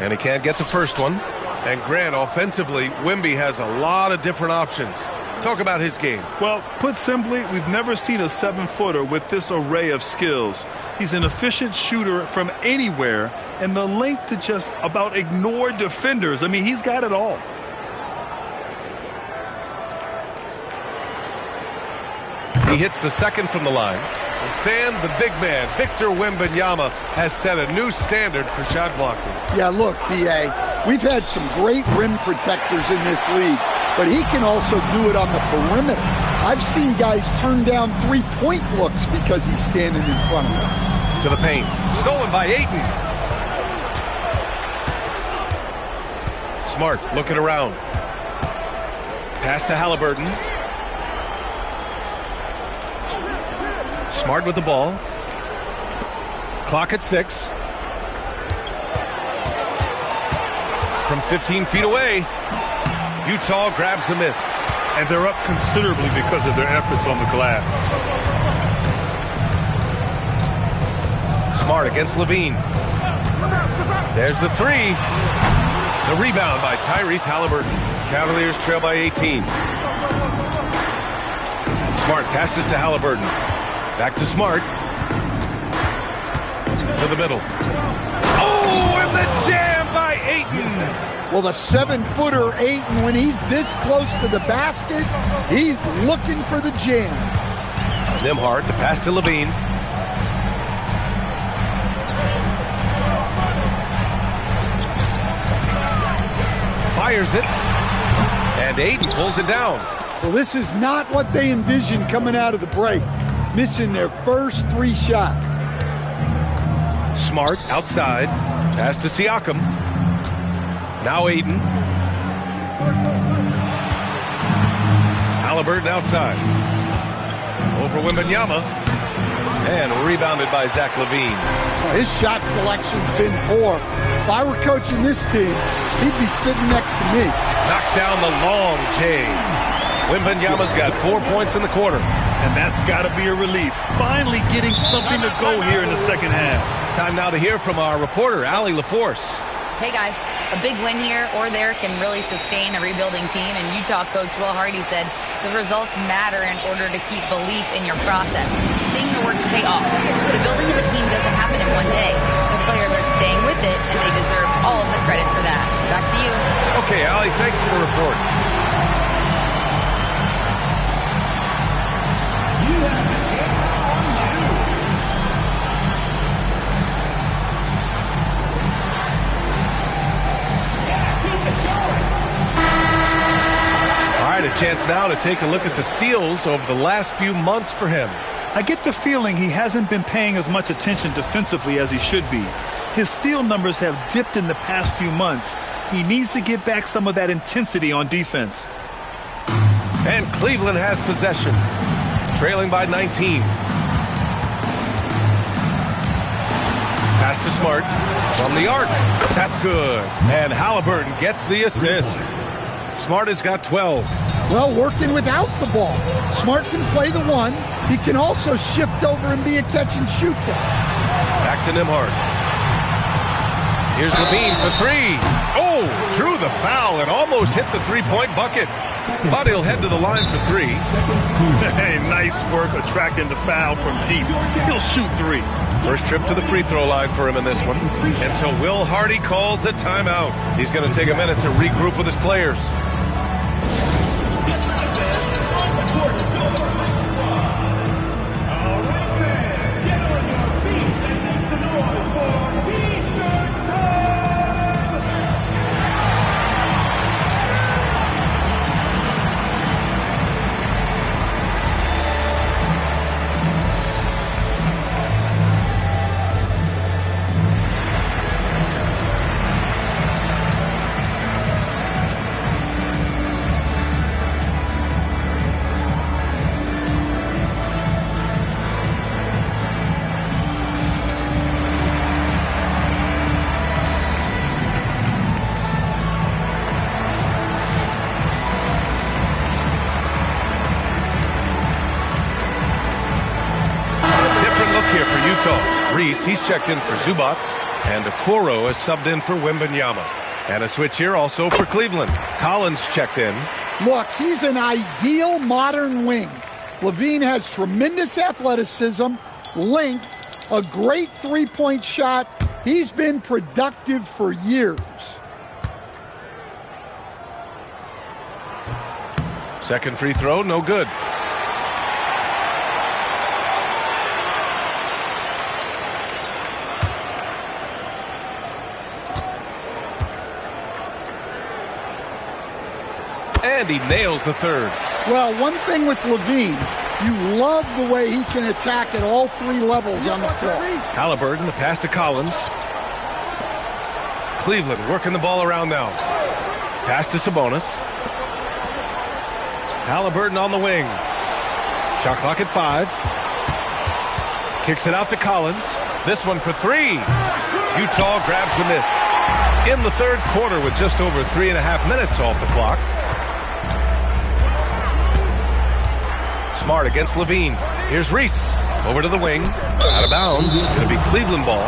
And he can't get the first one. And Grant, offensively, Wemby has a lot of different options. talk about his game. Well, put simply, we've never seen a 7-footer with this array of skills. He's an efficient shooter from anywhere, and the length to just about ignore defenders. I mean, he's got it all. He hits the second from the line. Stand the big man, Victor Wembanyama, has set a new standard for shot blocking. Yeah, look, B.A., we've had some great rim protectors in this league, but he can also do it on the perimeter. I've seen guys turn down three-point looks because he's standing in front of them. To the paint. Stolen by Ayton. Smart looking around. Pass to Halliburton. Smart with the ball. Clock at 6. From 15 feet away, Utah grabs the miss. And they're up considerably because of their efforts on the glass. Smart against Levine. There's the 3. The rebound by Tyrese Halliburton. Cavaliers trail by 18. Smart passes to Halliburton. Back to Smart. To the middle. Oh, and the jam by Ayton. Well, the 7-footer Ayton, when he's this close to the basket, he's looking for the jam. Nembhard, the pass to Levine. Fires it. And Ayton pulls it down. Well, this is not what they envisioned coming out of the break. Missing their first 3 shots. Smart outside. Pass to Siakam. Now Ayton. Halliburton outside. Over Wembanyama. And rebounded by Zach LaVine. Well, his shot selection's been poor. If I were coaching this team, he'd be sitting next to me. Knocks down the long J. Wembanyama's got 4 points in the quarter. And that's got to be a relief. Finally getting something to go here in the second half. Time now to hear from our reporter, Allie LaForce. Hey, guys. A big win here or there can really sustain a rebuilding team, and Utah coach Will Hardy said the results matter in order to keep belief in your process. Seeing the work pay off. The building of a team doesn't happen in one day. The players are staying with it, and they deserve all of the credit for that. Back to you. Okay, Allie, thanks for the report. A chance now to take a look at the steals over the last few months for him. I get the feeling he hasn't been paying as much attention defensively as he should be. His steal numbers have dipped in the past few months. He needs to get back some of that intensity on defense. And Cleveland has possession, trailing by 19. Pass to Smart from the arc. That's good. And Halliburton gets the assist. Smart has got 12. Well, working without the ball. Smart can play the 1. He can also shift over and be a catch-and-shoot guy. Back to Nembhard. Here's Levine for 3. Oh, drew the foul and almost hit the three-point bucket. But he'll head to the line for 3. Hey, nice work attracting the foul from deep. He'll shoot 3. First trip to the free throw line for him in this one. Until Will Hardy calls the timeout. He's going to take a minute to regroup with his players. Reese, he's checked in for Zubats, and Okoro is subbed in for Wembanyama. And a switch here also for Cleveland. Collins checked in. Look, he's an ideal modern wing. Levine has tremendous athleticism, length, a great three-point shot. He's been productive for years. Second free throw, no good. And he nails the third. Well, one thing with Levine, you love the way he can attack at all three levels on the floor. Halliburton, the pass to Collins. Cleveland working the ball around now. Pass to Sabonis. Halliburton on the wing. Shot clock at 5. Kicks it out to Collins. This one for 3. Utah grabs the miss. In the third quarter with just over 3.5 minutes off the clock. Smart against Levine. Here's Reese. Over to the wing. Out of bounds. Going to be Cleveland ball.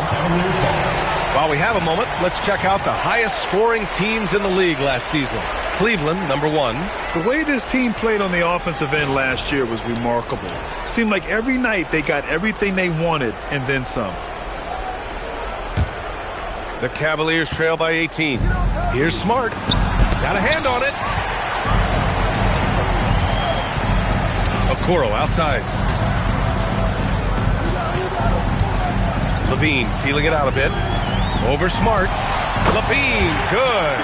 While we have a moment, let's check out the highest scoring teams in the league last season. Cleveland, number 1. The way this team played on the offensive end last year was remarkable. Seemed like every night they got everything they wanted and then some. The Cavaliers trail by 18. Here's Smart. Got a hand on it. Okoro outside. Levine feeling it out a bit. Over Smart. Levine, good.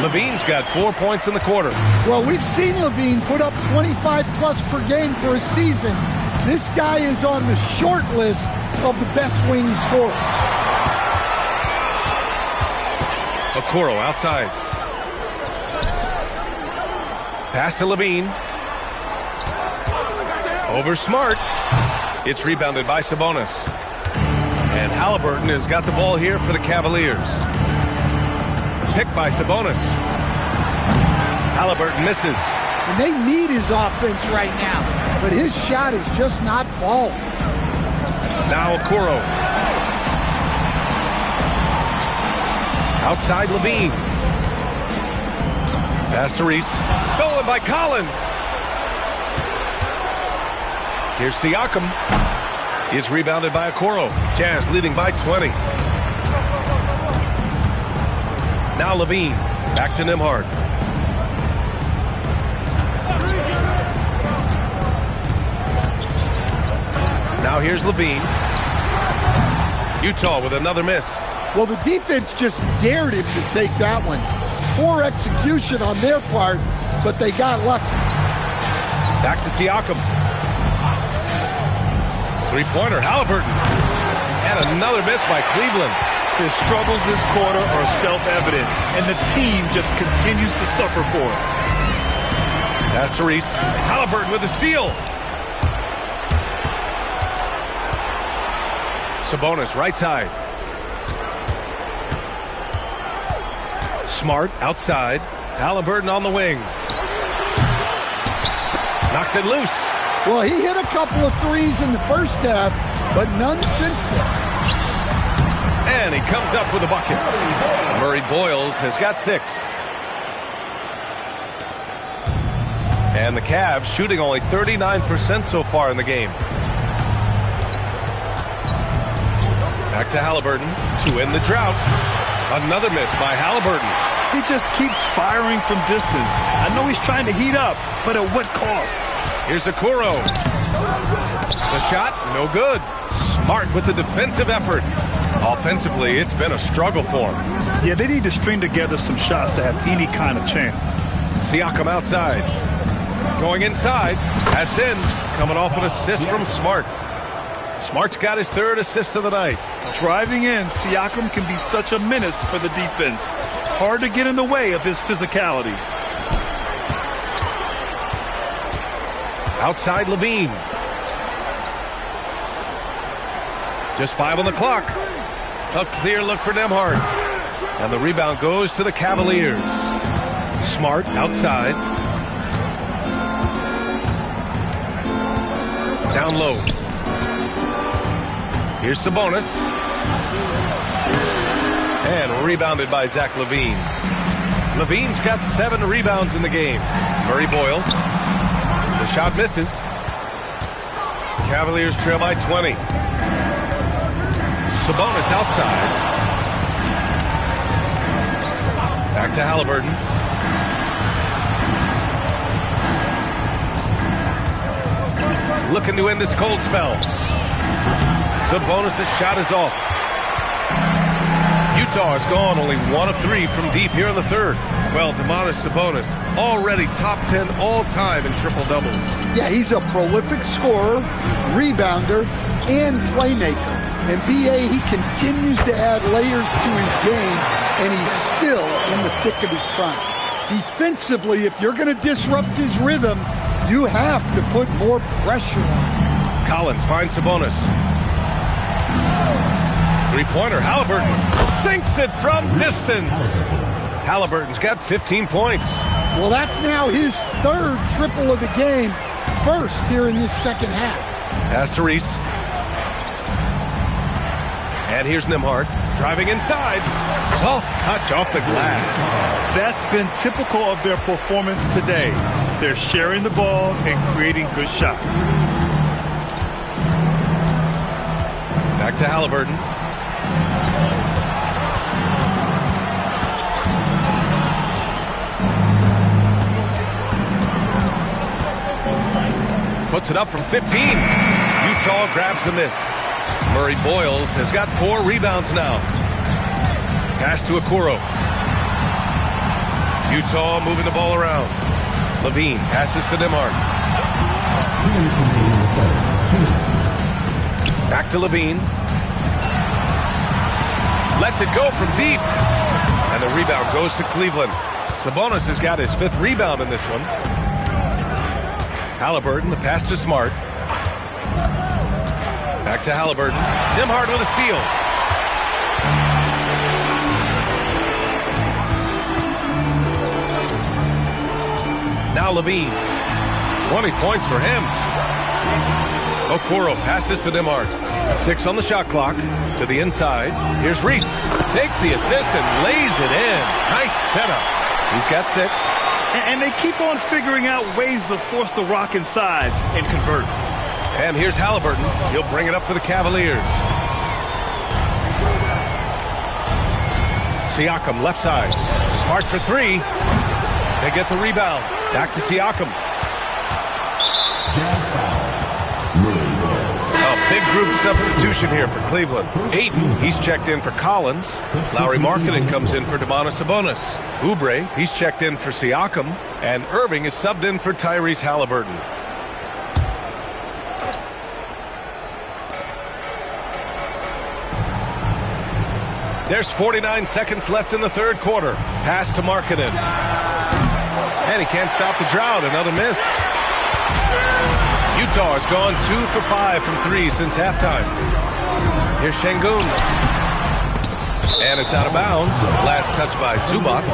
Levine's got 4 points in the quarter. Well, we've seen Levine put up 25-plus per game for a season. This guy is on the short list of the best wing scorers. Okoro outside. Pass to Levine. Over Smart. It's rebounded by Sabonis. And Halliburton has got the ball here for the Cavaliers. Picked by Sabonis. Halliburton misses. And they need his offense right now, but his shot is just not falling. Now Okoro. Outside Levine. Pass to Reese. Stolen by Collins. Here's Siakam. Is rebounded by Okoro. Jazz leading by 20. Now Levine. Back to Nembhard. Now here's Levine. Utah with another miss. Well, the defense just dared him to take that one. Poor execution on their part, but they got lucky. Back to Siakam. Three-pointer, Halliburton. And another miss by Cleveland. His struggles this quarter are self-evident, and the team just continues to suffer for it. Pass to Reese. Halliburton with a steal. Sabonis, right side. Smart, outside. Halliburton on the wing. Knocks it loose. Well, he hit a couple of threes in the first half, but none since then. And he comes up with a bucket. Murray Boyles has got 6. And the Cavs shooting only 39% so far in the game. Back to Halliburton to end the drought. Another miss by Halliburton. He just keeps firing from distance. I know he's trying to heat up, but at what cost? Here's Okoro. The shot, no good. Smart with the defensive effort. Offensively, it's been a struggle for him. Yeah, they need to string together some shots to have any kind of chance. Siakam outside. Going inside. That's in. Coming off an assist from Smart. Smart's got his 3rd assist of the night. Driving in, Siakam can be such a menace for the defense. Hard to get in the way of his physicality. Outside Levine. Just 5 on the clock. A clear look for Nembhard. And the rebound goes to the Cavaliers. Smart outside. Down low. Here's Sabonis. And rebounded by Zach LaVine. LaVine's got 7 rebounds in the game. Murray Boyles. The shot misses. Cavaliers trail by 20. Sabonis outside. Back to Halliburton. Looking to end this cold spell. Sabonis' shot is off. Utah has gone only 1 of 3 from deep here in the third. Well, Domantas Sabonis already top 10 all-time in triple-doubles. Yeah, he's a prolific scorer, rebounder, and playmaker. And B.A., he continues to add layers to his game, and he's still in the thick of his prime. Defensively, if you're going to disrupt his rhythm, you have to put more pressure on him. Collins finds Sabonis. Three-pointer, Halliburton sinks it from distance. Halliburton's got 15 points. Well, that's now his 3rd triple of the game, first here in this second half. Pass to Reese. And here's Nembhard driving inside. Soft touch off the glass. That's been typical of their performance today. They're sharing the ball and creating good shots. Back to Halliburton. Puts it up from 15. Utah grabs the miss. Murray Boyles has got 4 rebounds now. Pass to Okoro. Utah moving the ball around. LaVine passes to Nembhard. Back to LaVine. Lets it go from deep. And the rebound goes to Cleveland. Sabonis has got his 5th rebound in this one. Halliburton, the pass to Smart. Back to Halliburton. Nembhard with a steal. Now LaVine. 20 points for him. Okoro passes to Nembhard. 6 on the shot clock. To the inside. Here's Reese. Takes the assist and lays it in. Nice setup. He's got 6. And they keep on figuring out ways to force the rock inside and convert. And here's Halliburton. He'll bring it up for the Cavaliers. Siakam left side. Smart for 3. They get the rebound. Back to Siakam. A big group substitution here for Cleveland. Ayton, he's checked in for Collins. Lauri Markkanen comes in for Domantas Sabonis. Oubre, he's checked in for Siakam. And Irving is subbed in for Tyrese Halliburton. There's 49 seconds left in the third quarter. Pass to Markkanen. And he can't stop the drought. Another miss. Utah has gone 2 for 5 from 3 since halftime. Here's Şengün. And it's out of bounds. Last touch by Zubac.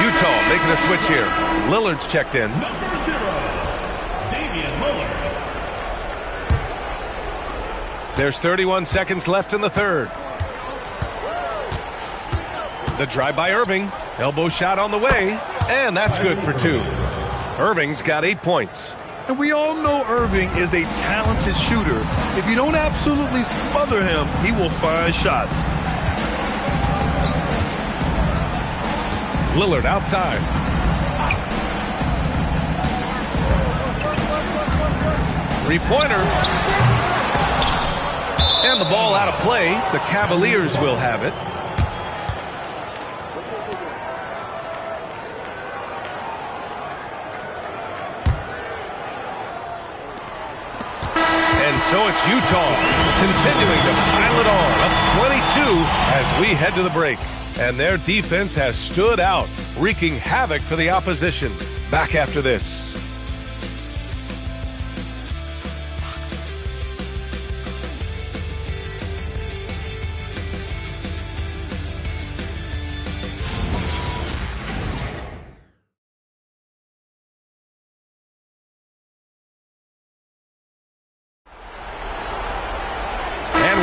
Utah making a switch here. Lillard's checked in. There's 31 seconds left in the third. The drive by Irving. Elbow shot on the way. And that's good for 2. Irving's got 8 points. And we all know Irving is a talented shooter. If you don't absolutely smother him, he will find shots. Lillard outside. Three-pointer. And the ball out of play. The Cavaliers will have it. So it's Utah continuing to pile it on, up 22 as we head to the break. And their defense has stood out, wreaking havoc for the opposition. Back after this.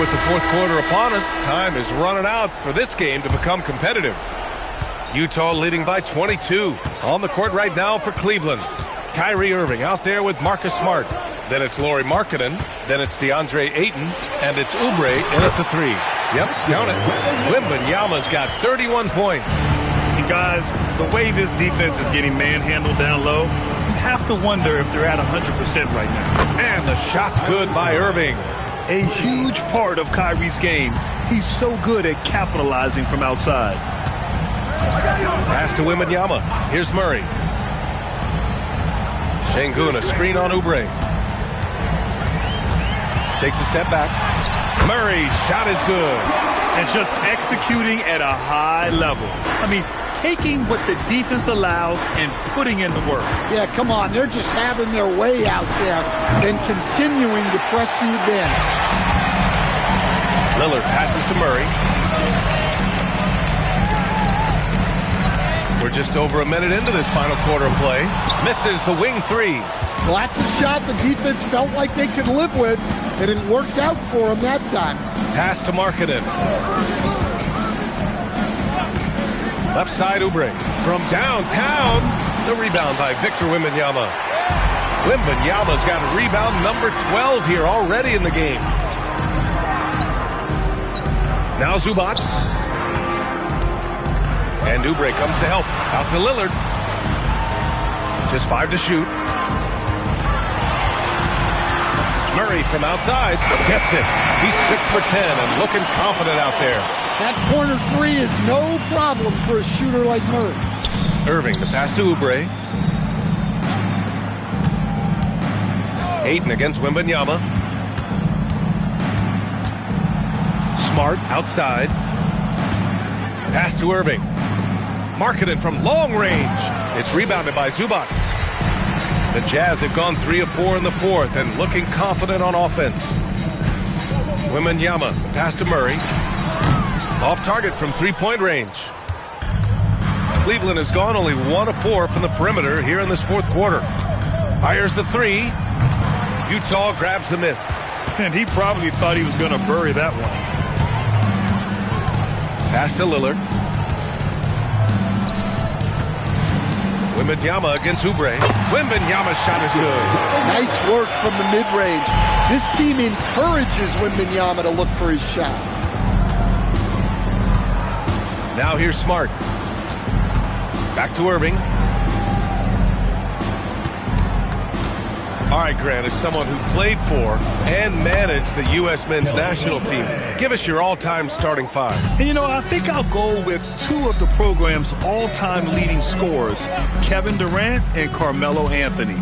with the fourth quarter upon us, time is running out for this game to become competitive. Utah leading by 22. On the court right now for Cleveland. Kyrie Irving out there with Marcus Smart. Then it's Lauri Markkanen. Then it's DeAndre Ayton. And it's Oubre in at the three. Yep, count it. Wembanyama's got 31 points. And guys, the way this defense is getting manhandled down low, you have to wonder if they're at 100% right now. And the shot's good by Irving. A huge part of Kyrie's game. He's so good at capitalizing from outside. Pass to Wembanyama. Here's Murray. Şengün, a screen on Oubre. Takes a step back. Murray's shot is good. And just executing at a high level. I mean, taking what the defense allows and putting in the work. Yeah, come on. They're just having their way out there and continuing to press the advantage. Lillard passes to Murray. We're just over a minute into this final quarter of play. Misses the wing three. Well, that's a shot the defense felt like they could live with, and it worked out for them that time. Pass to Markkanen. Left side Oubre. From downtown, the rebound by Victor Wembanyama. Wembanyama's got rebound number 12 here already in the game. Now Zubac. And Oubre comes to help. Out to Lillard. Just 5 to shoot. Murray from outside gets it. He's 6 for 10 and looking confident out there. That corner three is no problem for a shooter like Murray. Irving, the pass to Oubre. Ayton against Wembanyama. Smart outside. Pass to Irving. Markkanen from long range. It's rebounded by Zubac. The Jazz have gone 3 of 4 in the fourth and looking confident on offense. Wembanyama, pass to Murray. Off target from three-point range. Cleveland has gone only 1 of 4 from the perimeter here in this fourth quarter. Fires the three. Utah grabs the miss. And he probably thought he was going to bury that one. Pass to Lillard. Wembanyama against Oubre. Wembanyama's shot is good. Nice work from the mid-range. This team encourages Wembanyama to look for his shot. Now here's Smart. Back to Irving. All right, Grant, as someone who played for and managed the U.S. men's national team, give us your all-time starting five. And, you know, I think I'll go with 2 of the program's all-time leading scorers, Kevin Durant and Carmelo Anthony.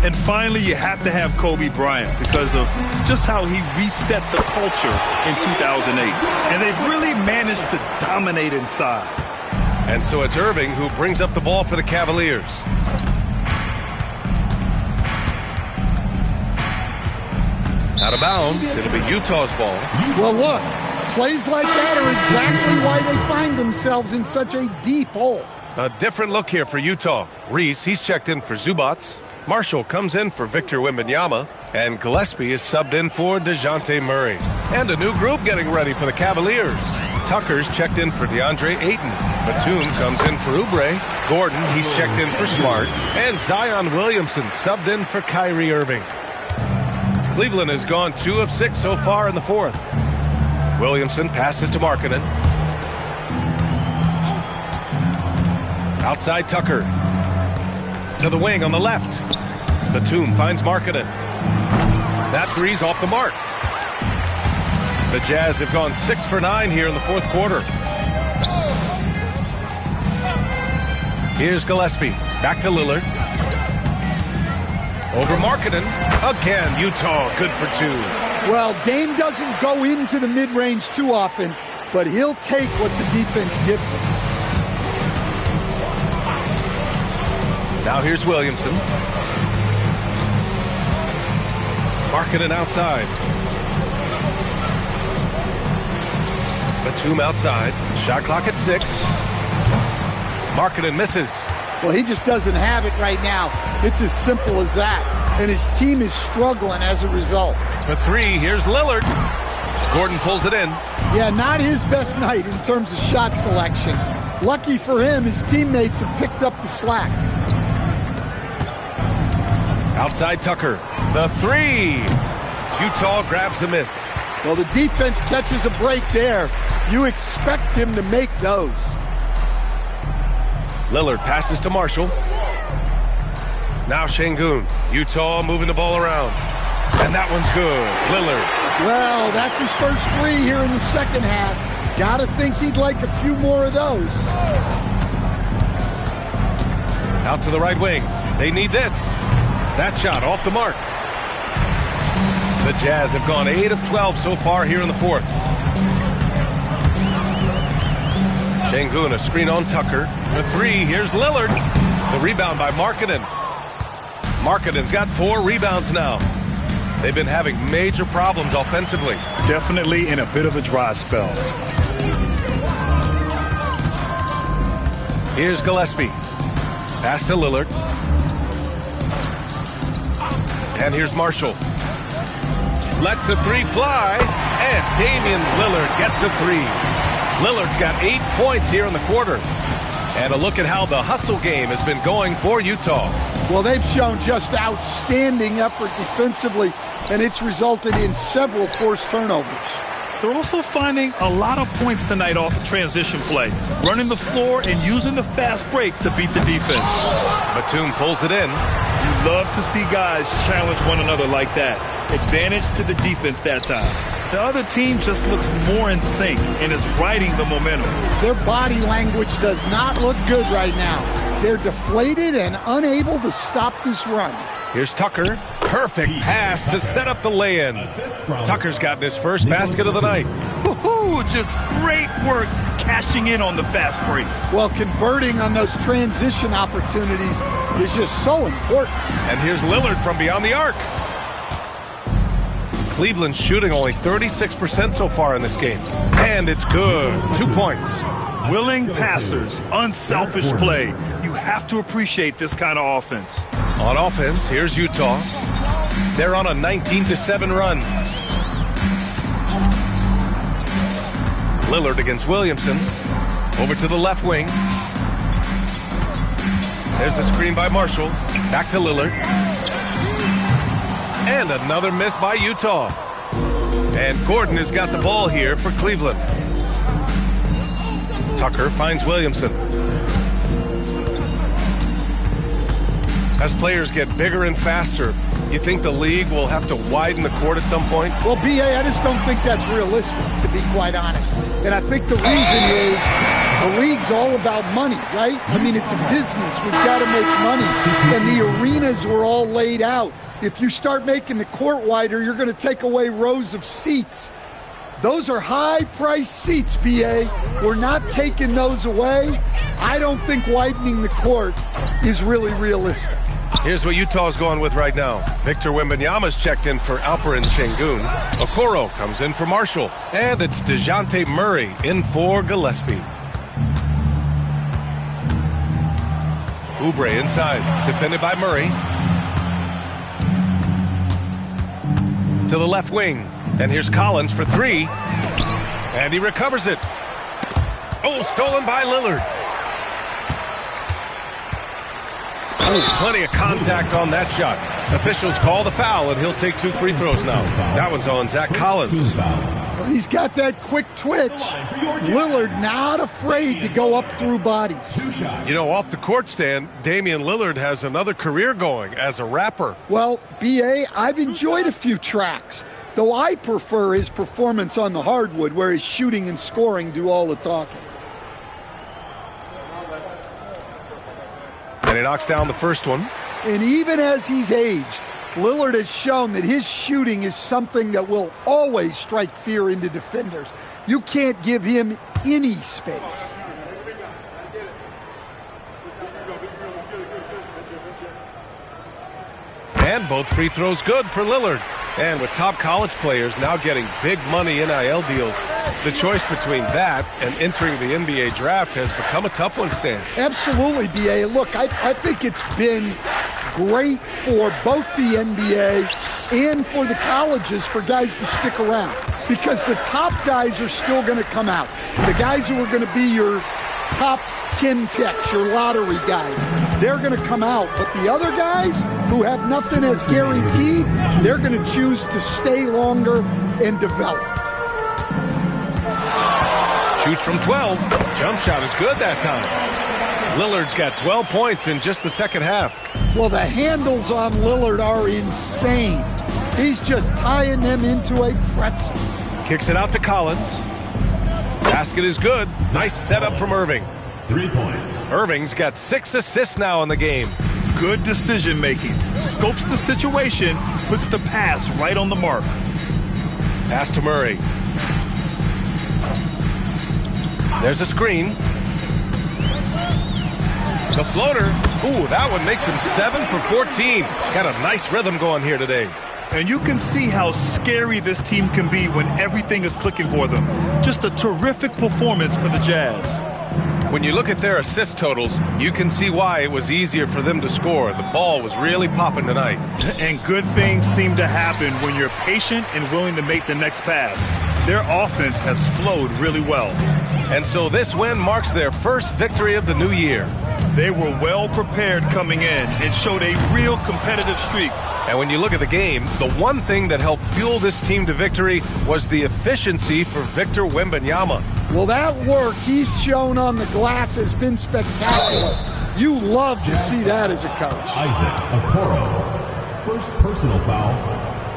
And finally, you have to have Kobe Bryant because of just how he reset the culture in 2008. And they've really managed to dominate inside. And so it's Irving who brings up the ball for the Cavaliers. Out of bounds, it'll be Utah's ball. Well, look, plays like that are exactly why they find themselves in such a deep hole. A different look here for Utah. Reese, he's checked in for Zubac. Marshall comes in for Victor Wembanyama. And Gillespie is subbed in for DeJounte Murray. And a new group getting ready for the Cavaliers. Tucker's checked in for DeAndre Ayton. Batum comes in for Oubre. Gordon, he's checked in for Smart. And Zion Williamson subbed in for Kyrie Irving. Cleveland has gone 2 of 6 so far in the fourth. Williamson passes to Markkanen. Outside Tucker. To the wing on the left. Batum finds Markkanen. That three's off the mark. The Jazz have gone 6 for 9 here in the fourth quarter. Here's Gillespie. Back to Lillard. Over Markkanen. Again, Utah good for 2. Well, Dame doesn't go into the mid-range too often, but he'll take what the defense gives him. Now here's Williamson. Markkanen outside. Batum outside. Shot clock at 6. Markkanen misses. Well, he just doesn't have it right now. It's as simple as that. And his team is struggling as a result. For 3, here's Lillard. Gordon pulls it in. Yeah, not his best night in terms of shot selection. Lucky for him, his teammates have picked up the slack. Outside Tucker. The three. Utah grabs the miss. Well, the defense catches a break there. You expect him to make those. Lillard passes to Marshall. Now Şengün. Utah moving the ball around. And that one's good. Lillard. Well, that's his first three here in the second half. Gotta think he'd like a few more of those. Out to the right wing. They need this. That shot off the mark. The Jazz have gone 8 of 12 so far here in the fourth. Şengün, a screen on Tucker. For three, here's Lillard. The rebound by Markkanen. Markkanen's got 4 rebounds now. They've been having major problems offensively. Definitely in a bit of a dry spell. Here's Gillespie. Pass to Lillard. And here's Marshall. Lets the three fly. And Damian Lillard gets a three. Lillard's got 8 points here in the quarter. And a look at how the hustle game has been going for Utah. Well, they've shown just outstanding effort defensively, and it's resulted in several forced turnovers. They're also finding a lot of points tonight off of transition play, running the floor and using the fast break to beat the defense. Batum pulls it in. You love to see guys challenge one another like that. Advantage to the defense that time. The other team just looks more in sync and is riding the momentum. Their body language does not look good right now. They're deflated and unable to stop this run. Here's Tucker. Perfect pass to set up the lay-in. Tucker's gotten his first basket of the night. Woohoo! Just great work cashing in on the fast break. Well, converting on those transition opportunities is just so important. And here's Lillard from beyond the arc. Cleveland's shooting only 36% so far in this game. And it's good. 2 points. Willing passers, unselfish play. You have to appreciate this kind of offense. On offense, here's Utah. They're on a 19-7 run. Lillard against Williamson. Over to the left wing. There's a screen by Marshall. Back to Lillard. And another miss by Utah. And Gordon has got the ball here for Cleveland. Tucker finds Williamson. As players get bigger and faster, you think the league will have to widen the court at some point? Well, B.A., I just don't think that's realistic, to be quite honest. And I think the reason is the league's all about money, right? I mean, it's a business. We've got to make money. And the arenas were all laid out. If you start making the court wider, you're going to take away rows of seats. Those are high-priced seats, B.A. We're not taking those away. I don't think widening the court is really realistic. Here's what Utah's going with right now. Victor Wembanyama's checked in for Alperen Şengün. Okoro comes in for Marshall. And it's DeJounte Murray in for Gillespie. Oubre inside, defended by Murray. To the left wing. And here's Collins for three. And he recovers it. Oh, stolen by Lillard. Oh, plenty of contact on that shot. Officials call the foul, and he'll take 2 free throws now. That one's on Zach Collins. Well, he's got that quick twitch. Lillard not afraid to go up through bodies. You know, off the court stand, Damian Lillard has another career going as a rapper. Well, B.A., I've enjoyed a few tracks, though I prefer his performance on the hardwood where his shooting and scoring do all the talking. And he knocks down the first one. And even as he's aged, Lillard has shown that his shooting is something that will always strike fear into defenders. You can't give him any space. And both free throws good for Lillard. And with top college players now getting big money NIL deals, the choice between that and entering the NBA draft has become a tough one, Stan. Absolutely, B.A. Look, I think it's been great for both the NBA and for the colleges for guys to stick around. because the top guys are still going to come out. The guys who are going to be your top 10 picks, your lottery guys, they're going to come out. But the other guys who have nothing as guaranteed, they're going to choose to stay longer and develop. Shoots from 12. Jump shot is good that time. Lillard's got 12 points in just the second half. Well, the handles on Lillard are insane. He's just tying them into a pretzel. Kicks it out to Collins. Basket is good. Nice setup from Irving. 3 points. Irving's got 6 assists now in the game. Good decision making. Scopes the situation, puts the pass right on the mark. Pass to Murray. There's a screen. The floater. Ooh, that one makes him 7 for 14. Got a nice rhythm going here today. And you can see how scary this team can be when everything is clicking for them. Just a terrific performance for the Jazz. When you look at their assist totals, you can see why it was easier for them to score. The ball was really popping tonight. And good things seem to happen when you're patient and willing to make the next pass. Their offense has flowed really well. And so this win marks their first victory of the new year. They were well prepared coming in and showed a real competitive streak. And when you look at the game, the one thing that helped fuel this team to victory was the efficiency for Victor Wembanyama. Well, that work he's shown on the glass has been spectacular. You love to see that as a coach. Isaac Okoro. First personal foul.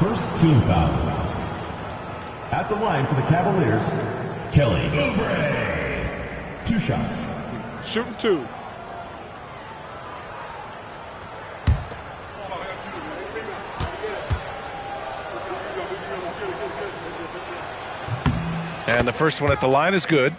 First team foul. At the line for the Cavaliers, Kelly Oubre. 2 shots. Shooting 2. And the first one at the line is good.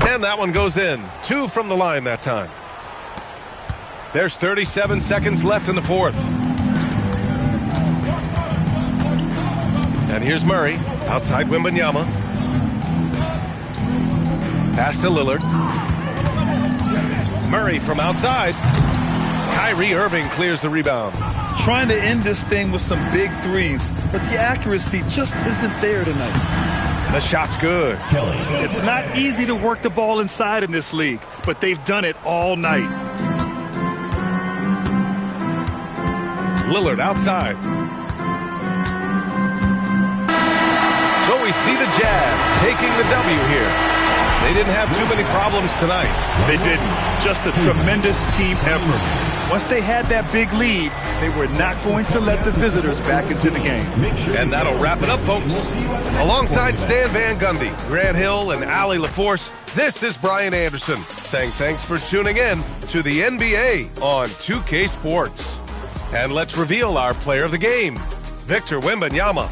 And that one goes in. 2 from the line that time. There's 37 seconds left in the fourth. And here's Murray outside Wembanyama. Pass to Lillard. Murray from outside. Kyrie Irving clears the rebound. Trying to end this thing with some big threes, but the accuracy just isn't there tonight. The shot's good. Kelly. It's not easy to work the ball inside in this league, but they've done it all night. Lillard outside. So we see the Jazz taking the W here. They didn't have too many problems tonight. They didn't. Just a tremendous team effort. Once they had that big lead, they were not going to let the visitors back into the game. And that'll wrap it up, folks. Alongside Stan Van Gundy, Grant Hill, and Allie LaForce, this is Brian Anderson saying thanks for tuning in to the NBA on 2K Sports. And let's reveal our player of the game, Victor Wembanyama.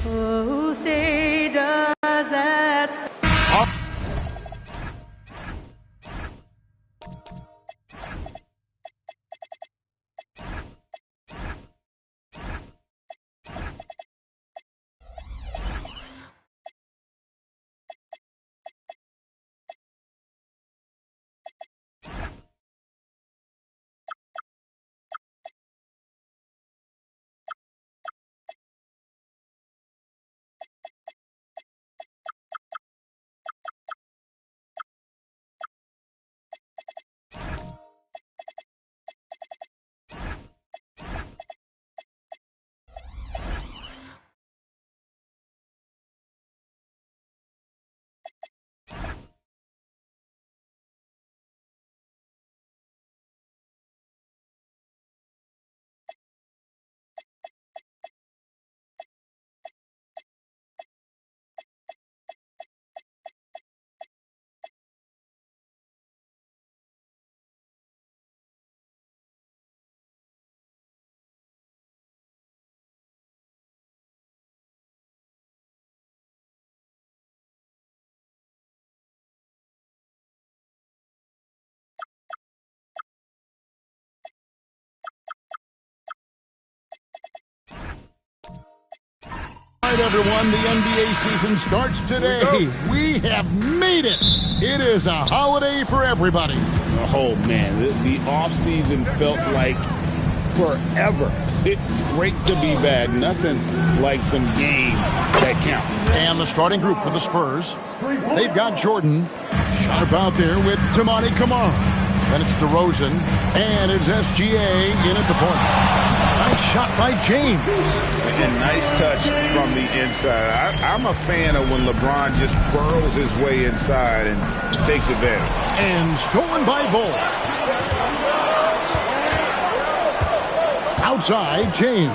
Oh, say does that All right, everyone, the NBA season starts today. We have made it. It is a holiday for everybody. Oh, man, the offseason felt like forever. It's great to be back. Nothing like some games that count. And the starting group for the Spurs, they've got Jordan sharp out there with Tamani Kamara. Then it's DeRozan, and it's SGA in at the point. Nice shot by James. And nice touch from the inside. I'm a fan of when LeBron just burrows his way inside and takes advantage. And stolen by Bull. Outside, James.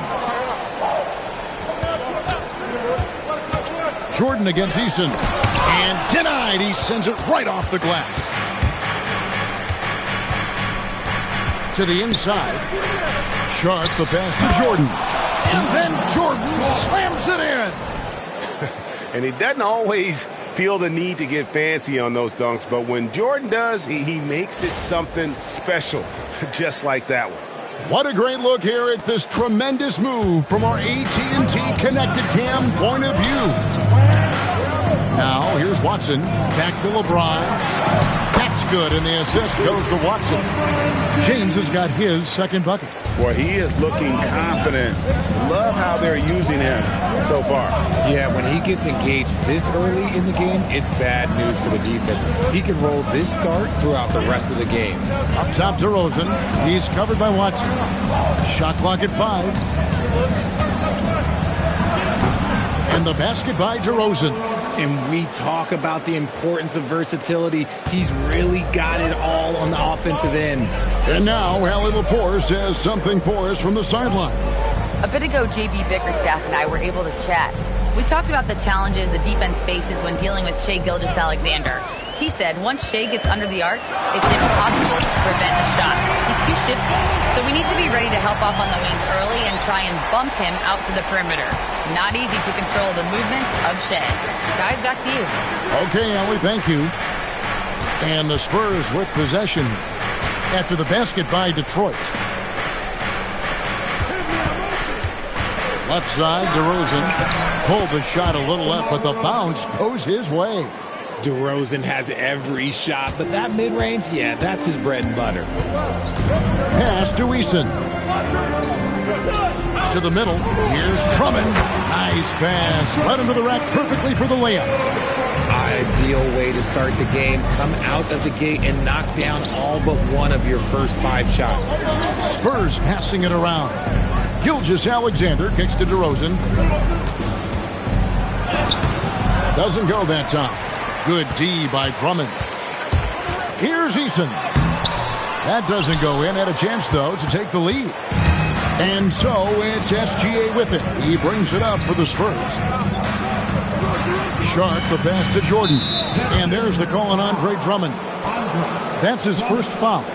Jordan against Easton. And denied. He sends it right off the glass. To the inside. Sharp, the pass to Jordan. And then Jordan slams it in. And he doesn't always feel the need to get fancy on those dunks, but when Jordan does, he makes it something special, just like that one. What a great look here at this tremendous move from our AT&T Connected Cam point of view. Now, here's Watson. Back to LeBron. That's good, and the assist goes to Watson. James has got his second bucket. Boy, he is looking confident. Love how they're using him so far. Yeah, when he gets engaged this early in the game, it's bad news for the defense. He can roll this start throughout the rest of the game. Up top, DeRozan. He's covered by Watson. Shot clock at 5. And the basket by DeRozan. And we talk about the importance of versatility. He's really got it all on the offensive end. And now, Allie LaForce has something for us from the sideline. A bit ago, J.B. Bickerstaff and I were able to chat. We talked about the challenges the defense faces when dealing with Shai Gilgeous-Alexander. He said once Shai gets under the arc, it's impossible to prevent a shot. He's too shifty, so we need to be ready to help off on the wings early and try and bump him out to the perimeter. Not easy to control the movements of Shai. Guys, back to you. Okay, Allie, thank you. And the Spurs with possession after the basket by Detroit. Left side, DeRozan pulled the shot a little up, but the bounce goes his way. DeRozan has every shot, but that mid-range, yeah, that's his bread and butter. Pass to Eason. To the middle. Here's Drummond. Nice pass. Led him to the rack perfectly for the layup. Ideal way to start the game. Come out of the gate and knock down all but one of your first 5 shots. Spurs passing it around. Gilgeous-Alexander kicks to DeRozan. Doesn't go that time. Good D by Drummond. Here's Eason. That doesn't go in. Had a chance, though, to take the lead. And so it's SGA with it. He brings it up for the Spurs. Sharp, the pass to Jordan. And there's the call on Andre Drummond. That's his first foul.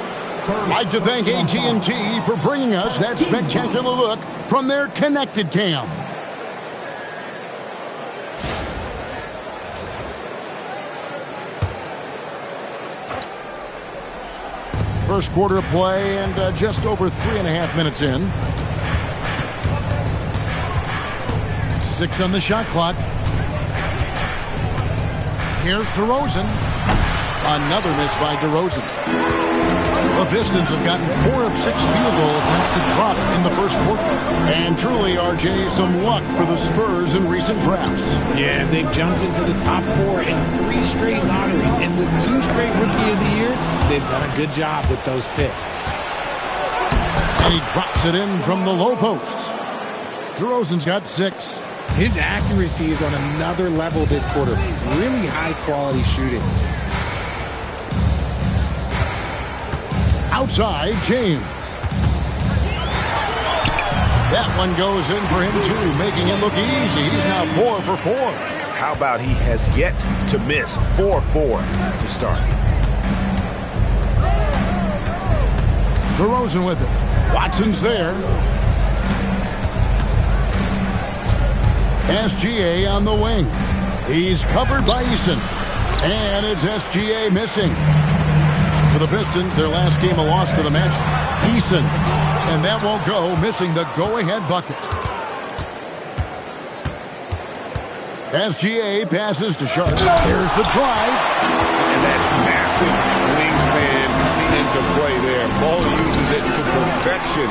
I'd like to thank AT&T for bringing us that spectacular look from their connected cam. First quarter of play and just over 3.5 minutes in. 6 on the shot clock. Here's DeRozan. Another miss by DeRozan. The Pistons have gotten 4 of 6 field goal attempts to drop in the first quarter. And truly, RJ, some luck for the Spurs in recent drafts. Yeah, they've jumped into the top 4 in 3 straight lotteries. And with 2 straight Rookie of the Years, they've done a good job with those picks. And he drops it in from the low post. DeRozan's got 6. His accuracy is on another level this quarter. Really high-quality shooting. Outside, James. That one goes in for him, too, making it look easy. He's now 4 for 4. How about he has yet to miss 4-4 to start? DeRozan with it. Watson's there. SGA on the wing. He's covered by Eason. And it's SGA missing. For the Pistons, their last game a loss to the Magic. Eason. And that won't go, missing the go-ahead bucket. SGA passes to Sharp. Here's the drive. And that massive wingspan coming into play there. Ball uses it to perfection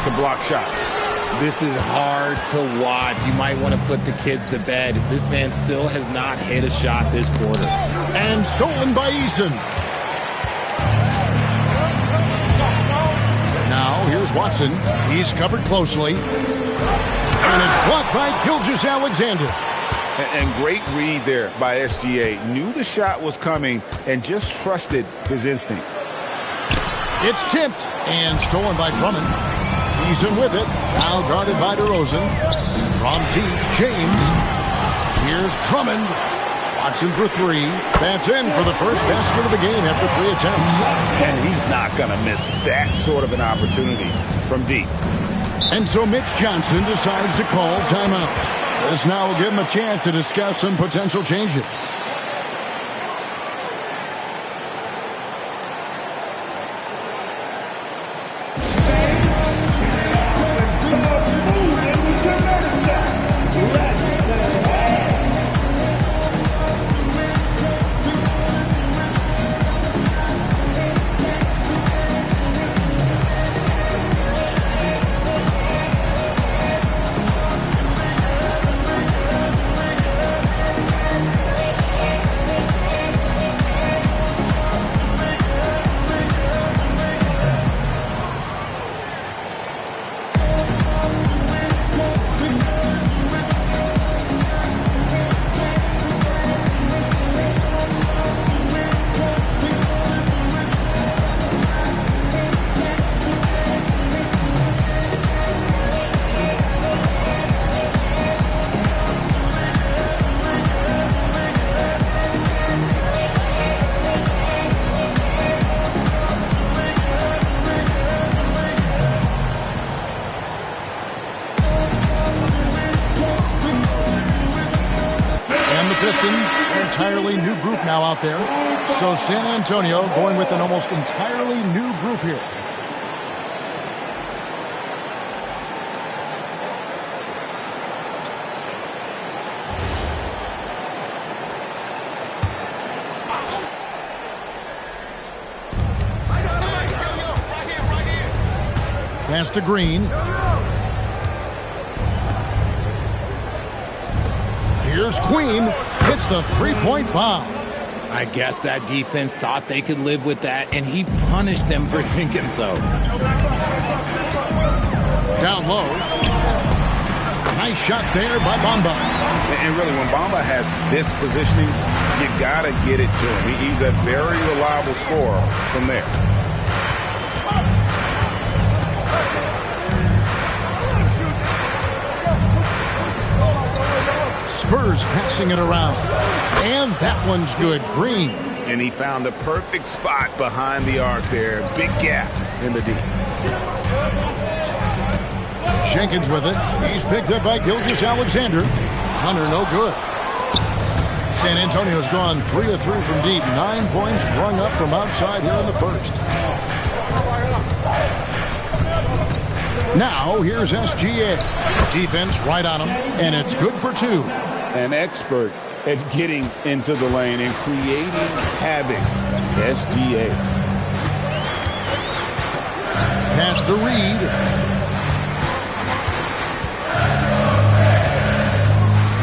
to block shots. This is hard to watch. You might want to put the kids to bed. This man still has not hit a shot this quarter. And stolen by Eason. Now, here's Watson. He's covered closely. And it's blocked by Gilgeous-Alexander. And great read there by SGA. Knew the shot was coming and just trusted his instincts. It's tipped and stolen by Drummond. Eason with it. Now guarded by DeRozan. From deep, James. Here's Drummond. Watson for 3. That's in for the first basket of the game after 3 attempts. And he's not going to miss that sort of an opportunity from deep. And so Mitch Johnson decides to call timeout. This now will give him a chance to discuss some potential changes. Pistons, an entirely new group now out there. So San Antonio going with an almost entirely new group here. Pass to Green. Here's Queen. Hits the three-point bomb. I guess that defense thought they could live with that, and he punished them for thinking so. Down low. Nice shot there by Bamba. And really, when Bamba has this positioning, you got to get it to him. He's a very reliable scorer from there. Spurs passing it around. And that one's good. Green. And he found the perfect spot behind the arc there. Big gap in the D. Jenkins with it. He's picked up by Gilgeous-Alexander. Hunter no good. San Antonio's gone 3 of 3 from deep. 9 points rung up from outside here in the first. Now here's SGA. Defense right on him, and it's good for 2. An expert at getting into the lane and creating havoc. SGA. Pass to Reed.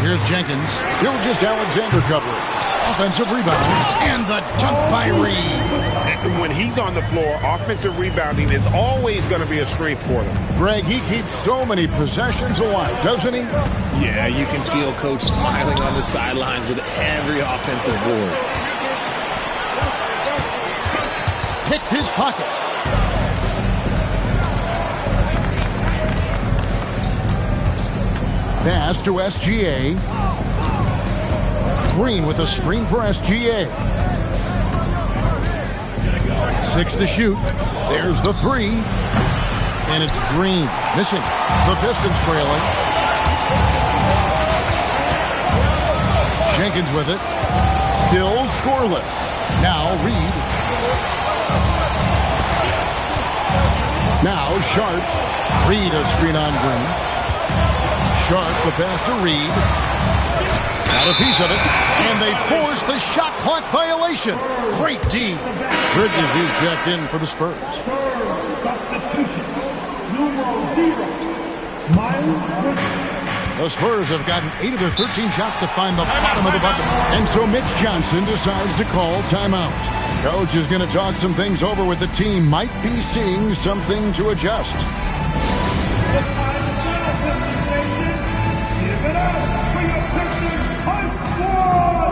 Here's Jenkins. Gilgeous-Alexander covering. Offensive rebound. And the dunk by Reed. When he's on the floor, offensive rebounding is always going to be a strength for them. Greg, he keeps so many possessions alive, doesn't he? Yeah, you can feel Coach smiling on the sidelines with every offensive board. Picked his pocket. Pass to SGA. Green with a screen for SGA. 6 to shoot. There's the 3. And it's Green. Missing. The Pistons trailing. Jenkins with it. Still scoreless. Now Reed. Now Sharp. Reed a screen on Green. Sharp the pass to Reed. Got a piece of it, and they force the shot clock violation. Great D. Bridges is checked in for the Spurs. The Spurs have gotten 8 of their 13 shots to find the bottom of the bucket, and so Mitch Johnson decides to call timeout. Coach is going to talk some things over with the team. Might be seeing something to adjust. Give it up for your Pistons High Squad!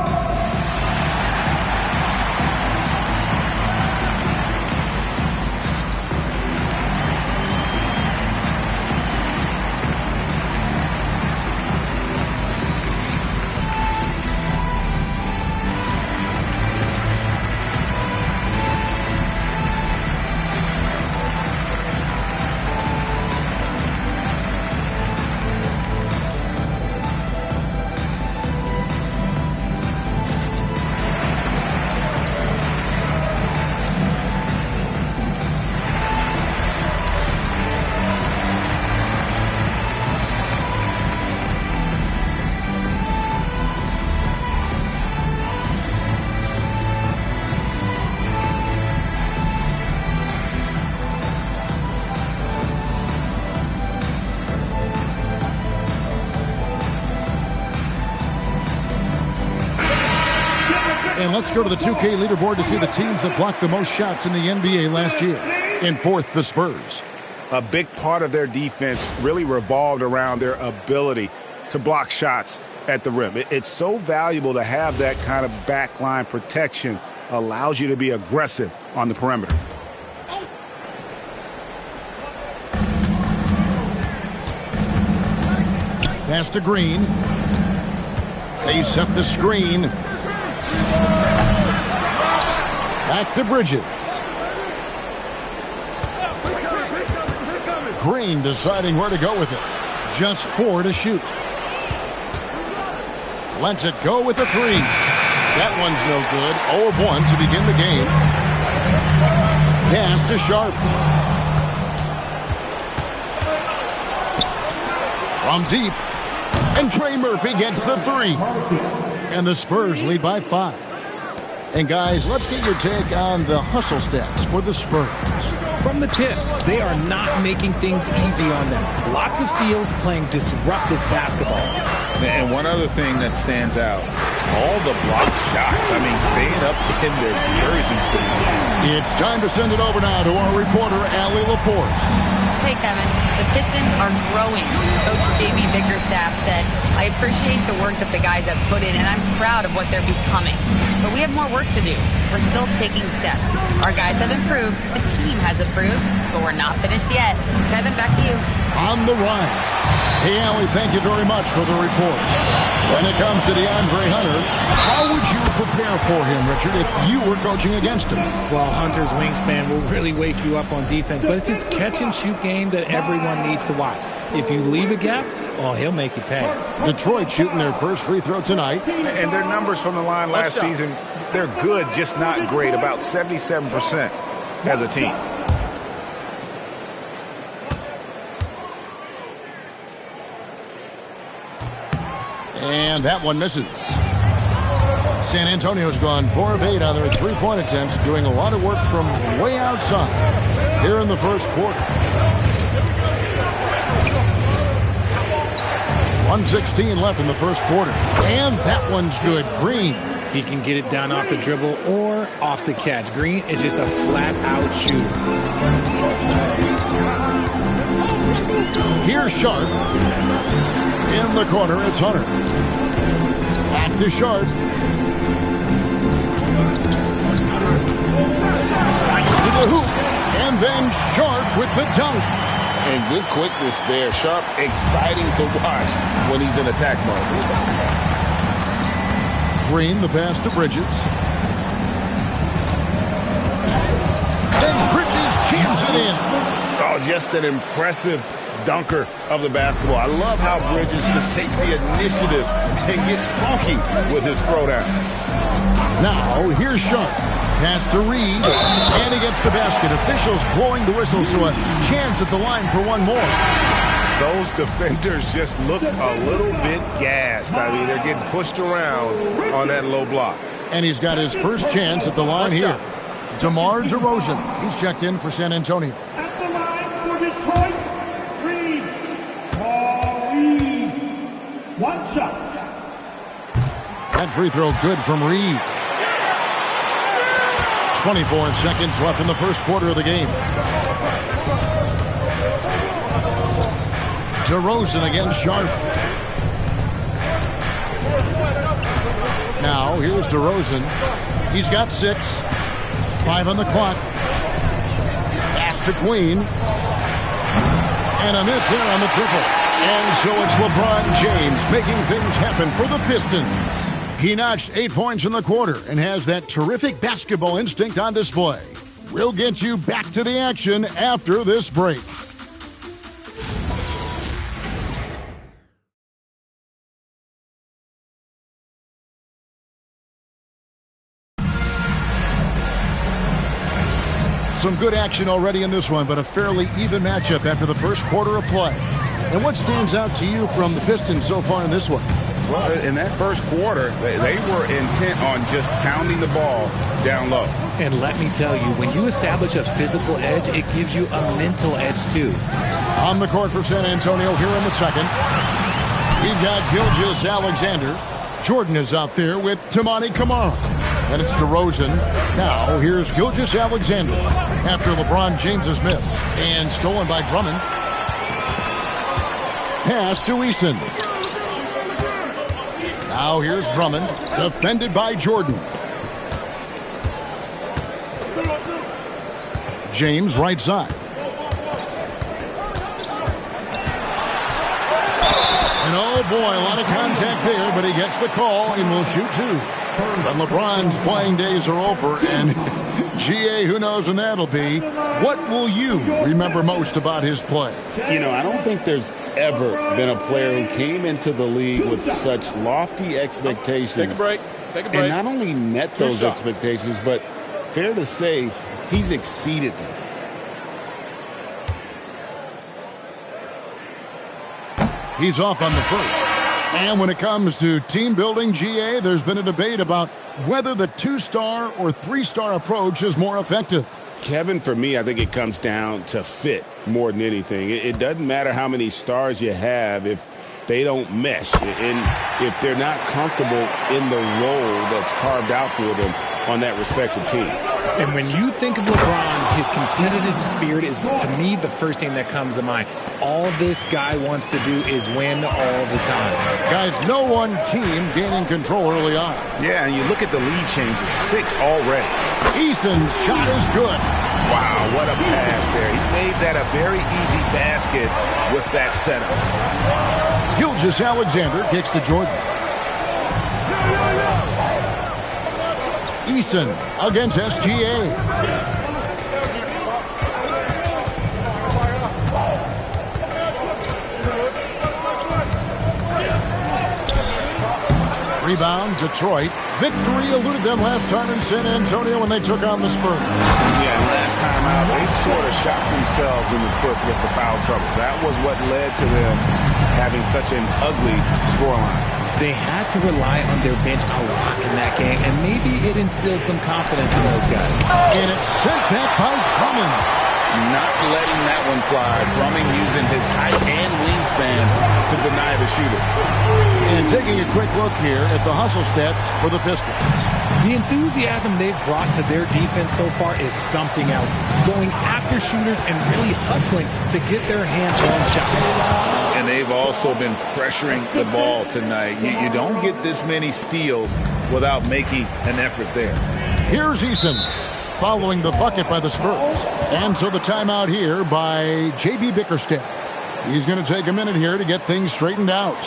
And let's go to the 2K leaderboard to see the teams that blocked the most shots in the NBA last year. In fourth, the Spurs. A big part of their defense really revolved around their ability to block shots at the rim. It's so valuable to have that kind of backline protection. Allows you to be aggressive on the perimeter. Pass to Green. They set the screen. Back to Bridges. Green deciding where to go with it. Just 4 to shoot. lets it go with the three. That one's no good. 0 of 1 to begin the game. Pass to Sharp. From deep. And Trey Murphy gets the three. And the Spurs lead by 5. And guys, let's get your take on the hustle stats for the Spurs. From the tip, they are not making things easy on them. Lots of steals, playing disruptive basketball. And one other thing that stands out, all the blocked shots. I mean, staying up in their jerseys. It's time to send it over now to our reporter, Allie LaForce. Hey, Kevin. The Pistons are growing. Coach J.B. Bickerstaff said, I appreciate the work that the guys have put in, and I'm proud of what they're becoming. But we have more work to do. We're still taking steps. Our guys have improved. The team has improved, but we're not finished yet. Kevin, back to you. On the run. Hey, Allie, thank you very much for the report. When it comes to DeAndre Hunter, how would you prepare for him, Richard, if you were coaching against him? Well, Hunter's wingspan will really wake you up on defense, but it's his catch-and-shoot game that everyone needs to watch. If you leave a gap, well, he'll make you pay. Detroit shooting their first free throw tonight. And their numbers from the line last season, they're good, just not great. About 77% as a team. And that one misses. San Antonio's gone 4 of 8 on their three-point attempts, doing a lot of work from way outside here in the first quarter. 1:16 left in the first quarter. And that one's good. Green. He can get it down off the dribble or off the catch. Green is just a flat-out shooter. Here's Sharp. In the corner, it's Hunter. Back to Sharp. To the hoop. And then Sharp with the dunk. And good quickness there. Sharp, exciting to watch when he's in attack mode. Green, the pass to Bridges. And Bridges jams it in. Oh, just an impressive dunker of the basketball. I love how Bridges just takes the initiative and gets funky with his throwdown. Now, here's Sharp. Pass to Reed, and he gets the basket. Officials blowing the whistle, so a chance at the line for one more. Those defenders just look a little bit gassed. I mean, they're getting pushed around on that low block. And he's got his first chance at the line here. DeMar DeRozan. He's checked in for San Antonio. At the line for Detroit, Reed. Paul Reed. One shot. That free throw good from Reed. 24 seconds left in the first quarter of the game. DeRozan against Sharp. Now, here's DeRozan. He's got 6. 5 on the clock. Pass to Queen. And a miss here on the triple. And so it's LeBron James making things happen for the Pistons. He notched 8 points in the quarter and has that terrific basketball instinct on display. We'll get you back to the action after this break. Some good action already in this one, but a fairly even matchup after the first quarter of play. And what stands out to you from the Pistons so far in this one? Well, in that first quarter, they were intent on just pounding the ball down low. And let me tell you, when you establish a physical edge, it gives you a mental edge too. On the court for San Antonio here in the second. We've got Gilgeous-Alexander. Jordan is out there with Tamani Kamara. And it's DeRozan. Now here's Gilgeous-Alexander after LeBron James's miss. And stolen by Drummond. Pass to Eason. Now here's Drummond, defended by Jordan. James right side. And oh boy, a lot of contact there, but he gets the call and will shoot 2. But LeBron's playing days are over, and GA, who knows when that'll be. What will you remember most about his play? You know, I don't think there's ever been a player who came into the league with such lofty expectations. Take a break. And not only met those expectations, but fair to say, he's exceeded them. He's off on the first. And when it comes to team building, GA, there's been a debate about whether the 2-star or 3-star approach is more effective. Kevin, for me, I think it comes down to fit more than anything. It doesn't matter how many stars you have if they don't mesh and if they're not comfortable in the role that's carved out for them on that respective team. And when you think of LeBron, his competitive spirit is, to me, the first thing that comes to mind. All this guy wants to do is win all the time. Guys, no one team gaining control early on. Yeah, and you look at the lead changes, 6 already. Eason's shot is good. Wow, what a pass there. He made that a very easy basket with that setup. Gilgeous Alexander kicks to Jordan. Eason against SGA. Rebound, Detroit. Victory eluded them last time in San Antonio when they took on the Spurs. Yeah, last time out, they sort of shot themselves in the foot with the foul trouble. That was what led to them having such an ugly scoreline. They had to rely on their bench a lot in that game, and maybe it instilled some confidence in those guys. And it's sent back by Drummond. Not letting that one fly. Drummond using his height and wingspan to deny the shooter. And taking a quick look here at the hustle stats for the Pistons. The enthusiasm they've brought to their defense so far is something else. Going after shooters and really hustling to get their hands on shots. And they've also been pressuring the ball tonight. You don't get this many steals without making an effort there. Here's Eason following the bucket by the Spurs. And so the timeout here by J.B. Bickerstaff. He's going to take a minute here to get things straightened out.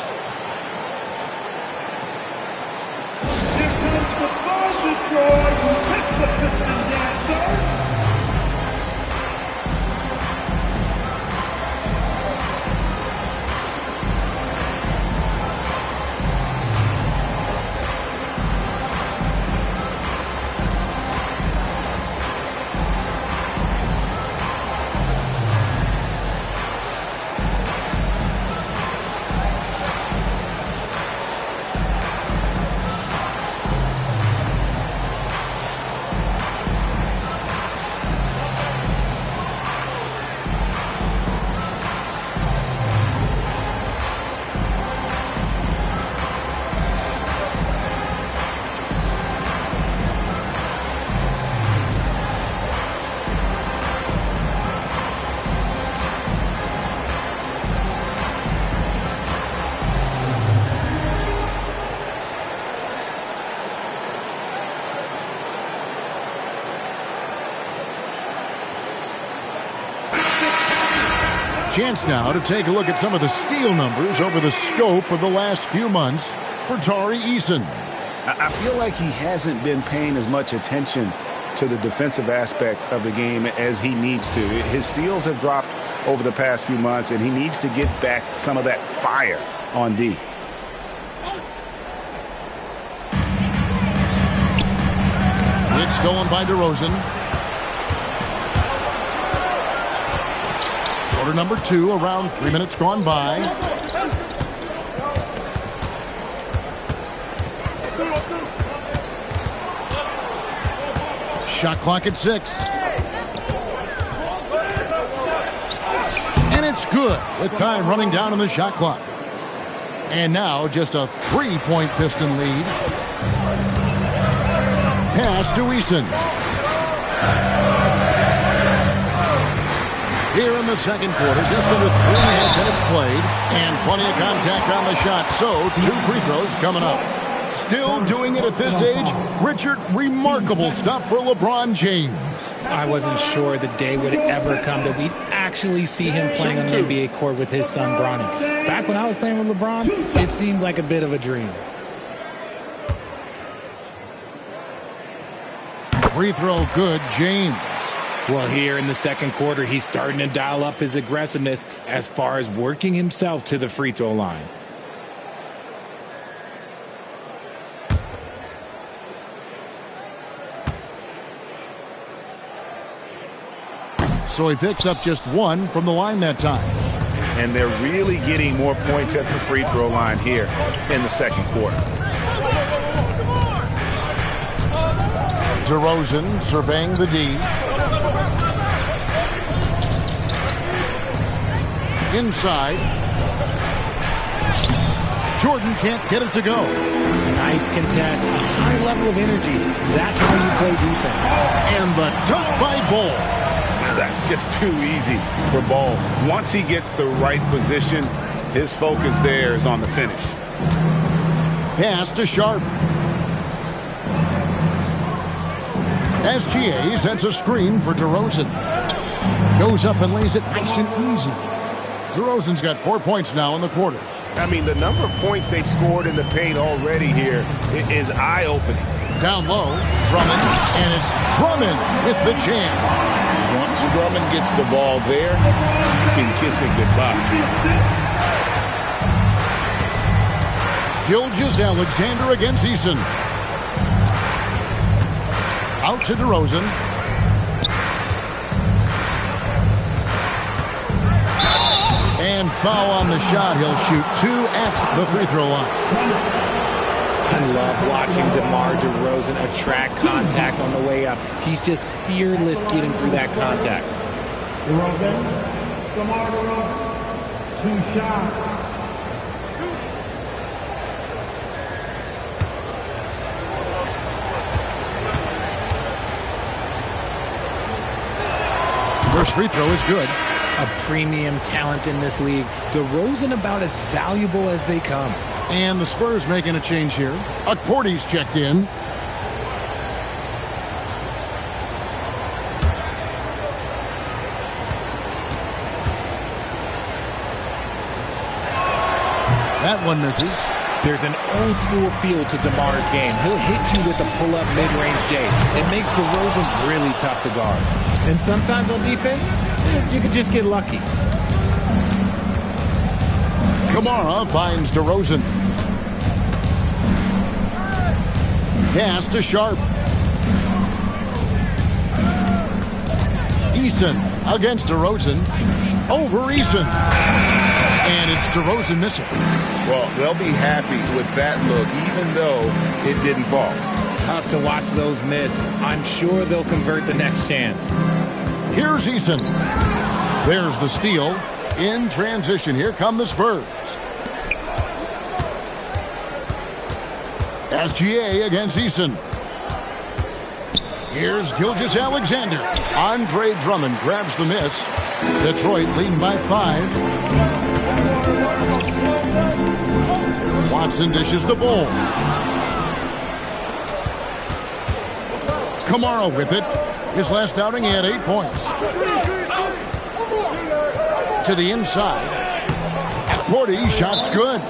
Chance now to take a look at some of the steal numbers over the scope of the last few months for Tari Eason. I feel like he hasn't been paying as much attention to the defensive aspect of the game as he needs to. His steals have dropped over the past few months, and he needs to get back some of that fire on D. It's stolen by DeRozan. Quarter number 2, around 3 minutes gone by. Shot clock at 6. And it's good with time running down on the shot clock. And now just a 3-point Piston lead. Pass to Eason. Here in the second quarter, just under 3.5 minutes played, and plenty of contact on the shot. So, 2 free throws coming up. Still doing it at this age. Richard, remarkable stuff for LeBron James. I wasn't sure the day would ever come that we'd actually see him playing on the NBA court with his son, Bronny. Back when I was playing with LeBron, it seemed like a bit of a dream. Free throw good, James. Well, here in the second quarter, he's starting to dial up his aggressiveness as far as working himself to the free throw line. So he picks up just one from the line that time. And they're really getting more points at the free throw line here in the second quarter. DeRozan surveying the D. Inside. Jordan can't get it to go. Nice contest, a high level of energy. That's how you play defense. And the dunk by Ball. That's just too easy for Ball. Once he gets the right position, his focus there is on the finish. Pass to Sharp. SGA sends a screen for DeRozan. Goes up and lays it nice and easy. DeRozan's got 4 points now in the quarter. I mean, the number of points they've scored in the paint already here is eye-opening. Down low, Drummond, and it's Drummond with the jam. Once Drummond gets the ball there, you can kiss it goodbye. Gilgeous-Alexander against Eason. Out to DeRozan. And foul on the shot. He'll shoot 2 at the free throw line. I love watching DeMar DeRozan attract contact on the way up. He's just fearless getting through that contact. DeMar DeRozan, 2 shots. First free throw is good. A premium talent in this league. DeRozan about as valuable as they come. And the Spurs making a change here. Porty's checked in. That one misses. There's an old school feel to DeMar's game. He'll hit you with a pull-up mid-range J. It makes DeRozan really tough to guard. And sometimes on defense, you can just get lucky. Kamara finds DeRozan. Pass to Sharp. Eason against DeRozan. Over Eason. And it's DeRozan missing. Well, they'll be happy with that look, even though it didn't fall. Tough to watch those miss. I'm sure they'll convert the next chance. Here's Eason. There's the steal. In transition, here come the Spurs. SGA against Eason. Here's Gilgeous-Alexander. Andre Drummond grabs the miss. Detroit leading by 5. Watson dishes the ball. Kamara with it. His last outing, he had 8 points. To the inside. Porty, shot's good.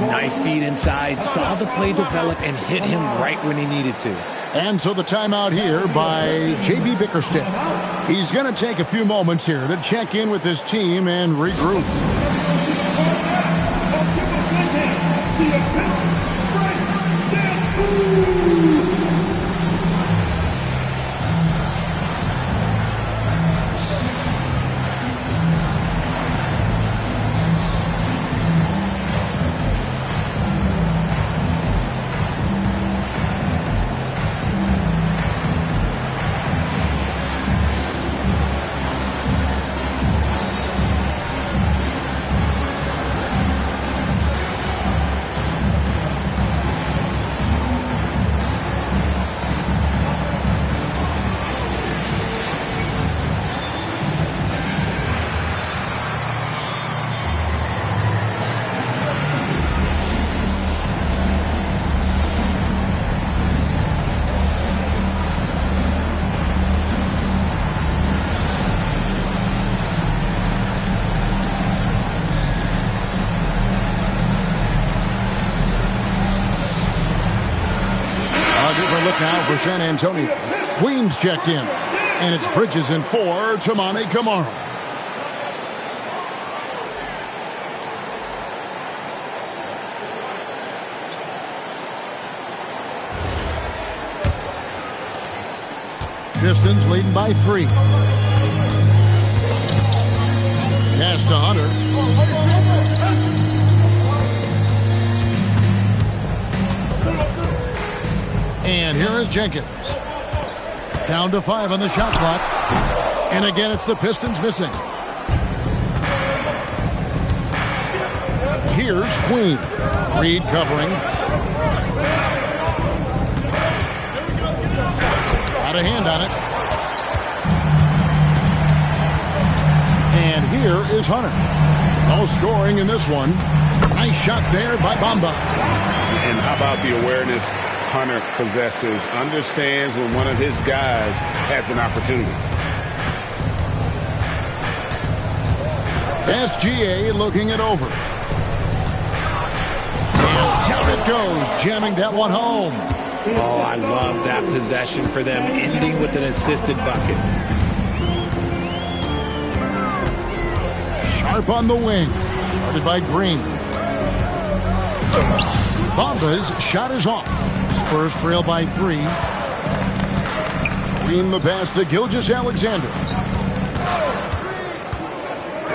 Nice feed inside. Saw the play develop and hit him right when he needed to. And so the timeout here by J.B. Bickerstaff. He's going to take a few moments here to check in with his team and regroup. Now for San Antonio. Queen's checked in. And it's Bridges in for Tamani Kamara. Pistons leading by 3. Pass to Hunter. And here is Jenkins. Down to 5 on the shot clock. And again, it's the Pistons missing. Here's Queen. Reed covering. Got a hand on it. And here is Hunter. No scoring in this one. Nice shot there by Bamba. And how about the awareness Hunter possesses? Understands when one of his guys has an opportunity. SGA looking it over. And down it goes, jamming that one home. Oh, I love that possession for them, ending with an assisted bucket. Sharp on the wing. Guarded by Green. Bamba's shot is off. Spurs trail by 3. Green the pass to Gilgeous-Alexander.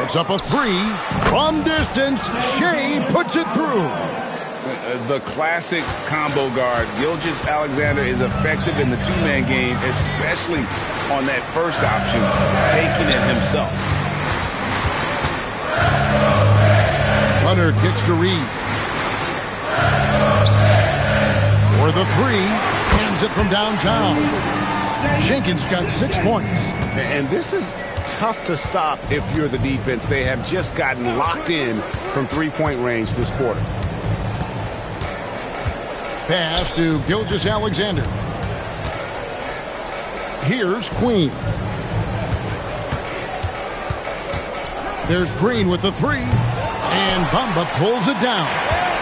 It's up a 3. From distance, Shea puts it through. The classic combo guard. Gilgeous-Alexander is effective in the two-man game, especially on that first option, taking it himself. Hunter kicks to Reed. For the 3, hands it from downtown. Jenkins got 6 points. And this is tough to stop if you're the defense. They have just gotten locked in from three-point range this quarter. Pass to Gilgeous-Alexander. Here's Queen. There's Green with the 3. And Bamba pulls it down.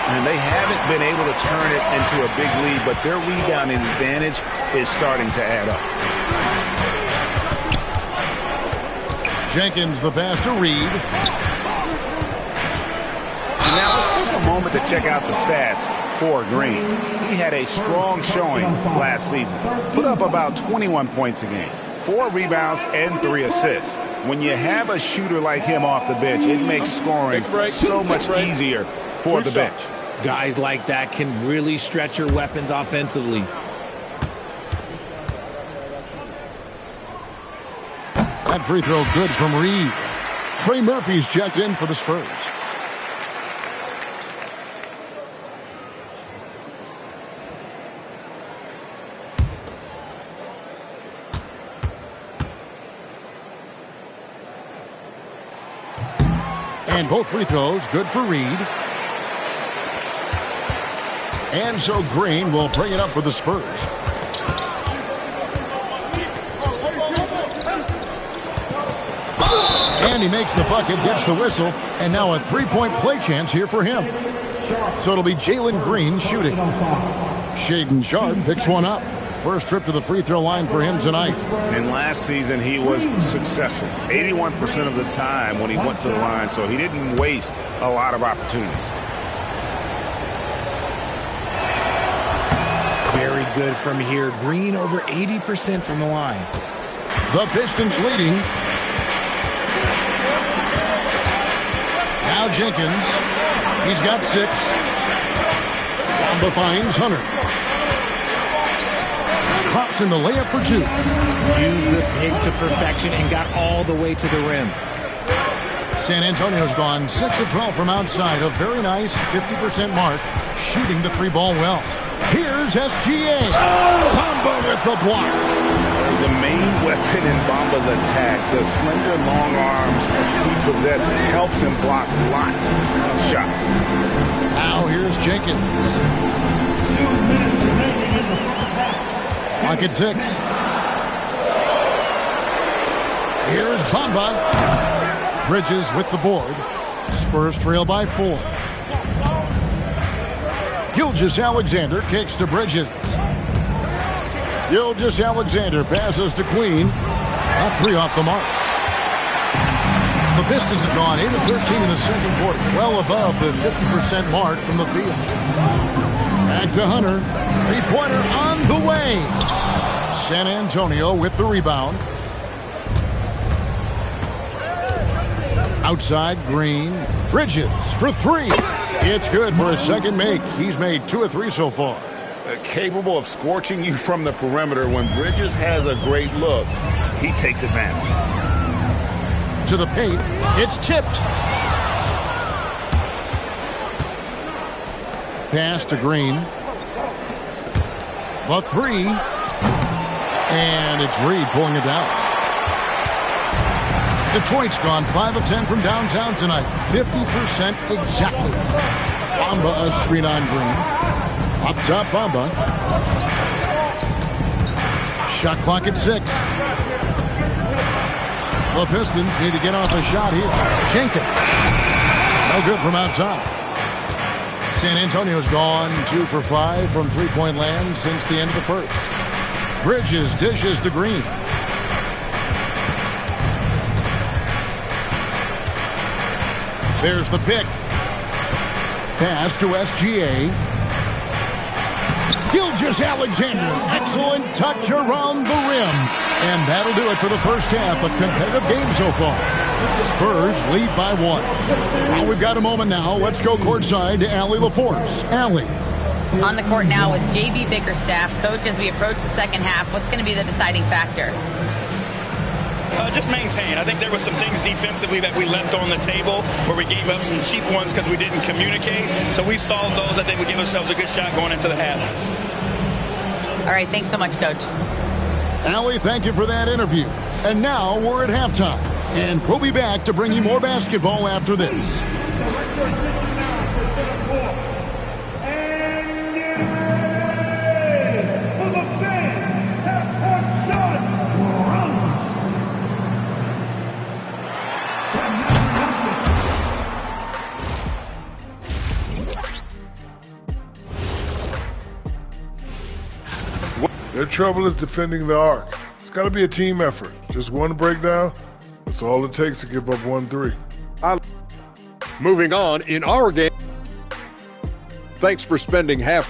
And they haven't been able to turn it into a big lead, but their rebounding advantage is starting to add up. Jenkins the pass to Reed. And now let's take a moment to check out the stats for Green. He had a strong showing last season. Put up about 21 points a game, 4 rebounds, and 3 assists. When you have a shooter like him off the bench, it makes scoring so much easier for the bench. Guys like that can really stretch your weapons offensively. That free throw good from Reed. Trey Murphy's checked in for the Spurs. And both free throws good for Reed. And so Green will bring it up for the Spurs. And he makes the bucket, gets the whistle, and now a three-point play chance here for him. So it'll be Jalen Green shooting. Shaedon Sharpe picks one up. First trip to the free throw line for him tonight. And last season he was successful 81% of the time when he went to the line, so he didn't waste a lot of opportunities. Very good from here. Green over 80% from the line. The Pistons leading. Now Jenkins. He's got 6. Bamba finds Hunter. Crops in the layup for 2. Used the pick to perfection and got all the way to the rim. San Antonio's gone 6 of 12 from outside. A very nice 50% mark. Shooting the 3-ball well. Here's SGA. Bamba with the block. The main weapon in Bamba's attack, the slender, long arms he possesses, helps him block lots of shots. Now here's Jenkins. Clock at 6. Here's Bamba. Bridges with the board. Spurs trail by 4. Gilgeous-Alexander kicks to Bridges. Gilgeous-Alexander passes to Queen. Not 3 off the mark. The Pistons have gone 8 of 13 in the second quarter, well above the 50% mark from the field. Back to Hunter. Three-pointer on the way. San Antonio with the rebound. Outside, Green. Bridges for 3. It's good for a second make. He's made 2 of 3 so far. Capable of scorching you from the perimeter. When Bridges has a great look, he takes advantage. To the paint. It's tipped. Pass to Green. The 3. And it's Reed pulling it down. Detroit's gone 5 of 10 from downtown tonight. 50% exactly. Bamba a screen on Green. Up top, Bamba. Shot clock at 6. The Pistons need to get off a shot here. Jenkins. No good from outside. San Antonio's gone 2 for 5 from three-point land since the end of the first. Bridges dishes to Green. There's the pick. Pass to SGA. Gilgeous-Alexander. Excellent touch around the rim. And that'll do it for the first half. A competitive game so far. Spurs lead by 1. Well, we've got a moment now. Let's go courtside to Allie LaForce. Allie. On the court now with J.B. Bickerstaff. Coach, as we approach the second half, what's going to be the deciding factor? Just maintain. I think there were some things defensively that we left on the table where we gave up some cheap ones because we didn't communicate. So we solved those. I think we give ourselves a good shot going into the half. All right. Thanks so much, Coach. Allie, thank you for that interview. And now we're at halftime. And we'll be back to bring you more basketball after this. Their trouble is defending the arc. It's got to be a team effort. Just one breakdown, that's all it takes to give up 1 3. Moving on in our game. Thanks for spending half.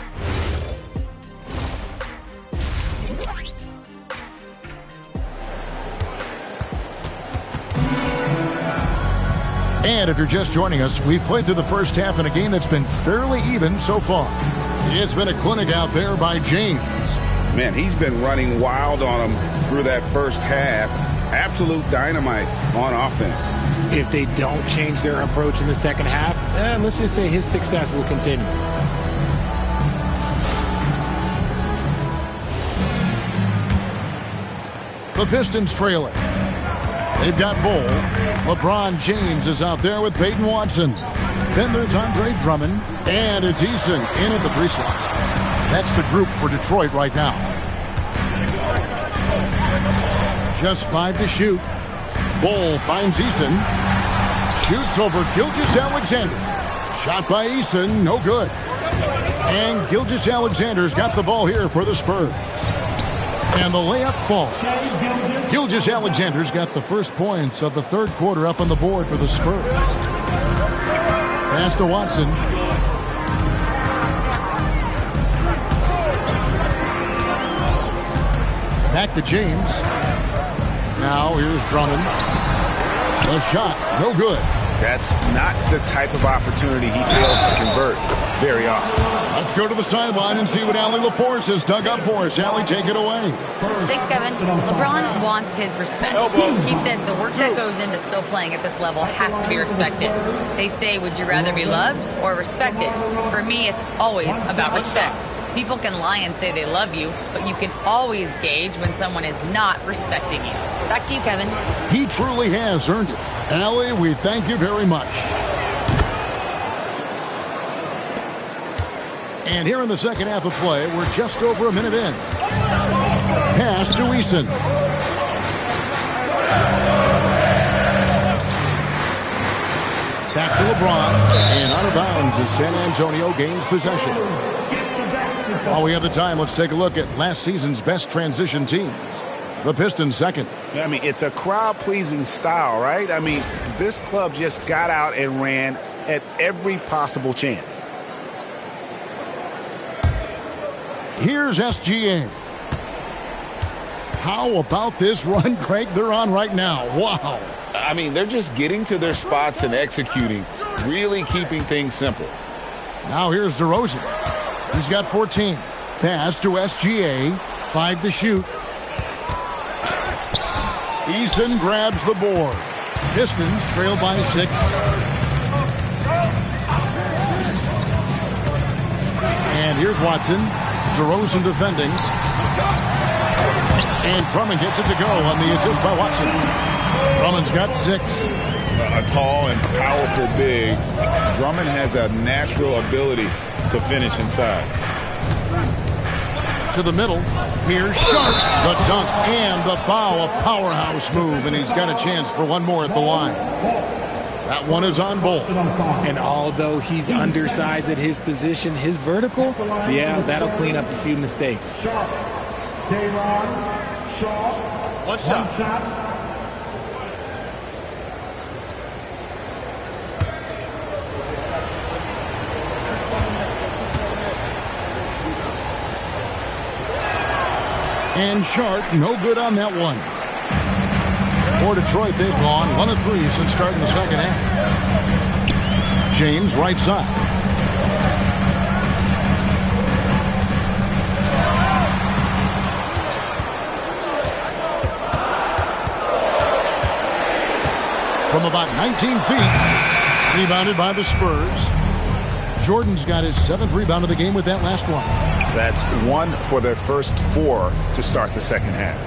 And if you're just joining us, we've played through the first half in a game that's been fairly even so far. It's been a clinic out there by James. Man, he's been running wild on them through that first half. Absolute dynamite on offense. If they don't change their approach in the second half, let's just say his success will continue. The Pistons trail it. They've got Bull. LeBron James is out there with Peyton Watson. Then there's Andre Drummond. And it's Eason in at the 3 slot. That's the group for Detroit right now. Just 5 to shoot. Bull finds Eason. Shoots over Gilgeous-Alexander. Shot by Eason, no good. And Gilgeous-Alexander's got the ball here for the Spurs. And the layup falls. Gilgeous-Alexander's got the first points of the third quarter up on the board for the Spurs. Pass to Watson. Back to James. Now here's Drummond. The shot, no good. That's not the type of opportunity he fails to convert very often. Let's go to the sideline and see what Allie LaForce has dug up for us. Allie, take it away. Thanks, Kevin. LeBron wants his respect. He said the work that goes into still playing at this level has to be respected. They say, would you rather be loved or respected? For me, it's always about respect. People can lie and say they love you, but you can always gauge when someone is not respecting you. Back to you, Kevin. He truly has earned it. Allie, we thank you very much. And here in the second half of play, we're just over a minute in. Pass to Eason. Back to LeBron. And out of bounds as San Antonio gains possession. While we have the time, let's take a look at last season's best transition teams. The Pistons second. I mean, it's a crowd-pleasing style, right? I mean, this club just got out and ran at every possible chance. Here's SGA. How about this run, Craig, they're on right now? Wow. I mean, they're just getting to their spots and executing, really keeping things simple. Now here's DeRozan. He's got 14. Pass to SGA. 5 to shoot. Eason grabs the board. Pistons trail by 6. And here's Watson. DeRozan defending. And Drummond gets it to go on the assist by Watson. Drummond's got 6. A tall and powerful big. Drummond has a natural ability to finish inside. To the middle. Here's Sharp. The dunk and the foul. A powerhouse move, and he's got a chance for one more at the line. That one is on Bull. And although he's undersized at his position, his vertical, yeah, that'll clean up a few mistakes. One shot. And Sharp, no good on that one. For Detroit, they've gone 1 of 3 since starting the second half. James, right side. From about 19 feet, rebounded by the Spurs. Jordan's got his 7th rebound of the game with that last one. That's 1 for their first 4 to start the second half.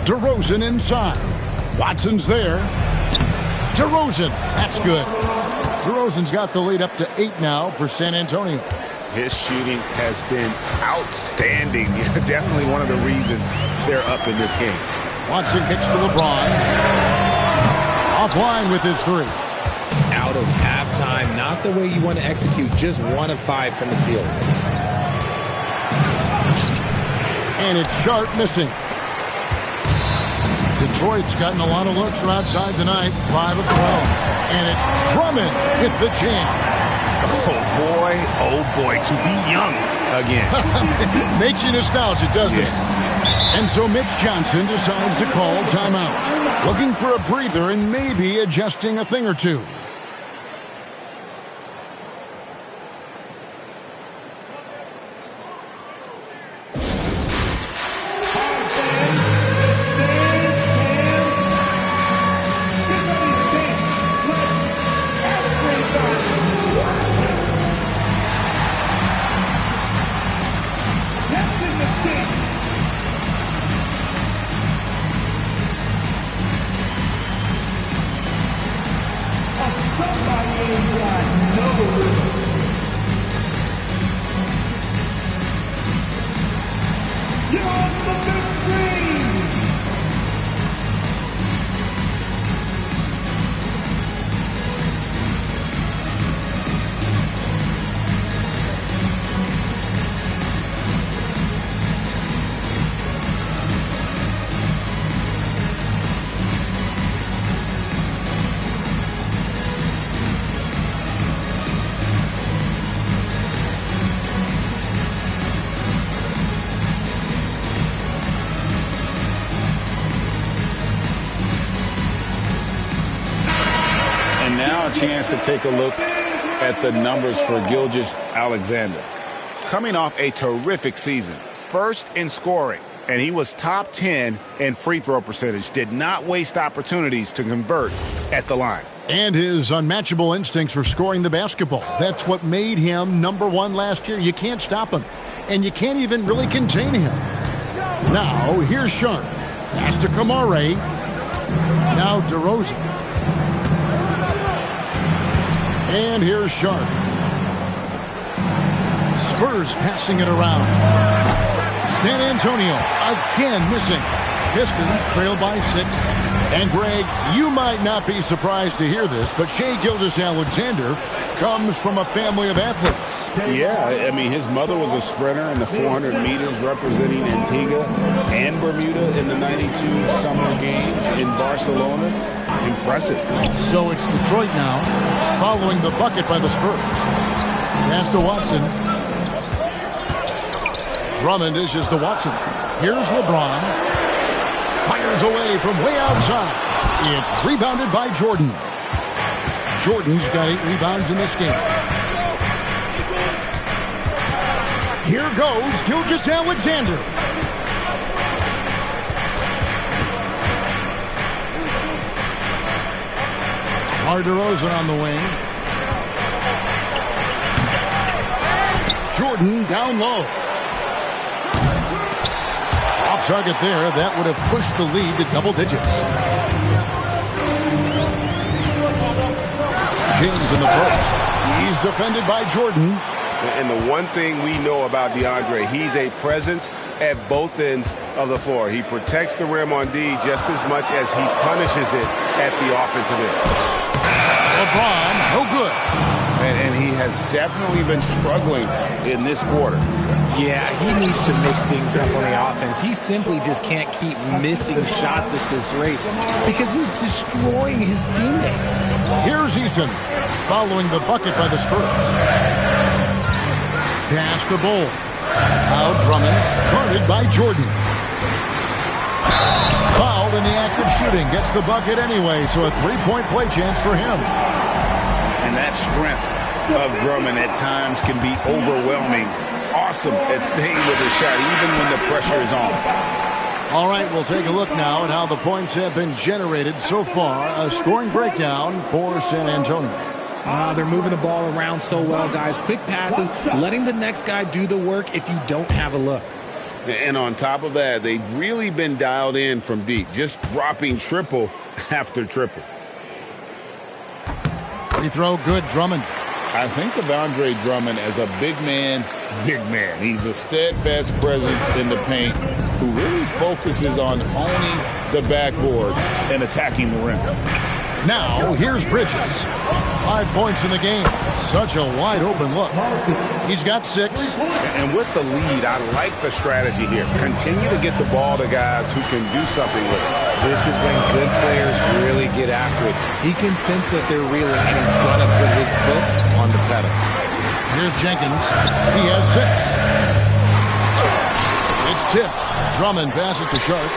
DeRozan inside. Watson's there. DeRozan, that's good. DeRozan's got the lead up to 8 now for San Antonio. His shooting has been outstanding. Definitely one of the reasons they're up in this game. Watson kicks to LeBron. Offline with his 3. Out of halftime, not the way you want to execute, just 1 of 5 from the field. And it's Sharp missing. Detroit's gotten a lot of looks from outside tonight, 5 of 12. And it's Drummond with the jam. Oh boy, to be young again. Makes you nostalgic, doesn't it? And so Mitch Johnson decides to call timeout. Looking for a breather and maybe adjusting a thing or two. Chance to take a look at the numbers for Gilgeous-Alexander. Coming off a terrific season. First in scoring, and he was top 10 in free throw percentage. Did not waste opportunities to convert at the line. And his unmatchable instincts for scoring the basketball. That's what made him #1 last year. You can't stop him, and you can't even really contain him. Now, here's Sharp. Pass to Kamare. Now DeRozan. And here's Sharp. Spurs passing it around. San Antonio again missing. Pistons trail by 6. And Greg, you might not be surprised to hear this, but Shai Gilgeous-Alexander comes from a family of athletes. Yeah, I mean, his mother was a sprinter in the 400 meters representing Antigua and Bermuda in the 92 Summer Games in Barcelona. Impressive. So it's Detroit now, following the bucket by the Spurs. Pass to Watson. Drummond dishes to Watson. Here's LeBron. Fires away from way outside. It's rebounded by Jordan. Jordan's got 8 rebounds in this game. Here goes Gilgeous-Alexander. DeRozan on the wing. Jordan down low. Off target there. That would have pushed the lead to double digits. James in the post. He's defended by Jordan. And the one thing we know about DeAndre, he's a presence at both ends of the floor. He protects the rim on D just as much as he punishes it at the offensive end. LeBron, no good. And he has definitely been struggling in this quarter. Yeah, he needs to mix things up on the offense. He simply just can't keep missing shots at this rate because he's destroying his teammates. Here's Eason, following the bucket by the Spurs. Pass to Bull. Out Drummond, guarded by Jordan. Fouled in the act of shooting. Gets the bucket anyway, so a three-point play chance for him. And that strength of Drummond at times can be overwhelming. Awesome at staying with his shot, even when the pressure is on. All right, we'll take a look now at how the points have been generated so far. A scoring breakdown for San Antonio. They're moving the ball around so well, guys. Quick passes, letting the next guy do the work if you don't have a look. And on top of that, they've really been dialed in from deep, just dropping triple after triple. Free throw, good, Drummond. I think of Andre Drummond as a big man's big man. He's a steadfast presence in the paint who really focuses on owning the backboard and attacking the rim. Now, here's Bridges. 5 points in the game. Such a wide-open look. He's got 6. And with the lead, I like the strategy here. Continue to get the ball to guys who can do something with it. This is when good players really get after it. He can sense that they're reeling, and he's going to put his foot on the pedal. Here's Jenkins. He has 6. It's tipped. Drummond passes to Sharp.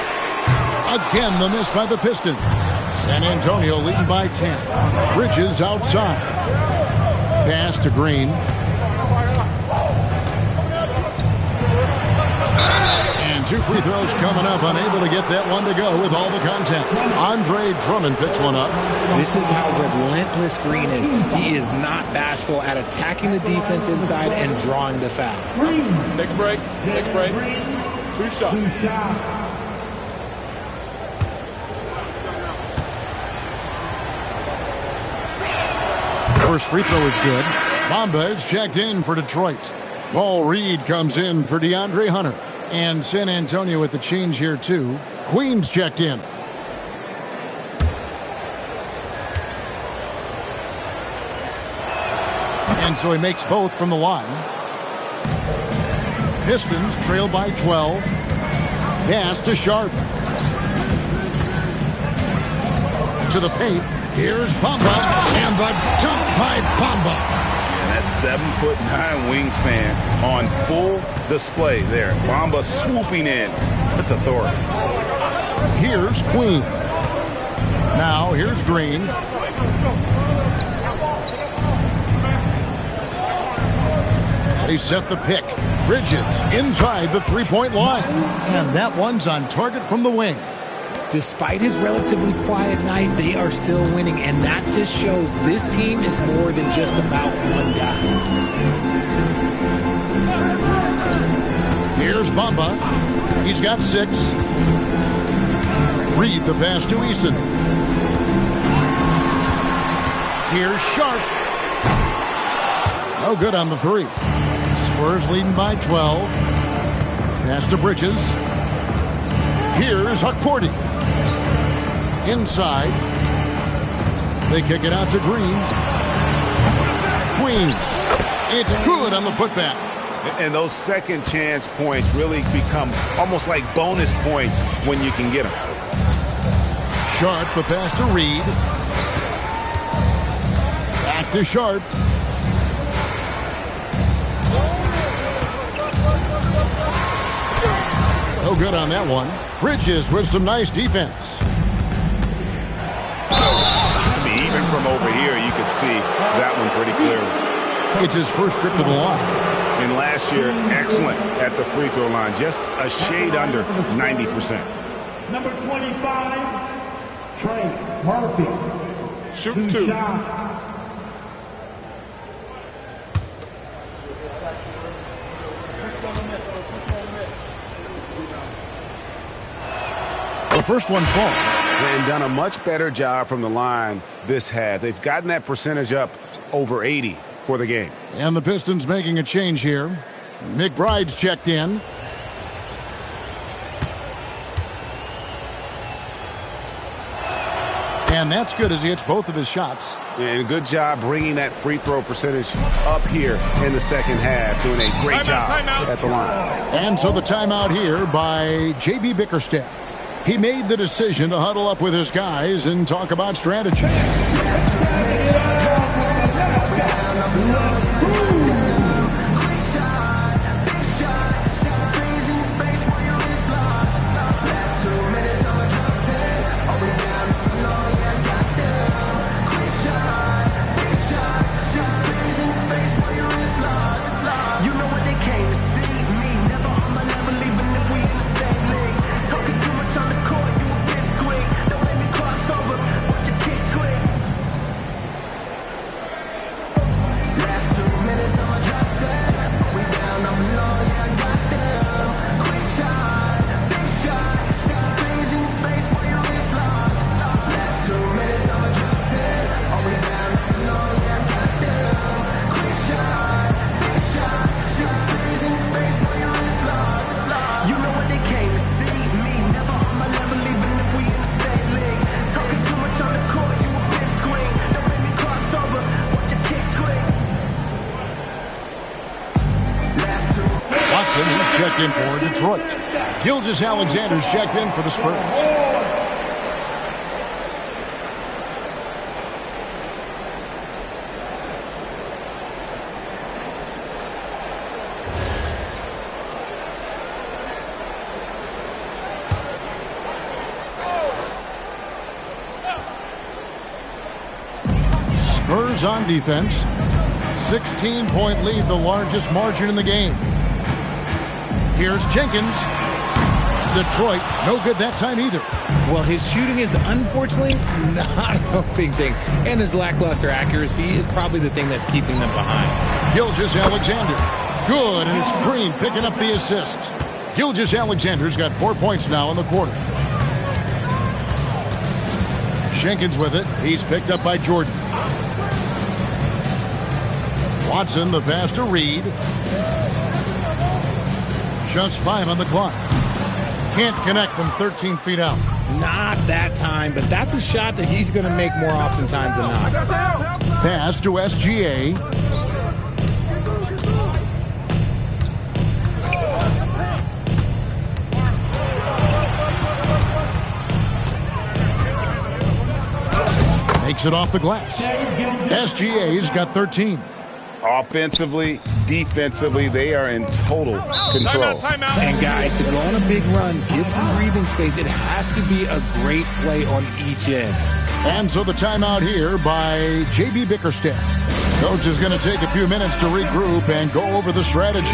Again, the miss by the Pistons. San Antonio leading by 10. Bridges outside. Pass to Green. And 2 free throws coming up. Unable to get that one to go with all the content. Andre Drummond picks one up. This is how relentless Green is. He is not bashful at attacking the defense inside and drawing the foul. Take a break. Take a break. 2 shots. First free throw is good. Bamba is checked in for Detroit. Paul Reed comes in for DeAndre Hunter. And San Antonio with the change here too. Queens checked in. And so he makes both from the line. Pistons trail by 12. Pass to Sharp. To the paint. Here's Bamba, and the jump by Bamba. And that's 7'9" wingspan on full display there. Bamba swooping in with authority. Here's Queen. Now here's Green. They set the pick. Bridges inside the three-point line. And that one's on target from the wing. Despite his relatively quiet night, they are still winning, and that just shows this team is more than just about one guy. Here's Bamba. He's got 6. Reed the pass to Eason. Here's Sharp. No good on the 3. Spurs leading by 12. Pass to Bridges. Here's Hukporti. Inside. They kick it out to Green. screen. It's good on the putback. And those second chance points really become almost like bonus points when you can get them. Sharp, the pass to Reed. Back to Sharp. No good on that one. Bridges with some nice defense. I mean, even from over here, you could see that one pretty clearly. It's his first trip to the line. And last year, excellent at the free throw line. Just a shade under 90%. Number 25, Trey Murphy. Shoot two. The first one falls. And done a much better job from the line this half. They've gotten that percentage up over 80 for the game. And the Pistons making a change here. McBride's checked in. And that's good as he hits both of his shots. And good job bringing that free throw percentage up here in the second half. Doing a great job at the line. And so the timeout here by J.B. Bickerstaff. He made the decision to huddle up with his guys and talk about strategy. Checked in for Detroit. Gilgeous-Alexander's checked in for the Spurs. Spurs on defense. 16-point lead, the largest margin in the game. Here's Jenkins. Detroit, no good that time either. Well, his shooting is unfortunately not a big thing. And his lackluster accuracy is probably the thing that's keeping them behind. Gilgeous-Alexander. Good, and it's Green picking up the assist. Gilgeous-Alexander's got 4 points now in the quarter. Jenkins with it. He's picked up by Jordan. Watson, the pass to Reed. Just 5 on the clock. Can't connect from 13 feet out. Not that time, but that's a shot that he's going to make more oftentimes than not. Pass to SGA. Makes it off the glass. SGA's got 13. Offensively, defensively, they are in total control. Timeout. And guys, to go on a big run, get some breathing space, it has to be a great play on each end. And so the timeout here by J.B. Bickerstaff. Coach is going to take a few minutes to regroup and go over the strategy.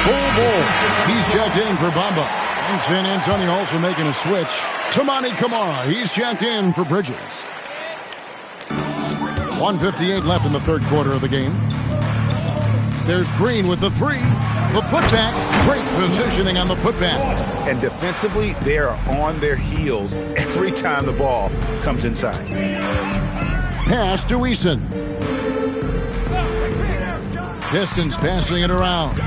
Full ball. He's checked in for Bamba. And San Antonio also making a switch. Toumani Camara. He's checked in for Bridges. 1:58 left in the third quarter of the game. There's Green with the three. The putback. Great positioning on the putback. And defensively, they are on their heels every time the ball comes inside. Pass to Eason. Pistons passing it around.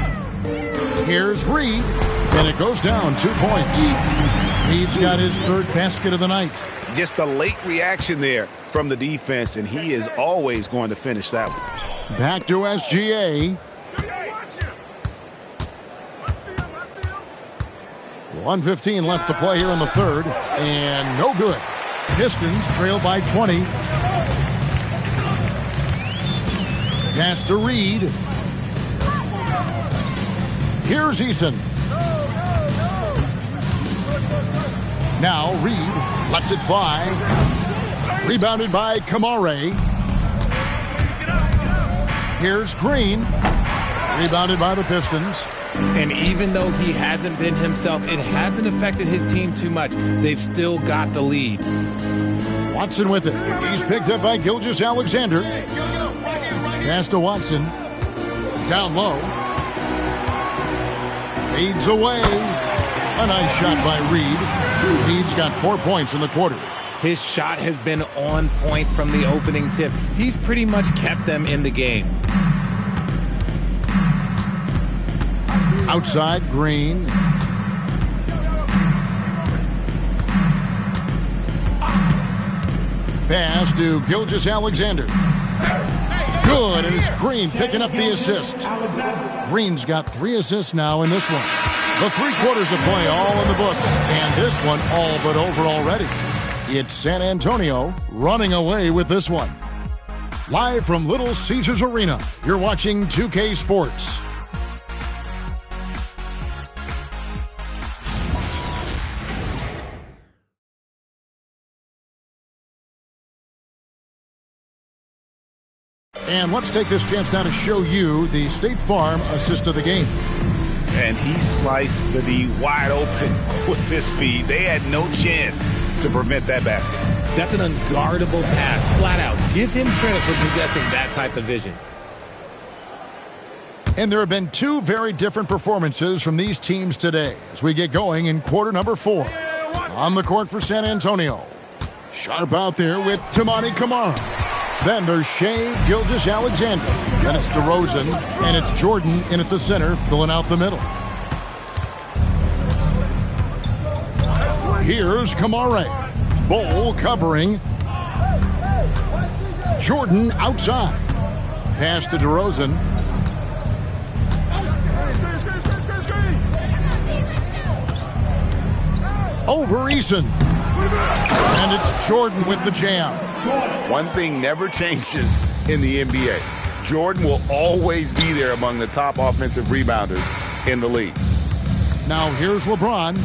Here's Reed. And it goes down 2 points. Reed's got his third basket of the night. Just a late reaction there from the defense, and he is always going to finish that one. Back to SGA. 1:15 left to play here in the third, and no good. Pistons trail by 20. Pass to Reed. Here's Eason. Now Reed lets it fly. Rebounded by Kamare. Here's Green. Rebounded by the Pistons. And even though he hasn't been himself, it hasn't affected his team too much. They've still got the lead. Watson with it. He's picked up by Gilgeous-Alexander. Pass to Watson. Down low. Fades away. A nice shot by Reed. Reed's got 4 points in the quarter. His shot has been on point from the opening tip. He's pretty much kept them in the game. Outside, Green. Pass to Gilgeous-Alexander. Good, and it's Green picking up the assist. Green's got 3 assists now in this one. The 3 quarters of play all in the books, and this one all but over already. It's San Antonio running away with this one. Live from Little Caesars Arena, you're watching 2K Sports. And let's take this chance now to show you the State Farm assist of the game. And he sliced the D wide open with this feed. They had no chance to prevent that basket. That's an unguardable pass, flat out. Give him credit for possessing that type of vision. And there have been 2 very different performances from these teams today as we get going in quarter number 4. On the court for San Antonio. Sharp out there with Toumani Camara. Then there's Shai Gilgeous-Alexander. Then it's DeRozan, and it's Jordan in at the center, filling out the middle. Here's Kamare. Bol covering. Jordan outside. Pass to DeRozan. Over Eason. And it's Jordan with the jam. One thing never changes in the NBA. Jordan will always be there among the top offensive rebounders in the league. Now here's LeBron.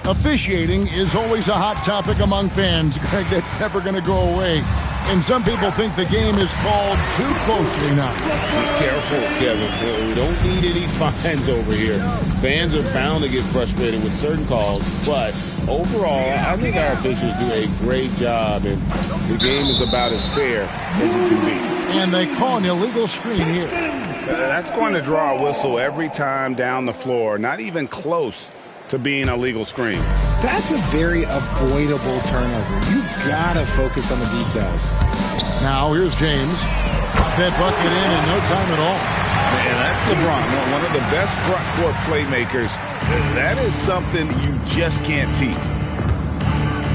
Officiating is always a hot topic among fans, Greg. That's never going to go away. And some people think the game is called too closely now. Be careful, Kevin. We don't need any fines over here. Fans are bound to get frustrated with certain calls, but overall, I think our officials do a great job, and the game is about as fair as it can be. And they call an illegal screen here. That's going to draw a whistle every time down the floor, not even close to being a legal screen. That's a very avoidable turnover. You gotta focus on the details. Now here's James. That bucket in no time at all. And that's LeBron, one of the best front court playmakers. That is something you just can't teach.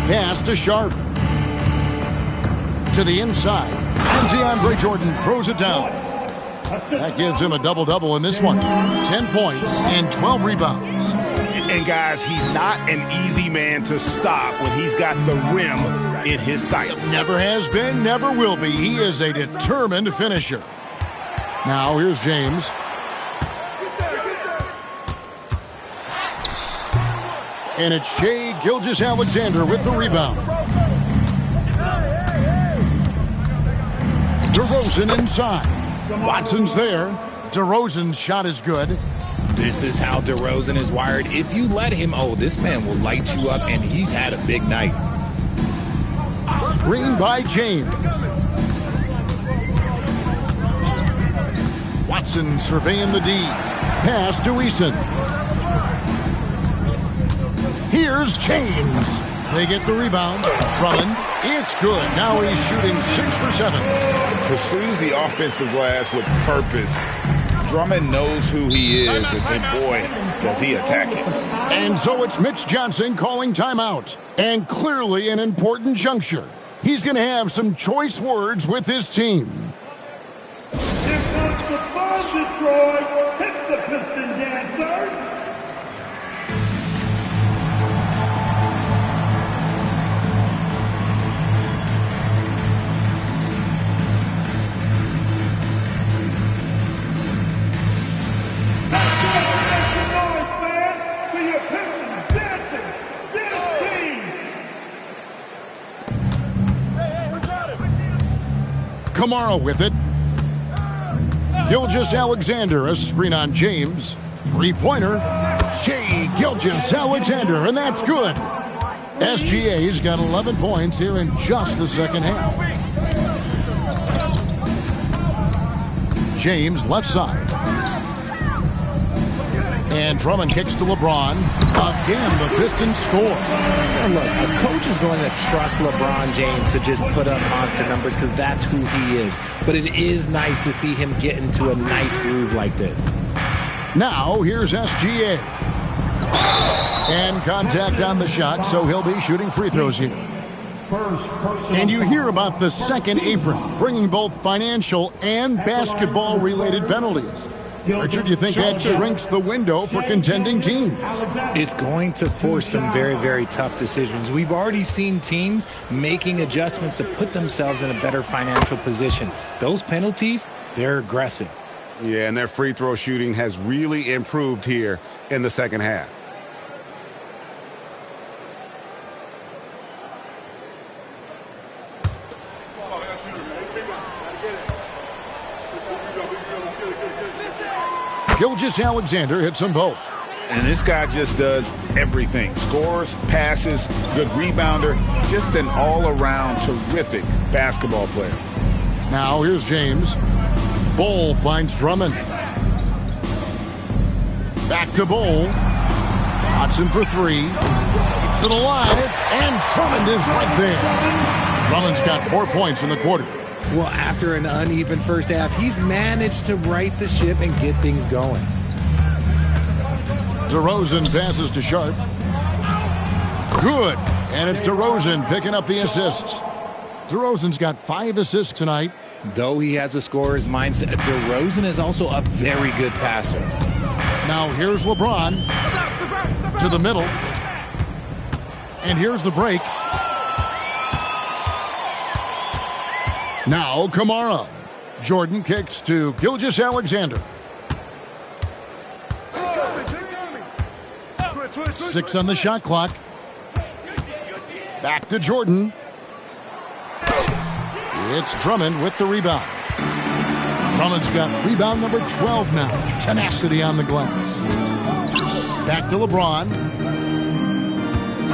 Pass to Sharp. To the inside. And DeAndre Jordan throws it down. That gives him a double-double in this one. 10 points and 12 rebounds. And guys, he's not an easy man to stop when he's got the rim in his sights. Never has been, never will be. He is a determined finisher. Now here's James. And it's Shai Gilgeous-Alexander with the rebound. DeRozan inside. Watson's there. DeRozan's shot is good. This is how DeRozan is wired. If you let him, this man will light you up, and he's had a big night. Screen by James. Watson surveying the D. Pass to Eason. Here's James. They get the rebound. Drummond. It's good. Now he's shooting 6 for 7. Pursues the offensive glass with purpose. Drummond knows who he is, and boy, does he attack it. And so it's Mitch Johnson calling timeout. And clearly an important juncture. He's going to have some choice words with his team. Here comes the fun, Detroit. Hits the Piston Dancers. Kamara with it. Gilgeous-Alexander, a screen on James. Three-pointer. Shai Gilgeous-Alexander, and that's good. SGA's got 11 points here in just the second half. James, left side. And Drummond kicks to LeBron. Again, the Pistons score. Look, a coach is going to trust LeBron James to just put up monster numbers because that's who he is. But it is nice to see him get into a nice groove like this. Now, here's SGA. And contact on the shot, so he'll be shooting free throws here. And you hear about the second apron, bringing both financial and basketball-related penalties. Richard, do you think that shrinks the window for contending teams? It's going to force some very, very tough decisions. We've already seen teams making adjustments to put themselves in a better financial position. Those penalties, they're aggressive. Yeah, and their free throw shooting has really improved here in the second half. Gilgeous-Alexander hits them both. And this guy just does everything. Scores, passes, good rebounder, just an all-around terrific basketball player. Now here's James. Bol finds Drummond. Back to Bol. Watson for three. Keeps it alive. And Drummond is right there. Drummond's got 4 points in the quarter. Well, after an uneven first half, he's managed to right the ship and get things going. DeRozan passes to Sharp. Good. And it's DeRozan picking up the assists. DeRozan's got 5 assists tonight. Though he has a scorer's mindset, DeRozan is also a very good passer. Now here's LeBron to the middle. And here's the break. Now Kamara. Jordan kicks to Gilgeous-Alexander. 6 on the shot clock. Back to Jordan. It's Drummond with the rebound. Drummond's got rebound number 12 now. Tenacity on the glass. Back to LeBron.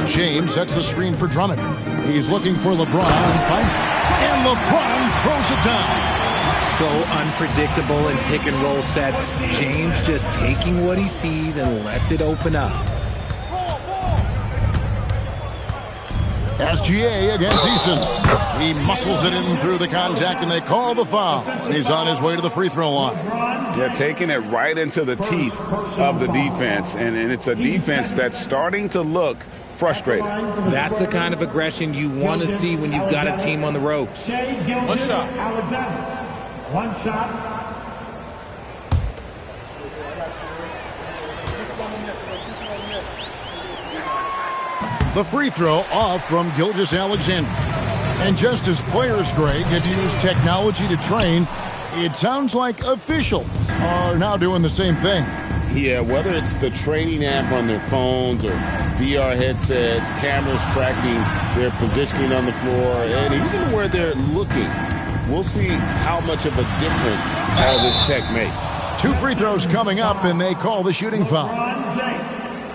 James sets the screen for Drummond. He's looking for LeBron and finds him. And LeBron throws it down. So unpredictable in pick and roll sets. James just taking what he sees and lets it open up. SGA against Eason. He muscles it in through the contact, and they call the foul. He's on his way to the free throw line. Yeah, taking it right into the teeth of the defense, and it's a defense that's starting to look frustrated. That's the kind of aggression you want to see when you've got a team on the ropes. One shot. One shot. The free throw off from Gilgeous-Alexander. And just as players, Greg, have used technology to train, it sounds like officials are now doing the same thing. Yeah, whether it's the training app on their phones or VR headsets, cameras tracking their positioning on the floor, and even where they're looking, we'll see how much of a difference all this tech makes. 2 free throws coming up, and they call the shooting foul.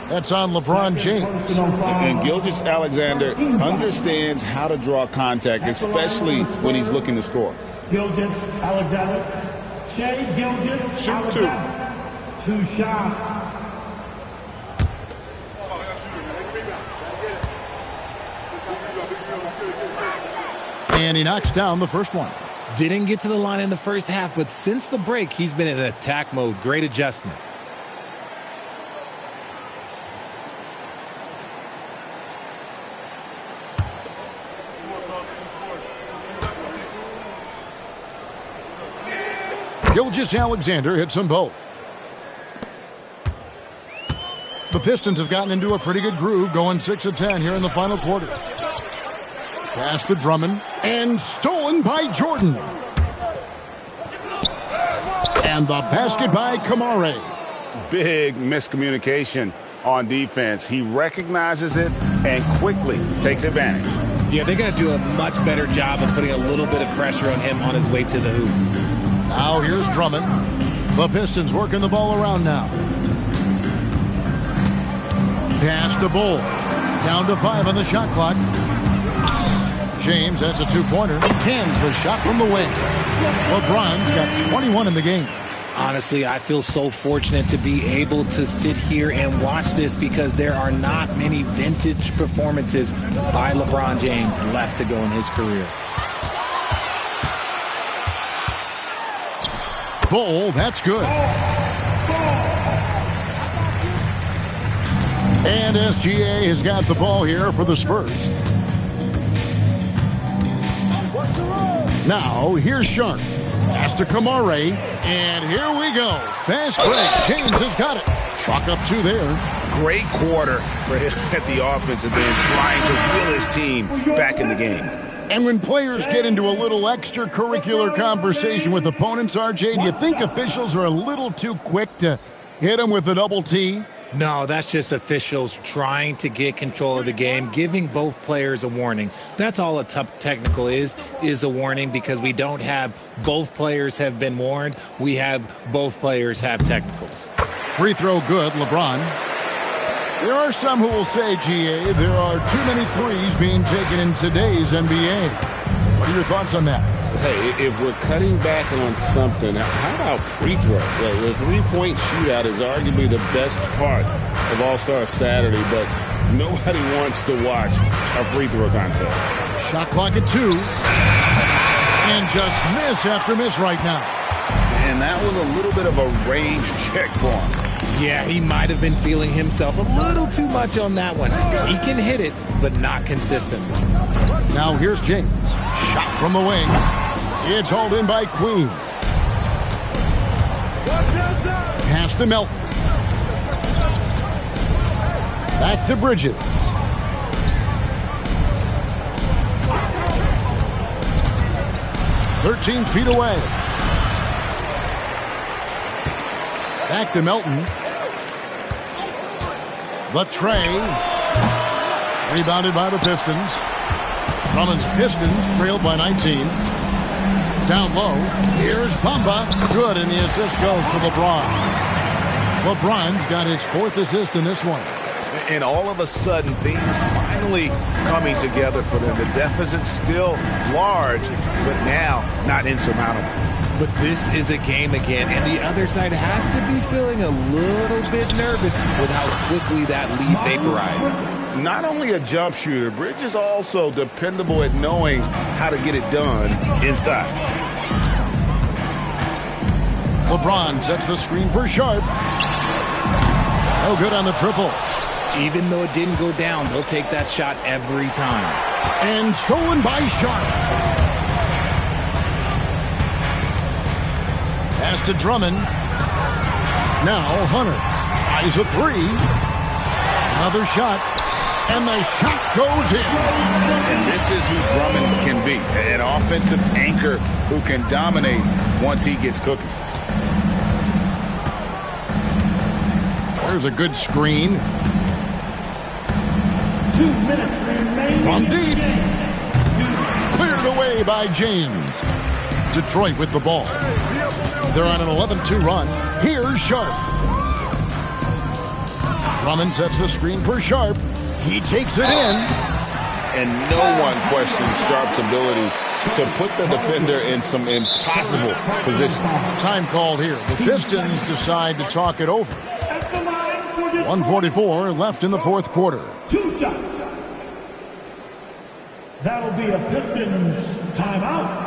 That's on LeBron James. And Gilgeous-Alexander understands how to draw contact, especially when he's looking to score. Gilgeous-Alexander. Shai Gilgeous-Alexander. 2 shots. And he knocks down the first one. Didn't get to the line in the first half, but since the break, he's been in attack mode. Great adjustment. Gilgeous-Alexander hits them both. The Pistons have gotten into a pretty good groove, going 6 of 10 here in the final quarter. Pass to Drummond, and stolen by Jordan. And the basket by Kamare. Big miscommunication on defense. He recognizes it and quickly takes advantage. Yeah, they're going to do a much better job of putting a little bit of pressure on him on his way to the hoop. Now here's Drummond. The Pistons working the ball around now. Pass to Bull. Down to 5 on the shot clock. James, that's a 2-pointer. Cans the shot from the wing. LeBron's got 21 in the game. Honestly, I feel so fortunate to be able to sit here and watch this because there are not many vintage performances by LeBron James left to go in his career. Bull, that's good. And SGA has got the ball here for the Spurs. Now, here's Sharp. Pass to Kamare. And here we go. Fast break. James has got it. Chalk up 2 there. Great quarter for him at the offensive end, trying to will his team back in the game. And when players get into a little extracurricular conversation with opponents, RJ, do you think officials are a little too quick to hit them with a double T? No, that's just officials trying to get control of the game, giving both players a warning. That's all a tough technical is a warning because we don't have both players have been warned. We have both players have technicals. Free throw good, LeBron. There are some who will say, GA, there are too many threes being taken in today's NBA. What are your thoughts on that? Hey, if we're cutting back on something, how about free throws? The three-point shootout is arguably the best part of All-Star Saturday, but nobody wants to watch a free throw contest. Shot clock at 2. And just miss after miss right now. And that was a little bit of a range check for him. Yeah, he might have been feeling himself a little too much on that one. He can hit it, but not consistently. Now here's James. Shot from the wing. It's hauled in by Queen. Pass to Melton. Back to Bridges. "13 feet away. Back to Melton. The tray. Rebounded by the Pistons. Drummond's Pistons trailed by 19. Down low. Here's Bamba. Good, and the assist goes to LeBron. LeBron's got his 4th assist in this one. And all of a sudden, things finally coming together for them. The deficit's still large, but now not insurmountable. But this is a game again, and the other side has to be feeling a little bit nervous with how quickly that lead vaporized. Not only a jump shooter, Bridges is also dependable at knowing how to get it done inside. LeBron sets the screen for Sharp. No good on the triple. Even though it didn't go down, they'll take that shot every time. And stolen by Sharp. Pass to Drummond. Now Hunter tries a 3. Another shot. And the shot goes in. And this is who Drummond can be. An offensive anchor who can dominate once he gets cooking. There's a good screen. 2 minutes remaining. From deep. Cleared away by James. Detroit with the ball. They're on an 11-2 run. Here's Sharp. Drummond sets the screen for Sharp. He takes it in. And no one questions Sharp's ability to put the defender in some impossible position. Time called here. The Pistons decide to talk it over. 1:44 left in the 4th quarter. 2 shots. That'll be a Pistons timeout.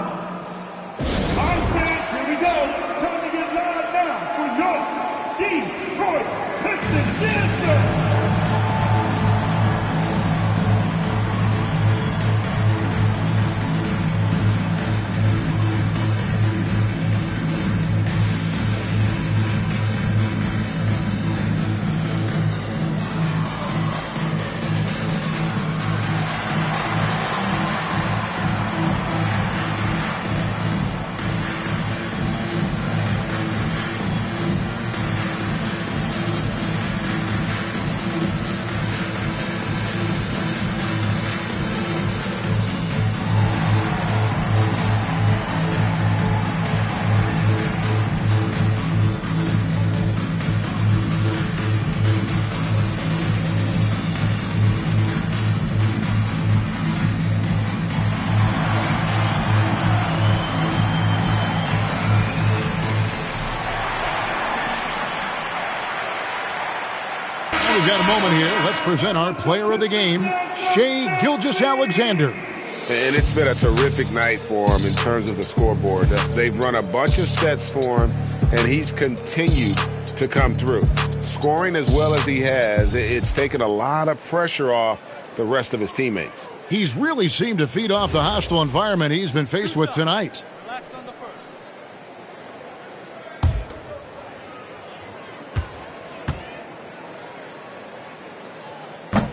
we've got a moment here. Let's present our player of the game, Shai Gilgeous-Alexander. And it's been a terrific night for him in terms of the scoreboard. They've run a bunch of sets for him, and he's continued to come through. Scoring as well as he has, it's taken a lot of pressure off the rest of his teammates. He's really seemed to feed off the hostile environment he's been faced with tonight. Relax on the first.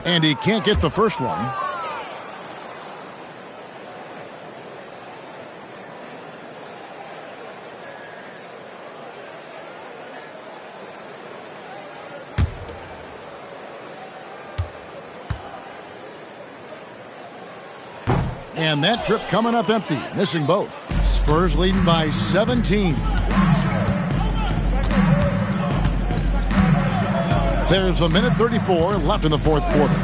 And he can't get the first one. And that trip coming up empty, missing both. Spurs leading by 17. There's a minute 34 left in the fourth quarter.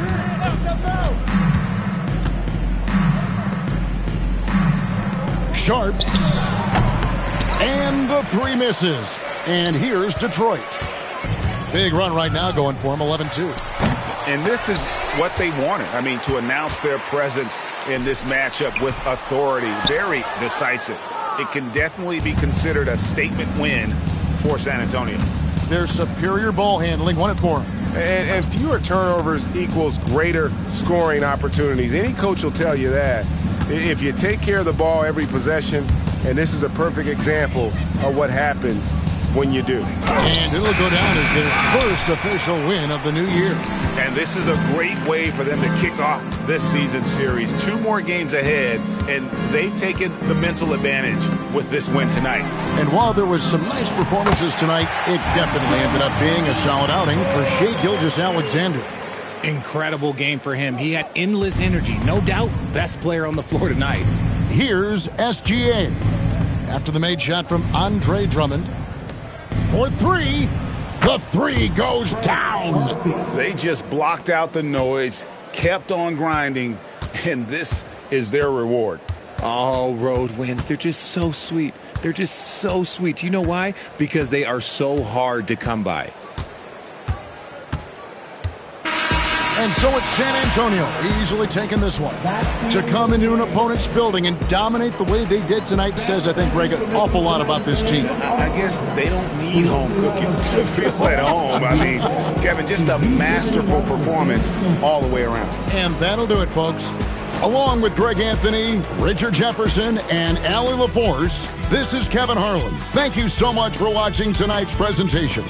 Sharp. And the three misses. And here's Detroit. Big run right now going for him, 11-2. And this is what they wanted. I mean, to announce their presence in this matchup with authority. Very decisive. It can definitely be considered a statement win for San Antonio. Their superior ball handling won it for them. And fewer turnovers equals greater scoring opportunities. Any coach will tell you that. If you take care of the ball every possession, and this is a perfect example of what happens when you do. And it'll go down as their first official win of the new year. And this is a great way for them to kick off this season series. 2 more games ahead, and they've taken the mental advantage with this win tonight. And while there was some nice performances tonight, it definitely ended up being a solid outing for Shai Gilgeous-Alexander. Incredible game for him. He had endless energy. No doubt, best player on the floor tonight. Here's SGA. After the made shot from Andre Drummond. For three. The three goes down. They just blocked out the noise, kept on grinding, and this is their reward. Oh, road wins. They're just so sweet. They're just so sweet. You know why? Because they are so hard to come by. And so it's San Antonio easily taking this one. To come into an opponent's building and dominate the way they did tonight says, I think, Greg, an awful lot about this team. I guess they don't need home cooking to feel at home. I mean, Kevin, just a masterful performance all the way around. And that'll do it, folks. Along with Greg Anthony, Richard Jefferson, and Allie LaForce, this is Kevin Harlan. Thank you so much for watching tonight's presentation.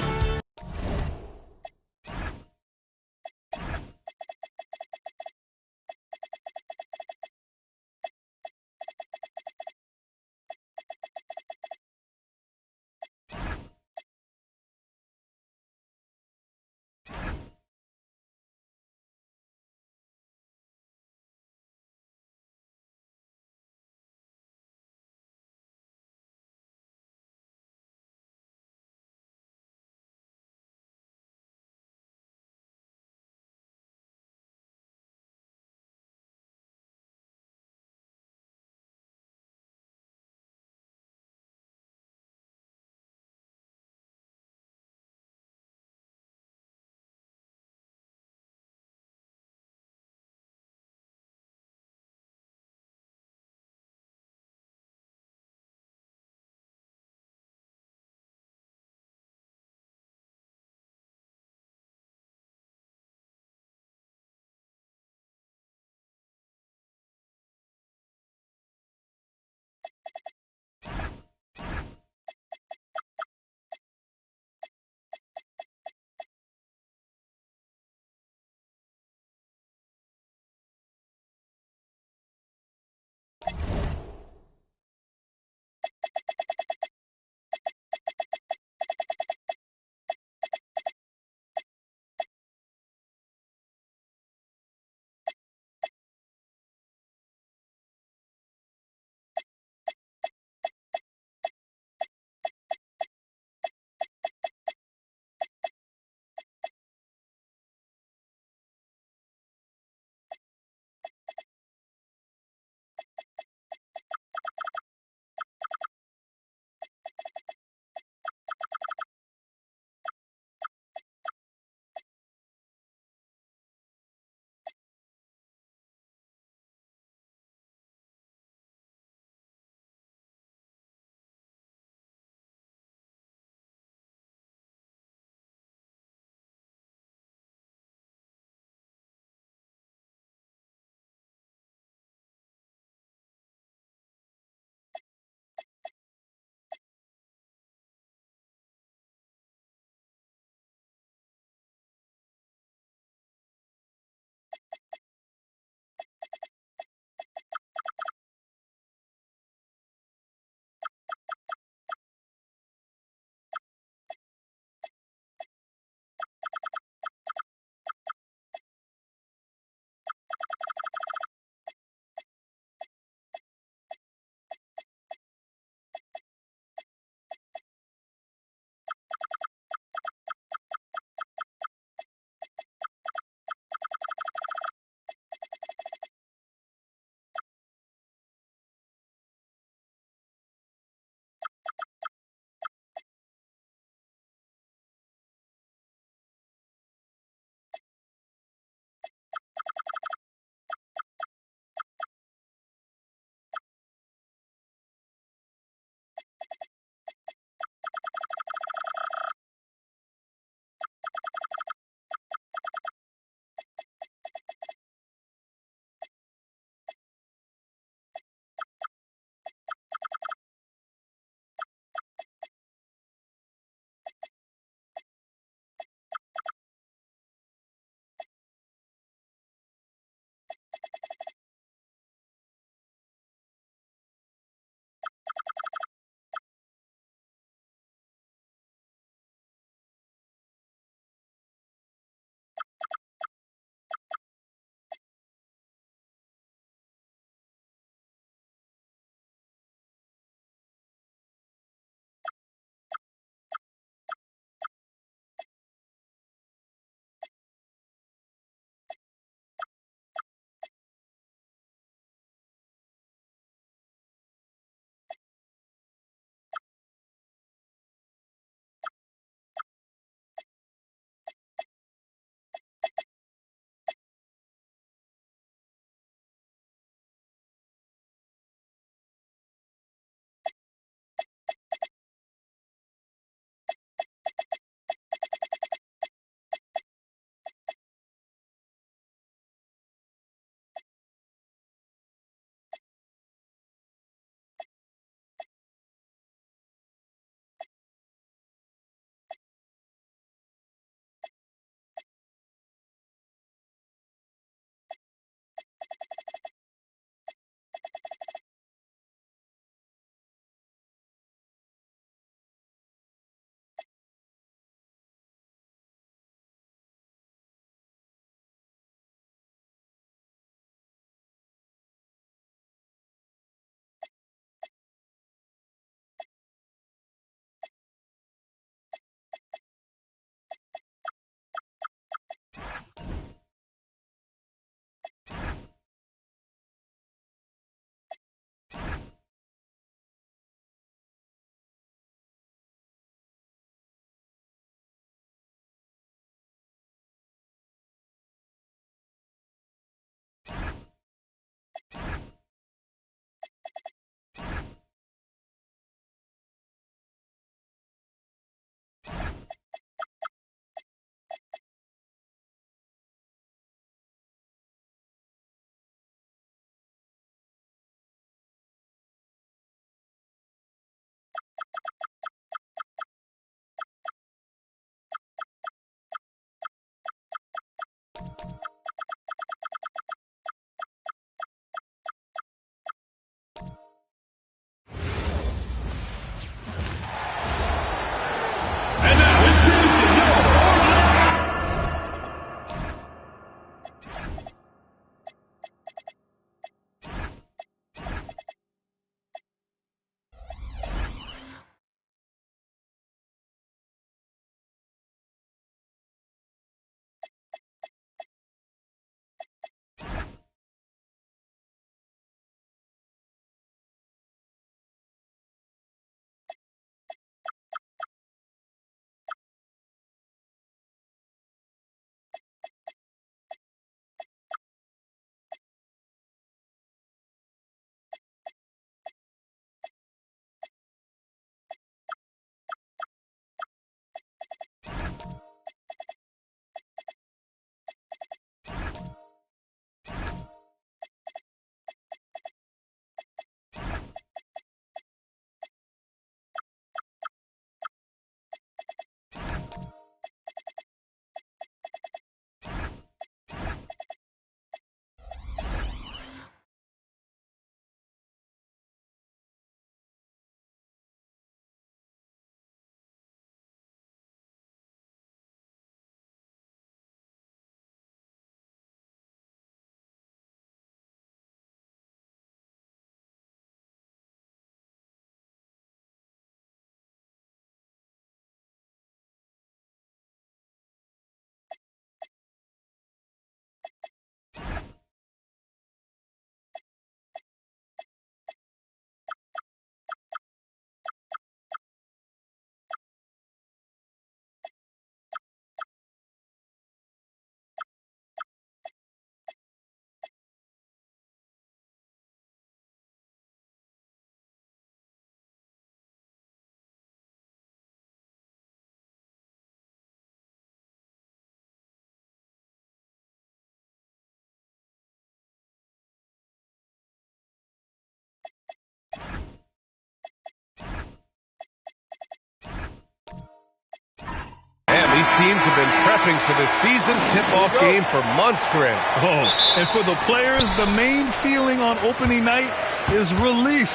These teams have been prepping for this season tip-off game for months, Grant. Oh, and for the players, the main feeling on opening night is relief.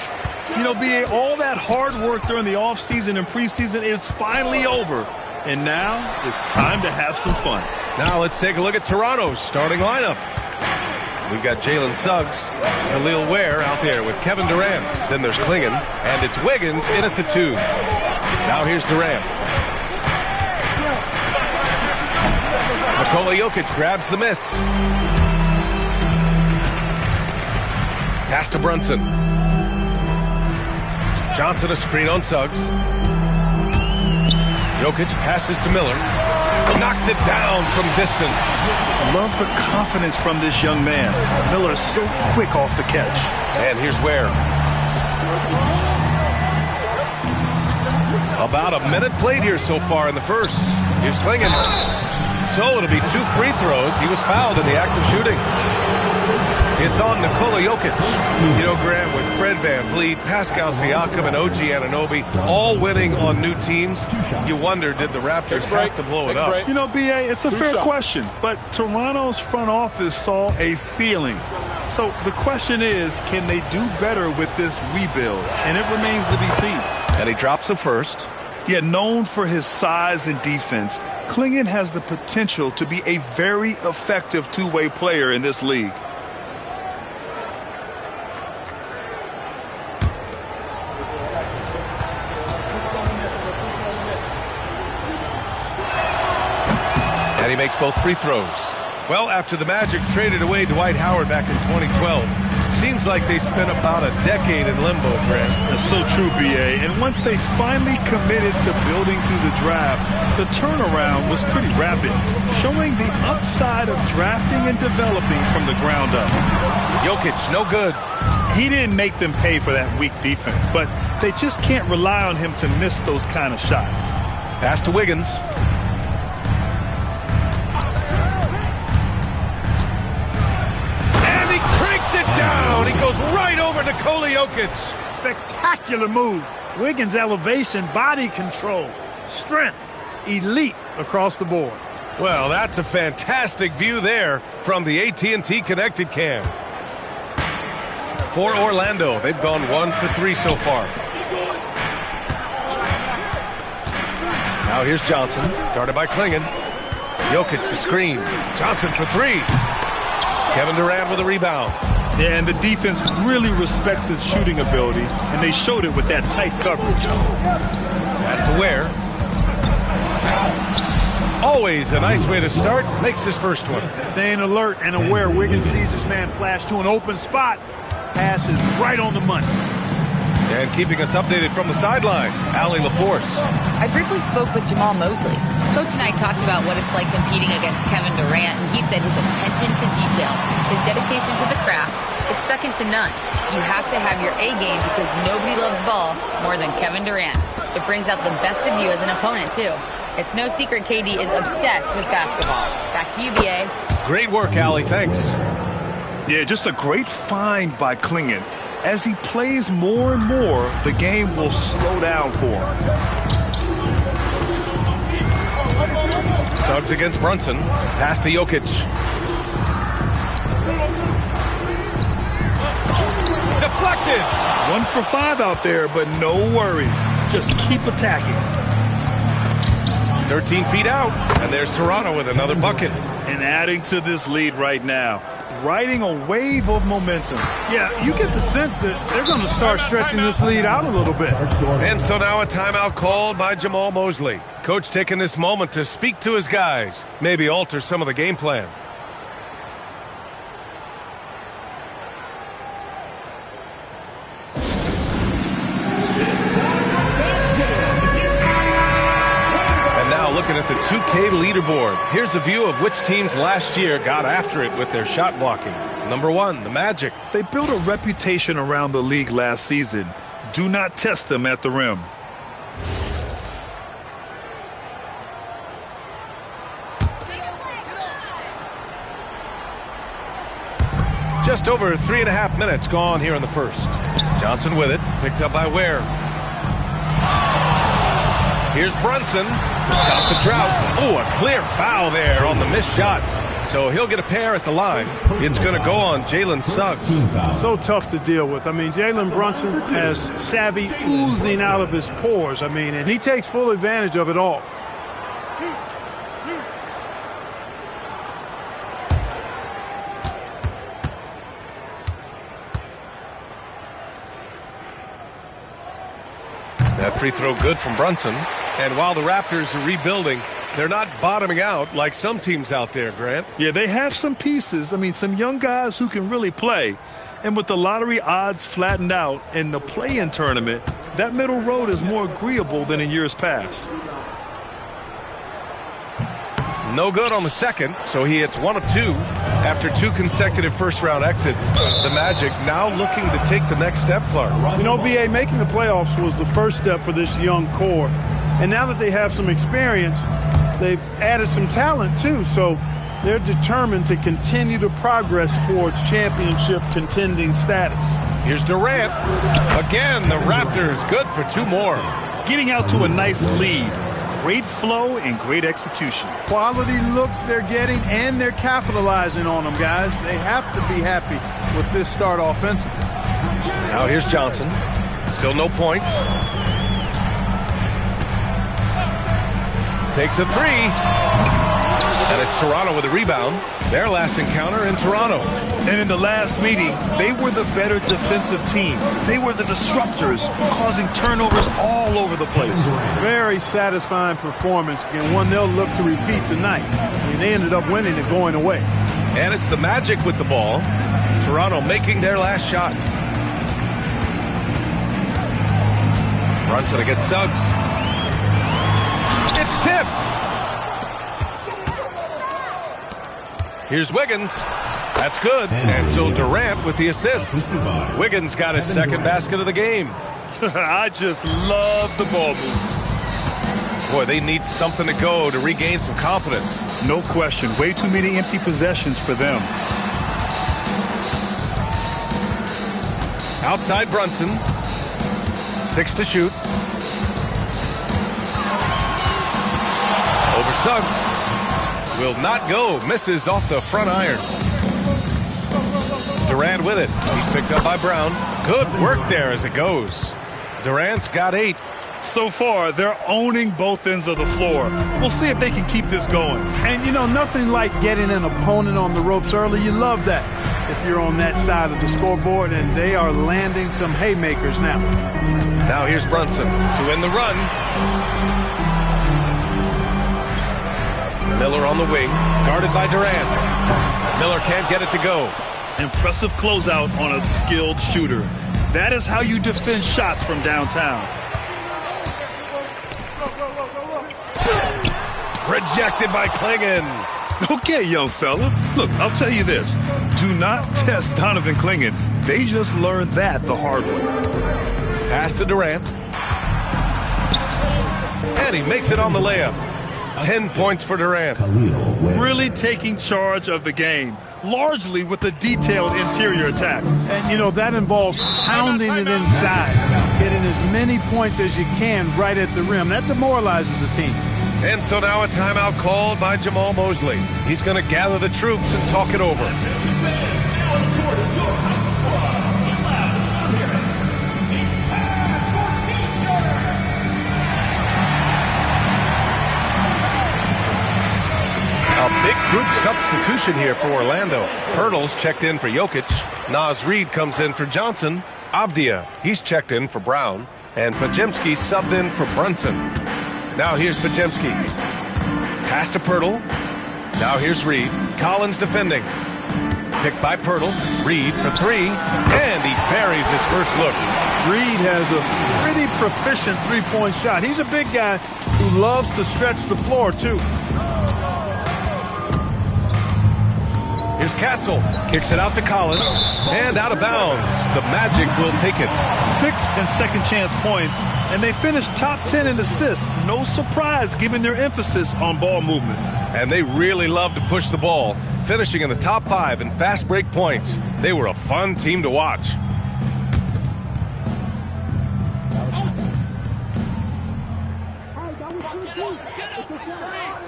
You know, BA, all that hard work during the offseason and preseason is finally over. And now it's time to have some fun. Now let's take a look at Toronto's starting lineup. We've got Jalen Suggs, Khalil Ware out there with Kevin Durant. Then there's Klingon, and it's Wiggins in at the 2. Now here's Durant. Nikola Jokic grabs the miss. Pass to Brunson. Johnson a screen on Suggs. Jokic passes to Miller. Knocks it down from distance. I love the confidence from this young man. Miller is so quick off the catch. And here's Ware. About a minute played here so far in the first. Here's Klingon. So it'll be 2 free throws. He was fouled in the act of shooting. It's on Nikola Jokic. You know, Grant, with Fred VanVleet, Pascal Siakam, and OG Anunoby all winning on new teams, you wonder, did the Raptors have to blow it up? You know, BA, it's a fair question, but Toronto's front office saw a ceiling. So the question is, can they do better with this rebuild? And it remains to be seen. And he drops the first. Yet known for his size and defense, Klingon has the potential to be a very effective two-way player in this league. And he makes both free throws. Well, after the Magic traded away Dwight Howard back in 2012, seems like they spent about a decade in limbo, Grant. That's so true, BA. And once they finally committed to building through the draft, the turnaround was pretty rapid, showing the upside of drafting and developing from the ground up. Jokic, no good. He didn't make them pay for that weak defense, but they just can't rely on him to miss those kind of shots. Pass to Wiggins. It down. He goes right over Nikola Jokic. Spectacular move. Wiggins' elevation, body control, strength, elite across the board. Well, that's a fantastic view there from the AT&T Connected Cam. For Orlando, they've gone 1 for 3 so far. Now here's Johnson, guarded by Klingon. Jokic the screen. Johnson for 3. Kevin Durant with a rebound. Yeah, and the defense really respects his shooting ability, and they showed it with that tight coverage. Pass to Ware. Always a nice way to start. Makes his first one. Staying alert and aware. Wiggins sees his man flash to an open spot. Pass is right on the money. And keeping us updated from the sideline, Allie LaForce. I briefly spoke with Jamal Mosley. Coach and I talked about what it's like competing against Kevin Durant, and he said his attention to detail, his dedication to the craft, it's second to none. You have to have your A game because nobody loves ball more than Kevin Durant. It brings out the best of you as an opponent, too. It's no secret KD is obsessed with basketball. Back to you, BA. Great work, Allie. Thanks. Yeah, just a great find by Klingon. As he plays more and more, the game will slow down for him. Suggs against Brunson. Pass to Jokic. Deflected. 1 for 5 out there, but no worries. Just keep attacking. 13 feet out, and there's Toronto with another bucket. And adding to this lead right now, riding a wave of momentum. Yeah, you get the sense that they're going to start stretching this lead out a little bit. And so now a timeout called by Jamal Mosley. Coach taking this moment to speak to his guys, maybe alter some of the game plan. Looking at the 2K leaderboard. Here's a view of which teams last year got after it with their shot blocking. Number 1, the Magic. They built a reputation around the league last season. Do not test them at the rim. Just over 3.5 minutes gone here in the first. Johnson with it, picked up by Ware. Here's Brunson to stop the drought. Oh, a clear foul there on the missed shot. So he'll get a pair at the line. It's going to go on Jalen Suggs. So tough to deal with. I mean, Jalen Brunson has savvy oozing out of his pores. I mean, and he takes full advantage of it all. That free throw good from Brunson. And while the Raptors are rebuilding, they're not bottoming out like some teams out there, Grant. Yeah, they have some pieces. I mean, some young guys who can really play. And with the lottery odds flattened out in the play-in tournament, that middle road is more agreeable than in years past. No good on the second, so he hits 1 of 2 after 2 consecutive first-round exits. The Magic now looking to take the next step, Clark. You know, B.A., making the playoffs was the first step for this young core. And now that they have some experience, they've added some talent, too. So they're determined to continue to progress towards championship contending status. Here's Durant. Again, the Raptors good for 2 more. Getting out to a nice lead. Great flow and great execution. Quality looks they're getting, and they're capitalizing on them, guys. They have to be happy with this start offensively. Now here's Johnson. Still no points. Takes a 3. And it's Toronto with a rebound. Their last encounter in Toronto. And in the last meeting, they were the better defensive team. They were the disruptors, causing turnovers all over the place. Very satisfying performance, and one they'll look to repeat tonight. I mean, they ended up winning and going away. And it's the Magic with the ball. Toronto making their last shot. Brunson against Suggs. It's tipped. Here's Wiggins. That's good. And so Durant with the assist. Wiggins got his second basket of the game. I just love the ball movement. Boy, they need something to go to regain some confidence. No question. Way too many empty possessions for them. Outside Brunson. 6 to shoot. Over Suggs. Will not go. Misses off the front iron. Durant with it. He's picked up by Brown. Good work there as it goes. Durant's got 8. So far, they're owning both ends of the floor. We'll see if they can keep this going. And, you know, nothing like getting an opponent on the ropes early. You love that if you're on that side of the scoreboard, and they are landing some haymakers now. Now here's Brunson to win the run. Miller on the wing, guarded by Durant. Miller can't get it to go. Impressive closeout on a skilled shooter. That is how you defend shots from downtown. Rejected by Clingan. Okay, young fella. Look, I'll tell you this. Do not test Donovan Clingan. They just learned that the hard way. Pass to Durant. And he makes it on the layup. 10 points for Durant. Really taking charge of the game, largely with a detailed interior attack. And, you know, that involves pounding it inside, getting as many points as you can right at the rim. That demoralizes the team. And so now a timeout called by Jamal Mosley. He's going to gather the troops and talk it over. A big group substitution here for Orlando. Hurdles checked in for Jokic. Naz Reid comes in for Johnson. Avdia, he's checked in for Brown. And Podziemski subbed in for Brunson. Now here's Podziemski. Pass to Pirtle. Now here's Reid. Collins defending. Picked by Pirtle. Reid for 3. And he buries his first look. Reid has a pretty proficient three-point shot. He's a big guy who loves to stretch the floor, too. Here's Castle. Kicks it out to Collins. And out of bounds. The Magic will take it. 6th and second chance points. And they finished top 10 in assists. No surprise given their emphasis on ball movement. And they really love to push the ball. Finishing in the top 5 in fast break points. They were a fun team to watch.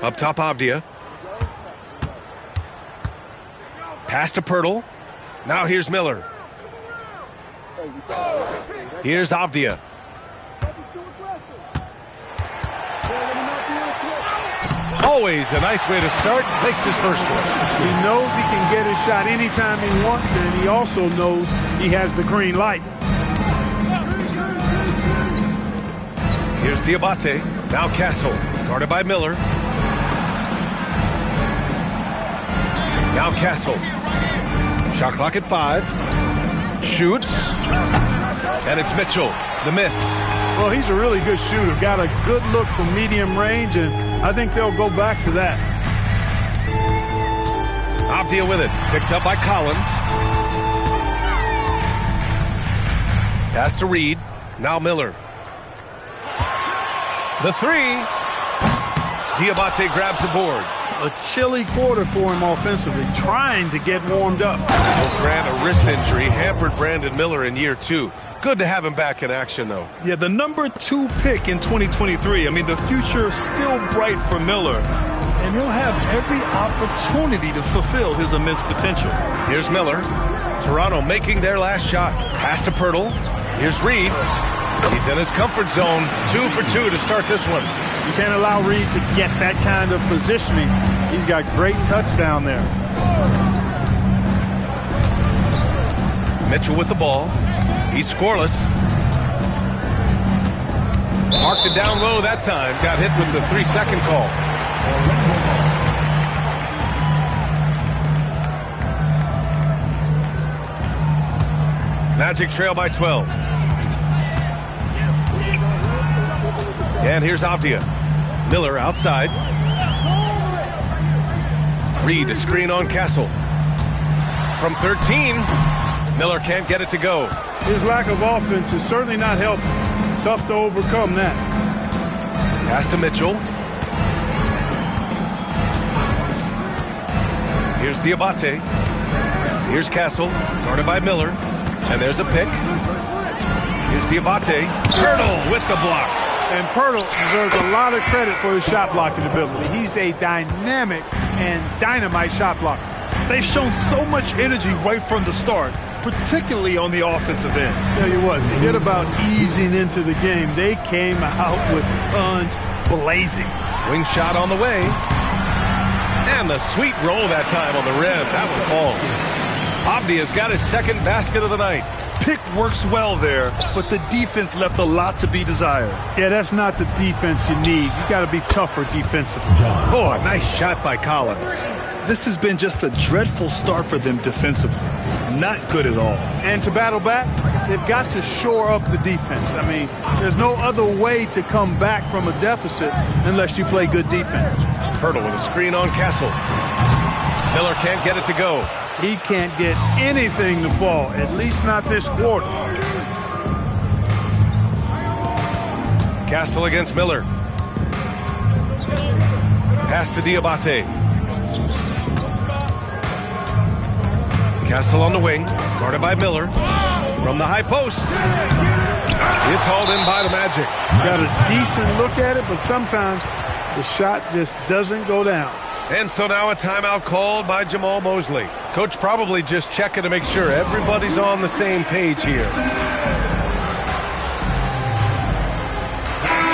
Up top, Avdia. Pass to Pirtle. Now here's Miller. Here's Avdia. Always a nice way to start. Makes his first one. He knows he can get his shot anytime he wants, and he also knows he has the green light. Here's Diabate. Now Castle. Guarded by Miller. Now Castle. Shot clock at 5. Shoots. And it's Mitchell. The miss. Well, he's a really good shooter. Got a good look from medium range, and I think they'll go back to that. Avdia with it. Picked up by Collins. Pass to Reed. Now Miller. The 3. Diabate grabs the board. A chilly quarter for him offensively, trying to get warmed up. Grant, a wrist injury, hampered Brandon Miller in year 2. Good to have him back in action, though. Yeah, the number 2 pick in 2023. I mean, the future is still bright for Miller, and he'll have every opportunity to fulfill his immense potential. Here's Miller. Toronto making their last shot. Pass to Pirtle. Here's Reed. He's in his comfort zone. 2 for 2 to start this one. You can't allow Reed to get that kind of positioning. He's got great touch down there. Mitchell with the ball. He's scoreless. Marked it down low that time. Got hit with the 3-second call. Magic trail by 12. And here's Avdia. Miller outside. Reed, a screen on Castle. From 13, Miller can't get it to go. His lack of offense is certainly not helping. Tough to overcome that. Pass to Mitchell. Here's Diabate. Here's Castle, guarded by Miller. And there's a pick. Here's Diabate. Pirtle with the block. And Pirtle deserves a lot of credit for his shot blocking ability. He's a dynamic and dynamite shot blocker. They've shown so much energy right from the start, particularly on the offensive end. Tell you what, forget about easing into the game. They came out with guns blazing. Wing shot on the way. And the sweet roll that time on the rim. That one falls. Avdia's got his second basket of the night. Pick works well there, but the defense left a lot to be desired. Yeah, that's not the defense you need. You got to be tougher defensively. Oh, a nice shot by Collins. This has been just a dreadful start for them defensively. Not good at all. And to battle back, they've got to shore up the defense. I mean, there's no other way to come back from a deficit unless you play good defense. Pirtle with a screen on Castle. Miller can't get it to go. He can't get anything to fall, at least not this quarter. Castle against Miller. Pass to Diabate. Castle on the wing, guarded by Miller. From the high post. It's hauled in by the Magic. Got a decent look at it, but sometimes the shot just doesn't go down. And so now a timeout called by Jamal Mosley. Coach probably just checking to make sure everybody's on the same page here.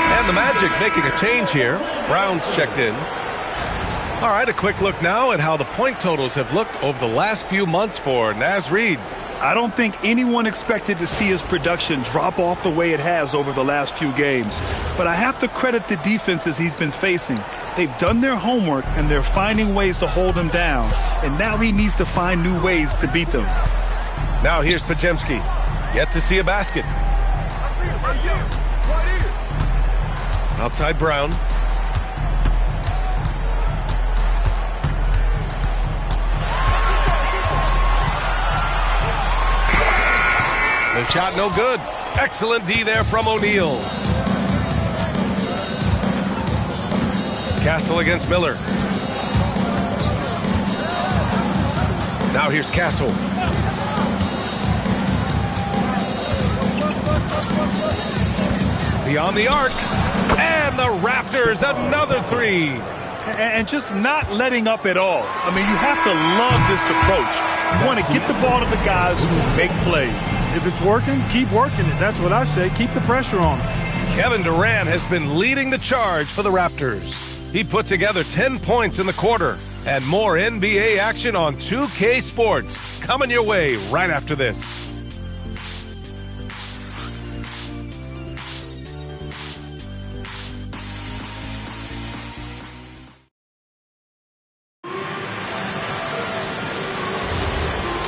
And the Magic making a change here. Brown's checked in. All right, a quick look now at how the point totals have looked over the last few months for Naz Reid. I don't think anyone expected to see his production drop off the way it has over the last few games. But I have to credit the defenses he's been facing. They've done their homework, and they're finding ways to hold him down. And now he needs to find new ways to beat them. Now here's Pajemski. Yet to see a basket. Outside Brown. The shot no good. Excellent D there from O'Neal. Castle against Miller. Now here's Castle. Beyond the arc. And the Raptors, another three. And just not letting up at all. I mean, you have to love this approach. You want to get the ball to the guys who make plays. If it's working, keep working it. That's what I say. Keep the pressure on them. Kevin Durant has been leading the charge for the Raptors. He put together 10 points in the quarter. And more NBA action on 2K Sports coming your way right after this.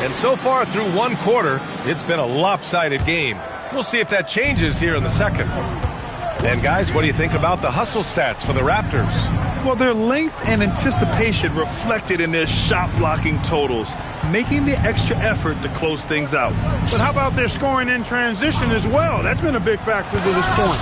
And so far through one quarter, it's been a lopsided game. We'll see if that changes here in the second. And guys, what do you think about the hustle stats for the Raptors? Well, their length and anticipation reflected in their shot blocking totals, making the extra effort to close things out. But how about their scoring in transition as well? That's been a big factor to this point.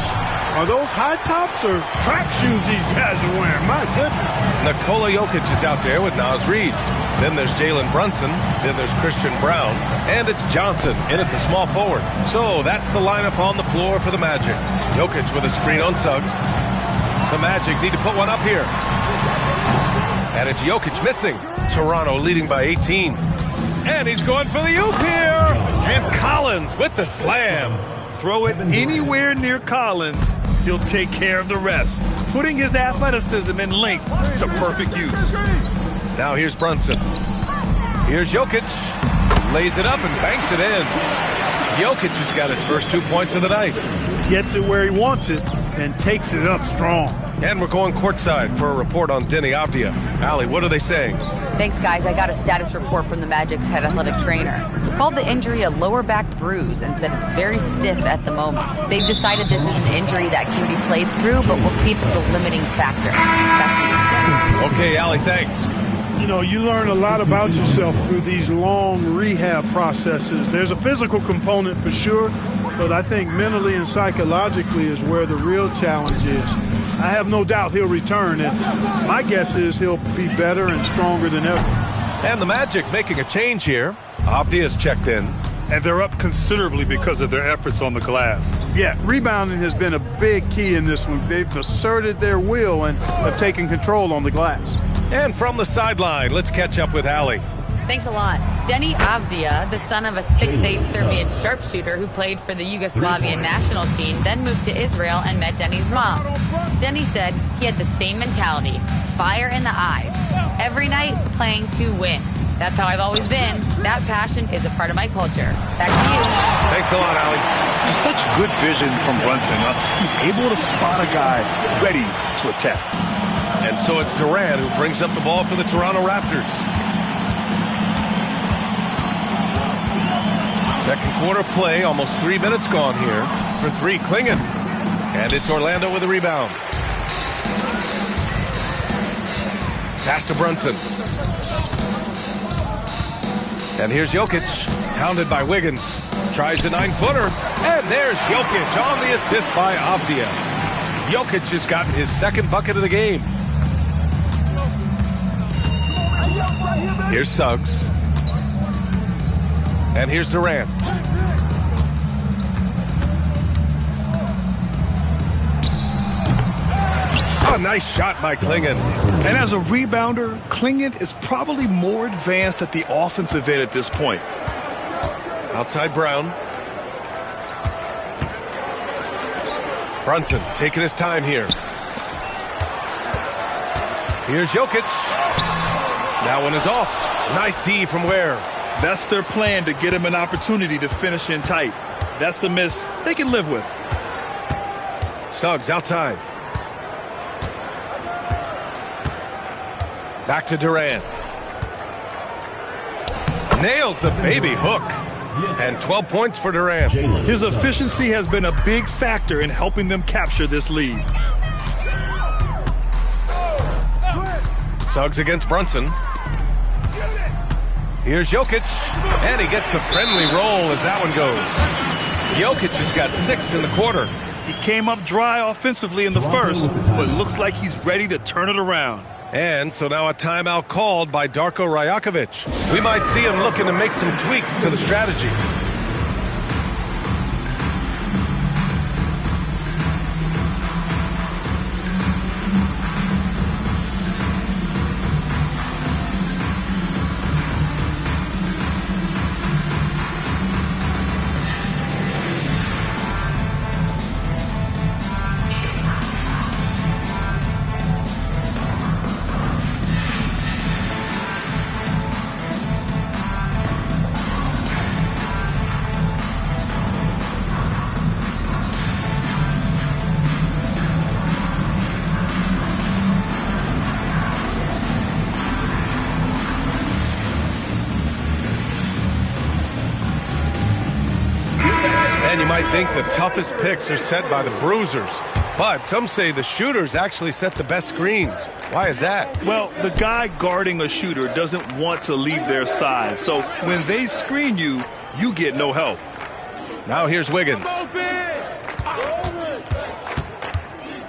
Are those high tops or track shoes these guys are wearing? My goodness. Nikola Jokic is out there with Naz Reid. Then there's Jalen Brunson. Then there's Christian Brown. And it's Johnson in at the small forward. So that's the lineup on the floor for the Magic. Jokic with a screen on Suggs. The Magic need to put one up here. And it's Jokic missing. Toronto leading by 18. And he's going for the oop here. And Collins with the slam. Throw it anywhere near Collins. He'll take care of the rest, putting his athleticism and length to perfect use. Now here's Brunson. Here's Jokic. Lays it up and banks it in. Jokic has got his first 2 points of the night. Gets it where he wants it and takes it up strong. And we're going courtside for a report on Denny Avdia. Allie, what are they saying? Thanks, guys. I got a status report from the Magic's head athletic trainer. He called the injury a lower back bruise and said it's very stiff at the moment. They've decided this is an injury that can be played through, but we'll see if it's a limiting factor. Back to you. Okay, Allie, thanks. You know, you learn a lot about yourself through these long rehab processes. There's a physical component for sure, but I think mentally and psychologically is where the real challenge is. I have no doubt he'll return, and my guess is he'll be better and stronger than ever. And the Magic making a change here. Avdia's checked in. And they're up considerably because of their efforts on the glass. Yeah, rebounding has been a big key in this one. They've asserted their will and have taken control on the glass. And from the sideline, let's catch up with Allie. Thanks a lot. Denny Avdia, the son of a 6'8 Serbian sharpshooter who played for the Yugoslavian national team, then moved to Israel and met Denny's mom. Denny said he had the same mentality, fire in the eyes. Every night, playing to win. That's how I've always been. That passion is a part of my culture. Back to you. Thanks a lot, Allie. Such good vision from Brunson. He's able to spot a guy ready to attack. And so it's Durant who brings up the ball for the Toronto Raptors. Second quarter play, almost 3 minutes gone here for three. Klingon. And it's Orlando with a rebound. Pass to Brunson. And here's Jokic, hounded by Wiggins. Tries the 9-footer. And there's Jokic on the assist by Avdia. Jokic has gotten his second bucket of the game. Here's Suggs. And here's Durant. A nice shot by Klingon. And as a rebounder, Klingon is probably more advanced at the offensive end at this point. Outside Brown. Brunson taking his time here. Here's Jokic. That one is off. Nice D from Ware. That's their plan, to get him an opportunity to finish in tight. That's a miss they can live with. Suggs outside. Back to Durant. Nails the baby hook. And 12 points for Durant. His efficiency has been a big factor in helping them capture this lead. Suggs against Brunson. Here's Jokic. And he gets the friendly roll as that one goes. Jokic has got 6 in the quarter. He came up dry offensively in the first, but looks like he's ready to turn it around. And so now a timeout called by Darko Rajakovic. We might see him looking to make some tweaks to the strategy. think the toughest picks are set by the bruisers, but some say the shooters actually set the best screens. Why is that? Well, the guy guarding a shooter doesn't want to leave their side, so when they screen you, you get no help. Now here's Wiggins.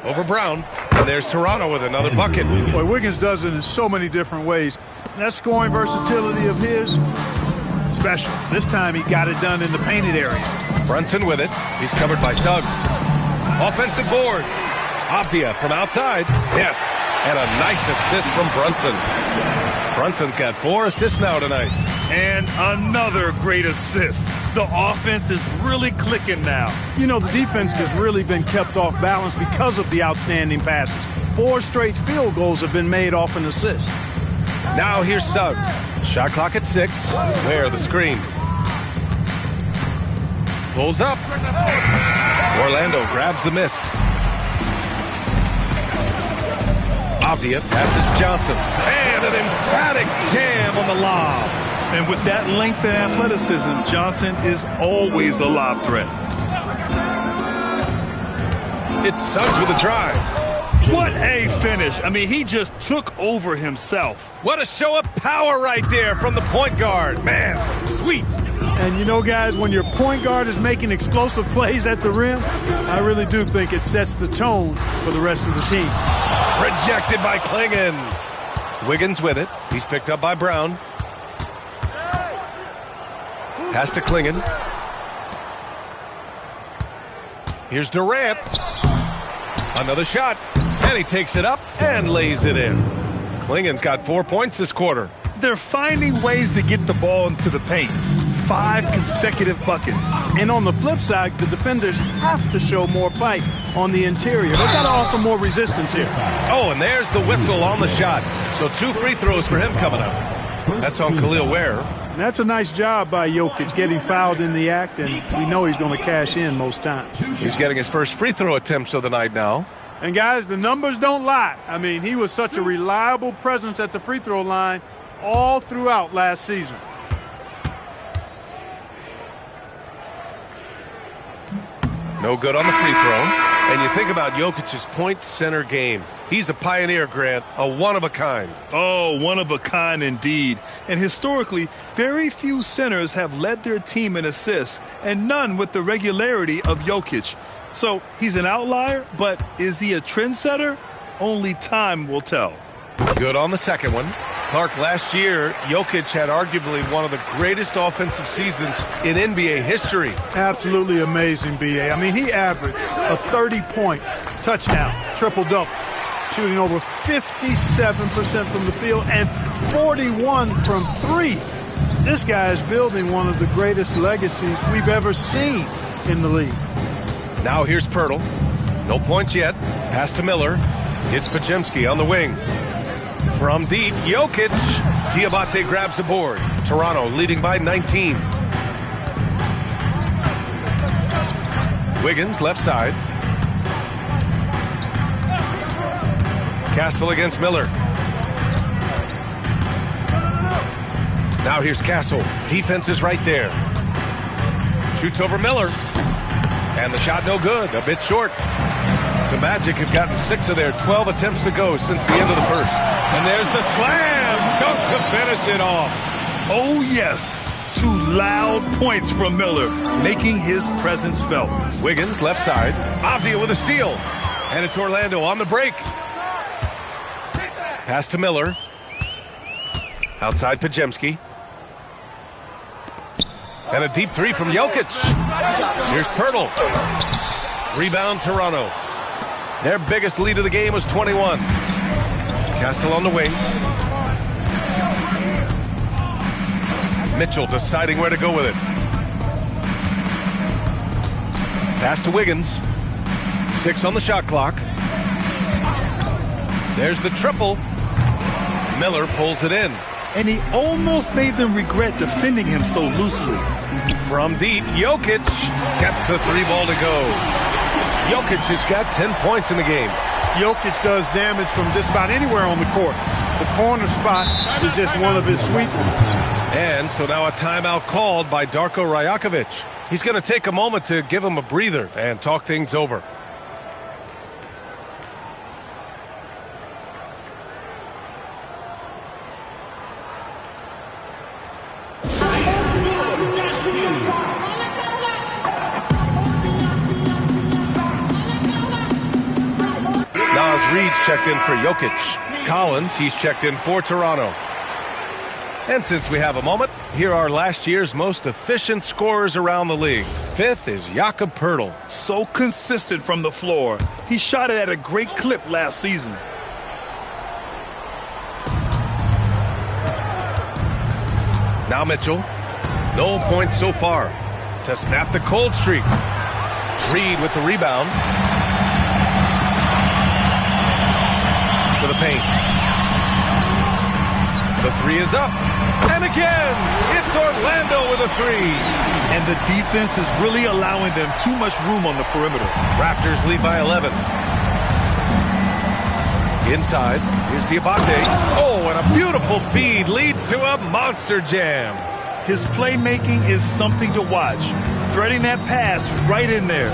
Over Brown, and there's Toronto with another bucket. Boy, Wiggins does it in so many different ways. That scoring versatility of his, special. This time he got it done in the painted area. Brunson with it. He's covered by Suggs. Offensive board. Avdia from outside. Yes, and a nice assist from Brunson. Brunson's got 4 assists now tonight. And another great assist. The offense is really clicking now. You know, the defense has really been kept off balance because of the outstanding passes. 4 straight field goals have been made off an assist. Now here's Suggs. Shot clock at 6. There, the screen. Pulls up. Orlando grabs the miss. Avdia passes Johnson. And an emphatic jam on the lob. And with that length and athleticism, Johnson is always a lob threat. It's Suggs with a drive. What a finish. I mean, he just took over himself. What a show of power right there from the point guard. Man, sweet. And you know, guys, when your point guard is making explosive plays at the rim, I really do think it sets the tone for the rest of the team. Rejected by Klingon. Wiggins with it. He's picked up by Brown. Pass to Klingon. Here's Durant. Another shot. And he takes it up and lays it in. Klingon's got 4 points this quarter. They're finding ways to get the ball into the paint. 5 consecutive buckets. And on the flip side, the defenders have to show more fight on the interior. They've got to offer more resistance here. Oh, and there's the whistle on the shot. So 2 free throws for him coming up. That's on Khalil Ware. And that's a nice job by Jokic, getting fouled in the act, and we know he's going to cash in most times. He's getting his first free throw attempts of the night now. And, guys, the numbers don't lie. I mean, he was such a reliable presence at the free throw line all throughout last season. No good on the free throw. And you think about Jokic's point center game. He's a pioneer, Grant, a one-of-a-kind. Oh, one-of-a-kind indeed. And historically, very few centers have led their team in assists, and none with the regularity of Jokic. So he's an outlier, but is he a trendsetter? Only time will tell. Good on the second one. Clark, last year, Jokic had arguably one of the greatest offensive seasons in NBA history. Absolutely amazing, B.A. I mean, he averaged a 30-point touchdown, triple-double, shooting over 57% from the field and 41 from 3. This guy is building one of the greatest legacies we've ever seen in the league. Now here's Pirtle. No points yet. Pass to Miller. It's Pajemski on the wing. From deep, Jokic. Diabate grabs the board. Toronto leading by 19. Wiggins left side. Castle against Miller. Now here's Castle. Defense is right there. Shoots over Miller. And the shot no good. A bit short. The Magic have gotten 6 of their 12 attempts to go since the end of the first. And there's the slam dunk to finish it off. Oh, yes. 2 loud points from Miller, making his presence felt. Wiggins left side. Avdia with a steal. And it's Orlando on the break. Pass to Miller. Outside Pajemski. And a deep 3 from Jokic. Here's Pirtle. Rebound Toronto. Their biggest lead of the game was 21. Castle on the wing. Mitchell deciding where to go with it. Pass to Wiggins. 6 on the shot clock. There's the triple. Miller pulls it in. And he almost made them regret defending him so loosely. From deep, Jokic gets the 3-ball to go. Jokic has got 10 points in the game. Jokic does damage from just about anywhere on the court. The corner spot is just one of his sweet ones. And so now a timeout called by Darko Rajakovic. He's going to take a moment to give him a breather and talk things over. Nas Reed's checked in for Jokic. Collins, he's checked in for Toronto. And since we have a moment, here are last year's most efficient scorers around the league. Fifth is Jakob Poeltl. So consistent from the floor. He shot it at a great clip last season. Now Mitchell. No points so far. To snap the cold streak. Reed with the rebound. To the paint. The three is up. And again, it's Orlando with a three. And the defense is really allowing them too much room on the perimeter. Raptors lead by 11. Inside, here's Diabate. Oh, and a beautiful feed leads to a monster jam. His playmaking is something to watch. Threading that pass right in there.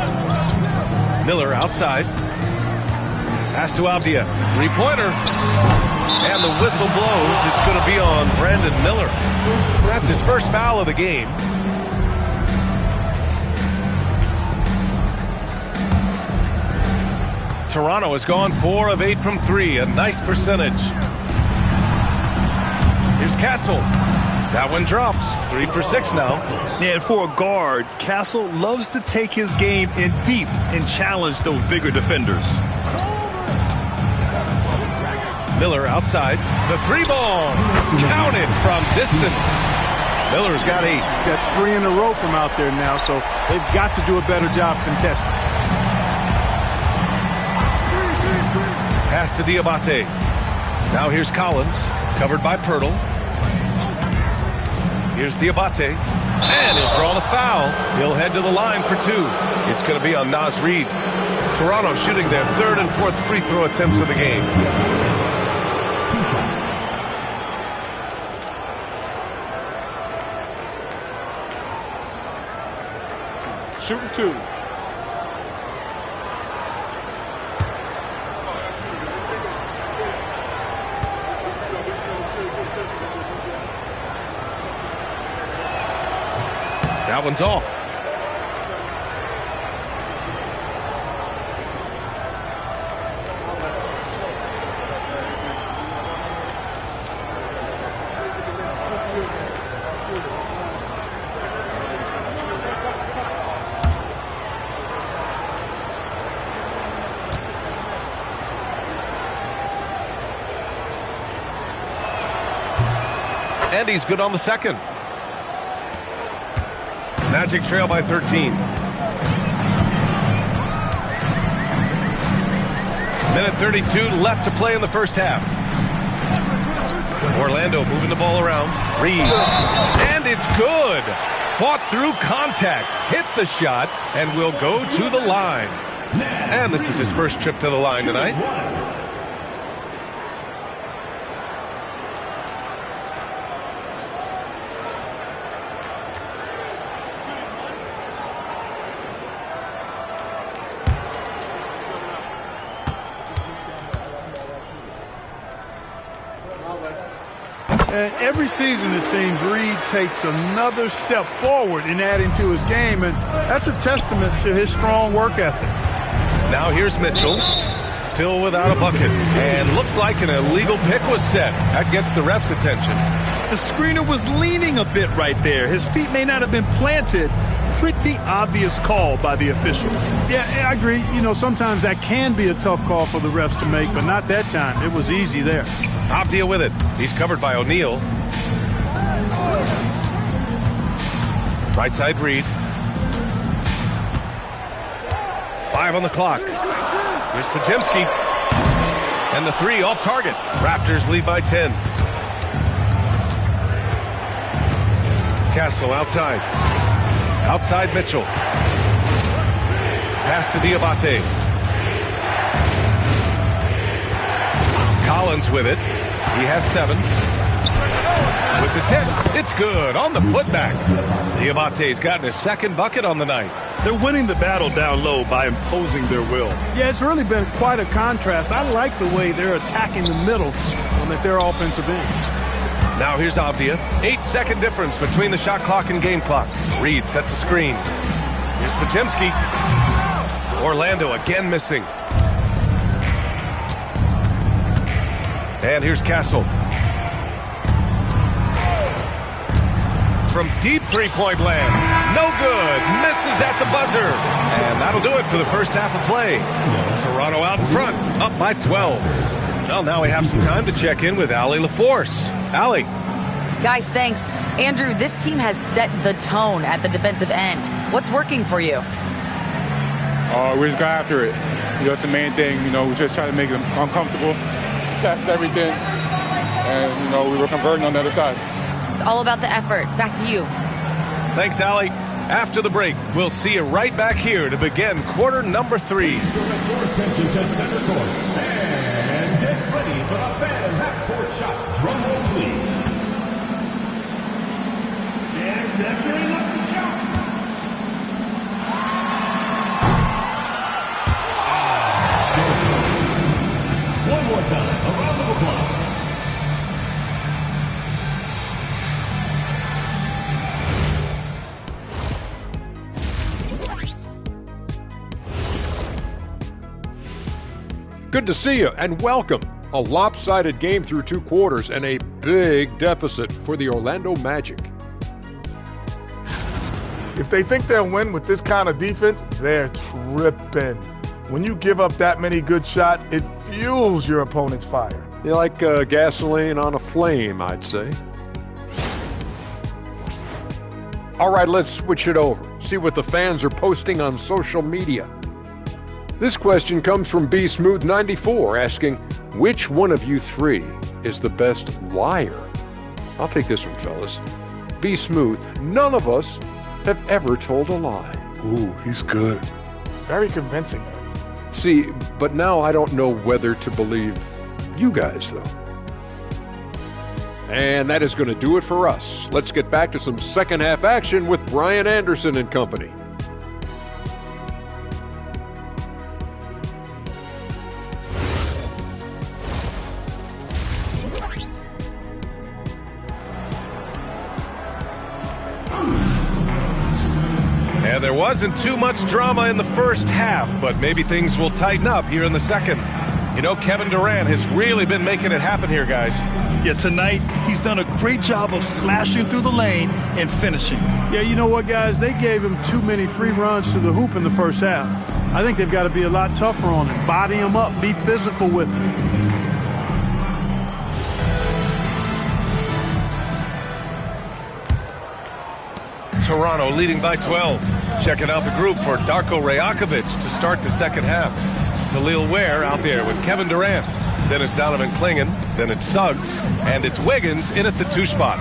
Miller outside. Pass to Avdia. Three-pointer. And the whistle blows. It's going to be on Brandon Miller. That's his first foul of the game. Toronto has gone 4 of 8 from 3. A nice percentage. Here's Castle. That one drops. 3 for 6 now. Yeah, and for a guard, Castle loves to take his game in deep and challenge those bigger defenders. Miller outside. The three ball. Counted from distance. Miller's got 8. That's 3 in a row from out there now, so they've got to do a better job contesting. Pass to Diabate. Now here's Collins. Covered by Poeltl. Here's Diabate. And he'll draw the foul. He'll head to the line for 2. It's going to be on Nas Reed. Toronto shooting their 3rd and 4th free throw attempts of the game. Shooting 2. That one's off. And he's good on the second. Magic trail by 13. Minute 32 left to play in the first half. Orlando moving the ball around. Reed. And it's good. Fought through contact. Hit the shot and will go to the line. And this is his first trip to the line tonight. And every season, it seems, Reed takes another step forward in adding to his game, and that's a testament to his strong work ethic. Now here's Mitchell, still without a bucket, and looks like an illegal pick was set. That gets the ref's attention. The screener was leaning a bit right there. His feet may not have been planted. Pretty obvious call by the officials. Yeah, I agree. You know, sometimes that can be a tough call for the refs to make, but not that time. It was easy there. Avdia with it. He's covered by O'Neal. Right side Reed. 5 on the clock. Here's Podziemski. And the 3 off target. Raptors lead by 10. Castle outside. Outside Mitchell. Pass to Diabate. Collins with it. He has 7. with the tip. It's good on the putback. Diabate's gotten his second bucket on the night. They're winning the battle down low by imposing their will. Yeah, it's really been quite a contrast. I like the way they're attacking the middle at their offensive end. Now here's Avdia. 8-second difference between the shot clock and game clock. Reed sets a screen. Here's Podziemski. Orlando again missing. And here's Castle. From deep three-point land. No good. Misses at the buzzer. And that'll do it for the first half of play. Toronto out in front, up by 12. Well, now we have some time to check in with Allie LaForce. Allie. Guys, thanks. Andrew, this team has set the tone at the defensive end. What's working for you? We just got after it. That's the main thing. We just try to make them uncomfortable, test everything, and, we were converting on the other side. It's all about the effort. Back to you. Thanks, Allie. After the break, we'll see you right back here to begin quarter number 3. Your attention to center court. And get ready for the fan half-court shot. Drum roll, please. And definitely not the shot. One more time. A round of applause. Good to see you and welcome. A lopsided game through 2 quarters and a big deficit for the Orlando Magic. If they think they'll win with this kind of defense, they're tripping. When you give up that many good shots, it fuels your opponent's fire. You're like gasoline on a flame, I'd say. All right, let's switch it over. See what the fans are posting on social media. This question comes from B Smooth 94 asking, which one of you 3 is the best liar? I'll take this one, fellas. B Smooth, none of us have ever told a lie. Ooh, he's good. Very convincing. See, but now I don't know whether to believe you guys, though. And that is going to do it for us. Let's get back to some second half action with Brian Anderson and company. And there wasn't too much drama in the first half, but maybe things will tighten up here in the second. Kevin Durant has really been making it happen here, guys. Yeah, tonight he's done a great job of slashing through the lane and finishing. Yeah, you know what, guys? They gave him too many free runs to the hoop in the first half. I think they've got to be a lot tougher on him. Body him up. Be physical with him. Toronto leading by 12. Checking out the group for Darko Rajakovic to start the second half. Khalil Ware out there with Kevin Durant. Then it's Donovan Clingan. Then it's Suggs. And it's Wiggins in at the 2 spot.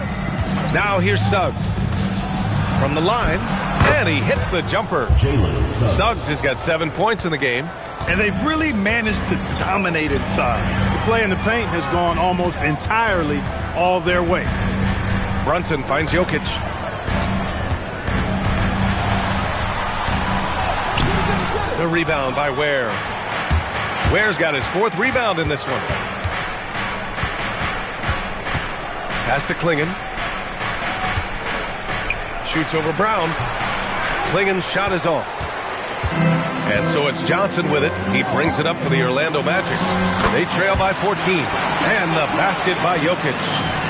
Now here's Suggs. From the line. And he hits the jumper. Suggs has got 7 points in the game. And they've really managed to dominate inside. The play in the paint has gone almost entirely all their way. Brunson finds Jokic. The rebound by Ware. Ware's got his 4th rebound in this one. Pass to Clingan. Shoots over Brown. Clingan's shot is off. And so it's Johnson with it. He brings it up for the Orlando Magic. They trail by 14. And the basket by Jokic.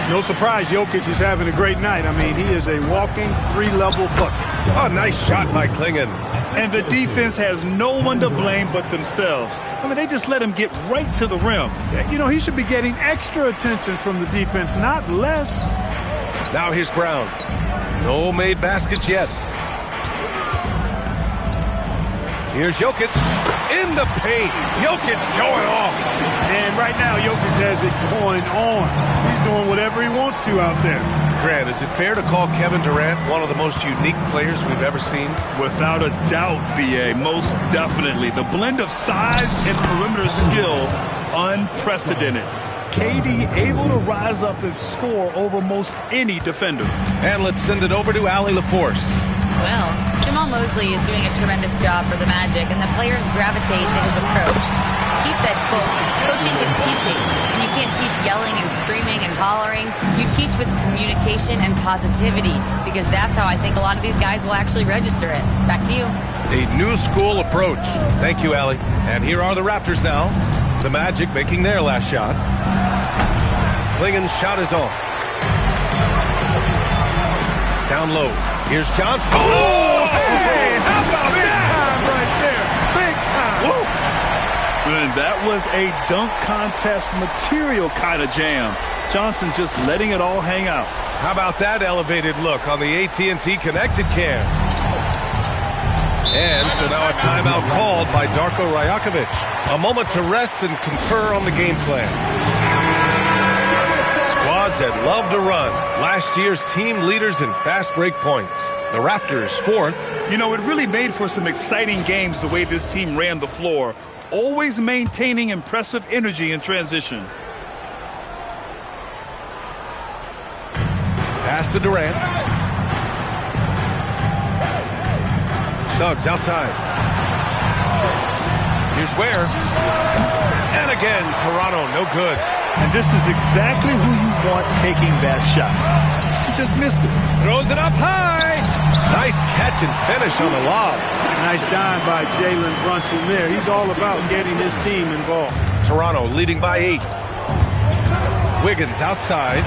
No surprise, Jokic is having a great night. I mean, he is a walking 3-level bucket. A nice shot by Clingan. And the defense has no one to blame but themselves. I mean, they just let him get right to the rim. He should be getting extra attention from the defense, not less. Now here's Brown. No made baskets yet. Here's Jokic in the paint. Jokic going off. And right now, Jokic has it going on. He's doing whatever he wants to out there. Grant, is it fair to call Kevin Durant one of the most unique players we've ever seen? Without a doubt, B.A., most definitely. The blend of size and perimeter skill, unprecedented. KD able to rise up and score over most any defender. And let's send it over to Allie LaForce. Well, Jamal Mosley is doing a tremendous job for the Magic, and the players gravitate to his approach. He said, quote, coaching is teaching, and you can't teach yelling and screaming and hollering. You teach with communication and positivity, because that's how I think a lot of these guys will actually register it. Back to you. A new school approach. Thank you, Allie. And here are the Raptors now. The Magic making their last shot. Klingen's shot is off. Down low. Here's Johnson. Oh, hey, how about that? Time right there. Big time. Woo. And that was a dunk contest material kind of jam. Johnson just letting it all hang out. How about that elevated look on the AT&T Connected Cam? And so now a timeout called by Darko Rajakovic. A moment to rest and confer on the game plan. Squads that love to run. Last year's team leaders in fast break points. The Raptors fourth. You know, it really made for some exciting games the way this team ran the floor. Always maintaining impressive energy in transition. Pass to Durant. Suggs outside. Here's Ware. And again, Toronto, no good. And this is exactly who you want taking that shot. He just missed it. Throws it up high. Nice catch and finish on the lob. Nice dime by Jalen Brunson there. He's all about getting his team involved. Toronto leading by 8. Wiggins outside.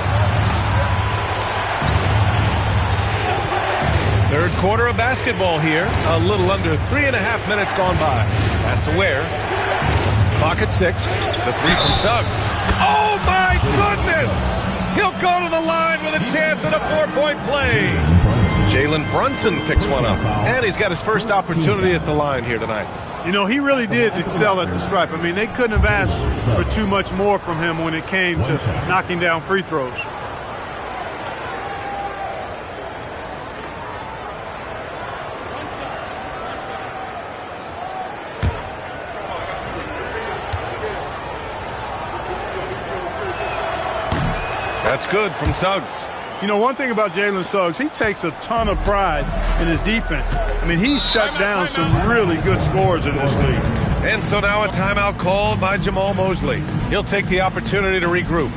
Third quarter of basketball here. A little under 3.5 minutes gone by. Pass to Ware. Clock at 6. The three from Suggs. Oh, my goodness! He'll go to the line with a chance at a 4-point play. Jalen Brunson picks one up. And he's got his first opportunity at the line here tonight. You know, he really did excel at the stripe. I mean, they couldn't have asked for too much more from him when it came to knocking down free throws. That's good from Suggs. You know, one thing about Jalen Suggs, he takes a ton of pride in his defense. I mean, he's shut down some really good scores in this league. And so now a timeout called by Jamal Mosley. He'll take the opportunity to regroup.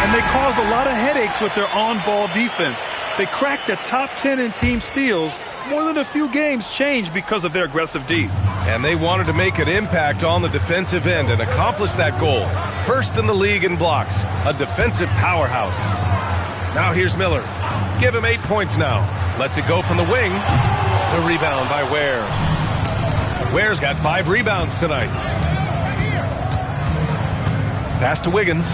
And they caused a lot of headaches with their on-ball defense. They cracked the top 10 in team steals. More than a few games changed because of their aggressive D. And they wanted to make an impact on the defensive end and accomplish that goal. First in the league in blocks, a defensive powerhouse. Now here's Miller. Give him 8 points now. Lets it go from the wing. The rebound by Ware. Ware's got 5 rebounds tonight. Pass to Wiggins.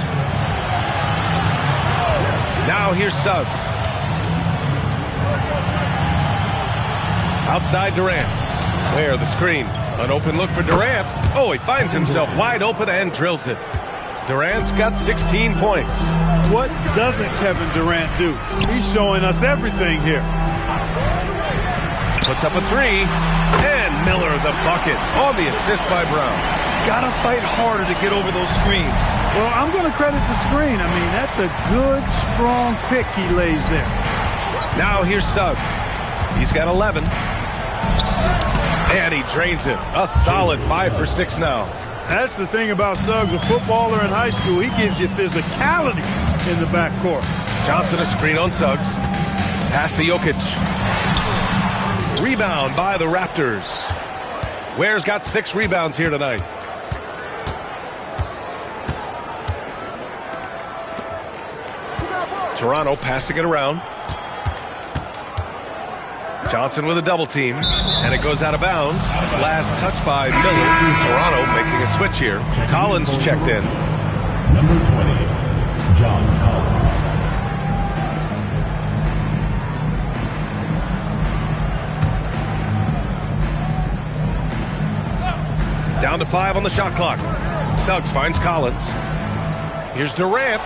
Now here's Suggs. Outside Durant. Where the screen. An open look for Durant. Oh, he finds himself wide open and drills it. Durant's got 16 points. What doesn't Kevin Durant do? He's showing us everything here. Puts up a 3. And Miller the bucket on the assist by Brown. Gotta fight harder to get over those screens. Well, I'm going to credit the screen. I mean, that's a good, strong pick he lays there. Now here's Suggs. He's got 11. And he drains it. A solid 5 for 6 now. That's the thing about Suggs, a footballer in high school. He gives you physicality in the backcourt. Johnson a screen on Suggs. Pass to Jokic. Rebound by the Raptors. Ware's got 6 rebounds here tonight. Toronto passing it around. Johnson with a double team, and it goes out of bounds. Last touch by Miller. Toronto making a switch here. Collins checked in. Number 20, John Collins. Down to 5 on the shot clock. Suggs finds Collins. Here's Durant.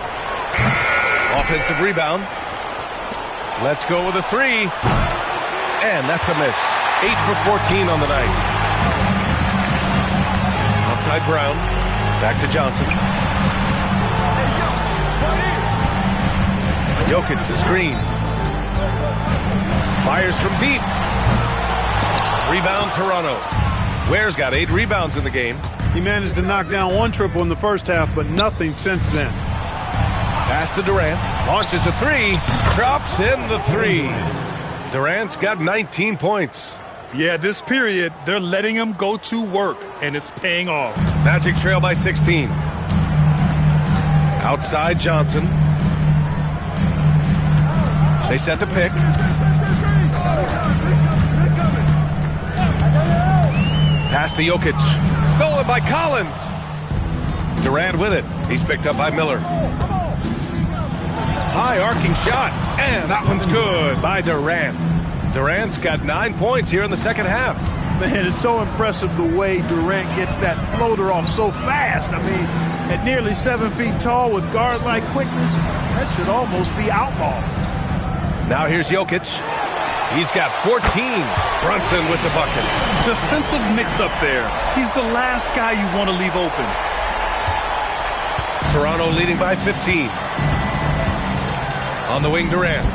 Offensive rebound. Let's go with a 3. and that's a miss. 8 for 14 on the night. Outside Brown. Back to Johnson. Jokic the screen. Fires from deep. Rebound Toronto. Ware's got 8 rebounds in the game. He managed to knock down 1 triple in the first half, but nothing since then. Pass to Durant. Launches a 3. Drops in the 3. Durant's got 19 points. Yeah, this period, they're letting him go to work, and it's paying off. Magic trail by 16. Outside Johnson. They set the pick. Pass to Jokic. Stolen by Collins. Durant with it. He's picked up by Miller. High arcing shot. And that one's good by Durant. Durant's got 9 points here in the second half. Man, it's so impressive the way Durant gets that floater off so fast. I mean, at nearly 7 feet tall with guard-like quickness, that should almost be outlaw. Now here's Jokic. He's got 14. Brunson with the bucket. Defensive mix-up there. He's the last guy you want to leave open. Toronto leading by 15. On the wing, Durant.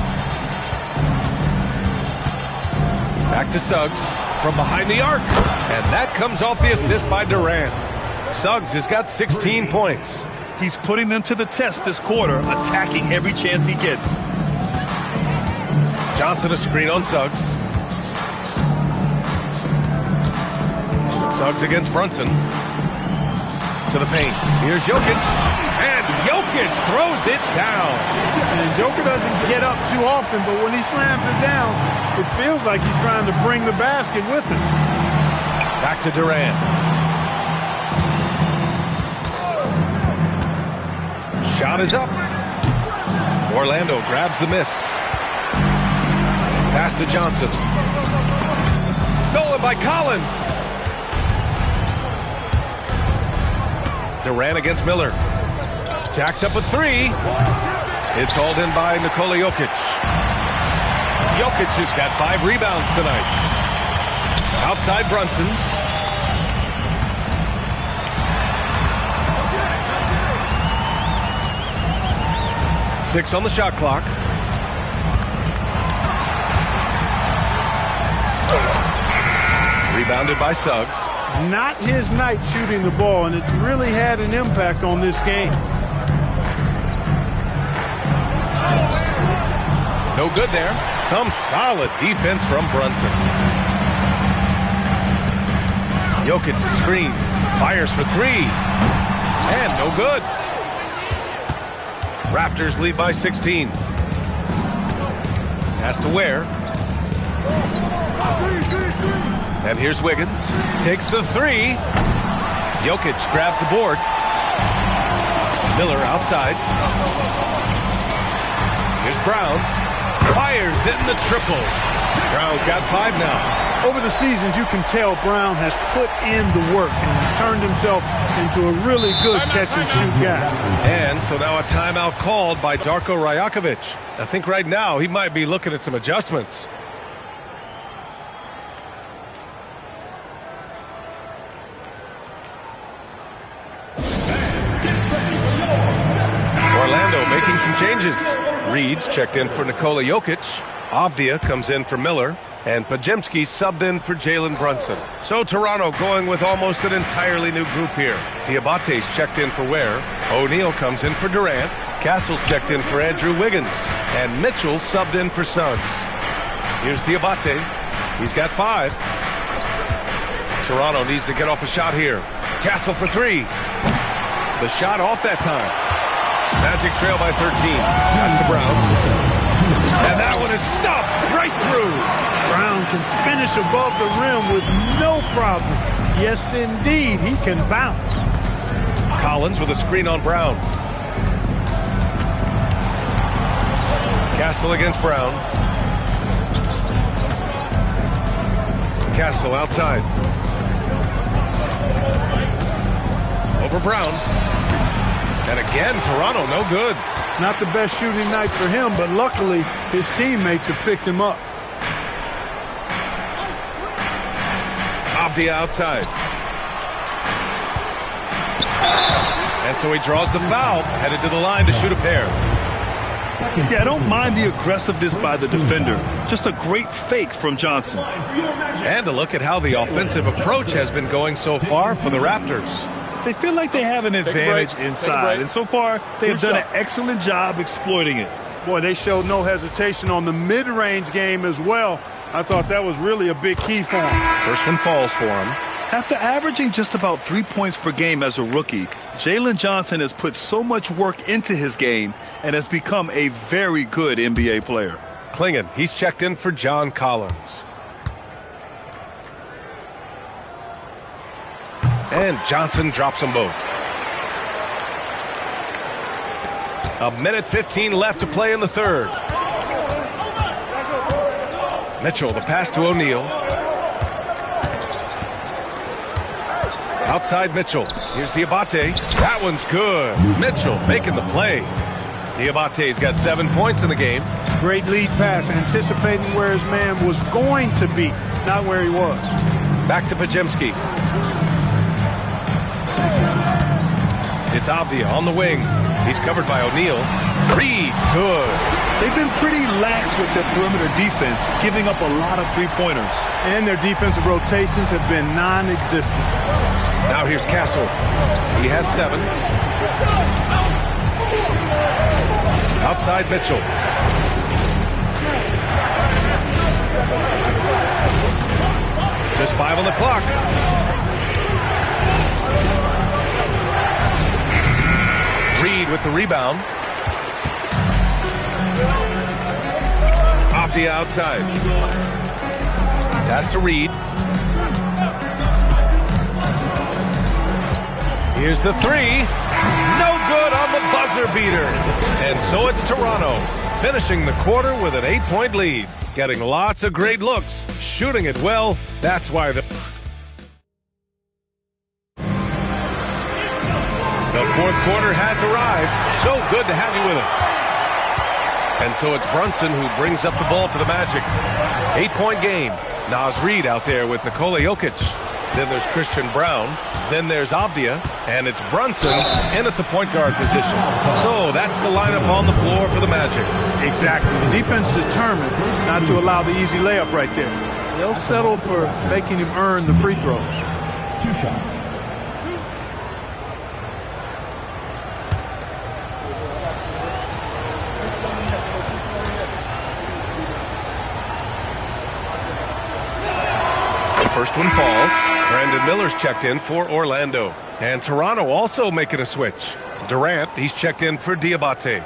Back to Suggs from behind the arc. And that comes off the assist by Durant. Suggs has got 16 points. He's putting them to the test this quarter, attacking every chance he gets. Johnson a screen on Suggs. Suggs against Brunson. To the paint. Here's Jokic. And Jokic throws it down. And Jokic doesn't get up too often, but when he slams it down, it feels like he's trying to bring the basket with him. Back to Durant. Shot is up. Orlando grabs the miss. Pass to Johnson. Stolen by Collins. Durant against Miller. Jacks up a 3. It's hauled in by Nikola Jokic. Jokic has got 5 rebounds tonight. Outside Brunson. Six on the shot clock. Rebounded by Suggs. Not his night shooting the ball, and it's really had an impact on this game. No good there. Some solid defense from Brunson. Jokic screen. Fires for 3. And no good. Raptors lead by 16. Pass to Ware. And here's Wiggins. Takes the 3. Jokic grabs the board. Miller outside. Here's Brown. Fires in the triple. Brown's got 5 now. Over the seasons, you can tell Brown has put in the work and he's turned himself into a really good catch-and-shoot guy. And so now a timeout called by Darko Rajakovic. I think right now he might be looking at some adjustments. Orlando making some changes. Reed's checked in for Nikola Jokic. Avdia comes in for Miller. And Pajemski subbed in for Jalen Brunson. So Toronto going with almost an entirely new group here. Diabate's checked in for Ware. O'Neal comes in for Durant. Castle's checked in for Andrew Wiggins. And Mitchell subbed in for Suggs. Here's Diabate. He's got 5. Toronto needs to get off a shot here. Castle for 3. The shot off that time. Magic trail by 13. Pass to Brown. And that one is stuffed right through. Brown can finish above the rim with no problem. Yes, indeed, he can bounce. Collins with a screen on Brown. Castle against Brown. Castle outside. Over Brown. And again, Toronto no good. Not the best shooting night for him, but luckily his teammates have picked him up. Avdia outside. And so he draws the foul, headed to the line to shoot a pair. Yeah, I don't mind the aggressiveness by the defender. Just a great fake from Johnson. And a look at how the offensive approach has been going so far for the Raptors. They feel like they have an advantage inside, and so far they've done an excellent job exploiting it. Boy, they showed no hesitation on the mid-range game as well. I thought that was really a big key for him. First one falls for him. After averaging just about 3 points per game as a rookie, Jalen Johnson has put so much work into his game and has become a very good NBA player. Klingon, he's checked in for John Collins. And Johnson drops them both. 1:15 left to play in the third. Mitchell, the pass to O'Neal. Outside Mitchell. Here's Diabate. That one's good. Mitchell making the play. Diabate's got 7 points in the game. Great lead pass, anticipating where his man was going to be, not where he was. Back to Pajemski. It's Avdia on the wing. He's covered by O'Neal. Reed, good. They've been pretty lax with their perimeter defense, giving up a lot of three-pointers. And their defensive rotations have been non-existent. Now here's Castle. He has 7. Outside Mitchell. Just 5 on the clock. Reed with the rebound. Avdia outside. Pass to Reed. Here's the 3. No good on the buzzer beater. And so it's Toronto, finishing the quarter with an 8-point lead. Getting lots of great looks, shooting it well. That's why the fourth quarter has arrived. So good to have you with us. And so it's Brunson who brings up the ball for the Magic. 8-point game. Naz Reid out there with Nikola Jokic. Then there's Christian Brown. Then there's Avdia. And it's Brunson in at the point guard position. So that's the lineup on the floor for the Magic. Exactly. The defense determined not to allow the easy layup right there. They'll settle for making him earn the free throws. 2 shots. First one falls. Brandon Miller's checked in for Orlando. And Toronto also making a switch. Durant, he's checked in for Diabate.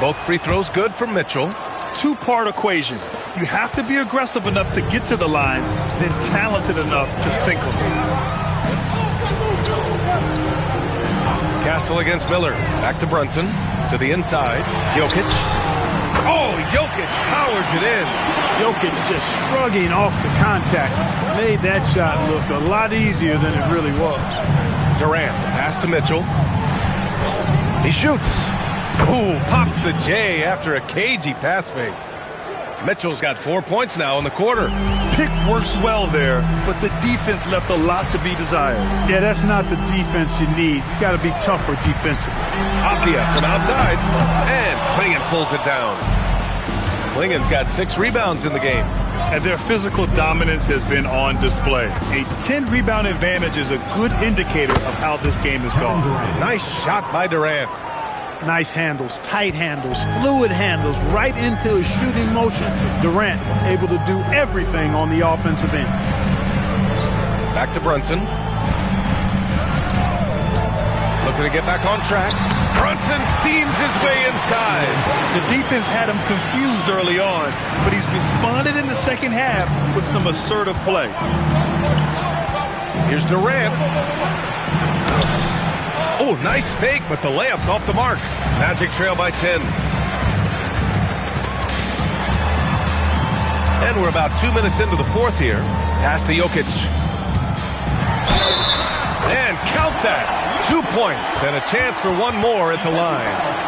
Both free throws good for Mitchell. Two-part equation. You have to be aggressive enough to get to the line, then talented enough to sink them. Castle against Miller. Back to Brunson. To the inside. Jokic. Oh, Jokic powers it in. Jokic just shrugging off the contact. Made that shot look a lot easier than it really was. Durant. Pass to Mitchell. He shoots. Ooh, pops the J after a cagey pass fake. Mitchell's got 4 points now in the quarter. Pick works well there, but the defense left a lot to be desired. Yeah, that's not the defense you need. You got to be tougher defensively. Avdia from outside, and Klingon pulls it down. Klingon's got 6 rebounds in the game. And their physical dominance has been on display. A 10-rebound advantage is a good indicator of how this game is going. Nice shot by Durant. Nice handles, tight handles, fluid handles, right into a shooting motion. Durant able to do everything on the offensive end. Back to Brunson. Looking to get back on track. Brunson steams his way inside. The defense had him confused early on, but he's responded in the second half with some assertive play. Here's Durant. Oh, nice fake, but the layup's off the mark. Magic trail by 10. And we're about 2 minutes into the fourth here. Pass to Jokic. And count that. 2 points and a chance for one more at the line.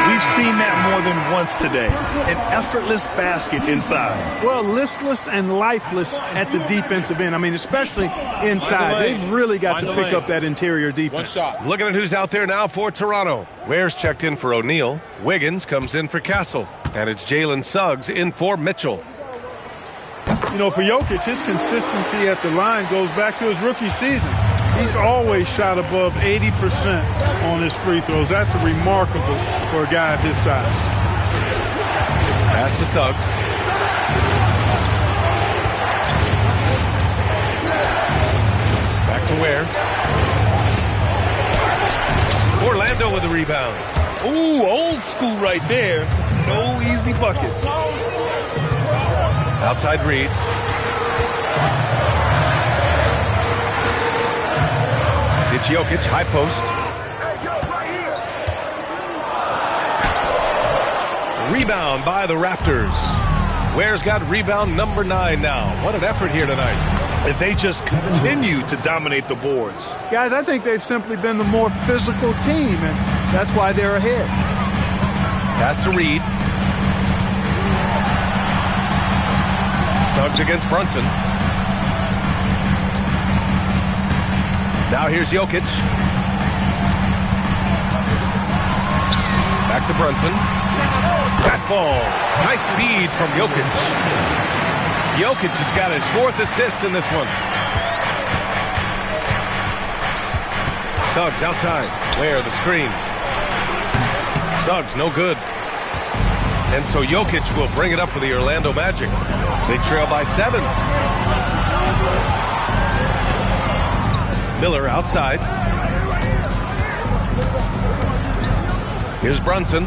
We've seen that more than once today. An effortless basket inside. Well, listless and lifeless at the defensive end. I mean, especially inside. They've really got to pick up that interior defense. One shot. Looking at who's out there now for Toronto. Ware's checked in for O'Neal. Wiggins comes in for Castle. And it's Jalen Suggs in for Mitchell. You know, for Jokic, his consistency at the line goes back to his rookie season. He's always shot above 80% on his free throws. That's remarkable for a guy of his size. Pass to Suggs. Back to Ware. Orlando with the rebound. Ooh, old school right there. No easy buckets. Outside Reed. It's Jokic, high post. Rebound by the Raptors. Ware's got rebound number 9 now. What an effort here tonight. If they just continue to dominate the boards. Guys, I think they've simply been the more physical team, and that's why they're ahead. Pass to Reed. Suggs against Brunson. Now here's Jokic. Back to Brunson. That falls. Nice speed from Jokic. Jokic has got his 4th assist in this one. Suggs outside. Where the screen. Suggs no good. And so Jokic will bring it up for the Orlando Magic. They trail by 7. Miller outside. Here's Brunson.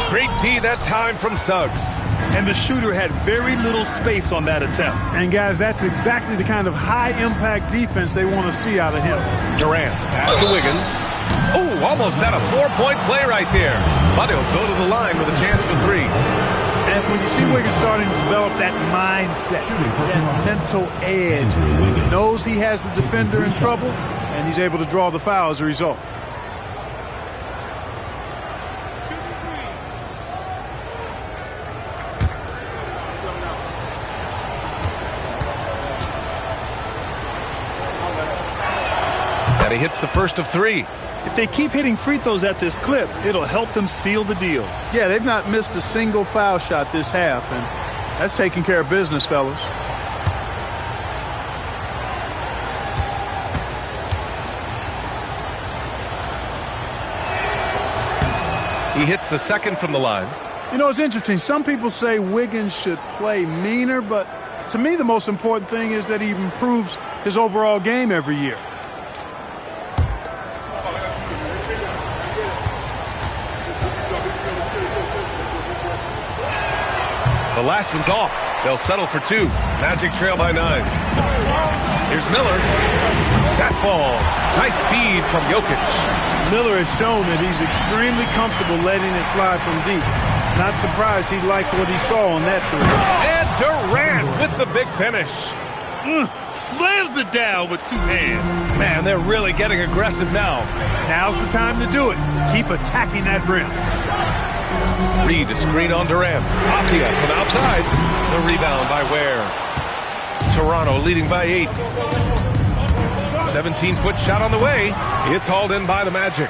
Great D that time from Suggs. And the shooter had very little space on that attempt. And guys, that's exactly the kind of high-impact defense they want to see out of him. Durant, pass to Wiggins. Oh, almost had a 4-point play right there. But he'll go to the line with a chance for 3. And when you see Wiggins starting to develop that mindset, that mental edge, he knows he has the defender in trouble, and he's able to draw the foul as a result. And he hits the first of 3. If they keep hitting free throws at this clip, it'll help them seal the deal. Yeah, they've not missed a single foul shot this half, and that's taking care of business, fellas. He hits the second from the line. You know, it's interesting. Some people say Wiggins should play meaner, but to me the most important thing is that he improves his overall game every year. The last one's off. They'll settle for 2. Magic trail by 9. Here's Miller. That falls. Nice speed from Jokic. Miller has shown that he's extremely comfortable letting it fly from deep. Not surprised he liked what he saw on that 3. And Durant with the big finish. Slams it down with 2 hands. Man, they're really getting aggressive now. Now's the time to do it. Keep attacking that rim. Reed a screen on Durant. Apia from outside. The rebound by Ware. Toronto leading by 8. 17-foot shot on the way. It's hauled in by the Magic.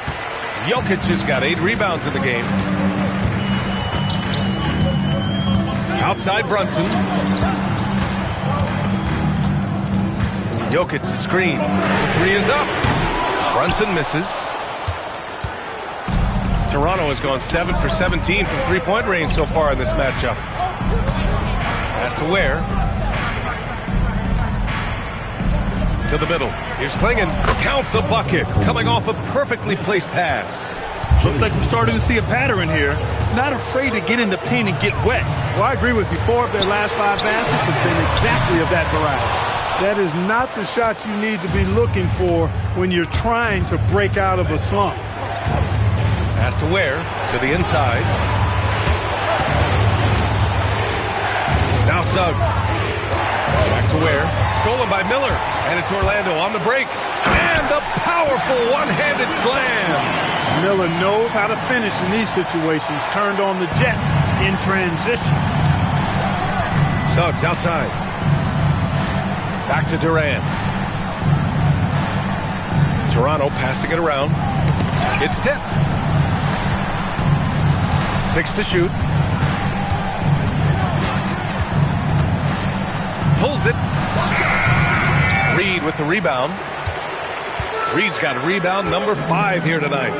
Jokic has got 8 rebounds in the game. Outside Brunson. Jokic the screen. The 3 is up. Brunson misses. Toronto has gone 7 for 17 from 3-point range so far in this matchup. Pass to Ware. To the middle. Here's Klingon. Count the bucket. Coming off a perfectly placed pass. Looks like we're starting to see a pattern here. Not afraid to get in the paint and get wet. Well, I agree with you. 4 of their last 5 baskets have been exactly of that variety. That is not the shot you need to be looking for when you're trying to break out of a slump. Pass to Ware, to the inside. Now Suggs. Back to Ware. Stolen by Miller. And it's Orlando on the break. And the powerful one-handed slam. Miller knows how to finish in these situations. Turned on the Jets in transition. Suggs outside. Back to Durant. Toronto passing it around. It's tipped. 6 to shoot. Pulls it. Reed with the rebound. Reed's got rebound number 5 here tonight.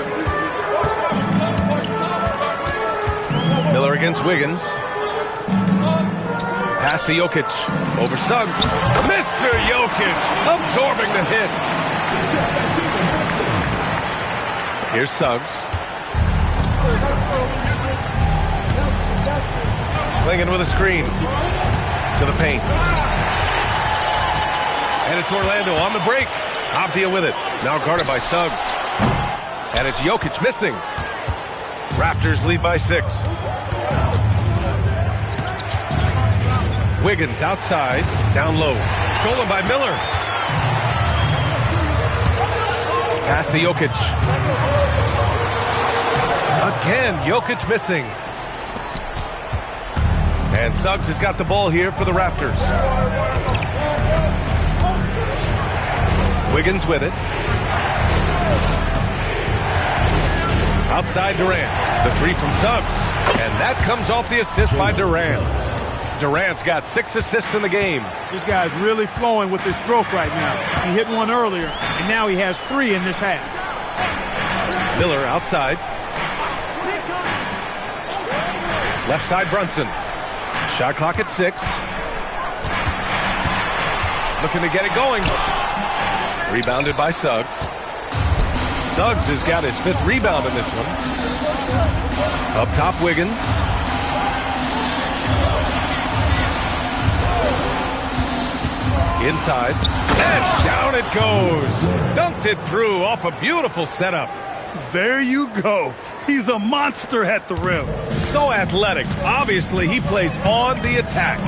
Miller against Wiggins. Pass to Jokic. Over Suggs. Mr. Jokic absorbing the hit. Here's Suggs. Clinging with a screen. To the paint. And it's Orlando on the break. Abdia with it. Now guarded by Suggs. And it's Jokic missing. Raptors lead by 6. Wiggins outside. Down low. Stolen by Miller. Pass to Jokic. Again, Jokic missing. And Suggs has got the ball here for the Raptors. Wiggins with it. Outside Durant. The 3 from Suggs. And that comes off the assist by Durant. Durant's got 6 assists in the game. This guy's really flowing with his stroke right now. He hit one earlier, and now he has 3 in this half. Miller outside. Left side Brunson. Shot clock at 6. Looking to get it going. Rebounded by Suggs. Suggs has got his 5th rebound in this one. Up top, Wiggins. Inside. And down it goes. Dunked it through off a beautiful setup. There you go. He's a monster at the rim. So athletic. Obviously, he plays on the attack.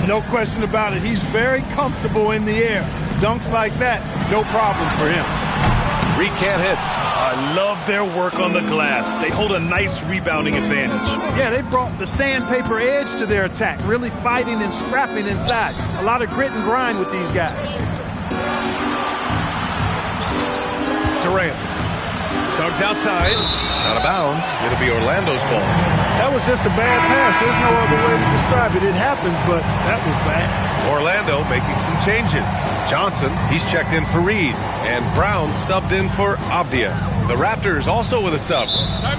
No question about it. He's very comfortable in the air. Dunks like that, no problem for him. Reed can't hit. I love their work on the glass. They hold a nice rebounding advantage. Yeah, they brought the sandpaper edge to their attack, really fighting and scrapping inside. A lot of grit and grind with these guys. Durant. Suggs outside. Out of bounds. It'll be Orlando's ball. That was just a bad pass. There's no other way to describe it. It happens, but that was bad. Orlando making some changes. Johnson, he's checked in for Reed. And Brown subbed in for Abdia. The Raptors also with a sub.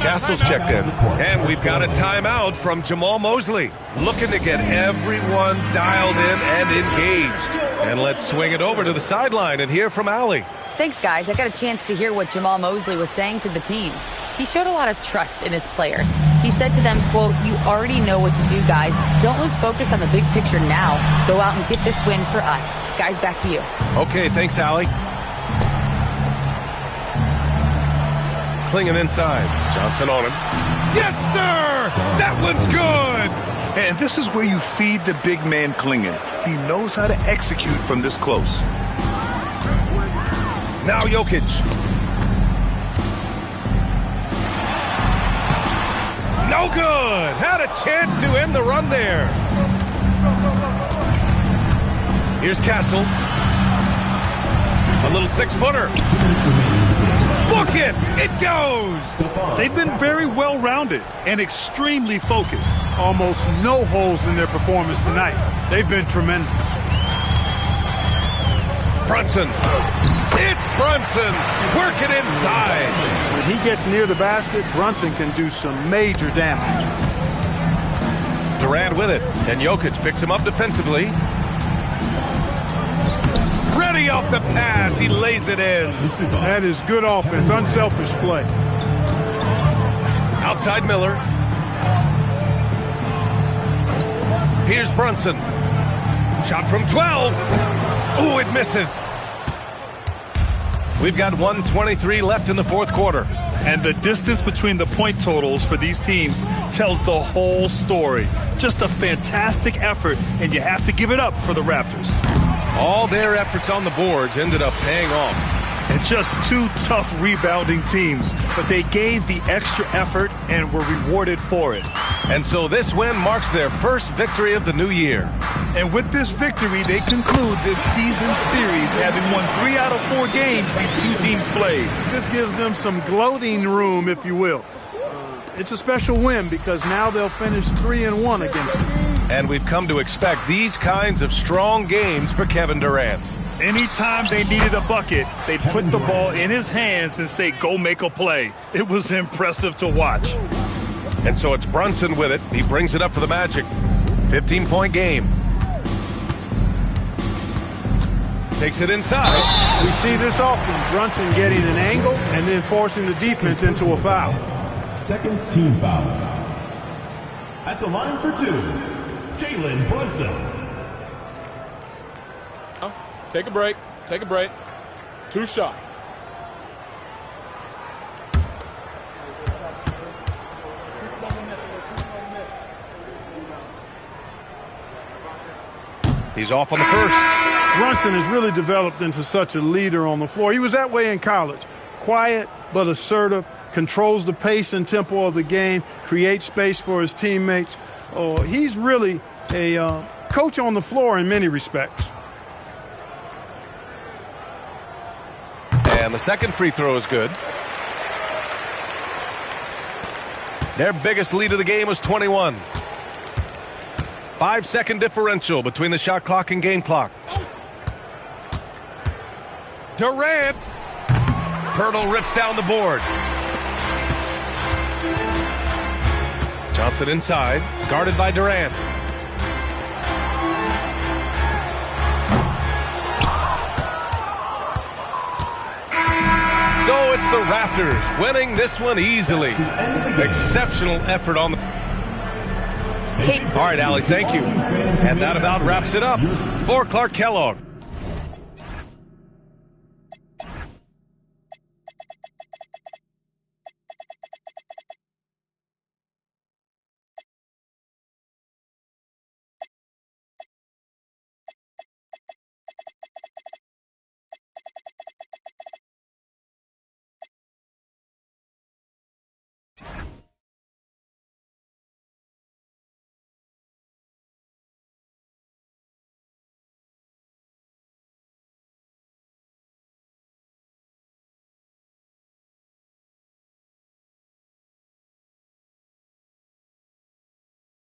Castle's checked in. And we've got a timeout from Jamal Mosley. Looking to get everyone dialed in and engaged. And let's swing it over to the sideline and hear from Allie. Thanks, guys. I got a chance to hear what Jamal Mosley was saying to the team. He showed a lot of trust in his players. He said to them, quote, "You already know what to do, guys. Don't lose focus on the big picture now. Go out and get this win for us." Guys, back to you. Okay, thanks, Allie. Clinging inside. Johnson on him. Yes, sir! That one's good! And this is where you feed the big man Clingan. He knows how to execute from this close. Now Jokic. No good. Had a chance to end the run there. Here's Castle. A little 6-footer. Book it. It goes. They've been very well-rounded and extremely focused. Almost no holes in their performance tonight. They've been tremendous. Brunson. It's Brunson working inside. When he gets near the basket, Brunson can do some major damage. Durant with it, and Jokic picks him up defensively. Ready off the pass, he lays it in. That is good offense, unselfish play. Outside Miller. Here's Brunson. Shot from 12. Ooh, it misses. We've got 1:23 left in the fourth quarter. And the distance between the point totals for these teams tells the whole story. Just a fantastic effort, and you have to give it up for the Raptors. All their efforts on the boards ended up paying off. And just two tough rebounding teams, but they gave the extra effort and were rewarded for it. And so this win marks their first victory of the new year. And with this victory, they conclude this season series, having won 3 out of 4 games these two teams played. This gives them some gloating room, if you will. It's a special win because now they'll finish 3-1 against them. And we've come to expect these kinds of strong games for Kevin Durant. Anytime they needed a bucket, they'd put the ball in his hands and say, go make a play. It was impressive to watch. And so it's Brunson with it. He brings it up for the Magic. 15-point game. Takes it inside. We see this often. Brunson getting an angle and then forcing the defense into a foul. Second team foul. At the line for 2, Jalen Brunson. Take a break. Take a break. 2 shots. He's off on the first. Brunson has really developed into such a leader on the floor. He was that way in college. Quiet but assertive, controls the pace and tempo of the game, creates space for his teammates. Oh, he's really a coach on the floor in many respects. And the second free throw is good. Their biggest lead of the game was 21. 5-second differential between the shot clock and game clock. Durant. Hurdle rips down the board. Johnson inside, guarded by Durant. So it's the Raptors winning this one easily. Exceptional effort on the... All right, Allie, thank you. And that about wraps it up for Clark Kellogg.